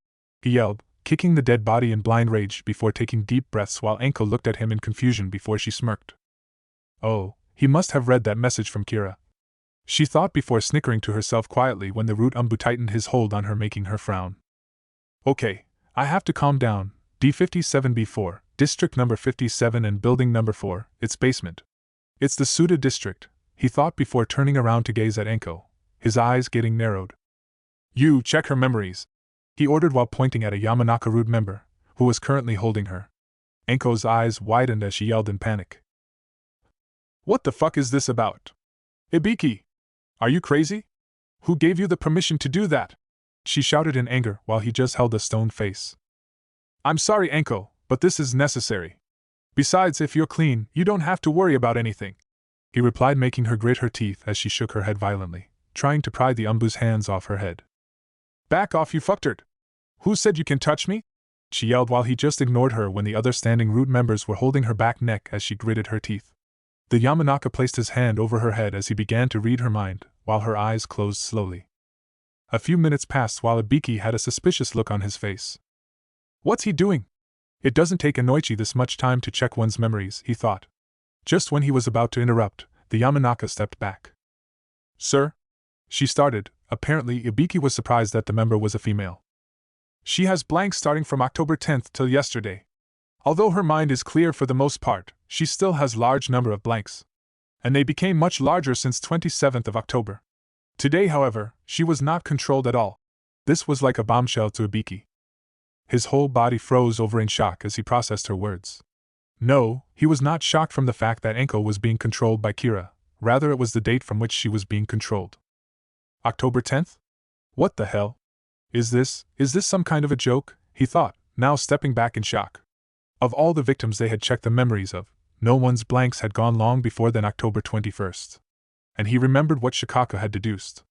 He yelled, kicking the dead body in blind rage before taking deep breaths while Enko looked at him in confusion before she smirked. Oh, he must have read that message from Kira. She thought before snickering to herself quietly when the Root Umbu tightened his hold on her, making her frown. Okay, I have to calm down. D57B4, District number 57 and Building number 4, its basement. It's the Suda District, he thought before turning around to gaze at Enko, his eyes getting narrowed. You check her memories, he ordered while pointing at a Yamanaka Root member, who was currently holding her. Enko's eyes widened as she yelled in panic. What the fuck is this about? Ibiki! Are you crazy? Who gave you the permission to do that? She shouted in anger while he just held a stone face. I'm sorry, Enko, but this is necessary. Besides, if you're clean, you don't have to worry about anything. He replied, making her grit her teeth as she shook her head violently, trying to pry the Umbu's hands off her head. Back off, you fucktard! Who said you can touch me? She yelled while he just ignored her when the other standing Root members were holding her back neck as she gritted her teeth. The Yamanaka placed his hand over her head as he began to read her mind, while her eyes closed slowly. A few minutes passed while Ibiki had a suspicious look on his face. What's he doing? It doesn't take a Noichi this much time to check one's memories, he thought. Just when he was about to interrupt, the Yamanaka stepped back. Sir? She started. Apparently, Ibiki was surprised that the member was a female. She has blanks starting from October 10th till yesterday. Although her mind is clear for the most part, she still has large number of blanks. And they became much larger since 27th of October. Today, however, she was not controlled at all. This was like a bombshell to Ibiki. His whole body froze over in shock as he processed her words. No, he was not shocked from the fact that Enko was being controlled by Kira, rather it was the date from which she was being controlled. October 10th? What the hell? Is this some kind of a joke? He thought, now stepping back in shock. Of all the victims they had checked the memories of, no one's blanks had gone long before than October 21st. And he remembered what Shikaka had deduced.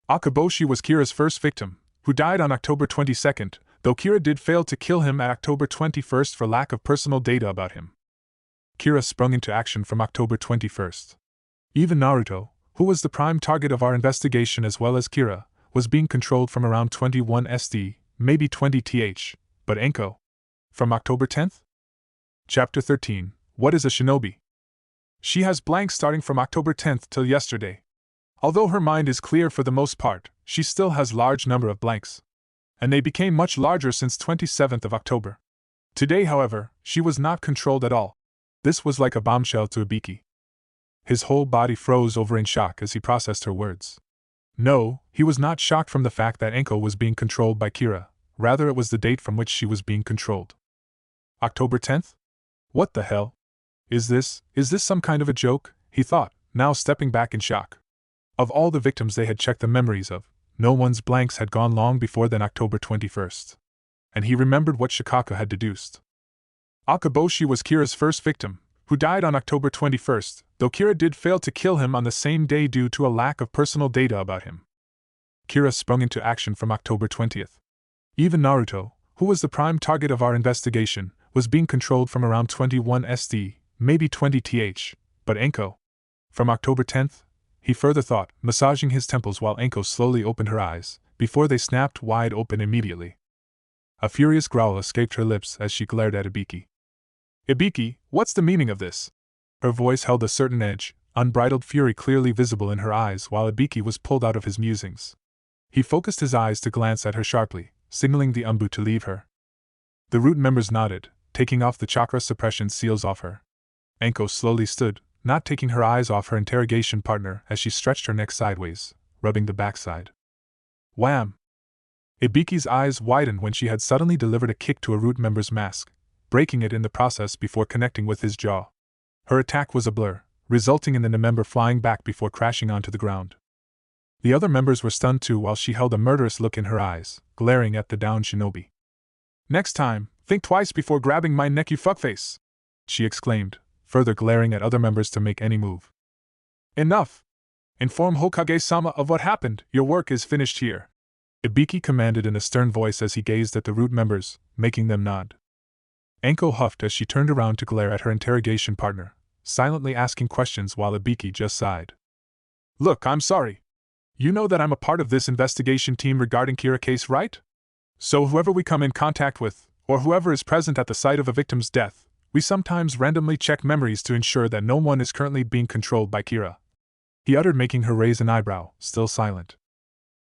Akaboshi was Kira's first victim, who died on October 22nd, though Kira did fail to kill him at October 21st for lack of personal data about him. Kira sprung into action from October 21st. Even Naruto, who was the prime target of our investigation as well as Kira, was being controlled from around 21 SD, maybe 20 TH, but Enko? From October 10th? Chapter 13, What is a Shinobi? She has blanks starting from October 10th till yesterday. Although her mind is clear for the most part, she still has large number of blanks. And they became much larger since 27th of October. Today, however, she was not controlled at all. This was like a bombshell to Ibiki. His whole body froze over in shock as he processed her words. No, he was not shocked from the fact that Enko was being controlled by Kira, rather it was the date from which she was being controlled. October 10th? What the hell? Is this some kind of a joke? He thought, now stepping back in shock. Of all the victims they had checked the memories of, no one's blanks had gone long before than October 21st. And he remembered what Shikaka had deduced. Akaboshi was Kira's first victim, who died on October 21st, though Kira did fail to kill him on the same day due to a lack of personal data about him. Kira sprung into action from October 20th. Even Naruto, who was the prime target of our investigation, was being controlled from around 21 SD, maybe 20 TH, but Enko. From October 10th, he further thought, massaging his temples while Enko slowly opened her eyes, before they snapped wide open immediately. A furious growl escaped her lips as she glared at Ibiki. Ibiki, what's the meaning of this? Her voice held a certain edge, unbridled fury clearly visible in her eyes while Ibiki was pulled out of his musings. He focused his eyes to glance at her sharply, signaling the Umbu to leave her. The root members nodded, taking off the chakra suppression seals off her. Enko slowly stood, not taking her eyes off her interrogation partner as she stretched her neck sideways, rubbing the backside. Wham! Ibiki's eyes widened when she had suddenly delivered a kick to a root member's mask, breaking it in the process before connecting with his jaw. Her attack was a blur, resulting in the member flying back before crashing onto the ground. The other members were stunned too while she held a murderous look in her eyes, glaring at the downed shinobi. Next time, think twice before grabbing my neck, you fuckface! She exclaimed, further glaring at other members to make any move. Enough! Inform Hokage-sama of what happened, your work is finished here. Ibiki commanded in a stern voice as he gazed at the root members, making them nod. Enko huffed as she turned around to glare at her interrogation partner, silently asking questions while Ibiki just sighed. Look, I'm sorry. You know that I'm a part of this investigation team regarding Kira case, right? So whoever we come in contact with, or whoever is present at the site of a victim's death, we sometimes randomly check memories to ensure that no one is currently being controlled by Kira. He uttered, making her raise an eyebrow, still silent.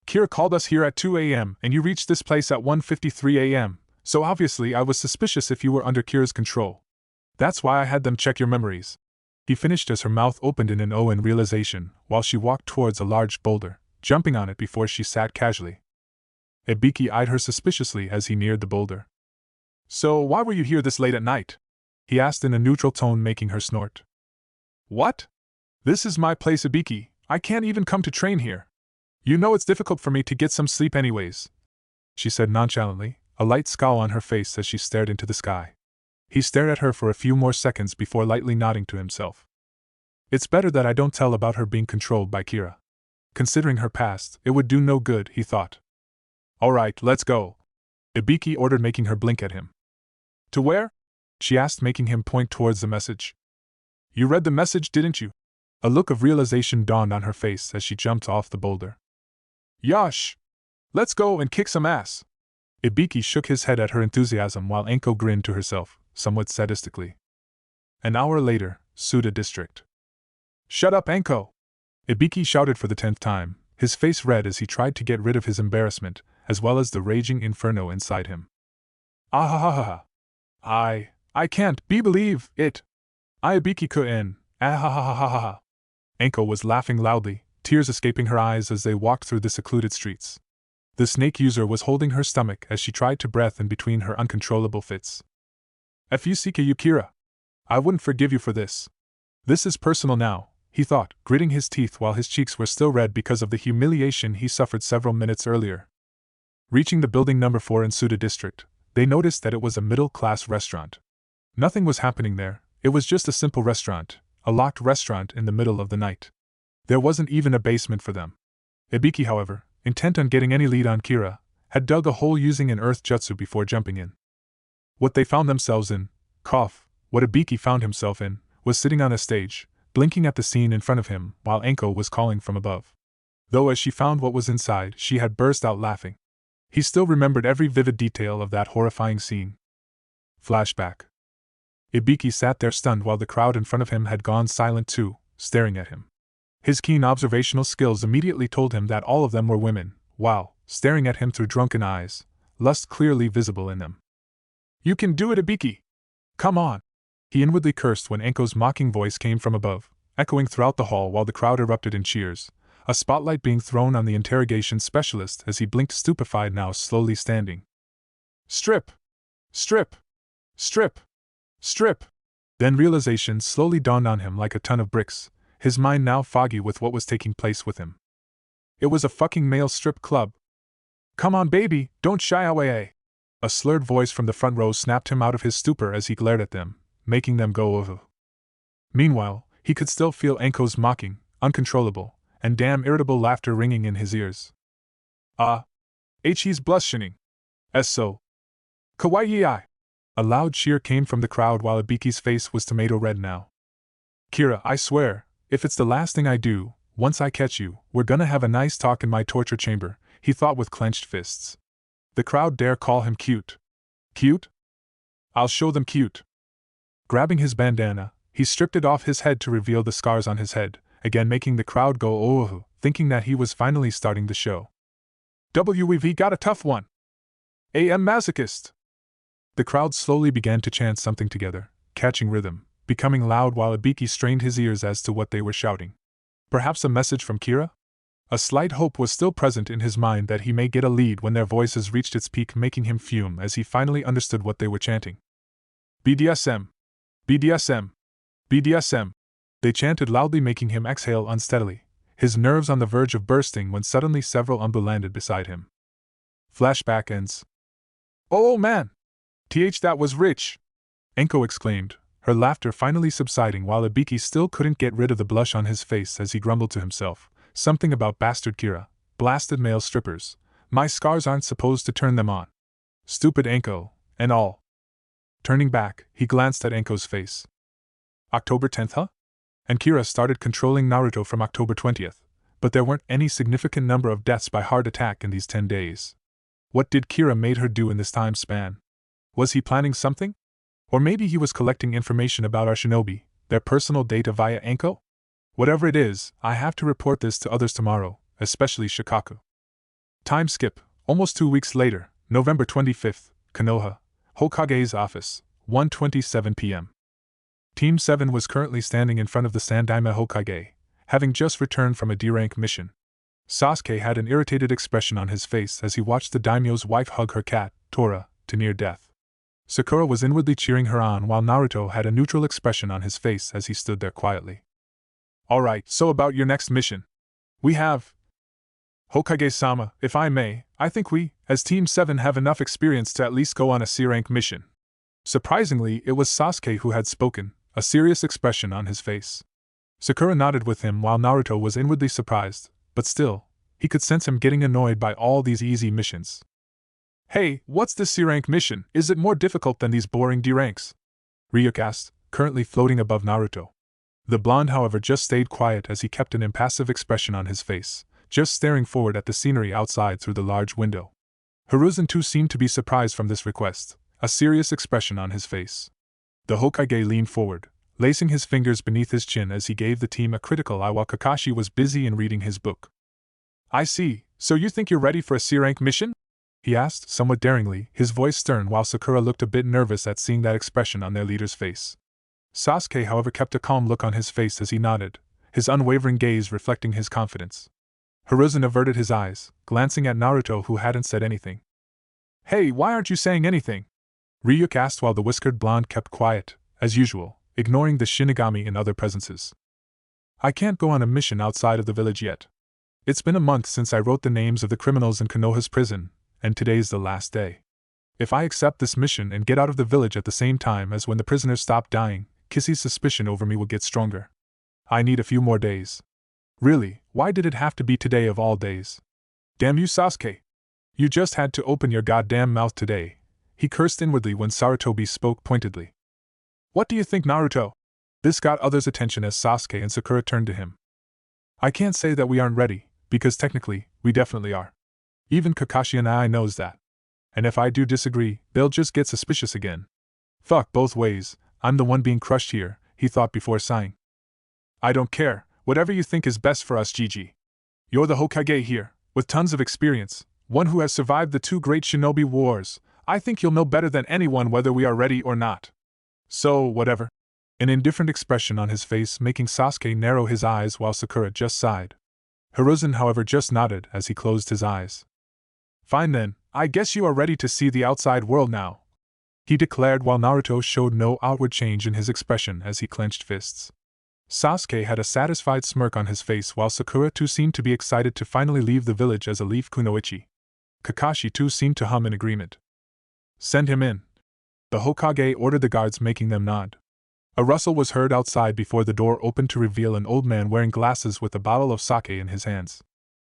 Kira called us here at 2 a.m. and you reached this place at 1:53 a.m., so obviously I was suspicious if you were under Kira's control. That's why I had them check your memories. He finished as her mouth opened in an O in realization, while she walked towards a large boulder, jumping on it before she sat casually. Ibiki eyed her suspiciously as he neared the boulder. So why were you here this late at night? He asked in a neutral tone, making her snort. What? This is my place, Ibiki. I can't even come to train here. You know it's difficult for me to get some sleep anyways, she said nonchalantly, a light scowl on her face as she stared into the sky. He stared at her for a few more seconds before lightly nodding to himself. It's better that I don't tell about her being controlled by Kira. Considering her past, it would do no good, he thought. Alright, let's go, Ibiki ordered, making her blink at him. To where? She asked, making him point towards the message. You read the message, didn't you? A look of realization dawned on her face as she jumped off the boulder. Yosh! Let's go and kick some ass! Ibiki shook his head at her enthusiasm while Enko grinned to herself, somewhat sadistically. An hour later, Suda District. Shut up, Enko! Ibiki shouted for the 10th time, his face red as he tried to get rid of his embarrassment, as well as the raging inferno inside him. Ah. I can't believe it! Ibiki-kun, ah. Enko was laughing loudly, tears escaping her eyes as they walked through the secluded streets. The snake user was holding her stomach as she tried to breathe in between her uncontrollable fits. Fuck Kira. I wouldn't forgive you for this. This is personal now, he thought, gritting his teeth while his cheeks were still red because of the humiliation he suffered several minutes earlier. Reaching the building number 4 in Suda District, they noticed that it was a middle-class restaurant. Nothing was happening there, it was just a simple restaurant, a locked restaurant in the middle of the night. There wasn't even a basement for them. Ibiki, however, intent on getting any lead on Kira, had dug a hole using an earth jutsu before jumping in. What they found themselves in, what Ibiki found himself in, was sitting on a stage, blinking at the scene in front of him while Enko was calling from above. Though as she found what was inside, she had burst out laughing. He still remembered every vivid detail of that horrifying scene. Flashback. Ibiki sat there stunned while the crowd in front of him had gone silent too, staring at him. His keen observational skills immediately told him that all of them were women, while, staring at him through drunken eyes, lust clearly visible in them. "You can do it, Ibiki! Come on!" He inwardly cursed when Enko's mocking voice came from above, echoing throughout the hall while the crowd erupted in cheers, a spotlight being thrown on the interrogation specialist as he blinked stupefied, now slowly standing. "Strip! Strip! Strip! Strip!" Then realization slowly dawned on him like a ton of bricks, his mind now foggy with what was taking place with him. It was a fucking male strip club. "Come on, baby, don't shy away!" A slurred voice from the front row snapped him out of his stupor as he glared at them, making them go ugh. Meanwhile, he could still feel Enko's mocking, uncontrollable, and damn irritable laughter ringing in his ears. He's blushing. So. Kawaii. A loud cheer came from the crowd while Ibiki's face was tomato red now. "Kira, I swear, if it's the last thing I do, once I catch you, we're gonna have a nice talk in my torture chamber," he thought with clenched fists. The crowd dare call him cute. Cute? I'll show them cute. Grabbing his bandana, he stripped it off his head to reveal the scars on his head, again making the crowd go oh, thinking that he was finally starting the show. "WEV got a tough one. AM masochist." The crowd slowly began to chant something together, catching rhythm, becoming loud while Ibiki strained his ears as to what they were shouting. Perhaps a message from Kira? A slight hope was still present in his mind that he may get a lead when their voices reached its peak, making him fume as he finally understood what they were chanting. "BDSM! BDSM! BDSM!" They chanted loudly, making him exhale unsteadily, his nerves on the verge of bursting when suddenly several umbu landed beside him. Flashback ends. "Oh man! That was rich!" Enko exclaimed, her laughter finally subsiding while Ibiki still couldn't get rid of the blush on his face as he grumbled to himself, something about bastard Kira, blasted male strippers, my scars aren't supposed to turn them on. Stupid Enko, and all. Turning back, he glanced at Enko's face. October 10th, huh? And Kira started controlling Naruto from October 20th, but there weren't any significant number of deaths by heart attack in these 10 days. What did Kira made her do in this time span? Was he planning something? Or maybe he was collecting information about our shinobi, their personal data via Enko? Whatever it is, I have to report this to others tomorrow, especially Shikaku. Time skip, almost 2 weeks later, November 25th, Konoha, Hokage's office, 1:27 p.m. Team 7 was currently standing in front of the Sandaime Hokage, having just returned from a D-rank mission. Sasuke had an irritated expression on his face as he watched the daimyo's wife hug her cat, Tora, to near death. Sakura was inwardly cheering her on while Naruto had a neutral expression on his face as he stood there quietly. "Alright, so about your next mission. We have... Hokage-sama, if I may, I think we, as Team 7 have enough experience to at least go on a C-rank mission." Surprisingly, it was Sasuke who had spoken, a serious expression on his face. Sakura nodded with him while Naruto was inwardly surprised, but still, he could sense him getting annoyed by all these easy missions. "Hey, what's this C-rank mission? Is it more difficult than these boring D-ranks?" Ryuk asked, currently floating above Naruto. The blonde, however, just stayed quiet as he kept an impassive expression on his face, just staring forward at the scenery outside through the large window. Hiruzen too seemed to be surprised from this request, a serious expression on his face. The Hokage leaned forward, lacing his fingers beneath his chin as he gave the team a critical eye while Kakashi was busy in reading his book. "I see, so you think you're ready for a C-rank mission?" he asked, somewhat daringly, his voice stern while Sakura looked a bit nervous at seeing that expression on their leader's face. Sasuke, however, kept a calm look on his face as he nodded, his unwavering gaze reflecting his confidence. Hiruzen averted his eyes, glancing at Naruto who hadn't said anything. "Hey, why aren't you saying anything?" Ryuk asked while the whiskered blonde kept quiet, as usual, ignoring the shinigami in other presences. "I can't go on a mission outside of the village yet. It's been a month since I wrote the names of the criminals in Konoha's prison, and today's the last day. If I accept this mission and get out of the village at the same time as when the prisoners stop dying, Kissy's suspicion over me will get stronger. I need a few more days. Really, why did it have to be today of all days? Damn you, Sasuke! You just had to open your goddamn mouth today," he cursed inwardly when Sarutobi spoke pointedly. "What do you think, Naruto?" This got others' attention as Sasuke and Sakura turned to him. "I can't say that we aren't ready, because technically, we definitely are. Even Kakashi and I knows that. And if I do disagree, they'll just get suspicious again. Fuck both ways, I'm the one being crushed here, he thought before sighing. I don't care, whatever you think is best for us, Gigi. You're the Hokage here, with tons of experience, one who has survived the 2 great shinobi wars. I think you'll know better than anyone whether we are ready or not. So, whatever. An indifferent expression on his face making Sasuke narrow his eyes while Sakura just sighed. Hiruzen, however, just nodded as he closed his eyes. Fine then, I guess you are ready to see the outside world now, he declared while Naruto showed no outward change in his expression as he clenched fists. Sasuke had a satisfied smirk on his face while Sakura too seemed to be excited to finally leave the village as a leaf kunoichi. Kakashi too seemed to hum in agreement. Send him in. The Hokage ordered the guards, making them nod. A rustle was heard outside before the door opened to reveal an old man wearing glasses with a bottle of sake in his hands.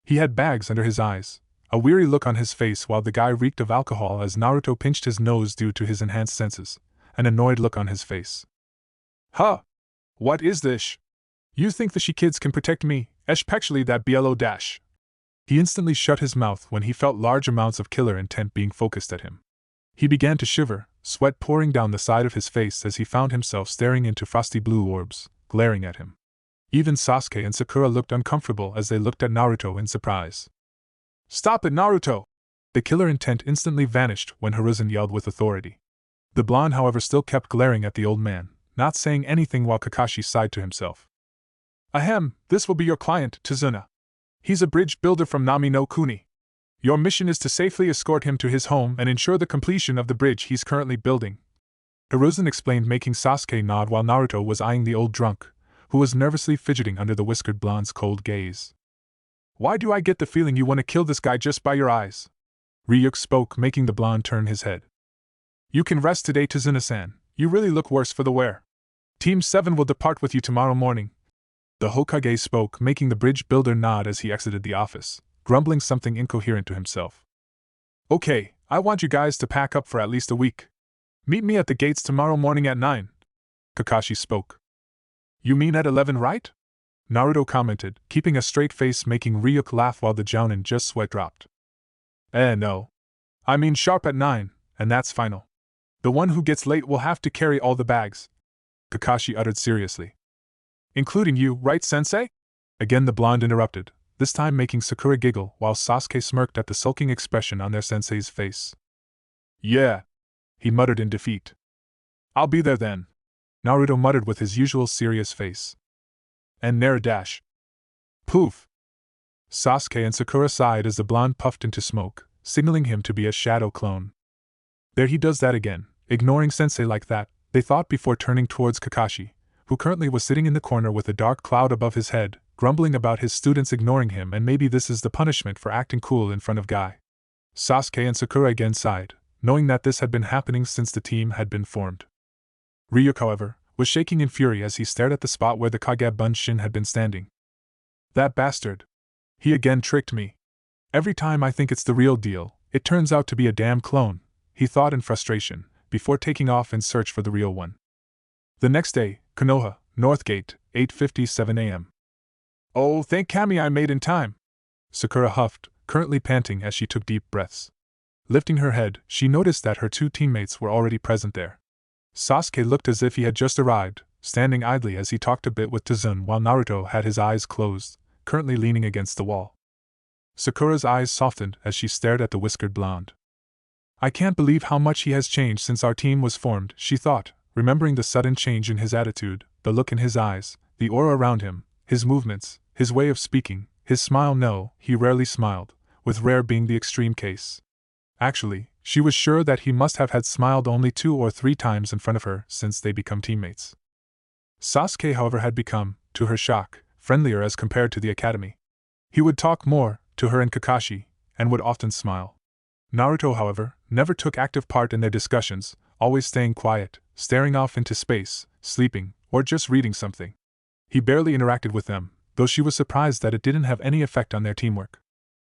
He had bags under his eyes, a weary look on his face while the guy reeked of alcohol as Naruto pinched his nose due to his enhanced senses, an annoyed look on his face. Huh! What is this? You think the she-kids can protect me, especially that BLO dash? He instantly shut his mouth when he felt large amounts of killer intent being focused at him. He began to shiver, sweat pouring down the side of his face as he found himself staring into frosty blue orbs, glaring at him. Even Sasuke and Sakura looked uncomfortable as they looked at Naruto in surprise. Stop it, Naruto! The killer intent instantly vanished when Hiruzen yelled with authority. The blonde, however, still kept glaring at the old man, not saying anything while Kakashi sighed to himself. Ahem, this will be your client, Tazuna. He's a bridge builder from Nami no Kuni. Your mission is to safely escort him to his home and ensure the completion of the bridge he's currently building. Hiruzen explained, making Sasuke nod while Naruto was eyeing the old drunk, who was nervously fidgeting under the whiskered blonde's cold gaze. Why do I get the feeling you want to kill this guy just by your eyes? Ryuk spoke, making the blonde turn his head. You can rest today, Tazuna-san. You really look worse for the wear. Team 7 will depart with you tomorrow morning. The Hokage spoke, making the bridge builder nod as he exited the office, grumbling something incoherent to himself. Okay, I want you guys to pack up for at least a week. Meet me at the gates tomorrow morning at 9. Kakashi spoke. You mean at 11, right? Naruto commented, keeping a straight face, making Ryuk laugh while the jounin just sweat dropped. No. I mean sharp at 9, and that's final. The one who gets late will have to carry all the bags. Kakashi uttered seriously. Including you, right, sensei? Again the blonde interrupted, this time making Sakura giggle while Sasuke smirked at the sulking expression on their sensei's face. Yeah, he muttered in defeat. I'll be there then, Naruto muttered with his usual serious face. And ne'er a dash. Poof! Sasuke and Sakura sighed as the blonde puffed into smoke, signaling him to be a shadow clone. There he does that again, ignoring sensei like that, they thought before turning towards Kakashi, who currently was sitting in the corner with a dark cloud above his head, grumbling about his students ignoring him, and maybe this is the punishment for acting cool in front of Guy. Sasuke and Sakura again sighed, knowing that this had been happening since the team had been formed. Ryuk, however, was shaking in fury as he stared at the spot where the Kage Bunshin had been standing. That bastard! He again tricked me. Every time I think it's the real deal, it turns out to be a damn clone, he thought in frustration, before taking off in search for the real one. The next day, Konoha, Northgate, 8:57 a.m. Oh, thank Kami I made in time! Sakura huffed, currently panting as she took deep breaths. Lifting her head, she noticed that her 2 teammates were already present there. Sasuke looked as if he had just arrived, standing idly as he talked a bit with Tazun while Naruto had his eyes closed, currently leaning against the wall. Sakura's eyes softened as she stared at the whiskered blonde. I can't believe how much he has changed since our team was formed, she thought, remembering the sudden change in his attitude, the look in his eyes, the aura around him, his movements, his way of speaking, his smile. No, he rarely smiled, with rare being the extreme case. Actually, she was sure that he must have had smiled only 2 or 3 times in front of her since they become teammates. Sasuke, however, had become, to her shock, friendlier as compared to the academy. He would talk more to her and Kakashi, and would often smile. Naruto, however, never took active part in their discussions, always staying quiet, staring off into space, sleeping, or just reading something. He barely interacted with them, though she was surprised that it didn't have any effect on their teamwork.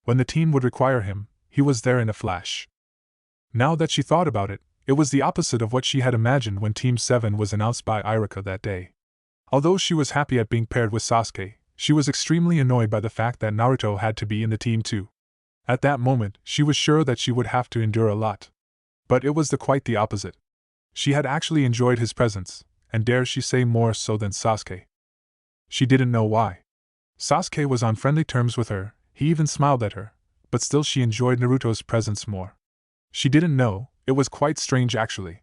When the team would require him, he was there in a flash. Now that she thought about it, it was the opposite of what she had imagined when Team 7 was announced by Iruka that day. Although she was happy at being paired with Sasuke, she was extremely annoyed by the fact that Naruto had to be in the team too. At that moment, she was sure that she would have to endure a lot. But it was quite the opposite. She had actually enjoyed his presence, and dare she say more so than Sasuke. She didn't know why. Sasuke was on friendly terms with her, he even smiled at her, but still she enjoyed Naruto's presence more. She didn't know, it was quite strange actually.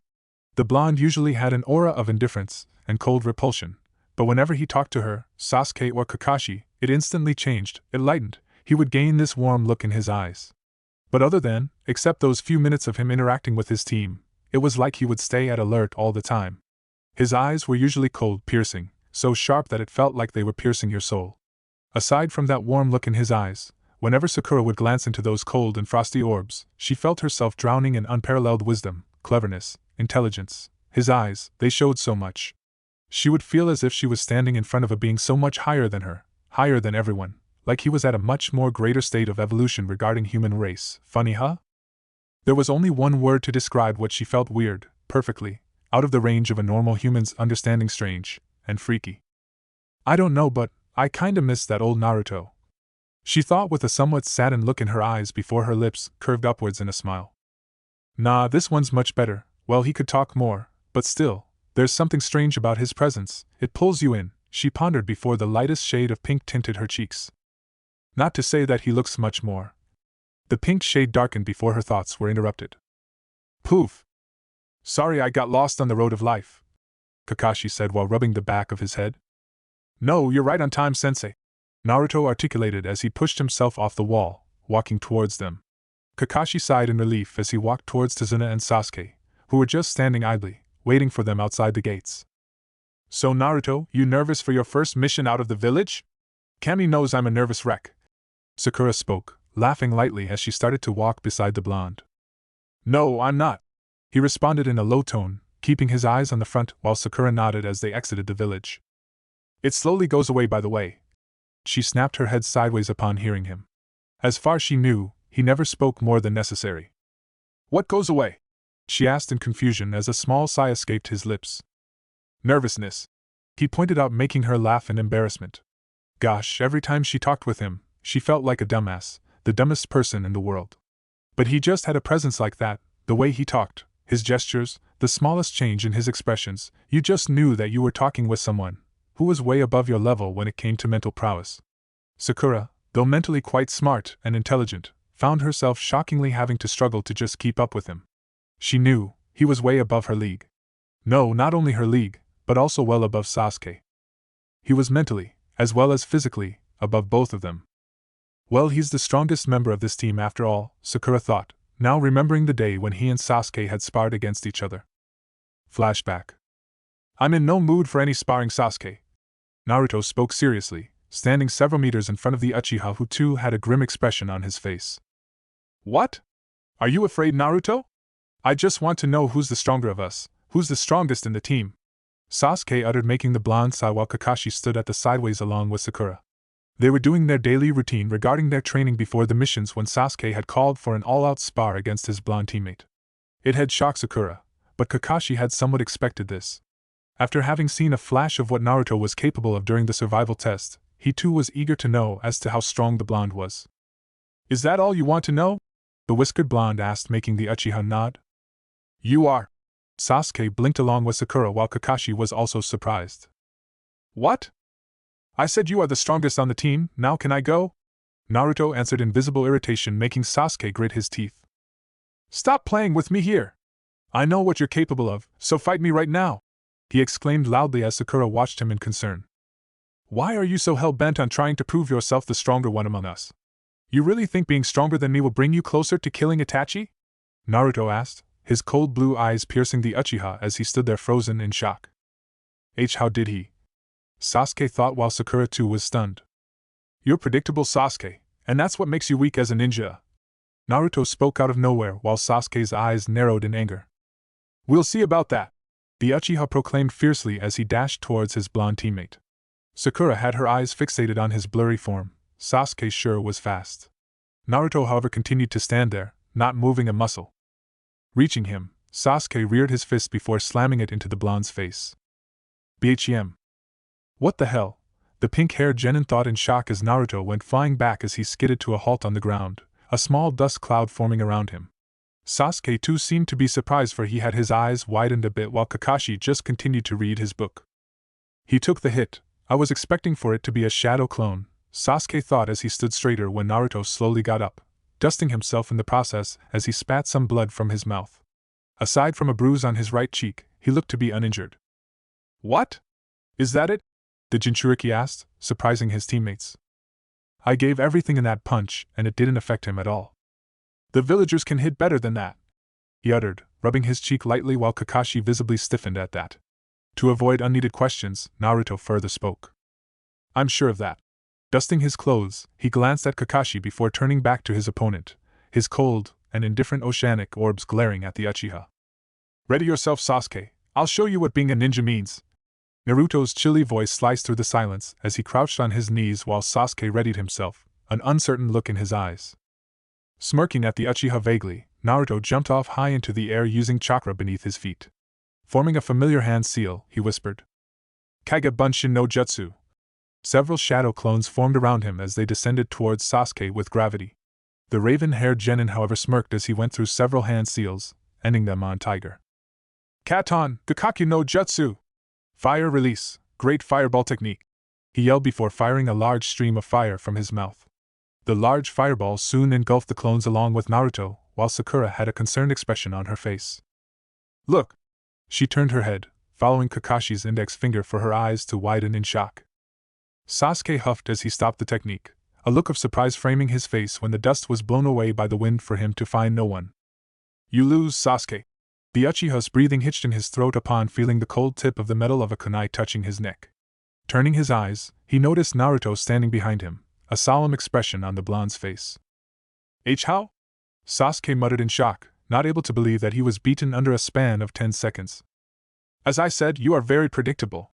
The blonde usually had an aura of indifference and cold repulsion, but whenever he talked to her, Sasuke or Kakashi, it instantly changed, it lightened, he would gain this warm look in his eyes. But other than, except those few minutes of him interacting with his team, it was like he would stay at alert all the time. His eyes were usually cold, piercing, so sharp that it felt like they were piercing your soul. Aside from that warm look in his eyes, whenever Sakura would glance into those cold and frosty orbs, she felt herself drowning in unparalleled wisdom, cleverness, intelligence. His eyes, they showed so much. She would feel as if she was standing in front of a being so much higher than her, higher than everyone, like he was at a much more greater state of evolution regarding human race. Funny, huh? There was only one word to describe what she felt: weird, perfectly, out of the range of a normal human's understanding, strange, and freaky. I don't know, but I kinda miss that old Naruto, she thought with a somewhat saddened look in her eyes before her lips curved upwards in a smile. Nah, this one's much better. Well, he could talk more, but still, there's something strange about his presence, it pulls you in, she pondered before the lightest shade of pink tinted her cheeks. Not to say that he looks much more. The pink shade darkened before her thoughts were interrupted. Poof! Sorry I got lost on the road of life, Kakashi said while rubbing the back of his head. No, you're right on time, sensei, Naruto articulated as he pushed himself off the wall, walking towards them. Kakashi sighed in relief as he walked towards Tazuna and Sasuke, who were just standing idly, waiting for them outside the gates. So Naruto, you nervous for your first mission out of the village? Kami knows I'm a nervous wreck, Sakura spoke, laughing lightly as she started to walk beside the blonde. No, I'm not, he responded in a low tone, keeping his eyes on the front while Sakura nodded as they exited the village. It slowly goes away, by the way. She snapped her head sideways upon hearing him. As far as she knew, he never spoke more than necessary. What goes away? She asked in confusion as a small sigh escaped his lips. Nervousness, he pointed out, making her laugh in embarrassment. Gosh, every time she talked with him, she felt like a dumbass, the dumbest person in the world. But he just had a presence like that, the way he talked, his gestures, the smallest change in his expressions, you just knew that you were talking with someone who was way above your level when it came to mental prowess. Sakura, though mentally quite smart and intelligent, found herself shockingly having to struggle to just keep up with him. She knew he was way above her league. No, not only her league, but also well above Sasuke. He was mentally, as well as physically, above both of them. Well, he's the strongest member of this team after all, Sakura thought, now remembering the day when he and Sasuke had sparred against each other. Flashback. I'm in no mood for any sparring, Sasuke, Naruto spoke seriously, standing several meters in front of the Uchiha, who too had a grim expression on his face. What? Are you afraid, Naruto? I just want to know who's the stronger of us, who's the strongest in the team, Sasuke uttered, making the blonde sigh while Kakashi stood at the sideways along with Sakura. They were doing their daily routine regarding their training before the missions when Sasuke had called for an all-out spar against his blonde teammate. It had shocked Sakura, but Kakashi had somewhat expected this. After having seen a flash of what Naruto was capable of during the survival test, he too was eager to know as to how strong the blonde was. Is that all you want to know? The whiskered blonde asked, making the Uchiha nod. You are. Sasuke blinked along with Sakura while Kakashi was also surprised. What? I said you are the strongest on the team, now can I go? Naruto answered in visible irritation, making Sasuke grit his teeth. Stop playing with me here. I know what you're capable of, so fight me right now, he exclaimed loudly as Sakura watched him in concern. Why are you so hell-bent on trying to prove yourself the stronger one among us? You really think being stronger than me will bring you closer to killing Itachi? Naruto asked, his cold blue eyes piercing the Uchiha as he stood there frozen in shock. How did he? Sasuke thought while Sakura too was stunned. You're predictable, Sasuke, and that's what makes you weak as a ninja. Naruto spoke out of nowhere while Sasuke's eyes narrowed in anger. We'll see about that, the Uchiha proclaimed fiercely as he dashed towards his blonde teammate. Sakura had her eyes fixated on his blurry form. Sasuke sure was fast. Naruto, however, continued to stand there, not moving a muscle. Reaching him, Sasuke reared his fist before slamming it into the blonde's face. BHM. What the hell? The pink-haired genin thought in shock as Naruto went flying back as he skidded to a halt on the ground, a small dust cloud forming around him. Sasuke too seemed to be surprised, for he had his eyes widened a bit while Kakashi just continued to read his book. He took the hit. I was expecting for it to be a shadow clone, Sasuke thought as he stood straighter when Naruto slowly got up, dusting himself in the process as he spat some blood from his mouth. Aside from a bruise on his right cheek, he looked to be uninjured. What? Is that it? The Jinchuriki asked, surprising his teammates. I gave everything in that punch, and it didn't affect him at all. The villagers can hit better than that, he uttered, rubbing his cheek lightly while Kakashi visibly stiffened at that. To avoid unneeded questions, Naruto further spoke. I'm sure of that. Dusting his clothes, he glanced at Kakashi before turning back to his opponent, his cold and indifferent oceanic orbs glaring at the Uchiha. Ready yourself, Sasuke. I'll show you what being a ninja means. Naruto's chilly voice sliced through the silence as he crouched on his knees while Sasuke readied himself, an uncertain look in his eyes. Smirking at the Uchiha vaguely, Naruto jumped off high into the air using chakra beneath his feet. Forming a familiar hand seal, he whispered, Kage Bunshin no Jutsu. Several shadow clones formed around him as they descended towards Sasuke with gravity. The raven-haired genin, however, smirked as he went through several hand seals, ending them on Tiger. Katon, Gakaki no Jutsu! Fire release, great fireball technique! He yelled before firing a large stream of fire from his mouth. The large fireball soon engulfed the clones along with Naruto, while Sakura had a concerned expression on her face. Look! She turned her head, following Kakashi's index finger for her eyes to widen in shock. Sasuke huffed as he stopped the technique, a look of surprise framing his face when the dust was blown away by the wind for him to find no one. You lose, Sasuke. The Uchiha's breathing hitched in his throat upon feeling the cold tip of the metal of a kunai touching his neck. Turning his eyes, he noticed Naruto standing behind him, a solemn expression on the blonde's face. How? Sasuke muttered in shock, not able to believe that he was beaten under a span of 10 seconds. As I said, you are very predictable.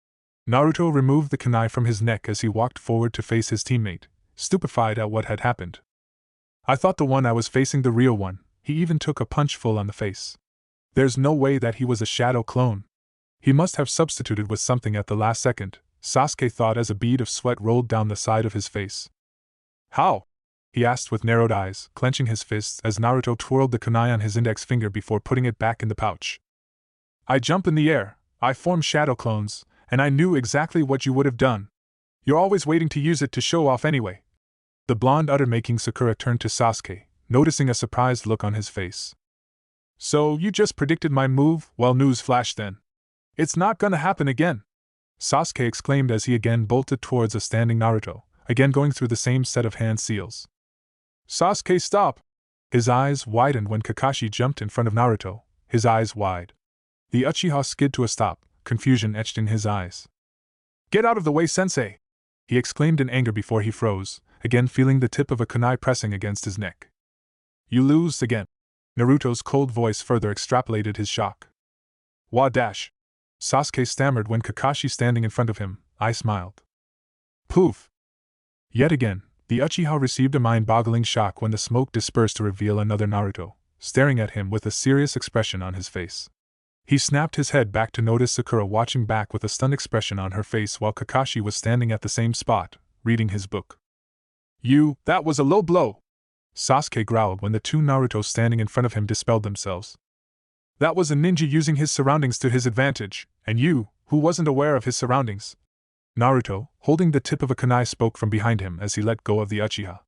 Naruto removed the kunai from his neck as he walked forward to face his teammate, stupefied at what had happened. I thought the one I was facing the real one. He even took a punch full on the face. There's no way that he was a shadow clone. He must have substituted with something at the last second, Sasuke thought as a bead of sweat rolled down the side of his face. How? He asked with narrowed eyes, clenching his fists as Naruto twirled the kunai on his index finger before putting it back in the pouch. I jump in the air, I form shadow clones, and I knew exactly what you would have done. You're always waiting to use it to show off anyway. The blonde uttered, making Sakura turn to Sasuke, noticing a surprised look on his face. So you just predicted my move? Well, newsflash then. It's not gonna happen again! Sasuke exclaimed as he again bolted towards a standing Naruto, again going through the same set of hand seals. Sasuke, stop! His eyes widened when Kakashi jumped in front of Naruto, his eyes wide. The Uchiha skid to a stop, confusion etched in his eyes. Get out of the way, sensei! He exclaimed in anger before he froze, again feeling the tip of a kunai pressing against his neck. You lose again. Naruto's cold voice further extrapolated his shock. Wah dash! Sasuke stammered when Kakashi standing in front of him, I smiled. Poof! Yet again, the Uchiha received a mind-boggling shock when the smoke dispersed to reveal another Naruto, staring at him with a serious expression on his face. He snapped his head back to notice Sakura watching back with a stunned expression on her face while Kakashi was standing at the same spot, reading his book. That was a low blow! Sasuke growled when the two Naruto standing in front of him dispelled themselves. That was a ninja using his surroundings to his advantage, and you, who wasn't aware of his surroundings. Naruto, holding the tip of a kunai, spoke from behind him as he let go of the Uchiha.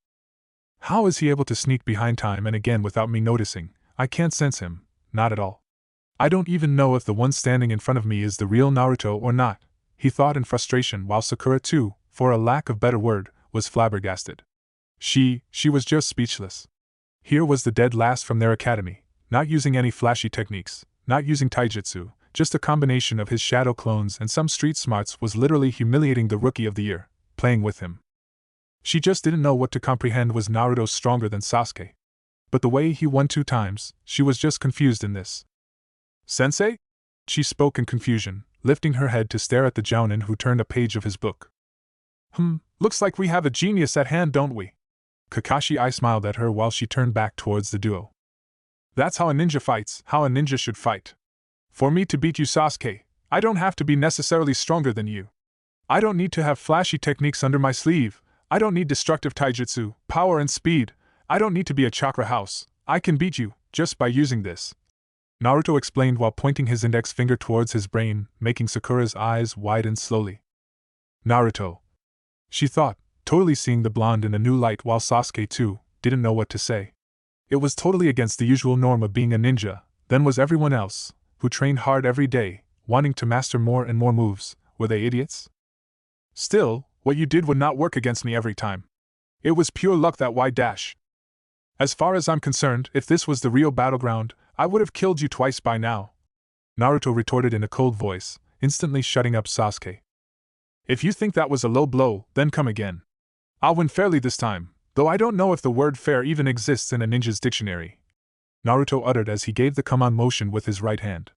How is he able to sneak behind time and again without me noticing? I can't sense him, not at all. I don't even know if the one standing in front of me is the real Naruto or not, he thought in frustration while Sakura too, for a lack of better word, was flabbergasted. She was just speechless. Here was the dead last from their academy, not using any flashy techniques, not using taijutsu, just a combination of his shadow clones and some street smarts, was literally humiliating the rookie of the year, playing with him. She just didn't know what to comprehend. Was Naruto stronger than Sasuke? But the way he won 2 times, she was just confused in this. Sensei? She spoke in confusion, lifting her head to stare at the jounin who turned a page of his book. Looks like we have a genius at hand, don't we? Kakashi smiled at her while she turned back towards the duo. That's how a ninja fights, how a ninja should fight. For me to beat you, Sasuke, I don't have to be necessarily stronger than you. I don't need to have flashy techniques under my sleeve. I don't need destructive taijutsu, power and speed. I don't need to be a chakra house. I can beat you, just by using this," Naruto explained while pointing his index finger towards his brain, making Sakura's eyes widen slowly. "Naruto," she thought, totally seeing the blonde in a new light, while Sasuke, too, didn't know what to say. It was totally against the usual norm of being a ninja. Then was everyone else, who trained hard every day, wanting to master more and more moves. Were they idiots? "Still, what you did would not work against me every time. It was pure luck that y-. As far as I'm concerned, if this was the real battleground, I would have killed you twice by now," Naruto retorted in a cold voice, instantly shutting up Sasuke. "If you think that was a low blow, then come again. I'll win fairly this time, though I don't know if the word fair even exists in a ninja's dictionary," Naruto uttered as he gave the come on motion with his right hand.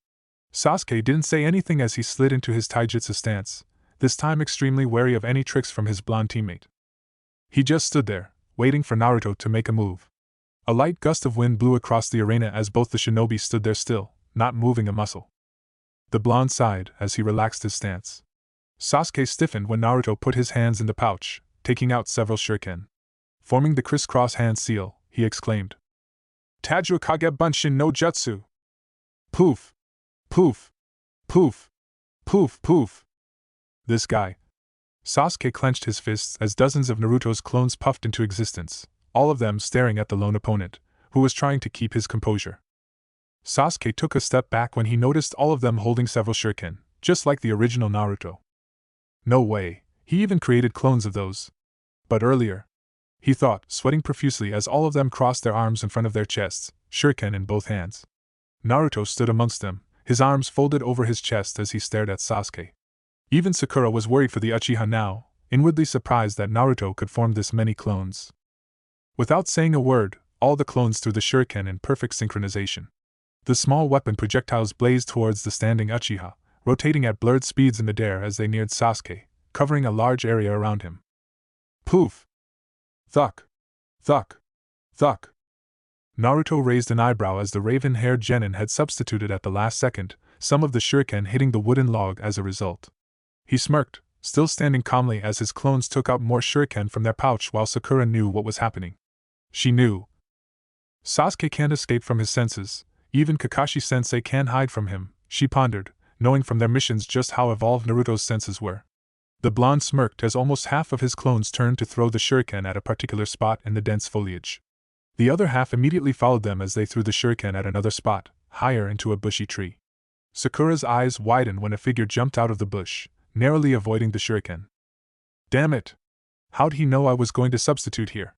Sasuke didn't say anything as he slid into his taijutsu stance, this time extremely wary of any tricks from his blonde teammate. He just stood there, waiting for Naruto to make a move. A light gust of wind blew across the arena as both the shinobi stood there still, not moving a muscle. The blonde sighed as he relaxed his stance. Sasuke stiffened when Naruto put his hands in the pouch, taking out several shuriken. Forming the crisscross hand seal, he exclaimed, "Tajua Kage Bunshin no Jutsu!" Poof! Poof! Poof! Poof! Poof! This guy. Sasuke clenched his fists as dozens of Naruto's clones puffed into existence, all of them staring at the lone opponent, who was trying to keep his composure. Sasuke took a step back when he noticed all of them holding several shuriken, just like the original Naruto. No way, he even created clones of those. But earlier, he thought, sweating profusely as all of them crossed their arms in front of their chests, shuriken in both hands. Naruto stood amongst them, his arms folded over his chest as he stared at Sasuke. Even Sakura was worried for the Uchiha now, inwardly surprised that Naruto could form this many clones. Without saying a word, all the clones threw the shuriken in perfect synchronization. The small weapon projectiles blazed towards the standing Uchiha, rotating at blurred speeds in midair as they neared Sasuke, covering a large area around him. Poof! Thuk! Thuk! Thuk! Naruto raised an eyebrow as the raven-haired genin had substituted at the last second, some of the shuriken hitting the wooden log as a result. He smirked, still standing calmly as his clones took out more shuriken from their pouch while Sakura knew what was happening. She knew. Sasuke can't escape from his senses, even Kakashi-sensei can't hide from him, she pondered, knowing from their missions just how evolved Naruto's senses were. The blonde smirked as almost half of his clones turned to throw the shuriken at a particular spot in the dense foliage. The other half immediately followed them as they threw the shuriken at another spot, higher into a bushy tree. Sakura's eyes widened when a figure jumped out of the bush, narrowly avoiding the shuriken. Damn it! How'd he know I was going to substitute here?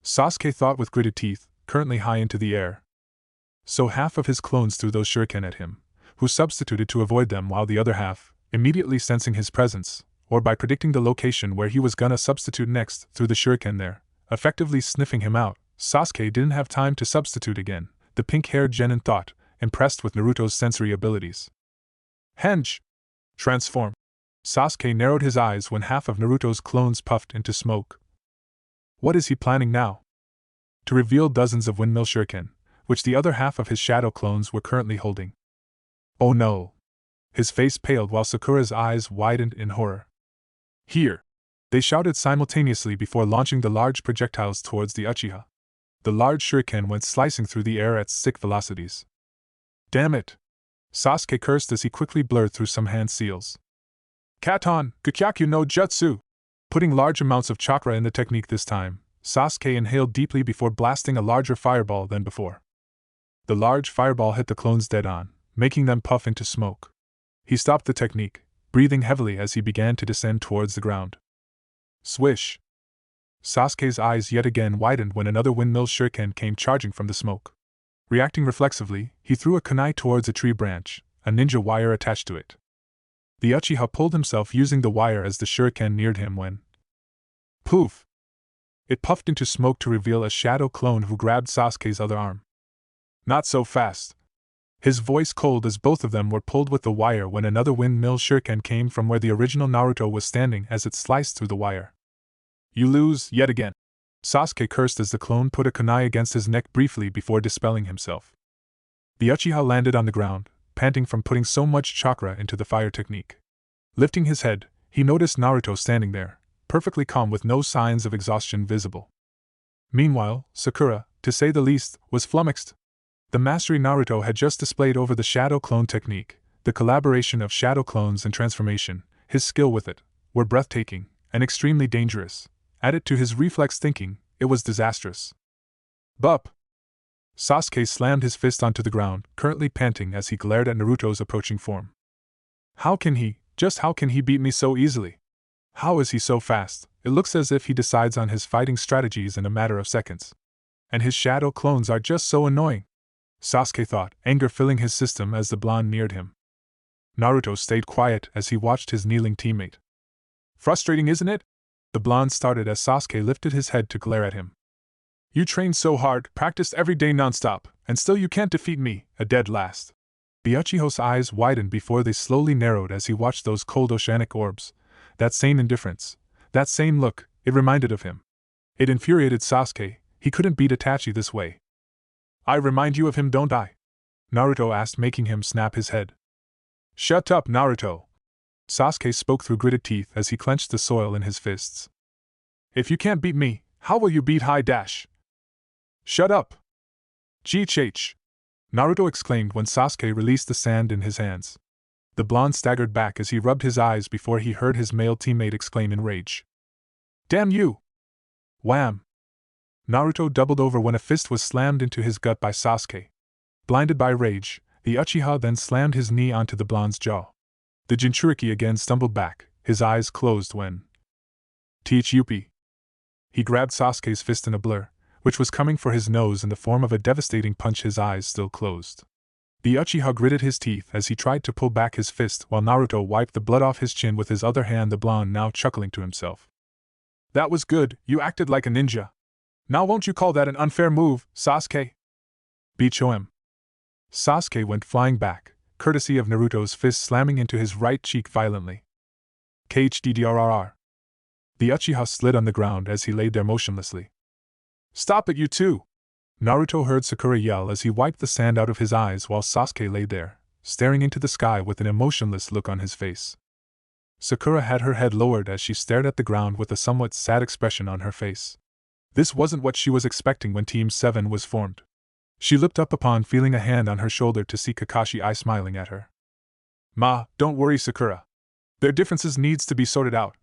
Sasuke thought with gritted teeth, currently high into the air. So half of his clones threw those shuriken at him, who substituted to avoid them, while the other half, immediately sensing his presence, or by predicting the location where he was gonna substitute next, threw the shuriken there, effectively sniffing him out. Sasuke didn't have time to substitute again, the pink-haired genin thought, impressed with Naruto's sensory abilities. Henge! Transform! Sasuke narrowed his eyes when half of Naruto's clones puffed into smoke. What is he planning now? To reveal dozens of windmill shuriken, which the other half of his shadow clones were currently holding. Oh no! His face paled while Sakura's eyes widened in horror. Here! They shouted simultaneously before launching the large projectiles towards the Uchiha. The large shuriken went slicing through the air at sick velocities. Damn it! Sasuke cursed as he quickly blurred through some hand seals. Katon, Gakyaku no Jutsu! Putting large amounts of chakra in the technique this time, Sasuke inhaled deeply before blasting a larger fireball than before. The large fireball hit the clones dead on, making them puff into smoke. He stopped the technique, breathing heavily as he began to descend towards the ground. Swish! Sasuke's eyes yet again widened when another windmill shuriken came charging from the smoke. Reacting reflexively, he threw a kunai towards a tree branch, a ninja wire attached to it. The Uchiha pulled himself using the wire as the shuriken neared him when... Poof! It puffed into smoke to reveal a shadow clone who grabbed Sasuke's other arm. Not so fast! His voice cold as both of them were pulled with the wire when another windmill shuriken came from where the original Naruto was standing as it sliced through the wire. You lose, yet again! Sasuke cursed as the clone put a kunai against his neck briefly before dispelling himself. The Uchiha landed on the ground, panting from putting so much chakra into the fire technique. Lifting his head, he noticed Naruto standing there, perfectly calm with no signs of exhaustion visible. Meanwhile, Sakura, to say the least, was flummoxed. The mastery Naruto had just displayed over the shadow clone technique, the collaboration of shadow clones and transformation, his skill with it, were breathtaking and extremely dangerous. Added to his reflex thinking, it was disastrous. Bup! Sasuke slammed his fist onto the ground, currently panting as he glared at Naruto's approaching form. How can he beat me so easily? How is he so fast? It looks as if he decides on his fighting strategies in a matter of seconds. And his shadow clones are just so annoying. Sasuke thought, anger filling his system as the blonde neared him. Naruto stayed quiet as he watched his kneeling teammate. Frustrating, isn't it? The blonde started as Sasuke lifted his head to glare at him. You trained so hard, practiced every day nonstop, and still you can't defeat me, a dead last. The Uchiha's eyes widened before they slowly narrowed as he watched those cold oceanic orbs. That same indifference, that same look, it reminded of him. It infuriated Sasuke. He couldn't beat Itachi this way. I remind you of him, don't I? Naruto asked, making him snap his head. Shut up, Naruto. Sasuke spoke through gritted teeth as he clenched the soil in his fists. If you can't beat me, how will you beat High Dash? Shut up! GHH! Naruto exclaimed when Sasuke released the sand in his hands. The blonde staggered back as he rubbed his eyes before he heard his male teammate exclaim in rage. Damn you! Wham! Naruto doubled over when a fist was slammed into his gut by Sasuke. Blinded by rage, the Uchiha then slammed his knee onto the blonde's jaw. The Jinchuriki again stumbled back, his eyes closed when... Teach Yuppie! He grabbed Sasuke's fist in a blur, which was coming for his nose in the form of a devastating punch, his eyes still closed. The Uchiha gritted his teeth as he tried to pull back his fist while Naruto wiped the blood off his chin with his other hand, the blonde now chuckling to himself. That was good, you acted like a ninja. Now won't you call that an unfair move, Sasuke? Bicho-em. Sasuke went flying back, courtesy of Naruto's fist slamming into his right cheek violently. KHDDRRR. The Uchiha slid on the ground as he lay there motionlessly. Stop it, you two! Naruto heard Sakura yell as he wiped the sand out of his eyes while Sasuke lay there, staring into the sky with an emotionless look on his face. Sakura had her head lowered as she stared at the ground with a somewhat sad expression on her face. This wasn't what she was expecting when Team 7 was formed. She looked up upon feeling a hand on her shoulder to see Kakashi eye smiling at her. Ma, don't worry, Sakura. Their differences needs to be sorted out.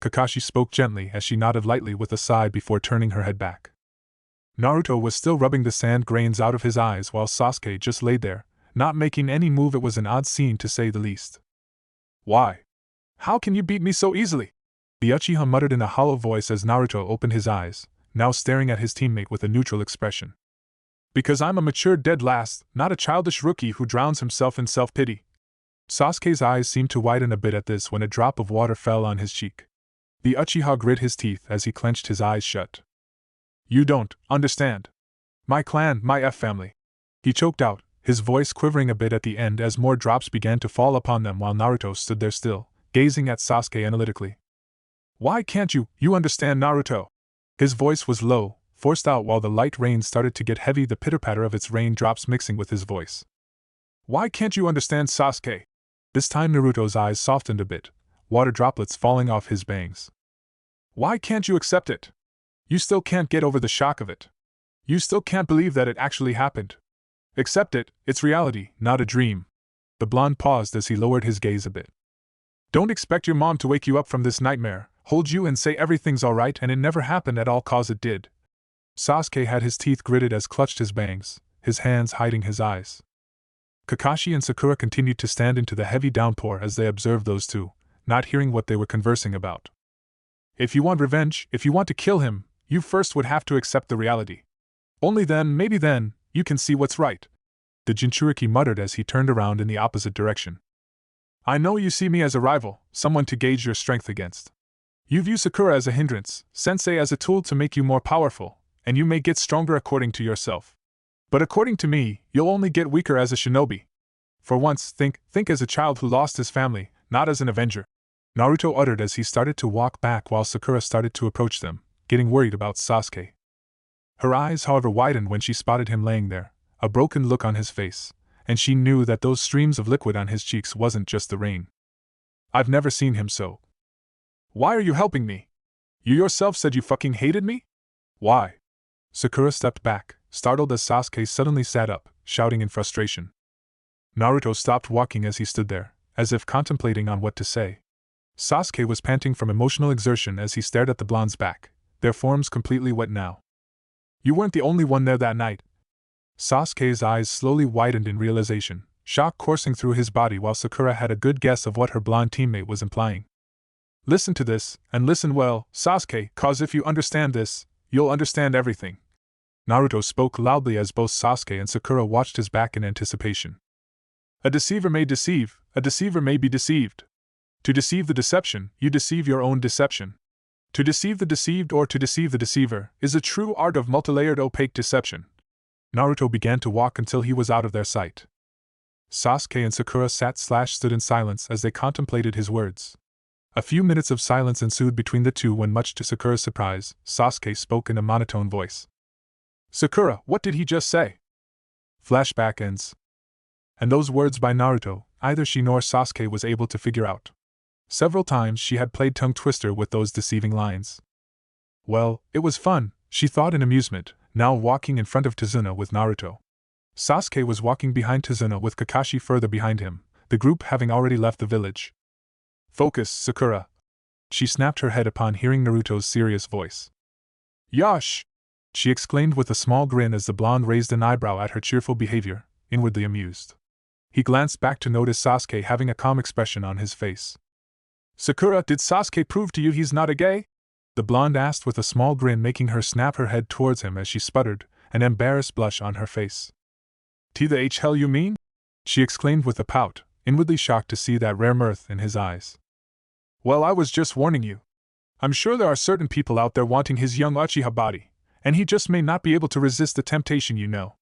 Kakashi spoke gently as she nodded lightly with a sigh before turning her head back. Naruto was still rubbing the sand grains out of his eyes while Sasuke just lay there, not making any move. It was an odd scene to say the least. Why? How can you beat me so easily? The Uchiha muttered in a hollow voice as Naruto opened his eyes, now staring at his teammate with a neutral expression. Because I'm a mature dead last, not a childish rookie who drowns himself in self-pity. Sasuke's eyes seemed to widen a bit at this when a drop of water fell on his cheek. The Uchiha grit his teeth as he clenched his eyes shut. You don't understand. My clan, my family. He choked out, his voice quivering a bit at the end as more drops began to fall upon them while Naruto stood there still, gazing at Sasuke analytically. Why can't you understand, Naruto? His voice was low, forced out while the light rain started to get heavy, the pitter-patter of its raindrops mixing with his voice. Why can't you understand, Sasuke? This time Naruto's eyes softened a bit, water droplets falling off his bangs. Why can't you accept it? You still can't get over the shock of it. You still can't believe that it actually happened. Accept it, it's reality, not a dream. The blonde paused as he lowered his gaze a bit. Don't expect your mom to wake you up from this nightmare, hold you and say everything's alright and it never happened at all, cause it did. Sasuke had his teeth gritted as clutched his bangs, his hands hiding his eyes. Kakashi and Sakura continued to stand into the heavy downpour as they observed those two, not hearing what they were conversing about. If you want revenge, if you want to kill him, you first would have to accept the reality. Only then, maybe then, you can see what's right. The Jinchuriki muttered as he turned around in the opposite direction. I know you see me as a rival, someone to gauge your strength against. You view Sakura as a hindrance, Sensei as a tool to make you more powerful, and you may get stronger according to yourself. But according to me, you'll only get weaker as a shinobi. For once, think as a child who lost his family, not as an avenger. Naruto uttered as he started to walk back while Sakura started to approach them, getting worried about Sasuke. Her eyes, however, widened when she spotted him laying there, a broken look on his face, and she knew that those streams of liquid on his cheeks wasn't just the rain. I've never seen him so. Why are you helping me? You yourself said you fucking hated me? Why? Sakura stepped back, startled as Sasuke suddenly sat up, shouting in frustration. Naruto stopped walking as he stood there, as if contemplating on what to say. Sasuke was panting from emotional exertion as he stared at the blonde's back, their forms completely wet now. You weren't the only one there that night. Sasuke's eyes slowly widened in realization, shock coursing through his body while Sakura had a good guess of what her blonde teammate was implying. Listen to this, and listen well, Sasuke, cause if you understand this, you'll understand everything. Naruto spoke loudly as both Sasuke and Sakura watched his back in anticipation. A deceiver may deceive, a deceiver may be deceived. To deceive the deception, you deceive your own deception. To deceive the deceived or to deceive the deceiver is a true art of multilayered opaque deception. Naruto began to walk until he was out of their sight. Sasuke and Sakura stood in silence as they contemplated his words. A few minutes of silence ensued between the two when, much to Sakura's surprise, Sasuke spoke in a monotone voice. Sakura, what did he just say? Flashback ends. And those words by Naruto, either she nor Sasuke was able to figure out. Several times she had played tongue twister with those deceiving lines. Well, it was fun, she thought in amusement, now walking in front of Tazuna with Naruto. Sasuke was walking behind Tazuna with Kakashi further behind him, the group having already left the village. Focus, Sakura. She snapped her head upon hearing Naruto's serious voice. Yosh! She exclaimed with a small grin as the blonde raised an eyebrow at her cheerful behavior, inwardly amused. He glanced back to notice Sasuke having a calm expression on his face. Sakura, did Sasuke prove to you he's not a gay? The blonde asked with a small grin, making her snap her head towards him as she sputtered, an embarrassed blush on her face. The hell you mean? She exclaimed with a pout, inwardly shocked to see that rare mirth in his eyes. Well, I was just warning you. I'm sure there are certain people out there wanting his young Uchiha body, and he just may not be able to resist the temptation, you know.